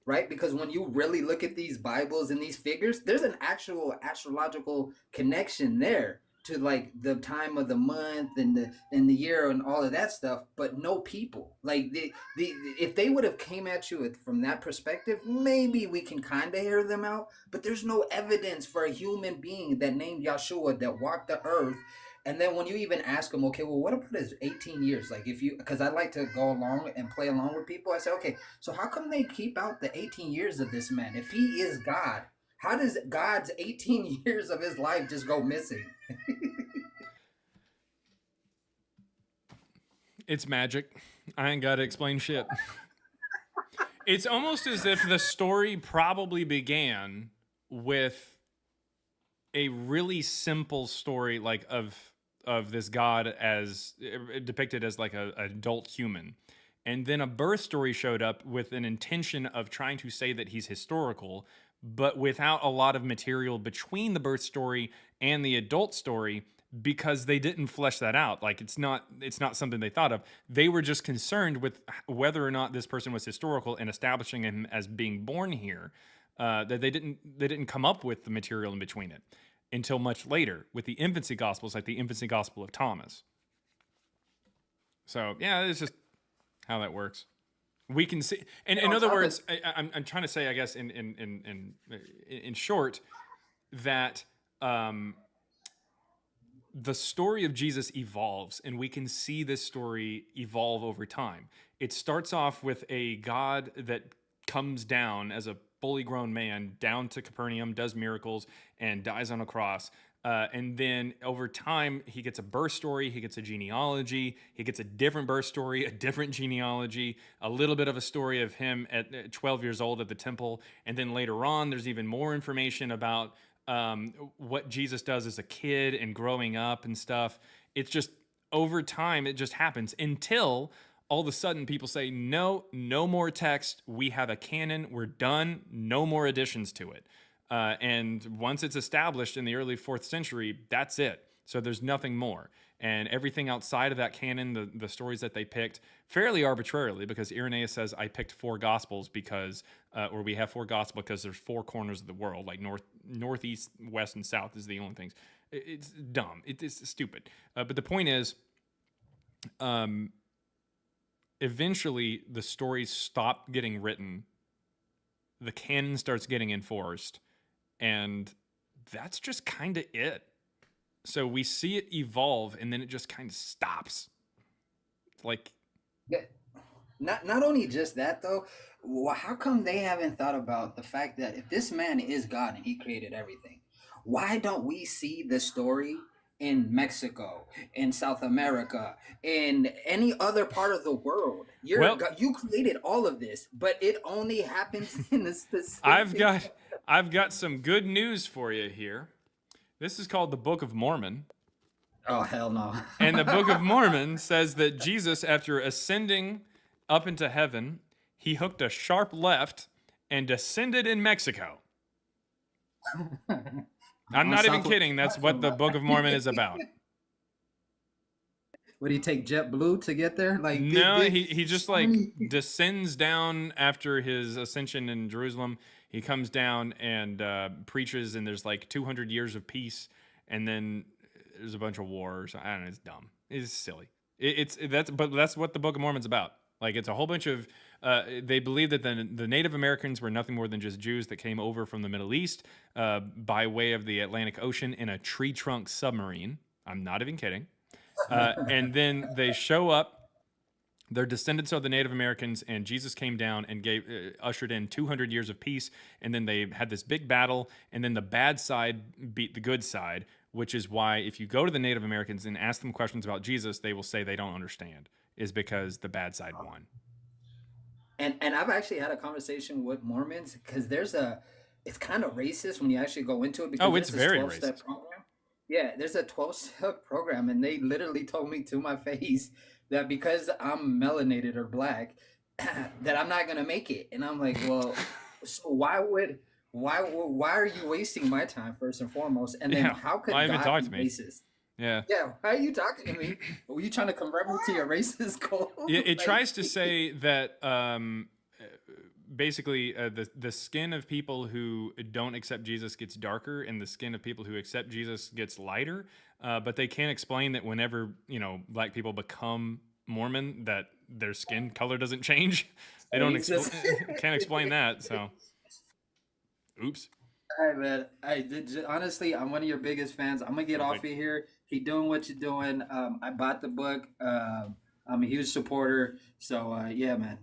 Speaker 17: right? Because when you really look at these Bibles and these figures, there's an actual astrological connection there to like the time of the month and the year and all of that stuff, but no people. Like if they would have came at you from that perspective, maybe we can kind of hear them out. But there's no evidence for a human being that named Yeshua that walked the earth. And then when you even ask them, okay, well, what about his 18 years? Like if you, because I like to go along and play along with people. I say, okay, so how come they keep out the 18 years of this man? If he is God, how does God's 18 years of his life just go missing?
Speaker 1: It's magic. I ain't got to explain shit. It's almost as if the story probably began with a really simple story, like of this God as depicted as like an adult human. And then a birth story showed up with an intention of trying to say that he's historical, but without a lot of material between the birth story and the adult story, because they didn't flesh that out. Like it's not something they thought of. They were just concerned with whether or not this person was historical and establishing him as being born here. That they didn't come up with the material in between it until much later with the infancy gospels, like the infancy gospel of Thomas. So yeah, it's just how that works. We can see, and in other words, I'm trying to say, I guess, in short, that the story of Jesus evolves, and we can see this story evolve over time. It starts off with a God that comes down as a fully grown man down to Capernaum, does miracles, and dies on a cross. And then over time, he gets a birth story, he gets a genealogy, he gets a different birth story, a different genealogy, a little bit of a story of him at 12 years old at the temple. And then later on, there's even more information about what Jesus does as a kid and growing up and stuff. It's just over time, it just happens until all of a sudden people say, no more text. We have a canon. We're done. No more additions to it. And once it's established in the early 4th century, that's it. So there's nothing more. And everything outside of that canon, the stories that they picked fairly arbitrarily, because Irenaeus says, I picked 4 gospels because, or we have 4 gospels because there's 4 corners of the world, like northeast, west, and south is the only things. It's dumb. It's stupid. But the point is, eventually the stories stop getting written. The canon starts getting enforced. And that's just kind of it. So we see it evolve, and then it just kind of stops. Like,
Speaker 17: yeah. Not only just that though, how come they haven't thought about the fact that if this man is God and he created everything, why don't we see the story in Mexico, in South America, in any other part of the world? You created all of this, but it only happens in a specific.
Speaker 1: I've got some good news for you here. This is called the Book of Mormon.
Speaker 17: Oh, hell no.
Speaker 1: And the Book of Mormon says that Jesus, after ascending up into heaven, he hooked a sharp left and descended in Mexico. I'm not even kidding. That's what the Book of Mormon is about.
Speaker 17: would he take JetBlue to get there? Like,
Speaker 1: No, he just like descends down after his ascension in Jerusalem. He comes down and preaches, and there's like 200 years of peace, and then there's a bunch of wars. I don't know. It's dumb. It's silly. But that's what the Book of Mormon's about. Like, it's a whole bunch of. They believe that the Native Americans were nothing more than just Jews that came over from the Middle East by way of the Atlantic Ocean in a tree trunk submarine. I'm not even kidding. And then they show up. They're descendants of the Native Americans, and Jesus came down and ushered in 200 years of peace. And then they had this big battle, and then the bad side beat the good side, which is why if you go to the Native Americans and ask them questions about Jesus, they will say they don't understand, is because the bad side won.
Speaker 17: And I've actually had a conversation with Mormons because it's kind of racist when you actually go into it. Because
Speaker 1: it's very racist.
Speaker 17: Program. Yeah, there's a 12-step program, and they literally told me to my face that because I'm melanated or black, that I'm not gonna make it. And I'm like, well, so why are you wasting my time first and foremost? And then how could God be racist?
Speaker 1: Yeah.
Speaker 17: Yeah. Why are you talking to me? Were you trying to convert me to your racist code?
Speaker 1: Yeah, it tries to say that basically the skin of people who don't accept Jesus gets darker, and the skin of people who accept Jesus gets lighter. But they can't explain that whenever black people become Mormon, that their skin color doesn't change. They don't can't explain that. So, oops.
Speaker 17: All right, man. Honestly, I'm one of your biggest fans. I'm gonna get off of here. Keep doing what you're doing. I bought the book. I'm a huge supporter. So yeah, man.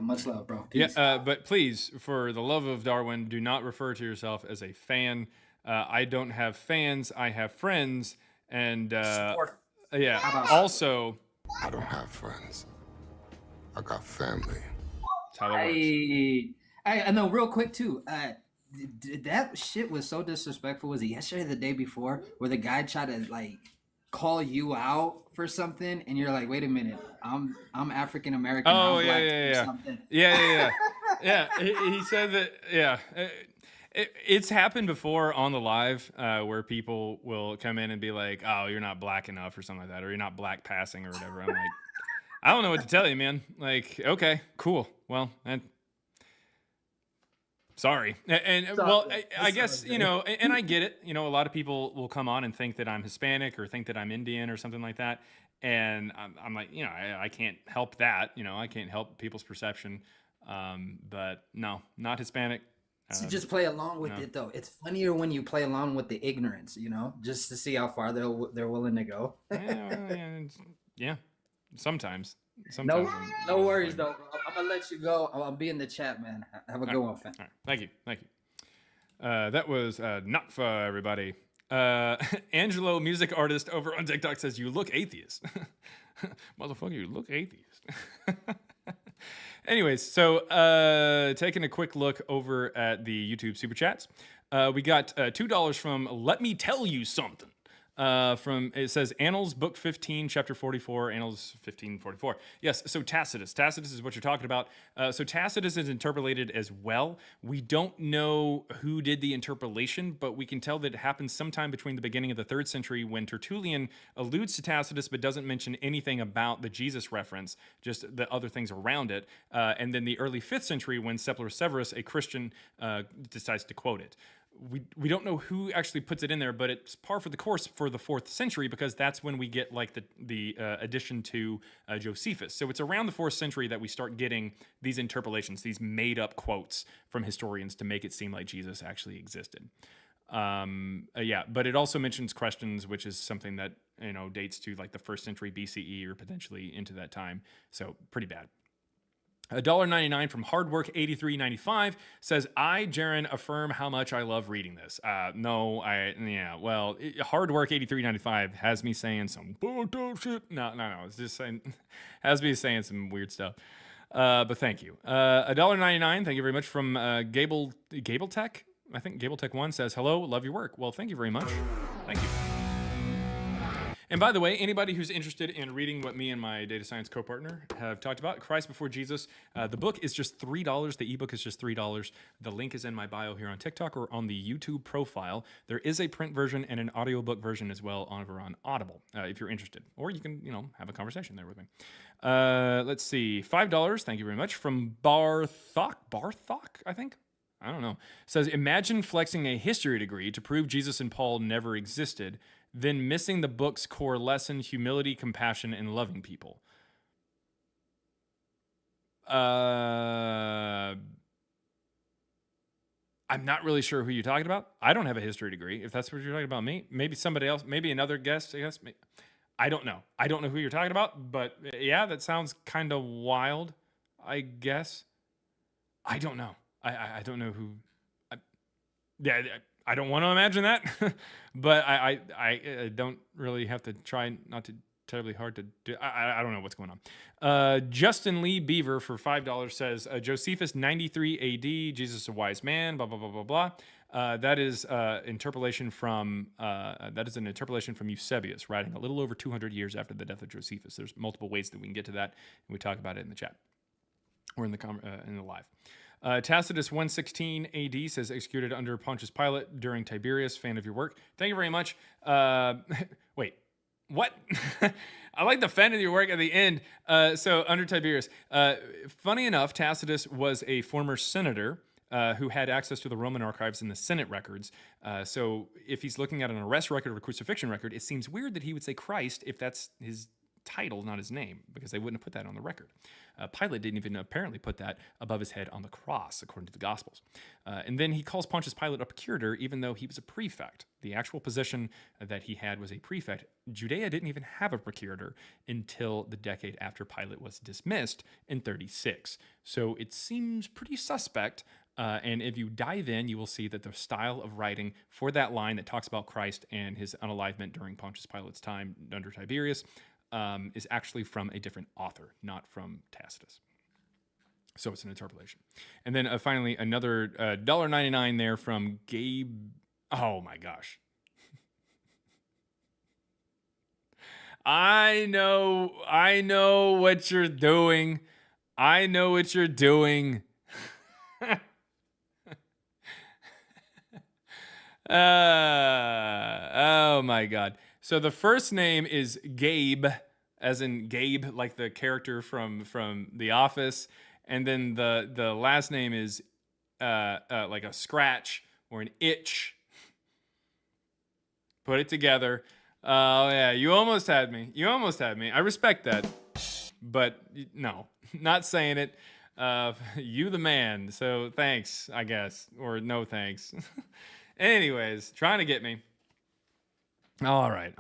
Speaker 17: Much love, bro. Peace.
Speaker 1: Yeah, but please, for the love of Darwin, do not refer to yourself as a fan. I don't have fans. I have friends. And yeah, also,
Speaker 18: I don't have friends. I got family.
Speaker 1: That's how it works.
Speaker 17: I know. Real quick too. That shit was so disrespectful. Was it yesterday or the day before, where the guy tried to like call you out for something, and you're like, "Wait a minute, I'm African American."
Speaker 1: Oh
Speaker 17: I'm
Speaker 1: yeah.
Speaker 17: Something.
Speaker 1: Yeah. He said that. Yeah, it's happened before on the live where people will come in and be like, "Oh, you're not black enough," or something like that, or "You're not black passing," or whatever. I'm like, I don't know what to tell you, man. Like, okay, cool. Well, sorry. Well, I guess, and I get it. A lot of people will come on and think that I'm Hispanic or think that I'm Indian or something like that. And I'm like, I can't help that. I can't help people's perception. But no, not Hispanic.
Speaker 17: So just play along with it, though. It's funnier when you play along with the ignorance, just to see how far they're willing to go.
Speaker 1: Yeah, sometimes.
Speaker 17: No worries, though, bro. I'm gonna let you go. I'll be in the chat, man. Have a good one, fam.
Speaker 1: All right. Thank you. That was Nakfa, everybody. Angelo, music artist over on TikTok, says, "You look atheist." Motherfucker, you look atheist. Anyways, so taking a quick look over at the YouTube Super Chats. We got $2 from Let Me Tell You Something. It says Annals book 15 chapter 44, Annals 15:44. Yes, so Tacitus is what you're talking about. So Tacitus is interpolated as well. We don't know who did the interpolation, but we can tell that it happened sometime between the beginning of the 3rd century when Tertullian alludes to Tacitus but doesn't mention anything about the Jesus reference, just the other things around it. And then the early 5th century when Sepulus Severus, a Christian, decides to quote it. We don't know who actually puts it in there, but it's par for the course for the 4th century because that's when we get like the addition to Josephus. So it's around the 4th century that we start getting these interpolations, these made up quotes from historians to make it seem like Jesus actually existed. But it also mentions questions, which is something that dates to like the 1st century BCE or potentially into that time. So pretty bad. $1.99 from Hardwork8395 says, "I, Jaron, affirm how much I love reading this." Hardwork8395 has me saying some shit. No. It's just saying, has me saying some weird stuff. But thank you. $1.99. Thank you very much from Gable Tech. I think Gable Tech 1 says, "Hello, love your work." Well, thank you very much. Thank you. And by the way, anybody who's interested in reading what me and my data science co-partner have talked about, Christ Before Jesus, the book is just $3. The ebook is just $3. The link is in my bio here on TikTok or on the YouTube profile. There is a print version and an audiobook version as well over on Audible, if you're interested. Or you can, have a conversation there with me. Let's see, $5. Thank you very much from Barthok, I think. I don't know. Says, imagine flexing a history degree to prove Jesus and Paul never existed, then missing the book's core lesson: humility, compassion, and loving people. I'm not really sure who you're talking about. I don't have a history degree. If that's what you're talking about, maybe somebody else, maybe another guest, I guess. I don't know. I don't know who you're talking about, but yeah, that sounds kind of wild, I guess. I don't know. I don't know who. I don't want to imagine that, but I don't really have to try not to terribly hard to do. I don't know what's going on. Justin Lee Beaver for $5 says, Josephus 93 AD, Jesus a wise man, blah, blah, blah, blah, blah. That is an interpolation from Eusebius, writing a little over 200 years after the death of Josephus. There's multiple ways that we can get to that, and we talk about it in the chat or in the live. Tacitus 116 AD says, executed under Pontius Pilate during Tiberius. Fan of your work. Thank you very much. Wait, what? I like the fan of your work at the end. So under Tiberius. Funny enough, Tacitus was a former senator who had access to the Roman archives and the Senate records. So if he's looking at an arrest record or a crucifixion record, it seems weird that he would say Christ if that's his title, not his name, because they wouldn't have put that on the record. Pilate didn't even apparently put that above his head on the cross, according to the Gospels. And then he calls Pontius Pilate a procurator, even though he was a prefect. The actual position that he had was a prefect. Judea didn't even have a procurator until the decade after Pilate was dismissed in 36. So it seems pretty suspect. And if you dive in, you will see that the style of writing for that line that talks about Christ and his unalivement during Pontius Pilate's time under Tiberius is actually from a different author, not from Tacitus. So it's an interpolation. And then finally, another $1.99 there from Gabe. Oh my gosh. I know what you're doing. I know what you're doing. Oh my God. So the first name is Gabe, as in Gabe, like the character from The Office. And then the last name is like a scratch or an itch. Put it together. Oh yeah, you almost had me. I respect that. But no, not saying it. You the man. So thanks, I guess. Or no thanks. Anyways, trying to get me. All right.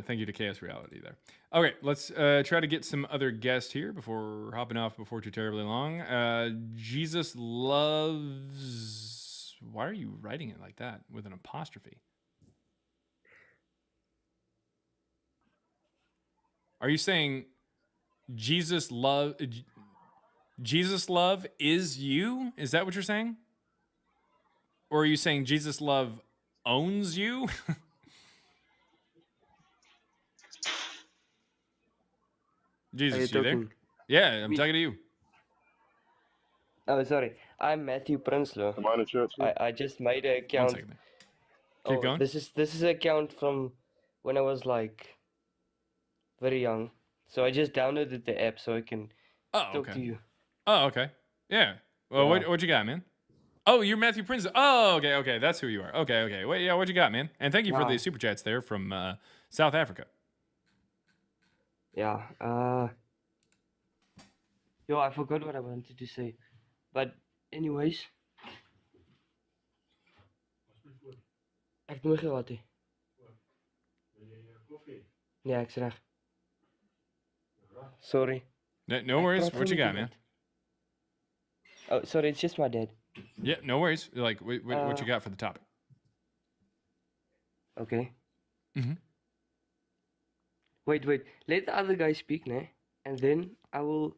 Speaker 1: Thank you to Chaos Reality there. Okay, let's try to get some other guests here before hopping off before too terribly long. Jesus loves... Why are you writing it like that with an apostrophe? Are you saying Jesus love is you? Is that what you're saying? Or are you saying Jesus love owns you? Jesus, you there? Yeah, I'm talking to you.
Speaker 19: Oh, sorry. I'm Matthew Prinsloo. I just made an account.
Speaker 1: 1 second. Keep going.
Speaker 19: This is an account from when I was like very young. So I just downloaded the app so I can talk to you.
Speaker 1: Oh, okay. Yeah. Well, what you got, man? Oh, you're Matthew Prince. Oh, okay. That's who you are. Okay. Wait, yeah, what you got, man? And thank you for the super chats there from South Africa.
Speaker 19: Yeah. I forgot what I wanted to say. But anyways. Ek doe geen wat. Ja, ek's reg. Sorry.
Speaker 1: No worries. What you got, man?
Speaker 19: Oh, sorry, it's just my dad.
Speaker 1: Yeah, no worries. Like, what you got for the topic?
Speaker 19: Okay.
Speaker 1: Mm-hmm.
Speaker 19: Wait. Let the other guy speak, ne? And then I will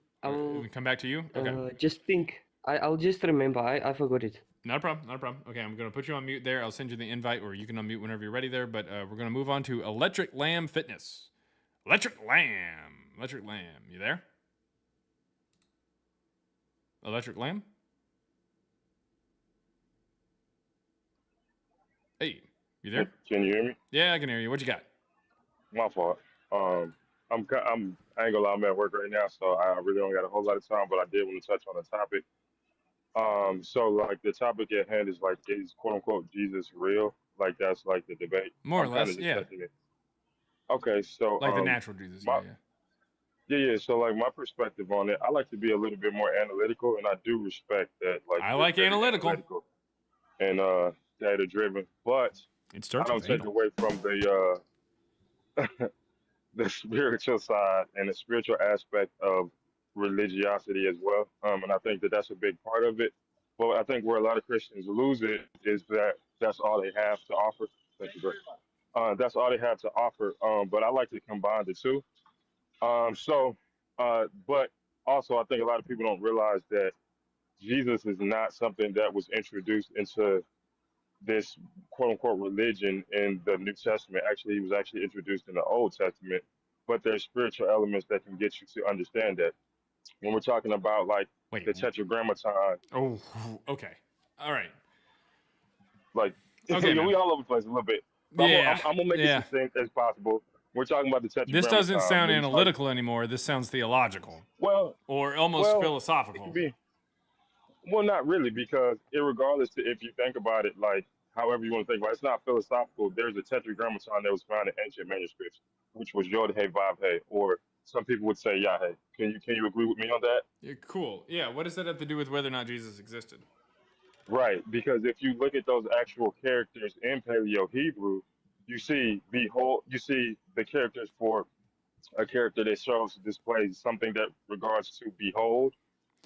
Speaker 1: come back to you. Okay.
Speaker 19: Just think. I'll just remember. I forgot it.
Speaker 1: Not a problem. Not a problem. Okay, I'm going to put you on mute there. I'll send you the invite, or you can unmute whenever you're ready there. But we're going to move on to Electric Lamb Fitness. Electric Lamb. Electric Lamb. You there? Electric Lamb? Hey, you there?
Speaker 20: Can you hear me?
Speaker 1: Yeah, I can hear you. What you got?
Speaker 20: My fault. I ain't gonna lie, I'm at work right now, so I really don't got a whole lot of time, but I did want to touch on the topic. So like the topic at hand is like, is quote unquote Jesus real? Like that's like the debate.
Speaker 1: More or
Speaker 20: I'm kind
Speaker 1: less,
Speaker 20: of just
Speaker 1: yeah.
Speaker 20: touching it. Okay, so
Speaker 1: Like the natural Jesus,
Speaker 20: my,
Speaker 1: yeah.
Speaker 20: yeah. So like my perspective on it, I like to be a little bit more analytical, and I do respect that. Like
Speaker 1: I
Speaker 20: you're
Speaker 1: like
Speaker 20: very
Speaker 1: analytical.
Speaker 20: and data driven, but
Speaker 1: It
Speaker 20: I
Speaker 1: starts
Speaker 20: don't
Speaker 1: with
Speaker 20: take
Speaker 1: anal.
Speaker 20: away from the spiritual side and the spiritual aspect of religiosity as well. And I think that that's a big part of it. But I think where a lot of Christians lose it is that that's all they have to offer. Thank you, bro. That's all they have to offer. But I like to combine the two. But also I think a lot of people don't realize that Jesus is not something that was introduced into this quote unquote religion in the New Testament. Actually, he was actually introduced in the Old Testament, but there's spiritual elements that can get you to understand that. When we're talking about like the tetragrammaton,
Speaker 1: Oh, okay. All right.
Speaker 20: like
Speaker 1: Okay,
Speaker 20: yeah,
Speaker 1: man.
Speaker 20: we all over the place a little bit. But
Speaker 1: Yeah.
Speaker 20: I'm gonna make it
Speaker 1: Yeah.
Speaker 20: succinct as possible. We're talking about the
Speaker 1: This
Speaker 20: tetragrammaton.
Speaker 1: doesn't sound
Speaker 20: when you talk-
Speaker 1: analytical anymore. This sounds theological.
Speaker 20: well,
Speaker 1: Or almost
Speaker 20: well, it
Speaker 1: philosophical.
Speaker 20: could be. Well, not really, because regardless to if you think about it, like however you want to think about it, it's not philosophical. There's a tetragrammaton that was found in ancient manuscripts, which was Yod He Vav He, or some people would say Yah He. Can you agree with me on that?
Speaker 1: Yeah, cool. Yeah, what does that have to do with whether or not Jesus existed?
Speaker 20: Right, because if you look at those actual characters in Paleo Hebrew, you see the characters for a character that shows displays something that regards to behold.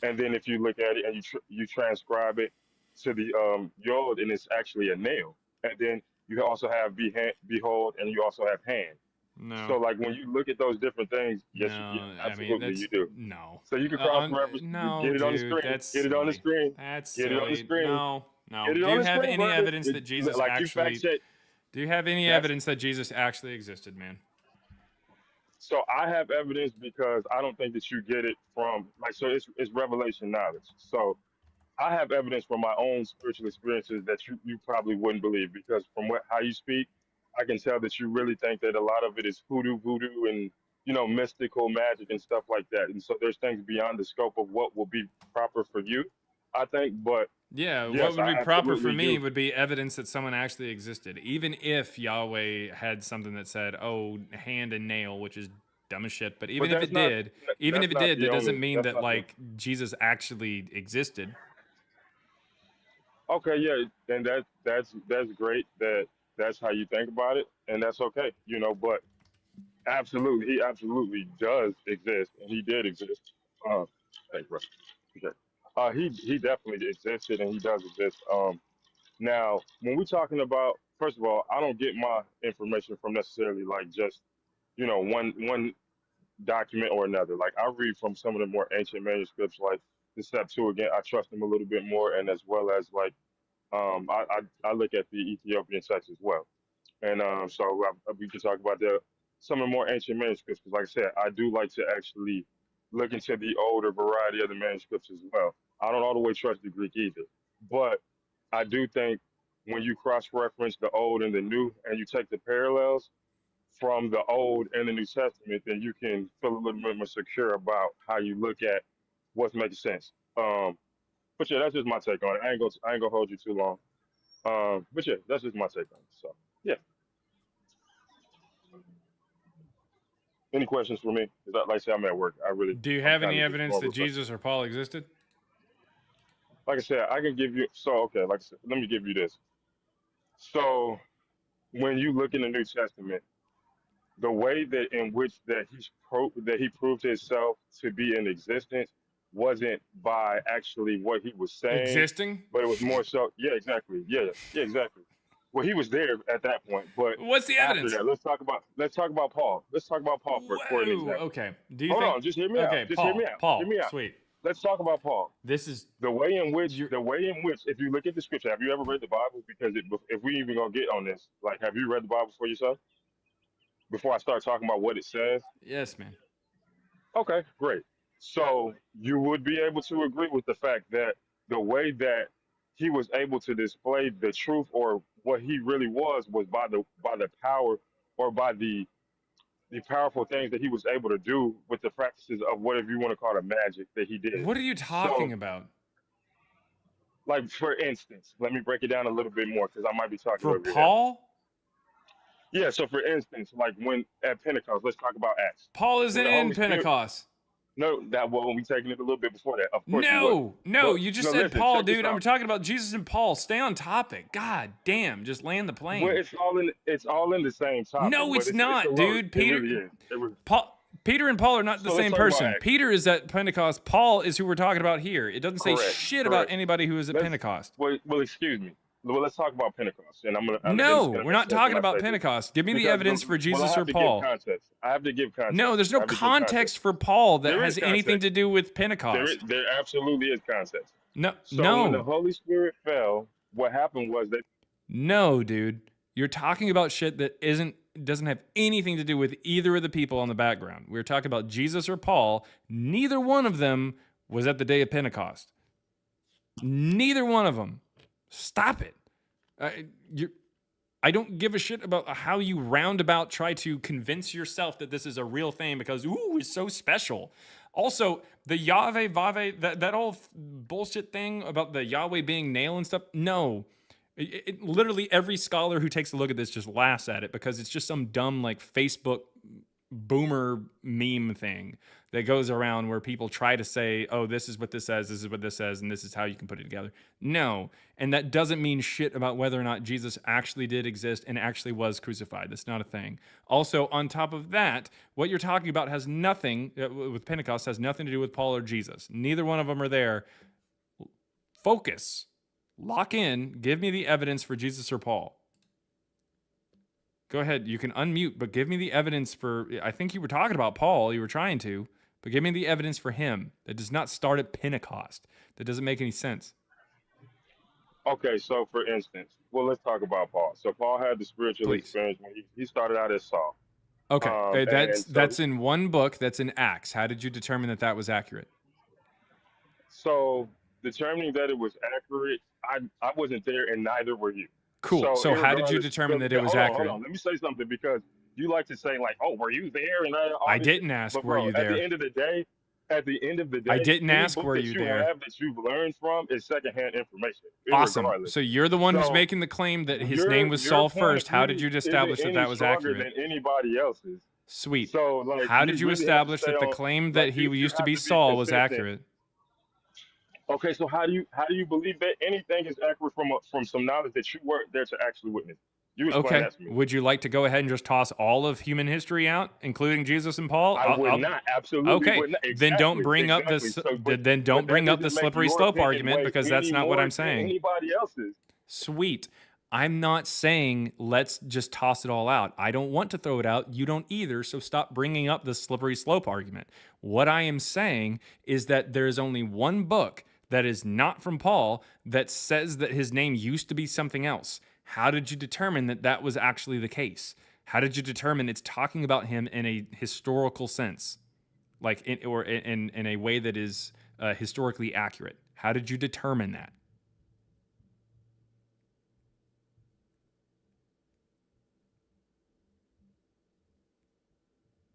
Speaker 20: And then if you look at it and you transcribe it to the yod, and it's actually a nail. And then you also have behold, and you also have hand.
Speaker 1: No.
Speaker 20: So like when you look at those different things, yes,
Speaker 1: No,
Speaker 20: absolutely
Speaker 1: that's,
Speaker 20: you do.
Speaker 1: No.
Speaker 20: So you can cross reference.
Speaker 1: No,
Speaker 20: get it on the
Speaker 1: dude,
Speaker 20: screen.
Speaker 1: that's
Speaker 20: Get it on the
Speaker 1: silly.
Speaker 20: screen.
Speaker 1: That's
Speaker 20: Get it on the
Speaker 1: silly.
Speaker 20: screen.
Speaker 1: No.
Speaker 20: Get it
Speaker 1: Do
Speaker 20: on
Speaker 1: you
Speaker 20: the
Speaker 1: have
Speaker 20: screen,
Speaker 1: any
Speaker 20: brother.
Speaker 1: evidence that Jesus
Speaker 20: like
Speaker 1: actually?
Speaker 20: You fact check.
Speaker 1: Do you have any evidence that Jesus actually existed, man?
Speaker 20: So I have evidence because I don't think that you get it from like so it's revelation knowledge. So I have evidence from my own spiritual experiences that you probably wouldn't believe because from how you speak, I can tell that you really think that a lot of it is hoodoo, voodoo, and mystical magic and stuff like that. And so there's things beyond the scope of what will be proper for you, I think. But
Speaker 1: Yeah,
Speaker 20: yes,
Speaker 1: what would be
Speaker 20: I
Speaker 1: proper for
Speaker 20: absolutely
Speaker 1: me
Speaker 20: do.
Speaker 1: would be evidence that someone actually existed. Even if Yahweh had something that said, "Oh, hand and nail," which is dumb as shit. But even if
Speaker 20: that's
Speaker 1: it
Speaker 20: not
Speaker 1: did,
Speaker 20: that's not the
Speaker 1: that doesn't
Speaker 20: only.
Speaker 1: mean
Speaker 20: That's
Speaker 1: that
Speaker 20: not the.
Speaker 1: like Jesus actually existed.
Speaker 20: Okay, yeah, and that's great that that's how you think about it, and that's okay, But absolutely, he absolutely does exist, and he did exist. Thanks, bro. Okay. He definitely existed, and he does exist. Now when we're talking about, first of all, I don't get my information from necessarily like just one document or another. Like I read from some of the more ancient manuscripts, like the Septuagint. I trust them a little bit more, and as well as like I look at the Ethiopian text as well. And we can talk about some of the more ancient manuscripts. Because, like I said, I do like to actually look into the older variety of the manuscripts as well. I don't all the way trust the Greek either. But I do think when you cross reference the old and the new and you take the parallels from the old and the New Testament, then you can feel a little bit more secure about how you look at what's making sense. But yeah, that's just my take on it. I ain't gonna hold you too long. But yeah, that's just my take on it. So yeah. Any questions for me? Because like I say, I'm at work.
Speaker 1: Do you
Speaker 20: I'm
Speaker 1: have
Speaker 20: kind
Speaker 1: any
Speaker 20: of just
Speaker 1: evidence
Speaker 20: going
Speaker 1: that
Speaker 20: with the-
Speaker 1: Jesus or Paul existed?
Speaker 20: Like I said, I can give you. So okay, like I said, let me give you this. So when you look in the New Testament, the way that in which that he proved himself to be in existence wasn't by actually what he was saying,
Speaker 1: Existing?
Speaker 20: but it was more so. Yeah, exactly. Yeah, exactly. Well, he was there at that point, but
Speaker 1: What's the
Speaker 20: after
Speaker 1: evidence?
Speaker 20: that, let's talk about Paul. Let's talk about Paul for an
Speaker 1: Whoa,
Speaker 20: example.
Speaker 1: okay. Do you
Speaker 20: Hold
Speaker 1: think?
Speaker 20: on, just hear me
Speaker 1: Okay,
Speaker 20: out. Just hear
Speaker 1: Paul.
Speaker 20: me out.
Speaker 1: Paul.
Speaker 20: Hear me out.
Speaker 1: Sweet.
Speaker 20: let's talk about Paul.
Speaker 1: This is
Speaker 20: The way in which, if you look at the scripture, have you ever read the Bible? Because if we even gonna get on this, like, have you read the Bible for yourself? Before I start talking about what it says.
Speaker 1: Yes, man.
Speaker 20: Okay, great. So you would be able to agree with the fact that the way that he was able to display the truth or what he really was by the power or by the powerful things that he was able to do with the practices of whatever you want to call it magic that he did.
Speaker 1: What are you talking about?
Speaker 20: Like, for instance, let me break it down a little bit more because I might be talking
Speaker 1: For
Speaker 20: over your head.
Speaker 1: Paul?
Speaker 20: Yeah, so for instance, like when at Pentecost, let's talk about Acts.
Speaker 1: Paul isn't
Speaker 20: When the
Speaker 1: in
Speaker 20: Holy Spirit-
Speaker 1: Pentecost.
Speaker 20: No, we taking it a little bit before that. Of course.
Speaker 1: No,
Speaker 20: But,
Speaker 1: you just
Speaker 20: no,
Speaker 1: said
Speaker 20: listen,
Speaker 1: Paul,
Speaker 20: check this
Speaker 1: dude. I'm
Speaker 20: out.
Speaker 1: talking about Jesus and Paul. Stay on topic. God damn, just land the plane.
Speaker 20: Well, it's all in the same topic.
Speaker 1: No,
Speaker 20: but
Speaker 1: it's
Speaker 20: a
Speaker 1: not,
Speaker 20: road.
Speaker 1: dude.
Speaker 20: It
Speaker 1: Peter,
Speaker 20: really is. It really-
Speaker 1: Peter and Paul are not the
Speaker 20: So let's
Speaker 1: same
Speaker 20: talk about
Speaker 1: person.
Speaker 20: Acts.
Speaker 1: Peter is at Pentecost. Paul is who we're talking about here. It doesn't say
Speaker 20: Correct,
Speaker 1: shit about
Speaker 20: correct.
Speaker 1: anybody who is at Pentecost.
Speaker 20: Well, excuse me. Well, let's talk about Pentecost, and
Speaker 1: No,
Speaker 20: it's gonna
Speaker 1: we're
Speaker 20: make
Speaker 1: not
Speaker 20: sense
Speaker 1: talking
Speaker 20: when I
Speaker 1: about
Speaker 20: say this.
Speaker 1: Pentecost. Give me the
Speaker 20: Because
Speaker 1: evidence for
Speaker 20: I
Speaker 1: Jesus
Speaker 20: have
Speaker 1: or
Speaker 20: to
Speaker 1: Paul.
Speaker 20: Give context. I have to give context.
Speaker 1: No, there's no
Speaker 20: I have to give
Speaker 1: context for Paul that
Speaker 20: There
Speaker 1: has
Speaker 20: is
Speaker 1: anything
Speaker 20: context.
Speaker 1: to do with Pentecost.
Speaker 20: There absolutely is context.
Speaker 1: No,
Speaker 20: So when the
Speaker 1: no,
Speaker 20: Holy Spirit fell, what happened was that
Speaker 1: no, dude. You're talking about shit that doesn't have anything to do with either of the people on the background. We're talking about Jesus or Paul. Neither one of them was at the day of Pentecost. Neither one of them. Stop it. I don't give a shit about how you roundabout try to convince yourself that this is a real thing because, ooh, it's so special. Also, the Yahweh, Vave, that whole bullshit thing about the Yahweh being nail and stuff, no. Literally every scholar who takes a look at this just laughs at it because it's just some dumb like Facebook boomer meme thing that goes around where people try to say, oh, this is what this says, and this is how you can put it together. No, and that doesn't mean shit about whether or not Jesus actually did exist and actually was crucified. That's not a thing. Also, on top of that, what you're talking about has nothing, with Pentecost, has nothing to do with Paul or Jesus. Neither one of them are there. Focus. Lock in. Give me the evidence for Jesus or Paul. Go ahead. You can unmute, but give me the evidence for... I think you were talking about Paul. You were trying to. But give me the evidence for him. That does not start at Pentecost. That doesn't make any sense.
Speaker 20: Okay, so for instance, well, let's talk about Paul. So Paul had the spiritual experience when he started out as Saul.
Speaker 1: Okay, that's in one book. That's in Acts. How did you determine that was accurate?
Speaker 20: So determining that it was accurate, I wasn't there, and neither were you.
Speaker 1: Cool. So how did you determine that it was accurate?
Speaker 20: Hold on. Let me say something because you like to say like, "Oh, were you there?" And
Speaker 1: I didn't ask,
Speaker 20: but,
Speaker 1: were
Speaker 20: bro,
Speaker 1: you there?
Speaker 20: At the end of the day,
Speaker 1: I didn't
Speaker 20: any
Speaker 1: ask,
Speaker 20: book
Speaker 1: were
Speaker 20: that
Speaker 1: you
Speaker 20: you
Speaker 1: there?
Speaker 20: have that you've learned from is secondhand information.
Speaker 1: Awesome.
Speaker 20: irregardless.
Speaker 1: So you're the one who's
Speaker 20: So,
Speaker 1: making the claim that his
Speaker 20: your-
Speaker 1: name was
Speaker 20: your
Speaker 1: Saul
Speaker 20: point
Speaker 1: first. How did
Speaker 20: really
Speaker 1: you establish
Speaker 20: isn't
Speaker 1: that
Speaker 20: any
Speaker 1: was
Speaker 20: stronger
Speaker 1: accurate?
Speaker 20: than anybody else's.
Speaker 1: Sweet.
Speaker 20: So, like,
Speaker 1: How
Speaker 20: you
Speaker 1: did you
Speaker 20: really have to
Speaker 1: establish
Speaker 20: stay
Speaker 1: that the
Speaker 20: on-
Speaker 1: claim that
Speaker 20: like,
Speaker 1: he
Speaker 20: you
Speaker 1: used to
Speaker 20: have
Speaker 1: be
Speaker 20: to be
Speaker 1: Saul was
Speaker 20: consistent.
Speaker 1: accurate?
Speaker 20: Okay, so how do you believe that anything is accurate from some knowledge that you weren't there to actually witness? You explain
Speaker 1: Okay.
Speaker 20: that to me.
Speaker 1: Would you like to go ahead and just toss all of human history out, including Jesus and Paul?
Speaker 20: I would not. Absolutely
Speaker 1: Okay.
Speaker 20: would not.
Speaker 1: Then don't
Speaker 20: Exactly,
Speaker 1: bring up this.
Speaker 20: exactly. So, but-
Speaker 1: Then don't
Speaker 20: but
Speaker 1: bring
Speaker 20: that
Speaker 1: up the
Speaker 20: doesn't make
Speaker 1: slippery
Speaker 20: your
Speaker 1: slope
Speaker 20: opinion
Speaker 1: argument
Speaker 20: weigh
Speaker 1: because that's
Speaker 20: any
Speaker 1: not what
Speaker 20: more
Speaker 1: I'm
Speaker 20: than
Speaker 1: saying.
Speaker 20: Anybody else's.
Speaker 1: Sweet. I'm not saying let's just toss it all out. I don't want to throw it out. You don't either. So stop bringing up the slippery slope argument. What I am saying is that there is only one book that is not from Paul that says that his name used to be something else. How did you determine that that was actually the case? How did you determine it's talking about him in a historical sense, like in a way that is historically accurate? How did you determine that?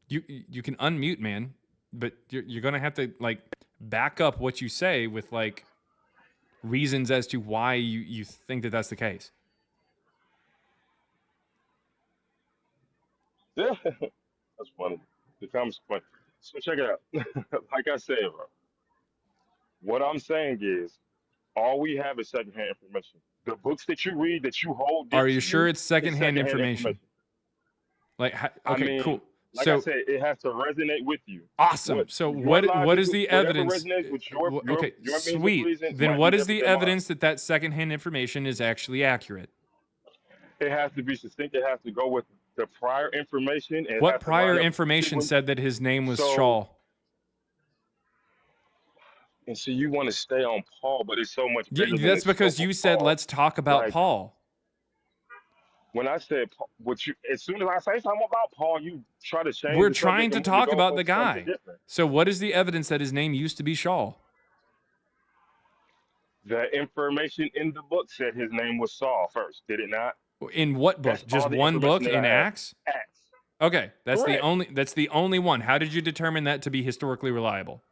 Speaker 1: You can unmute, man, but you're gonna have to like back up what you say with like reasons as to why you think that that's the case.
Speaker 20: Yeah, that's funny. The comments are funny. So check it out. Like I said, bro, what I'm saying is all we have is secondhand information. The books that you read, that you hold dear
Speaker 1: Are
Speaker 20: to
Speaker 1: you sure it's
Speaker 20: is
Speaker 1: secondhand information? Like,
Speaker 20: I
Speaker 1: okay,
Speaker 20: mean,
Speaker 1: cool.
Speaker 20: like
Speaker 1: So
Speaker 20: I said, it has to resonate with you.
Speaker 1: awesome. So
Speaker 20: your
Speaker 1: what
Speaker 20: logic
Speaker 1: is the
Speaker 20: whatever
Speaker 1: evidence?
Speaker 20: resonates with your
Speaker 1: Okay,
Speaker 20: means of
Speaker 1: sweet.
Speaker 20: reason
Speaker 1: Then
Speaker 20: might
Speaker 1: what
Speaker 20: be
Speaker 1: is the
Speaker 20: different than mine.
Speaker 1: evidence that that secondhand information is actually accurate?
Speaker 20: It has to be succinct. It has to go with the prior information. And it
Speaker 1: What
Speaker 20: has to
Speaker 1: prior
Speaker 20: line up
Speaker 1: information
Speaker 20: sequence.
Speaker 1: said that his name was
Speaker 20: So,
Speaker 1: Shaul?
Speaker 20: And so you want to stay on Paul, but it's so much bigger than the
Speaker 1: That's
Speaker 20: scope
Speaker 1: because
Speaker 20: of
Speaker 1: you said
Speaker 20: Paul.
Speaker 1: let's talk about
Speaker 20: Like
Speaker 1: Paul.
Speaker 20: when I said what you, as soon as I say something about Paul, you try to change
Speaker 1: We're
Speaker 20: the subject
Speaker 1: trying
Speaker 20: and
Speaker 1: to
Speaker 20: move the
Speaker 1: talk about the
Speaker 20: goalpost to something
Speaker 1: guy.
Speaker 20: different.
Speaker 1: So what is the evidence that his name used to be Shaul?
Speaker 20: The information in the book said his name was Saul first, did it not?
Speaker 1: In what book?
Speaker 20: That's
Speaker 1: Just
Speaker 20: all the
Speaker 1: one
Speaker 20: information
Speaker 1: book
Speaker 20: that
Speaker 1: in
Speaker 20: I have.
Speaker 1: Acts?
Speaker 20: Acts.
Speaker 1: Okay, that's
Speaker 20: Correct.
Speaker 1: the only one. How did you determine that to be historically reliable?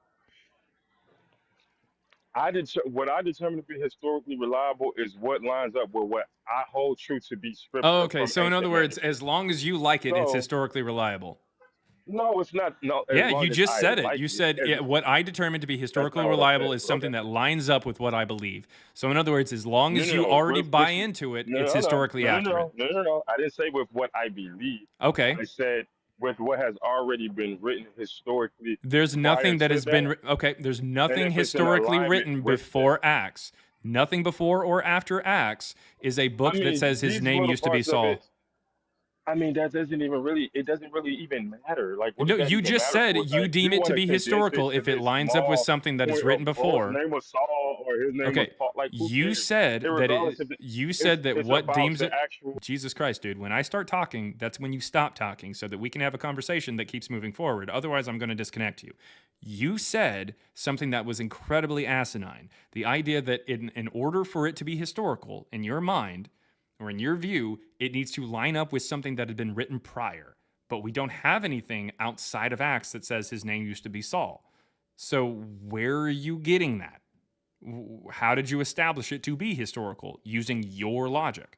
Speaker 20: What I determine to be historically reliable is what lines up with what I hold true to be
Speaker 1: Oh,
Speaker 20: scripture
Speaker 1: okay.
Speaker 20: from
Speaker 1: So in other
Speaker 20: ancient
Speaker 1: words,
Speaker 20: manuscripts.
Speaker 1: as long as you like it, it's
Speaker 20: So
Speaker 1: historically reliable.
Speaker 20: no, it's not. No, as
Speaker 1: Yeah,
Speaker 20: long
Speaker 1: you
Speaker 20: as
Speaker 1: just
Speaker 20: I
Speaker 1: said it.
Speaker 20: like
Speaker 1: You
Speaker 20: it.
Speaker 1: said
Speaker 20: As,
Speaker 1: what I determine to be
Speaker 20: that's
Speaker 1: historically
Speaker 20: not what I
Speaker 1: reliable
Speaker 20: said,
Speaker 1: is
Speaker 20: but okay.
Speaker 1: something that lines up with what I believe. So in other words, as long
Speaker 20: No,
Speaker 1: as
Speaker 20: no,
Speaker 1: you
Speaker 20: no.
Speaker 1: already buy
Speaker 20: Which,
Speaker 1: into it,
Speaker 20: no,
Speaker 1: it's
Speaker 20: no, no,
Speaker 1: historically
Speaker 20: no, no,
Speaker 1: accurate.
Speaker 20: no, no, no, no. I didn't say with what I believe.
Speaker 1: Okay.
Speaker 20: I said with what has already been written historically
Speaker 1: There's
Speaker 20: prior
Speaker 1: nothing that
Speaker 20: to
Speaker 1: has been
Speaker 20: that,
Speaker 1: okay. There's
Speaker 20: and
Speaker 1: nothing
Speaker 20: if it's in
Speaker 1: historically
Speaker 20: alignment
Speaker 1: written
Speaker 20: with that.
Speaker 1: before Acts. Nothing before or after Acts is a
Speaker 20: I
Speaker 1: book that
Speaker 20: mean,
Speaker 1: says his
Speaker 20: these
Speaker 1: name
Speaker 20: little
Speaker 1: used to be
Speaker 20: parts of
Speaker 1: Saul.
Speaker 20: it. I mean, that doesn't even really. It doesn't really even matter. Like, what
Speaker 1: No,
Speaker 20: does that
Speaker 1: you
Speaker 20: even
Speaker 1: just
Speaker 20: matter
Speaker 1: said
Speaker 20: for?
Speaker 1: you deem
Speaker 20: You
Speaker 1: it
Speaker 20: want
Speaker 1: to
Speaker 20: to
Speaker 1: be
Speaker 20: condense it
Speaker 1: historical
Speaker 20: to
Speaker 1: if it
Speaker 20: this
Speaker 1: lines up with
Speaker 20: small
Speaker 1: something that is
Speaker 20: point
Speaker 1: written
Speaker 20: of, oh, his
Speaker 1: before.
Speaker 20: name was Saul or his name was
Speaker 1: Okay,
Speaker 20: Paul. Like, who
Speaker 1: you
Speaker 20: cares?
Speaker 1: said that
Speaker 20: Irregardless of it,
Speaker 1: you said that
Speaker 20: it's
Speaker 1: what
Speaker 20: about
Speaker 1: deems
Speaker 20: the
Speaker 1: it.
Speaker 20: actual.
Speaker 1: Jesus Christ, dude! When I start talking, that's when you stop talking, so that we can have a conversation that keeps moving forward. Otherwise, I'm going to disconnect you. You said something that was incredibly asinine. The idea that in order for it to be historical in your mind or in your view, it needs to line up with something that had been written prior. But we don't have anything outside of Acts that says his name used to be Saul. So where are you getting that? How did you establish it to be historical using your logic?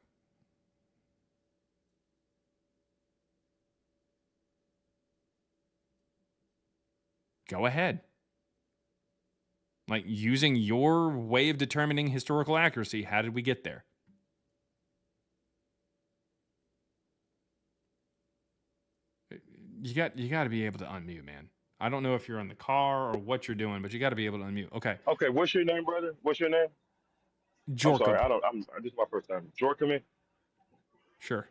Speaker 1: Go ahead. Like using your way of determining historical accuracy, how did we get there? You got to be able to unmute, man. I don't know if you're in the car or what you're doing, but you got to be able to unmute. Okay.
Speaker 20: Okay, what's your name, brother? What's your name? I'm sorry,
Speaker 1: Jorkab.
Speaker 20: I don't. This is my first time. Jorkaman.
Speaker 1: Sure.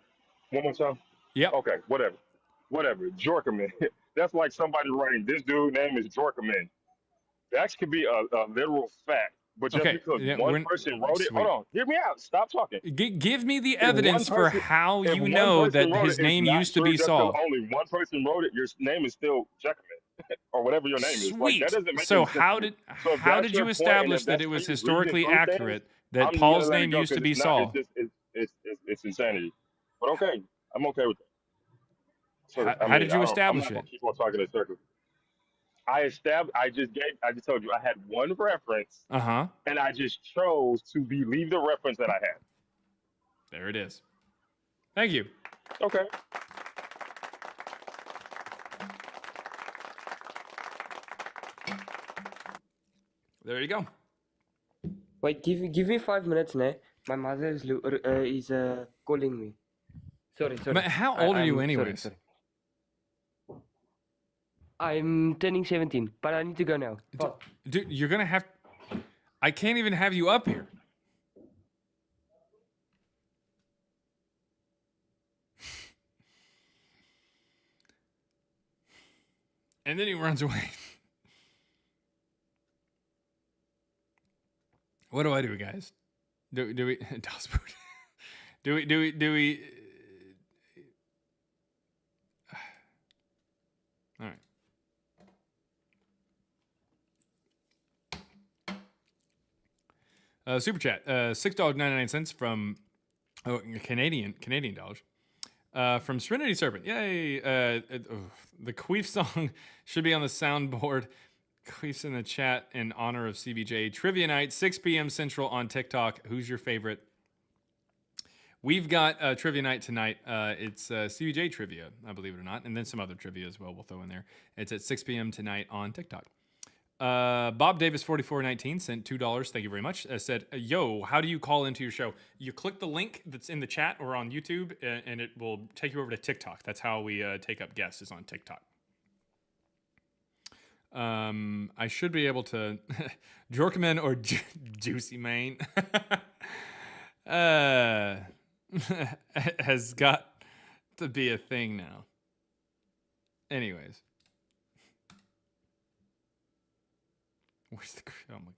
Speaker 20: One more time.
Speaker 1: Yep.
Speaker 20: Okay, whatever. Jorkaman. That's like somebody writing, this dude name is Jorkaman. That could be a literal fact, but just
Speaker 1: Okay.
Speaker 20: because
Speaker 1: Yeah,
Speaker 20: one person wrote it,
Speaker 1: sweet.
Speaker 20: hold on, hear me out. Stop talking.
Speaker 1: Give me the
Speaker 20: If one
Speaker 1: evidence for
Speaker 20: person,
Speaker 1: how
Speaker 20: if
Speaker 1: you
Speaker 20: one
Speaker 1: know
Speaker 20: person
Speaker 1: that
Speaker 20: wrote
Speaker 1: his
Speaker 20: it, it's
Speaker 1: name
Speaker 20: not
Speaker 1: used to
Speaker 20: true
Speaker 1: be
Speaker 20: just because
Speaker 1: Saul.
Speaker 20: only one person wrote it. Your name is still Jackaman, or whatever your name is. Like that
Speaker 1: Sweet.
Speaker 20: doesn't make
Speaker 1: So
Speaker 20: any sense
Speaker 1: how
Speaker 20: to me.
Speaker 1: did
Speaker 20: So if
Speaker 1: how
Speaker 20: that's
Speaker 1: did
Speaker 20: your
Speaker 1: you
Speaker 20: point, and
Speaker 1: establish
Speaker 20: if
Speaker 1: that
Speaker 20: that's
Speaker 1: it
Speaker 20: how
Speaker 1: was
Speaker 20: you read
Speaker 1: historically
Speaker 20: through things,
Speaker 1: accurate that
Speaker 20: I'm just gonna
Speaker 1: Paul's
Speaker 20: let it
Speaker 1: name
Speaker 20: go
Speaker 1: used to
Speaker 20: because
Speaker 1: be
Speaker 20: it's not. It's
Speaker 1: Saul?
Speaker 20: just it's insanity. But okay, I'm okay with that. So I
Speaker 1: How
Speaker 20: mean,
Speaker 1: did you
Speaker 20: I'm
Speaker 1: establish
Speaker 20: not gonna
Speaker 1: it?
Speaker 20: keep on talking in circles. I just told you I had one reference,
Speaker 1: Uh-huh.
Speaker 20: and I just chose to believe the reference that I had.
Speaker 1: There it is. Thank you.
Speaker 20: Okay.
Speaker 1: There you go.
Speaker 19: Wait, give me 5 minutes, ne? My mother is calling me. Sorry.
Speaker 1: But how old are you anyways?
Speaker 19: Sorry. I'm turning 17, but I need to go now.
Speaker 1: Dude, you're going to have... I can't even have you up here. And then he runs away. What do I do, guys? Do we... do we... All right. Super chat, $6.99 from Canadian dollars. From Serenity Serpent. Yay! The Queef song should be on the soundboard. Queef's in the chat in honor of CBJ. Trivia night, 6 p.m. Central on TikTok. Who's your favorite? We've got trivia night tonight. It's CBJ trivia, believe it or not, and then some other trivia as well we'll throw in there. It's at 6 p.m. tonight on TikTok. Bob Davis 4419 sent $2. Thank you very much. Said, yo, how do you call into your show? You click the link that's in the chat or on YouTube, and it will take you over to TikTok. That's how we take up guests, is on TikTok. I should be able to Jorkaman or Juicy Mane has got to be a thing now. Anyways. Where's the? Oh my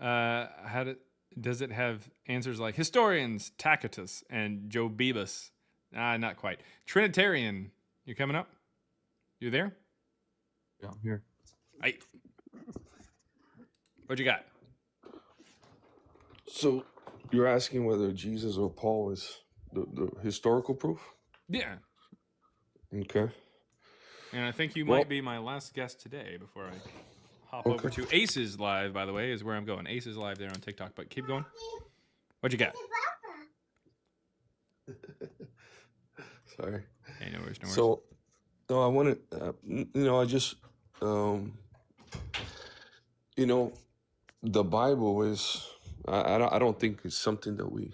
Speaker 1: God. Does it have answers like historians, Tacitus, and Josephus? Not quite. Trinitarian, you coming up? You there?
Speaker 3: Yeah, I'm here.
Speaker 1: What you got?
Speaker 3: So you're asking whether Jesus or Paul is the historical proof?
Speaker 1: Yeah.
Speaker 3: Okay.
Speaker 1: And I think you
Speaker 3: Well-
Speaker 1: might be my last guest today before I hop over to Aces Live, by the way, is where I'm going. Aces Live there on TikTok, but keep going. What you got?
Speaker 3: Sorry.
Speaker 1: Hey, no worries, no worries.
Speaker 3: So, no, I wanted, I just, the Bible is, I don't think it's something that we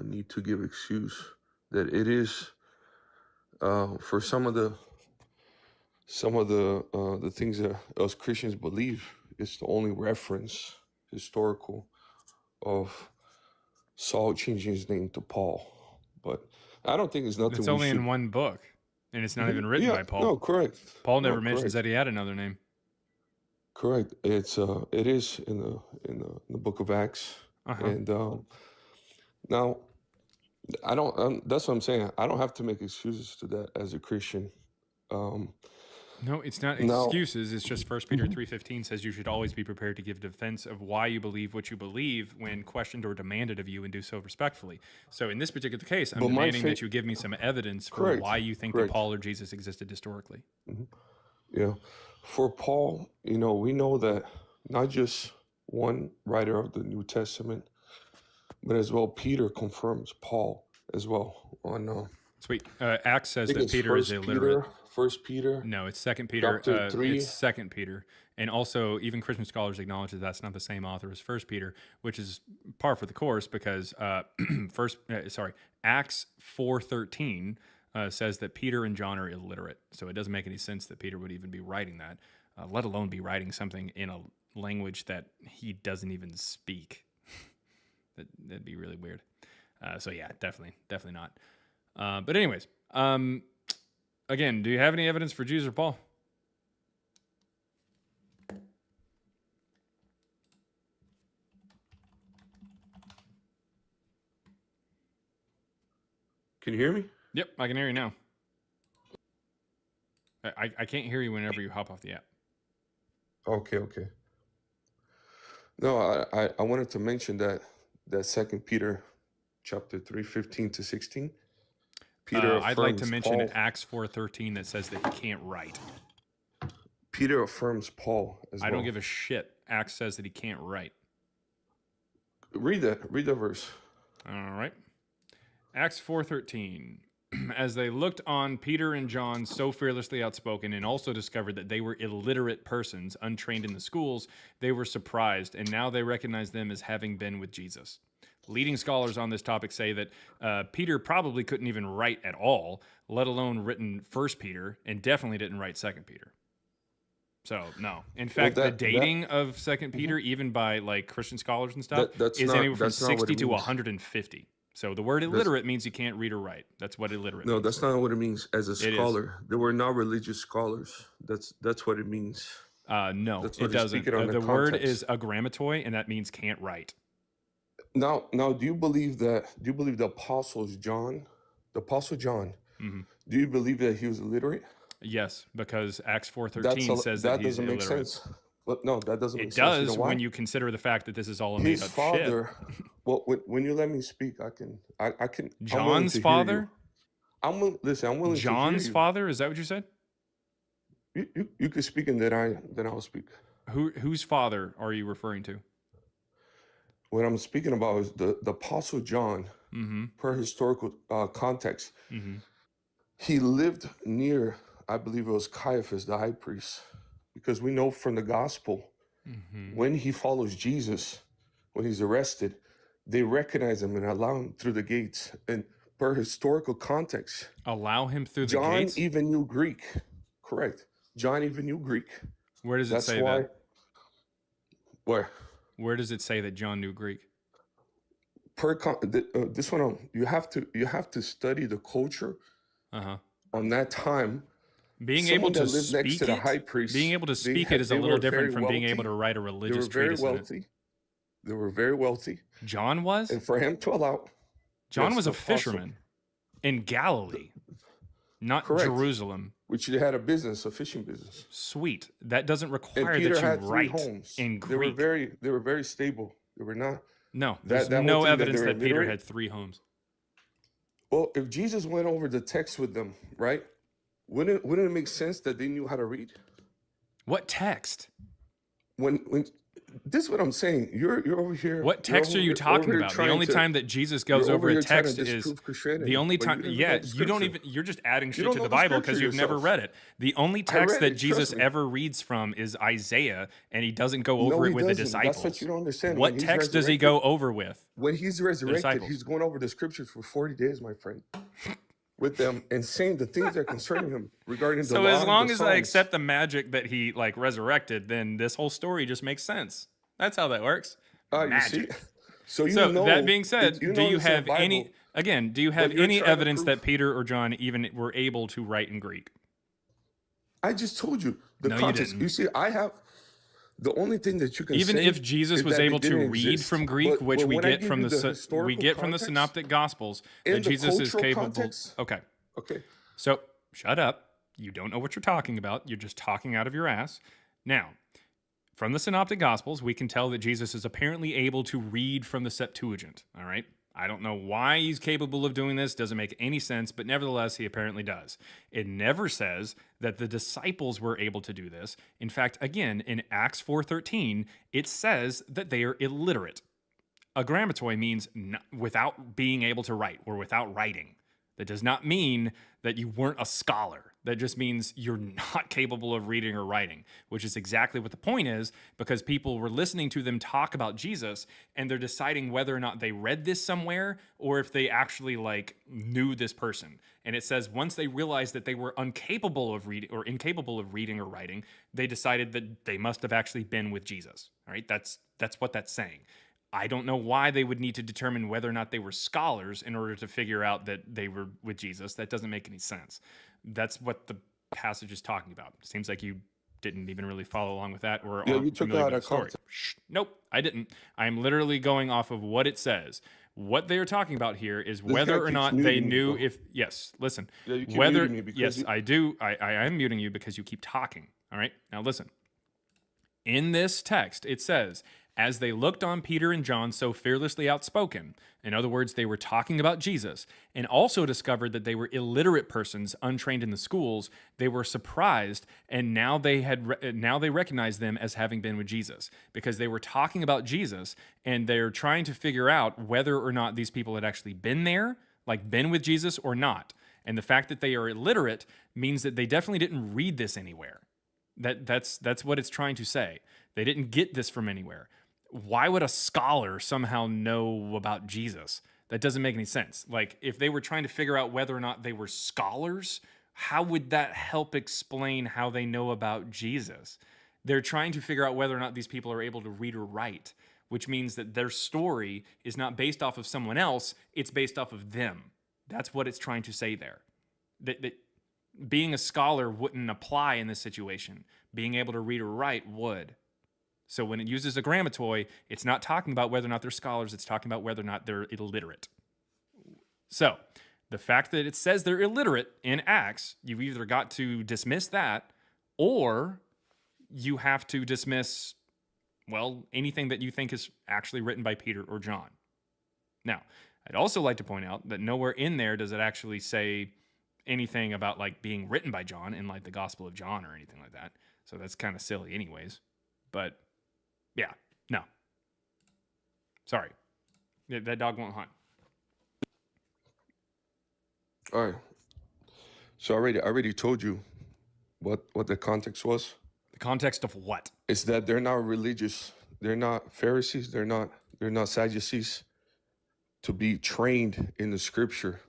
Speaker 3: need to give excuse. That it is, for some of the things that us Christians believe, it's the only reference historical of Saul changing his name to Paul. But I don't think it's nothing.
Speaker 1: It's only in one book, and it's not even written by Paul.
Speaker 3: No, correct.
Speaker 1: Paul never mentions that he had another name.
Speaker 3: Correct. It is in the book of Acts, and now I don't. That's what I'm saying. I don't have to make excuses to that as a Christian.
Speaker 1: No, it's not excuses. It's just 1 Peter 3:15 says you should always be prepared to give defense of why you believe what you believe when questioned or demanded of you, and do so respectfully. So in this particular case, I'm demanding that you give me some evidence for why you think that Paul or Jesus existed historically.
Speaker 3: Yeah. For Paul, we know that not just one writer of the New Testament, but as well Peter confirms Paul as well on.
Speaker 1: Sweet. Acts says that Peter is illiterate.
Speaker 3: First Peter.
Speaker 1: No, it's Second Peter.
Speaker 3: Chapter 3.
Speaker 1: It's Second Peter, and also even Christian scholars acknowledge that that's not the same author as First Peter, which is par for the course because Acts 4:13 says that Peter and John are illiterate. So it doesn't make any sense that Peter would even be writing that, let alone be writing something in a language that he doesn't even speak. That'd be really weird. So yeah, definitely not. But anyways, again, do you have any evidence for Jesus or Paul?
Speaker 3: Can you hear me?
Speaker 1: Yep, I can hear you now. I can't hear you whenever you hop off the app.
Speaker 3: Okay. No, I wanted to mention that Second Peter, chapter 3:15-16. Peter
Speaker 1: I'd like to
Speaker 3: affirms
Speaker 1: mention
Speaker 3: Paul.
Speaker 1: Acts 4:13 that says that he can't write.
Speaker 3: Peter affirms Paul as well.
Speaker 1: I don't give a shit. Acts says that he can't write.
Speaker 3: Read that verse.
Speaker 1: All right. Acts 4:13. As they looked on Peter and John, so fearlessly outspoken, and also discovered that they were illiterate persons, untrained in the schools, they were surprised, and now they recognize them as having been with Jesus. Leading scholars on this topic say that Peter probably couldn't even write at all, let alone written 1 Peter, and definitely didn't write 2 Peter. So, no. In fact, the dating of 2 Peter, even by like Christian scholars and stuff, is anywhere from 60 to 150. So the word illiterate means you can't read or write. That's what illiterate means.
Speaker 3: No, that's not what it means as a scholar. They were not religious scholars. That's what it means.
Speaker 1: No, it doesn't. The word is agrammatoi, and that means can't write.
Speaker 3: Now, do you believe the Apostle John,
Speaker 1: Mm-hmm.
Speaker 3: do you believe that he was illiterate?
Speaker 1: Yes, because Acts 4:13 says that he's
Speaker 3: doesn't make
Speaker 1: illiterate.
Speaker 3: sense. But no, that doesn't make
Speaker 1: It
Speaker 3: sense.
Speaker 1: does when you consider the fact that this is all a
Speaker 3: His
Speaker 1: made-up
Speaker 3: father.
Speaker 1: shit.
Speaker 3: Well, when you let me speak, I can.
Speaker 1: John's father?
Speaker 3: I'm willing to
Speaker 1: John's
Speaker 3: hear you.
Speaker 1: father? Is that what you said?
Speaker 3: You could speak, and then I'll speak.
Speaker 1: Whose father are you referring to?
Speaker 3: What I'm speaking about is the Apostle John, per historical context.
Speaker 1: Mm-hmm.
Speaker 3: He lived near, I believe it was Caiaphas, the high priest, because we know from the gospel, when he follows Jesus, when he's arrested, they recognize him and allow him through the gates. And per historical context,
Speaker 1: allow him through the
Speaker 3: John
Speaker 1: gates?
Speaker 3: even knew Greek. Correct. John even knew Greek.
Speaker 1: Where does it say that?
Speaker 3: Where?
Speaker 1: Where does it say that John knew Greek?
Speaker 3: This one, you have to study the culture on that time,
Speaker 1: Being
Speaker 3: someone
Speaker 1: able to
Speaker 3: that lived next
Speaker 1: speak
Speaker 3: to the
Speaker 1: it,
Speaker 3: high priest.
Speaker 1: being able to
Speaker 3: they
Speaker 1: speak it
Speaker 3: had
Speaker 1: is a
Speaker 3: they
Speaker 1: little
Speaker 3: were very
Speaker 1: different from being able
Speaker 3: wealthy.
Speaker 1: to write a
Speaker 3: They were
Speaker 1: religious
Speaker 3: very
Speaker 1: treatise in it.
Speaker 3: wealthy. They were very wealthy.
Speaker 1: John was?
Speaker 3: And for him to allow
Speaker 1: John
Speaker 3: yes,
Speaker 1: was
Speaker 3: the
Speaker 1: a
Speaker 3: apostle,
Speaker 1: fisherman in Galilee, not
Speaker 3: correct,
Speaker 1: Jerusalem.
Speaker 3: which they had a business, a fishing business.
Speaker 1: Sweet. That doesn't
Speaker 3: And
Speaker 1: require
Speaker 3: Peter
Speaker 1: that you
Speaker 3: had 3
Speaker 1: write
Speaker 3: homes.
Speaker 1: in
Speaker 3: They were
Speaker 1: Greek.
Speaker 3: very stable. They were not
Speaker 1: No, there's
Speaker 3: that whole
Speaker 1: no
Speaker 3: thing that
Speaker 1: evidence
Speaker 3: they were
Speaker 1: that Peter
Speaker 3: illiterate.
Speaker 1: had 3 homes.
Speaker 3: Well, if Jesus went over the text with them, right? Wouldn't it make sense that they knew how to read?
Speaker 1: What text?
Speaker 3: When this is what I'm saying. You're over here.
Speaker 1: What text are you talking about? The only time that Jesus goes over a text is the only time. Yeah, you don't even. You're just adding shit to the Bible because you've never read it. The only text that Jesus ever reads from is Isaiah, and he doesn't go over it with the disciples.
Speaker 3: That's what you don't understand.
Speaker 1: What text does he go over with?
Speaker 3: When he's resurrected, he's going over the scriptures for 40 days, my friend, with them and saying the things that concern him regarding the law.
Speaker 1: So as long
Speaker 3: and the
Speaker 1: as I
Speaker 3: Psalms.
Speaker 1: accept the magic that he like resurrected, then this whole story just makes sense. That's how that works. Magic.
Speaker 3: So
Speaker 1: that being said, do you
Speaker 3: it's in the
Speaker 1: have any
Speaker 3: Bible,
Speaker 1: again? Do you have
Speaker 3: but you're
Speaker 1: any
Speaker 3: trying to
Speaker 1: evidence
Speaker 3: prove-
Speaker 1: that Peter or John even were able to write in Greek?
Speaker 3: I just told you the
Speaker 1: No, you
Speaker 3: context.
Speaker 1: didn't.
Speaker 3: You see, I have the only thing that you can
Speaker 1: Even
Speaker 3: say
Speaker 1: if Jesus
Speaker 3: is
Speaker 1: was
Speaker 3: that
Speaker 1: able
Speaker 3: they
Speaker 1: to
Speaker 3: didn't
Speaker 1: read
Speaker 3: exist.
Speaker 1: from Greek,
Speaker 3: But-
Speaker 1: which
Speaker 3: but
Speaker 1: we
Speaker 3: when I
Speaker 1: get
Speaker 3: give
Speaker 1: from
Speaker 3: you
Speaker 1: the
Speaker 3: historical context,
Speaker 1: Synoptic Gospels,
Speaker 3: in
Speaker 1: that
Speaker 3: the
Speaker 1: Jesus is
Speaker 3: cultural
Speaker 1: capable.
Speaker 3: context-
Speaker 1: Okay.
Speaker 3: Okay.
Speaker 1: So shut up. You don't know what you're talking about. You're just talking out of your ass. Now, from the Synoptic Gospels, we can tell that Jesus is apparently able to read from the Septuagint. All right. I don't know why he's capable of doing this. Doesn't make any sense, but nevertheless, he apparently does. It never says that the disciples were able to do this. In fact, again, in Acts 4:13, it says that they are illiterate. A grammatoi means without being able to write or without writing. That does not mean that you weren't a scholar. That just means you're not capable of reading or writing, which is exactly what the point is, because people were listening to them talk about Jesus and they're deciding whether or not they read this somewhere or if they actually like knew this person. And it says once they realized that they were incapable of reading or writing, they decided that they must have actually been with Jesus. All right, that's what that's saying. I don't know why they would need to determine whether or not they were scholars in order to figure out that they were with Jesus. That doesn't make any sense. That's what the passage is talking about. It seems like you didn't even really follow along with that or
Speaker 3: Yeah,
Speaker 1: aren't
Speaker 3: you took
Speaker 1: familiar
Speaker 3: out
Speaker 1: with
Speaker 3: a
Speaker 1: the story.
Speaker 3: context.
Speaker 1: Nope, I didn't. I'm literally going off of what it says. What they are talking about here is
Speaker 3: This
Speaker 1: whether
Speaker 3: guy
Speaker 1: or
Speaker 3: keeps
Speaker 1: not they
Speaker 3: muting me,
Speaker 1: knew
Speaker 3: bro.
Speaker 1: if yes, listen.
Speaker 3: Yeah, you keep
Speaker 1: whether
Speaker 3: muting me because
Speaker 1: yes,
Speaker 3: you-
Speaker 1: I do. I am muting you because you keep talking. All right? Now listen. In this text, it says, as they looked on Peter and John so fearlessly outspoken, in other words, they were talking about Jesus, and also discovered that they were illiterate persons untrained in the schools, they were surprised, and now they recognized them as having been with Jesus, because they were talking about Jesus, and they're trying to figure out whether or not these people had actually been there, like been with Jesus or not. And the fact that they are illiterate means that they definitely didn't read this anywhere. That's what it's trying to say. They didn't get this from anywhere. Why would a scholar somehow know about Jesus? That doesn't make any sense. Like, if they were trying to figure out whether or not they were scholars, how would that help explain how they know about Jesus? They're trying to figure out whether or not these people are able to read or write, which means that their story is not based off of someone else, it's based off of them. That's what it's trying to say there. That being a scholar wouldn't apply in this situation. Being able to read or write would. So when it uses a grammatoi, it's not talking about whether or not they're scholars, it's talking about whether or not they're illiterate. So the fact that it says they're illiterate in Acts, you've either got to dismiss that, or you have to dismiss, well, anything that you think is actually written by Peter or John. Now, I'd also like to point out that nowhere in there does it actually say anything about like being written by John in like the Gospel of John or anything like that. So that's kind of silly anyways. But yeah, no. Sorry. That dog won't hunt.
Speaker 3: All right. So I already told you what the context was.
Speaker 1: The context of what?
Speaker 3: It's that they're not religious. They're not Pharisees. They're not Sadducees to be trained in the scripture.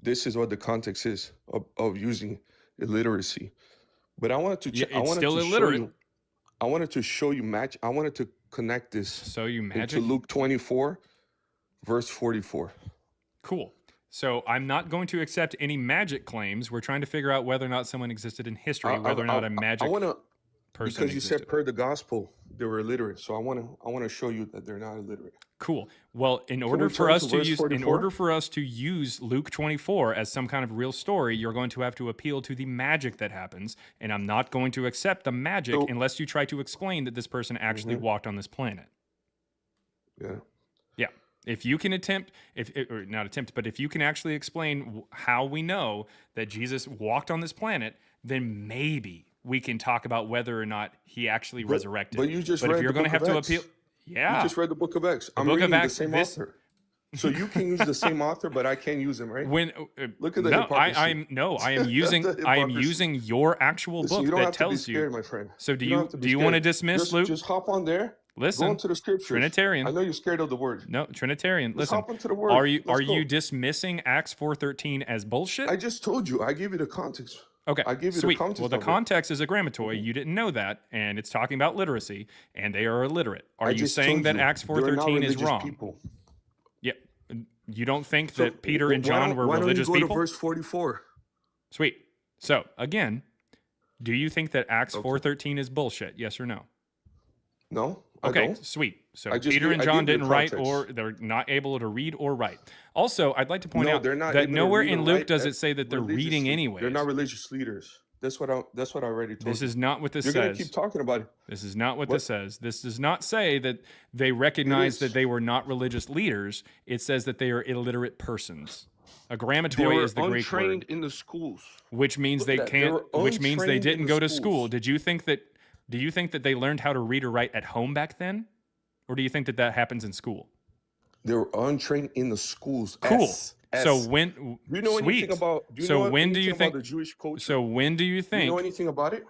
Speaker 3: This is what the context is of using illiteracy. But I wanted to show you match. I wanted to connect this
Speaker 1: into
Speaker 3: Luke 24, verse 44.
Speaker 1: Cool. So I'm not going to accept any magic claims. We're trying to figure out whether or not someone existed in history, whether or not a magic person
Speaker 3: because you
Speaker 1: existed.
Speaker 3: said per the gospel they were illiterate, so I want to show you that they're not illiterate.
Speaker 1: Cool. Well, in order for us to use Luke 24 as some kind of real story, you're going to have to appeal to the magic that happens, and I'm not going to accept the magic unless you try to explain that this person actually walked on this planet.
Speaker 3: Yeah.
Speaker 1: Yeah. If you can attempt, or not attempt, but if you can actually explain how we know that Jesus walked on this planet, then maybe we can talk about whether or not he actually resurrected.
Speaker 3: But you just
Speaker 1: but
Speaker 3: read
Speaker 1: if you're
Speaker 3: the
Speaker 1: going to
Speaker 3: book
Speaker 1: have
Speaker 3: of
Speaker 1: to
Speaker 3: Acts.
Speaker 1: appeal, yeah,
Speaker 3: You just read the book of Acts. I'm
Speaker 1: book of
Speaker 3: reading the
Speaker 1: Acts,
Speaker 3: same
Speaker 1: this-
Speaker 3: author. So you can use the same author, but I can't use him, right?
Speaker 1: When
Speaker 3: look at the
Speaker 1: no,
Speaker 3: hypocrisy.
Speaker 1: I am using
Speaker 3: The
Speaker 1: I am
Speaker 3: hypocrisy.
Speaker 1: using your actual
Speaker 3: Listen,
Speaker 1: book
Speaker 3: you don't
Speaker 1: that
Speaker 3: have to be
Speaker 1: tells
Speaker 3: scared,
Speaker 1: you.
Speaker 3: my friend.
Speaker 1: So do
Speaker 3: don't
Speaker 1: you
Speaker 3: have to be
Speaker 1: do you want to
Speaker 3: scared.
Speaker 1: dismiss Luke?
Speaker 3: Just hop on there.
Speaker 1: Listen,
Speaker 3: go into the scriptures.
Speaker 1: Trinitarian.
Speaker 3: I know you're scared of the word.
Speaker 1: No, Trinitarian.
Speaker 3: Let's
Speaker 1: Listen,
Speaker 3: hop into the word.
Speaker 1: are you
Speaker 3: Let's go.
Speaker 1: dismissing Acts 4:13 as bullshit?
Speaker 3: I just told you. I gave you the context.
Speaker 1: Okay,
Speaker 3: I gave you
Speaker 1: sweet.
Speaker 3: the context.
Speaker 1: Well, the
Speaker 3: of it.
Speaker 1: context is a grammatory. You didn't know that, and it's talking about literacy, and they are illiterate. Are
Speaker 3: I
Speaker 1: you
Speaker 3: just
Speaker 1: saying
Speaker 3: told
Speaker 1: that
Speaker 3: you,
Speaker 1: Acts
Speaker 3: they're not
Speaker 1: 4:13 is
Speaker 3: religious
Speaker 1: wrong?
Speaker 3: people.
Speaker 1: Yeah. You don't think
Speaker 3: So
Speaker 1: that Peter and
Speaker 3: why
Speaker 1: John
Speaker 3: don't-
Speaker 1: were
Speaker 3: why don't you
Speaker 1: religious
Speaker 3: go to
Speaker 1: people?
Speaker 3: verse 44.
Speaker 1: Sweet. So again, do you think that Acts 4:13 is bullshit? Yes or no?
Speaker 3: No. I
Speaker 1: Okay,
Speaker 3: don't.
Speaker 1: sweet. So
Speaker 3: I just
Speaker 1: Peter
Speaker 3: gave-
Speaker 1: and
Speaker 3: I
Speaker 1: John
Speaker 3: gave you
Speaker 1: didn't write,
Speaker 3: context.
Speaker 1: or they're not able to read or write. Also, I'd like to point
Speaker 3: No,
Speaker 1: out
Speaker 3: they're not
Speaker 1: that
Speaker 3: able to
Speaker 1: nowhere
Speaker 3: read
Speaker 1: in
Speaker 3: or
Speaker 1: Luke
Speaker 3: write
Speaker 1: does
Speaker 3: at
Speaker 1: it say that they're
Speaker 3: religious
Speaker 1: reading
Speaker 3: leaders.
Speaker 1: anyway.
Speaker 3: They're not religious leaders. That's what I already told
Speaker 1: This
Speaker 3: you.
Speaker 1: is not what this
Speaker 3: You're
Speaker 1: says.
Speaker 3: gonna keep talking about it.
Speaker 1: This is not what this says. This does not say that they recognize that they were not religious leaders. It says that they are illiterate persons. A
Speaker 3: They
Speaker 1: grammatory
Speaker 3: were
Speaker 1: is the Greek
Speaker 3: untrained
Speaker 1: word,
Speaker 3: in the schools.
Speaker 1: which means
Speaker 3: Look
Speaker 1: they
Speaker 3: at that. They
Speaker 1: can't.
Speaker 3: were
Speaker 1: Which means they
Speaker 3: untrained in
Speaker 1: didn't
Speaker 3: the
Speaker 1: go to
Speaker 3: schools.
Speaker 1: school. Do you think that they learned how to read or write at home back then, or do you think that happens in school?
Speaker 3: They were untrained in the schools.
Speaker 1: Cool.
Speaker 3: S.
Speaker 1: So
Speaker 3: S.
Speaker 1: when
Speaker 3: Do you know
Speaker 1: sweet.
Speaker 3: anything about? Do you
Speaker 1: So
Speaker 3: know
Speaker 1: when do
Speaker 3: anything
Speaker 1: you
Speaker 3: about
Speaker 1: think?
Speaker 3: the Jewish culture?
Speaker 1: So when do you
Speaker 3: Do you know
Speaker 1: think?
Speaker 3: anything about it?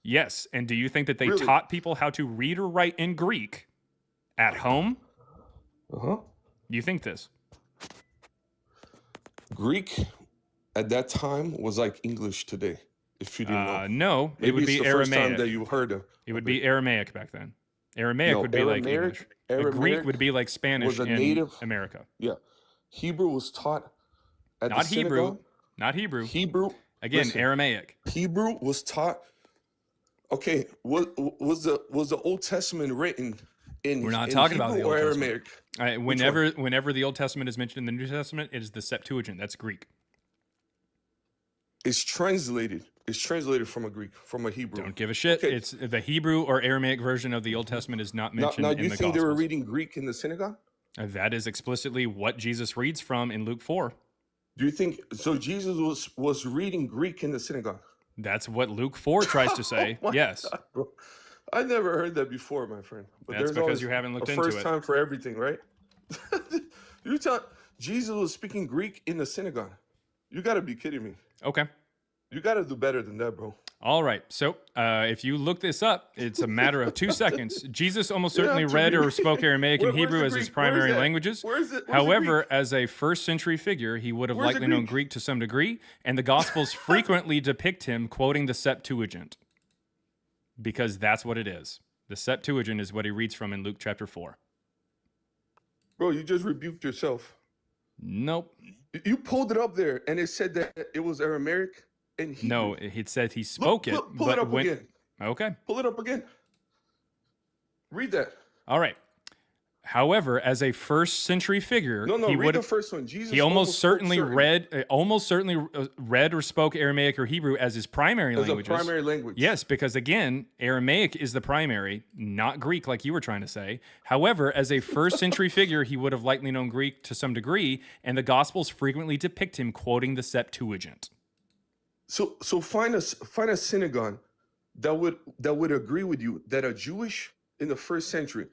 Speaker 1: Yes. And do you think that they
Speaker 3: Really?
Speaker 1: taught people how to read or write in Greek at home?
Speaker 3: Uh-huh.
Speaker 1: You think this?
Speaker 3: Greek at that time was like English today. If you didn't know.
Speaker 1: No, it
Speaker 3: Maybe
Speaker 1: would
Speaker 3: it's
Speaker 1: be
Speaker 3: the first time
Speaker 1: Aramaic.
Speaker 3: that you heard of.
Speaker 1: It would be Aramaic back then. Aramaic
Speaker 3: No,
Speaker 1: would be like
Speaker 3: Aramaic-
Speaker 1: English. Greek
Speaker 3: Aramaic
Speaker 1: would be like Spanish
Speaker 3: was a
Speaker 1: in
Speaker 3: native-
Speaker 1: America.
Speaker 3: Yeah, Hebrew was taught at
Speaker 1: Not
Speaker 3: the
Speaker 1: Hebrew.
Speaker 3: synagogue.
Speaker 1: Not Hebrew.
Speaker 3: Hebrew.
Speaker 1: Again,
Speaker 3: listen,
Speaker 1: Aramaic.
Speaker 3: Hebrew was taught. Okay, was the Old Testament written in?
Speaker 1: We're not
Speaker 3: in
Speaker 1: talking
Speaker 3: Hebrew
Speaker 1: about the
Speaker 3: or
Speaker 1: Old Testament.
Speaker 3: Aramaic.
Speaker 1: Whenever the Old Testament is mentioned in the New Testament, it is the Septuagint. That's Greek.
Speaker 3: It's translated. It's translated from a Hebrew.
Speaker 1: Don't give a shit.
Speaker 3: Okay.
Speaker 1: It's the Hebrew or Aramaic version of the Old Testament is not mentioned
Speaker 3: Now,
Speaker 1: in
Speaker 3: you
Speaker 1: the
Speaker 3: think they were
Speaker 1: Gospels.
Speaker 3: reading Greek in the synagogue?
Speaker 1: That is explicitly what Jesus reads from in Luke 4.
Speaker 3: Do you think so? Jesus was reading Greek in the synagogue.
Speaker 1: That's what Luke 4 tries to say.
Speaker 3: Oh my
Speaker 1: Yes.
Speaker 3: God, bro. I never heard that before, my friend. But
Speaker 1: That's
Speaker 3: there's
Speaker 1: because
Speaker 3: always
Speaker 1: you haven't looked
Speaker 3: a
Speaker 1: into
Speaker 3: first
Speaker 1: it.
Speaker 3: time for everything, right? You tell Jesus was speaking Greek in the synagogue. You got to be kidding me.
Speaker 1: Okay.
Speaker 3: You got to do better than that, bro.
Speaker 1: All right. So if you look this up, it's a matter of 2 seconds. Jesus almost
Speaker 3: You don't
Speaker 1: certainly
Speaker 3: have to
Speaker 1: read
Speaker 3: read-
Speaker 1: or spoke Aramaic and
Speaker 3: Where's
Speaker 1: Hebrew
Speaker 3: the
Speaker 1: as his
Speaker 3: Greek? Where is
Speaker 1: primary
Speaker 3: that?
Speaker 1: languages.
Speaker 3: Where's the
Speaker 1: However,
Speaker 3: Greek?
Speaker 1: as a first century figure, he would have
Speaker 3: Where's the
Speaker 1: likely known
Speaker 3: Greek?
Speaker 1: Greek to some degree, and the Gospels frequently depict him quoting the Septuagint because that's what it is. The Septuagint is what he reads from in Luke chapter 4.
Speaker 3: Bro, you just rebuked yourself.
Speaker 1: Nope.
Speaker 3: You pulled it up there, and it said that it was Aramaic and Hebrew.
Speaker 1: No, it said he spoke it.
Speaker 3: Pull it
Speaker 1: but
Speaker 3: up
Speaker 1: when,
Speaker 3: again.
Speaker 1: Okay.
Speaker 3: Pull it up again. Read that.
Speaker 1: All right. However, as a first century figure,
Speaker 3: No,
Speaker 1: he
Speaker 3: read
Speaker 1: would
Speaker 3: the first one. Jesus
Speaker 1: he almost
Speaker 3: spoke
Speaker 1: certainly
Speaker 3: certain
Speaker 1: read or spoke Aramaic or Hebrew as his primary
Speaker 3: as a
Speaker 1: languages.
Speaker 3: primary language.
Speaker 1: Yes, because again, Aramaic is the primary, not Greek like you were trying to say. However, as a first century figure, he would have likely known Greek to some degree, and the Gospels frequently depict him quoting the Septuagint.
Speaker 3: So find a synagogue that would agree with you that a Jewish in the first century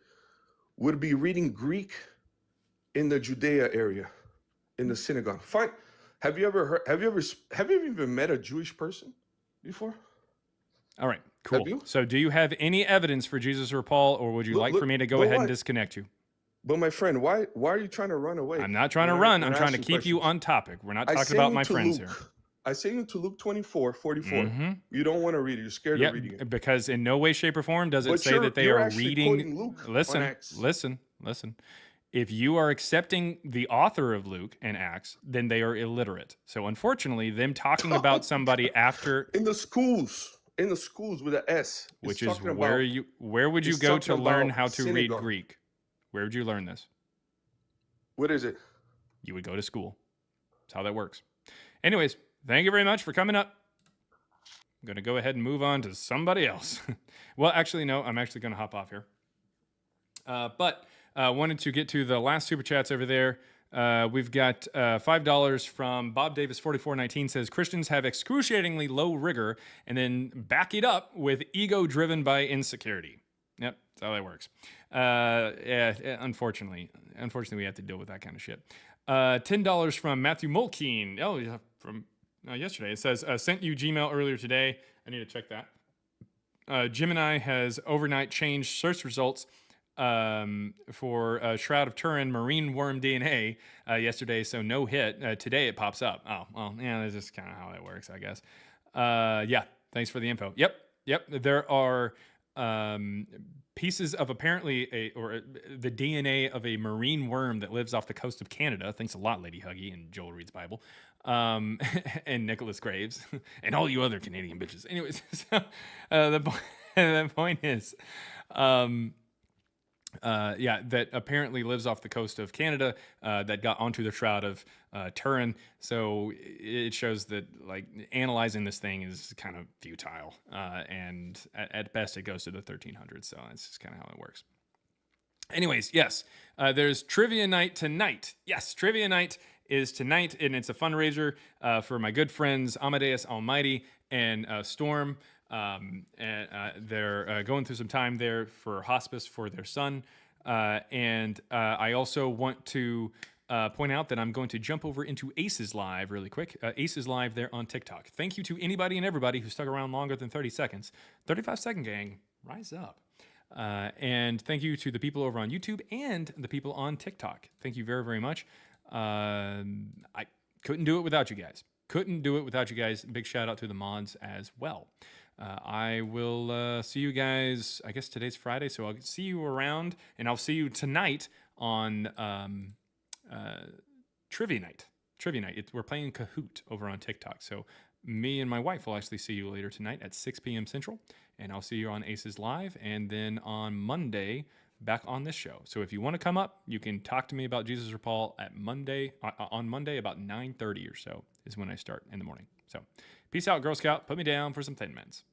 Speaker 3: would be reading Greek in the Judea area in the synagogue. Have you ever even met a Jewish person before?
Speaker 1: All right,
Speaker 3: Have
Speaker 1: cool.
Speaker 3: you?
Speaker 1: So do you have any evidence for Jesus or Paul, or would you like for me to go
Speaker 3: but
Speaker 1: ahead and
Speaker 3: why?
Speaker 1: disconnect you?
Speaker 3: But my friend, why are you trying to run away?
Speaker 1: I'm not trying to
Speaker 3: when
Speaker 1: run.
Speaker 3: I
Speaker 1: I'm trying to
Speaker 3: ask
Speaker 1: keep you
Speaker 3: questions?
Speaker 1: on topic. We're not
Speaker 3: I
Speaker 1: talking
Speaker 3: sent
Speaker 1: about
Speaker 3: you
Speaker 1: my
Speaker 3: to
Speaker 1: friends
Speaker 3: Luke.
Speaker 1: here.
Speaker 3: I sent you to Luke 24, 44.
Speaker 1: Mhm.
Speaker 3: You don't want to read it. You're scared
Speaker 1: Yeah,
Speaker 3: of reading it.
Speaker 1: because in no way, shape, or form does it
Speaker 3: But
Speaker 1: say
Speaker 3: you're-
Speaker 1: that they
Speaker 3: you're
Speaker 1: are
Speaker 3: actually
Speaker 1: reading.
Speaker 3: quoting Luke on
Speaker 1: Listen,
Speaker 3: Acts.
Speaker 1: listen. If you are accepting the author of Luke and Acts, then they are illiterate. So unfortunately, them talking about somebody after
Speaker 3: in the schools with an S,
Speaker 1: which
Speaker 3: it's
Speaker 1: is
Speaker 3: talking
Speaker 1: where
Speaker 3: about,
Speaker 1: where would you
Speaker 3: it's
Speaker 1: go to
Speaker 3: talking
Speaker 1: learn
Speaker 3: about
Speaker 1: how to read
Speaker 3: synagogue.
Speaker 1: Greek? Where would you learn this?
Speaker 3: What is it?
Speaker 1: You would go to school. That's how that works. Anyways, thank you very much for coming up. I'm going to go ahead and move on to somebody else. Well, actually, no, I'm actually going to hop off here. But wanted to get to the last super chats over there. We've got $5 from Bob Davis 4419 says Christians have excruciatingly low rigor and then back it up with ego driven by insecurity. Yep, that's how that works. Yeah, unfortunately, we have to deal with that kind of shit. $10 from Matthew Molkeen. Oh, yeah, from yesterday. It says, sent you Gmail earlier today. I need to check that. Gemini has overnight changed search results for Shroud of Turin marine worm DNA yesterday, so no hit. Today it pops up. Oh, well, yeah, that's just kind of how that works, I guess. Yeah, thanks for the info. Yep. There are pieces of apparently the DNA of a marine worm that lives off the coast of Canada. Thanks a lot, Lady Huggy and Joel Reed's Bible, and Nicholas Graves, and all you other Canadian bitches. Anyways, so, the point is, that apparently lives off the coast of Canada, that got onto the Shroud of Turin. So it shows that like analyzing this thing is kind of futile, and at best it goes to the 1300s. So that's just kind of how it works. Anyways, yes, there's trivia night tonight. Yes, trivia night is tonight, and it's a fundraiser for my good friends Amadeus Almighty and Storm. And they're going through some time there for hospice for their son. And I also want to point out that I'm going to jump over into Aces Live really quick. Aces Live there on TikTok. Thank you to anybody and everybody who stuck around longer than 30 seconds. 35-second gang, rise up. And thank you to the people over on YouTube and the people on TikTok. Thank you very, very much. I couldn't do it without you guys. Big shout out to the mods as well. I will see you guys, I guess today's Friday, so I'll see you around, and I'll see you tonight on Trivia Night. We're playing Kahoot over on TikTok, so me and my wife will actually see you later tonight at 6 p.m. Central, and I'll see you on Aces Live, and then on Monday, back on this show. So if you want to come up, you can talk to me about Jesus or Paul on Monday about 9:30 or so is when I start in the morning. So peace out, Girl Scout. Put me down for some Thin Mints.